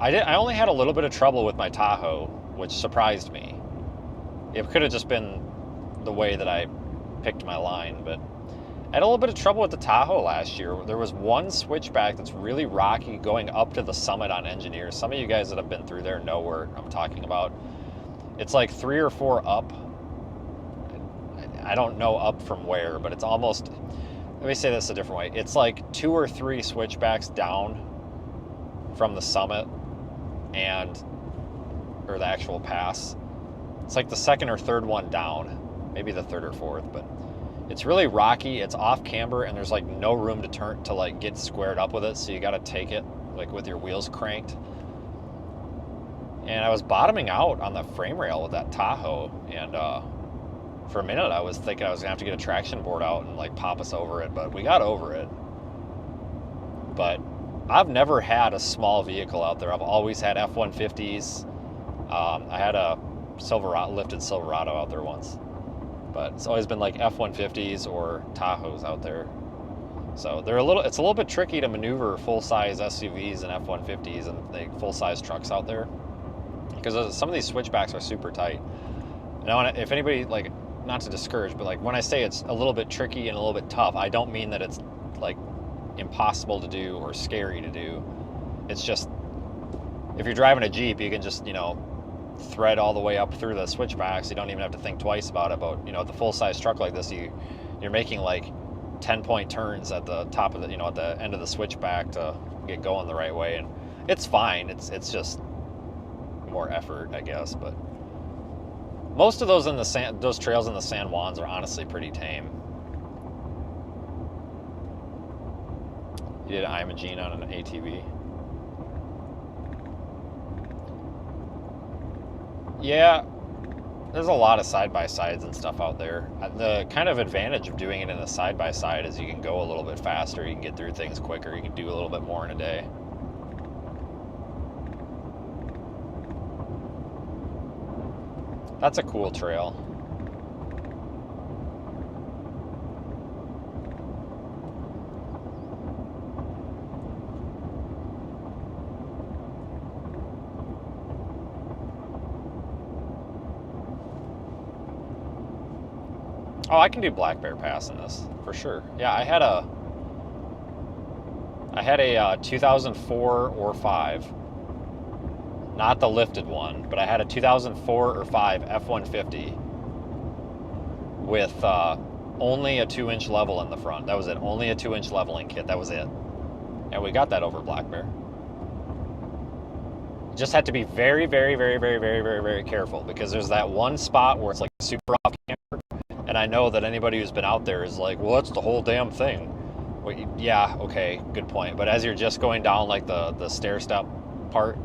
I only had a little bit of trouble with my Tahoe, which surprised me. It could have just been the way that I picked my line, but I had a little bit of trouble with the Tahoe last year. There was one switchback that's really rocky going up to the summit on Engineer. Some of you guys that have been through there know where I'm talking about. It's like 3 or 4 up. I don't know up from where, but it's almost, let me say this a different way. It's like 2 or 3 switchbacks down from the summit or the actual pass. It's like the second or third one down, maybe the third or fourth, but it's really rocky. It's off camber, and there's like no room to turn to like get squared up with it. So you got to take it like with your wheels cranked. And I was bottoming out on the frame rail with that Tahoe, and for a minute I was thinking I was gonna have to get a traction board out and like pop us over it, but we got over it. But I've never had a small vehicle out there. I've always had F-150s. I had a lifted Silverado out there once, but it's always been like F-150s or Tahoes out there. So it's a little bit tricky to maneuver full-size SUVs and F-150s and like full-size trucks out there, because some of these switchbacks are super tight. Now, if anybody, like, not to discourage, but like when I say it's a little bit tricky and a little bit tough, I don't mean that it's like impossible to do or scary to do. It's just, if you're driving a Jeep, you can just, thread all the way up through the switchbacks. You don't even have to think twice about it. But the full-size truck like this, you're making like 10-point turns at the top of the, at the end of the switchback to get going the right way, and it's fine. It's just more effort, I guess. But most of those those trails in the San Juans are honestly pretty tame. You did Imogene on an ATV. Yeah, there's a lot of side-by-sides and stuff out there. The kind of advantage of doing it in a side-by-side is you can go a little bit faster, you can get through things quicker, you can do a little bit more in a day. That's a cool trail. Oh, I can do Black Bear Pass in this, for sure. Yeah, I had a 2004 or 5, not the lifted one, but I had a 2004 or 5 F-150 with only a 2-inch level in the front. That was it, only a 2-inch leveling kit, that was it. And we got that over Black Bear. Just had to be very, very, very, very, very, very, very careful, because there's that one spot where it's like super off camber. And I know that anybody who's been out there is like, well, that's the whole damn thing. Well, yeah, okay, good point. But as you're just going down like the stair step part,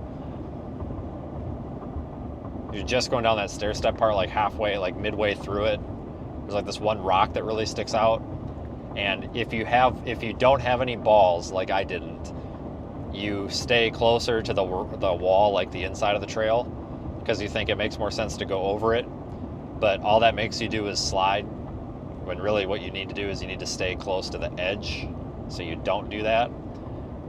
you're just going down that stair step part like halfway, like midway through it, there's like this one rock that really sticks out. And if you don't have any balls like I didn't, you stay closer to the wall, like the inside of the trail, because you think it makes more sense to go over it. But all that makes you do is slide, when really what you need to do is you need to stay close to the edge, so you don't do that.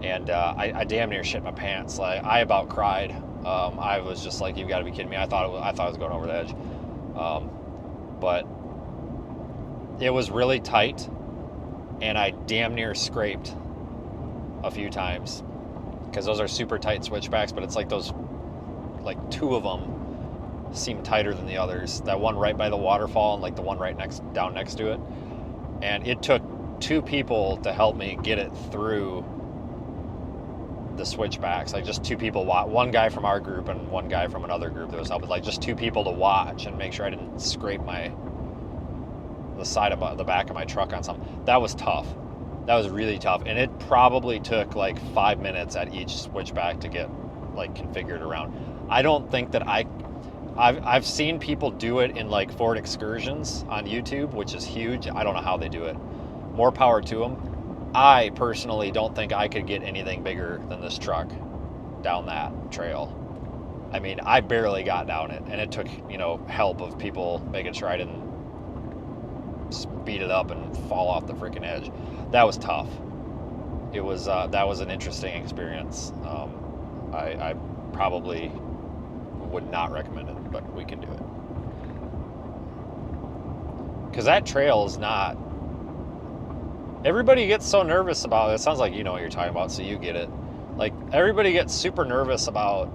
And I damn near shit my pants. Like, I about cried. I was just like, you've got to be kidding me. I thought I was going over the edge. But it was really tight, and I damn near scraped a few times, because those are super tight switchbacks, but it's like those, like 2 of them seem tighter than the others. That one right by the waterfall and like the one right down next to it. And it took 2 people to help me get it through the switchbacks. Like just 2 people, one guy from our group and one guy from another group that was helping. Like just 2 people to watch and make sure I didn't scrape the side of the back of my truck on something. That was tough. That was really tough. And it probably took like 5 minutes at each switchback to get like configured around. I don't think that I've seen people do it in like Ford Excursions on YouTube, which is huge. I don't know how they do it. More power to them. I personally don't think I could get anything bigger than this truck. down that trail. I mean, I barely got down it, and it took, you know, help of people making sure I didn't speed it up and fall off the freaking edge. That was tough. It was that was an interesting experience. I probably would not recommend it, but we can do it. Because that trail is not... Everybody gets so nervous about it. It sounds like you know what you're talking about, so you get it. Like, everybody gets super nervous about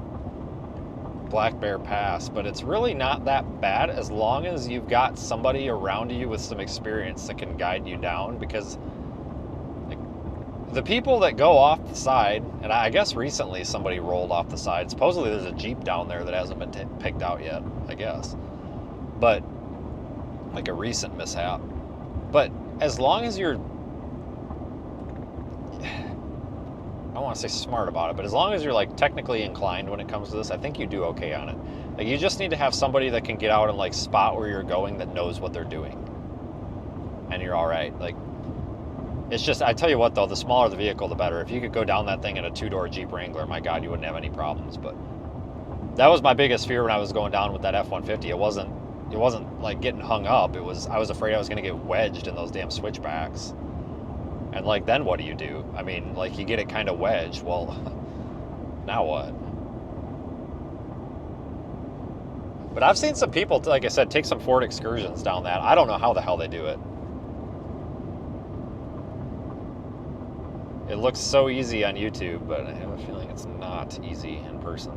Black Bear Pass, but it's really not that bad as long as you've got somebody around you with some experience that can guide you down, because the people that go off the side, and I guess recently somebody rolled off the side. Supposedly there's a Jeep down there that hasn't been picked out yet, I guess. But, like a recent mishap. But as long as you're, I don't want to say smart about it, but as long as you're like technically inclined when it comes to this, I think you do okay on it. Like, you just need to have somebody that can get out and like spot where you're going that knows what they're doing. And you're all right. Like, it's just, I tell you what though, the smaller the vehicle, the better. If you could go down that thing in a 2-door Jeep Wrangler, my God, you wouldn't have any problems. But that was my biggest fear when I was going down with that F-150. It wasn't like getting hung up. I was afraid I was going to get wedged in those damn switchbacks. And like, then what do you do? I mean, like, you get it kind of wedged. Well, now what? But I've seen some people, like I said, take some Ford Excursions down that. I don't know how the hell they do it. It looks so easy on YouTube, but I have a feeling it's not easy in person.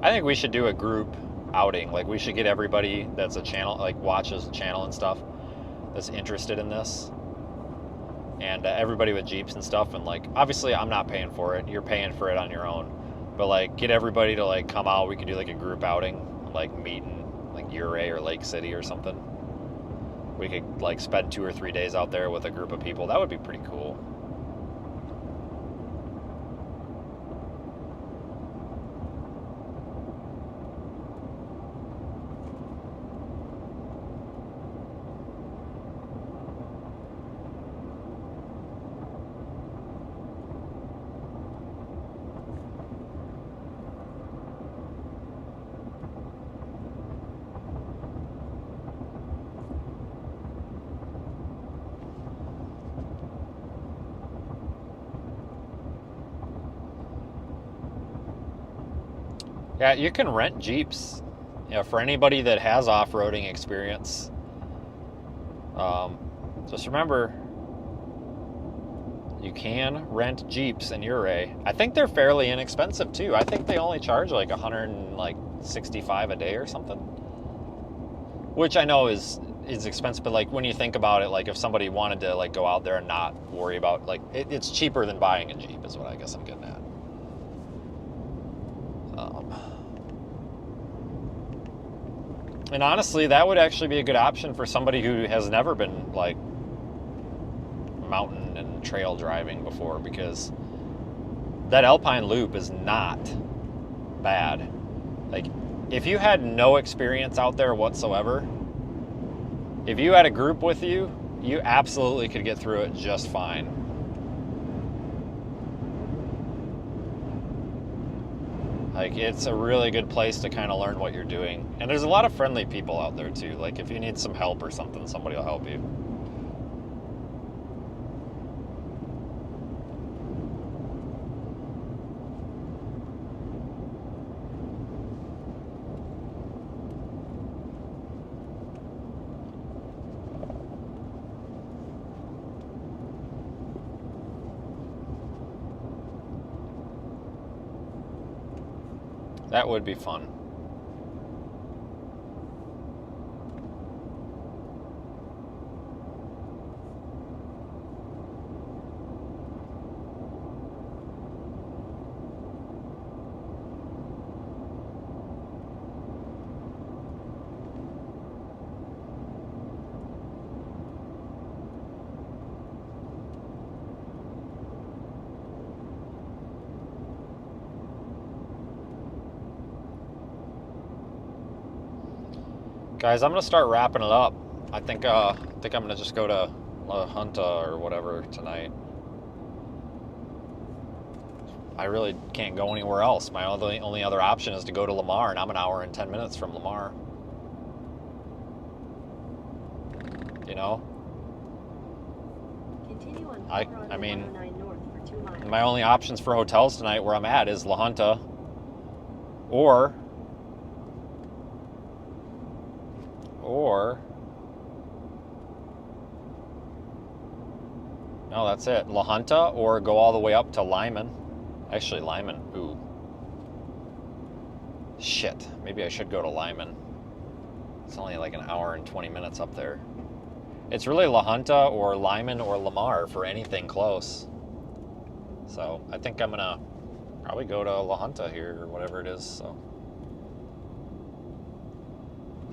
I think we should do a group outing. Like, we should get everybody that's a channel, like watches the channel and stuff, that's interested in this. And everybody with Jeeps and stuff. And like, obviously I'm not paying for it. You're paying for it on your own. But like, get everybody to like come out. We could do like a group outing, like meet in like Ouray or Lake City or something. We could like spend 2 or 3 days out there with a group of people. That would be pretty cool. Yeah, you can rent Jeeps, you know, for anybody that has off-roading experience. Just remember, you can rent Jeeps in Ouray. I think they're fairly inexpensive too. I think they only charge like $165 a day or something, which I know is expensive. But like, when you think about it, like if somebody wanted to like go out there and not worry about, like, it's cheaper than buying a Jeep, is what I guess I'm getting at. And honestly, that would actually be a good option for somebody who has never been like mountain and trail driving before, because that Alpine Loop is not bad. Like, if you had no experience out there whatsoever, if you had a group with you, you absolutely could get through it just fine. Like, it's a really good place to kind of learn what you're doing. And there's a lot of friendly people out there too. Like, if you need some help or something, somebody will help you. That would be fun. Guys, I'm gonna start wrapping it up. I think I'm gonna just go to La Junta or whatever tonight. I really can't go anywhere else. My only other option is to go to Lamar, and I'm an hour and 10 minutes from Lamar. You know?
Continue on
I mean,
109 north for 2 miles.
my only options for hotels tonight where I'm at is La Junta or no, that's it. La Junta or go all the way up to Lyman. Actually, Lyman. Ooh. Shit. Maybe I should go to Lyman. It's only like an hour and 20 minutes up there. It's really La Junta or Lyman or Lamar for anything close. So I think I'm gonna probably go to La Junta here or whatever it is. So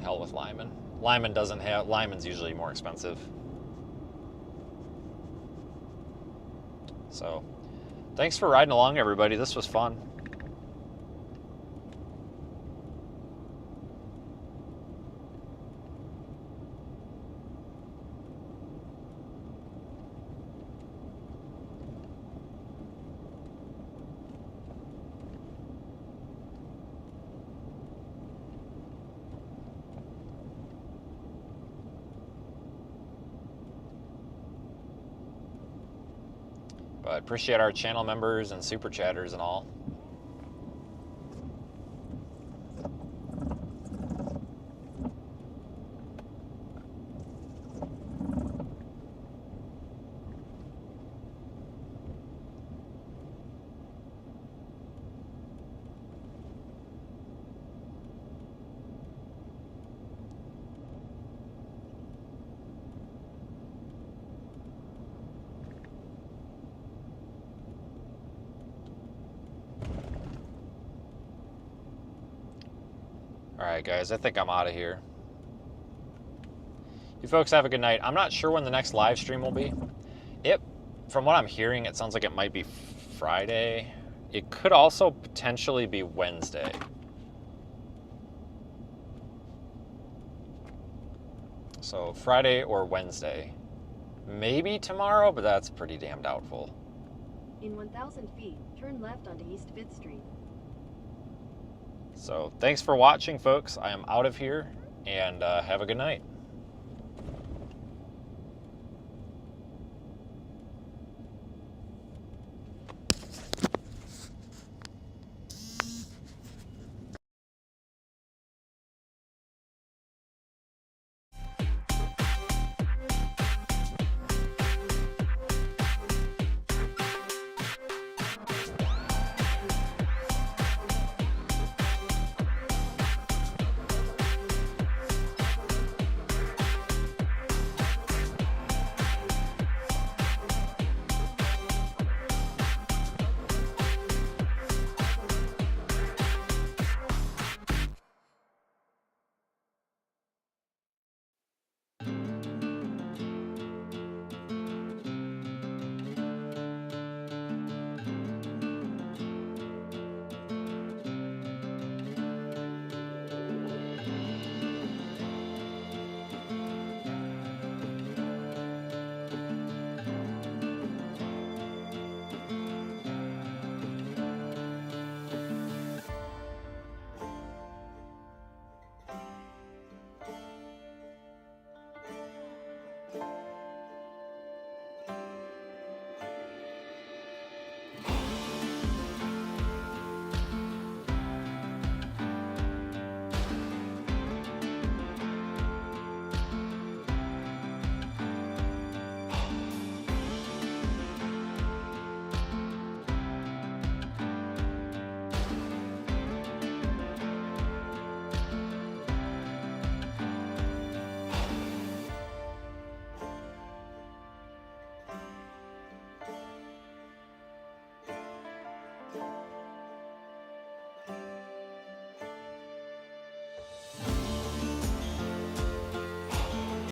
hell with Lyman. Lyman's usually more expensive. So thanks for riding along, everybody. This was fun. But appreciate our channel members and super chatters and all. Alright guys, I think I'm out of here. You folks have a good night. I'm not sure when the next live stream will be. From what I'm hearing, it sounds like it might be Friday. It could also potentially be Wednesday. So Friday or Wednesday. Maybe tomorrow, but that's pretty damn doubtful.
In 1,000 feet, turn left onto East 5th Street.
So thanks for watching, folks. I am out of here, and have a good night.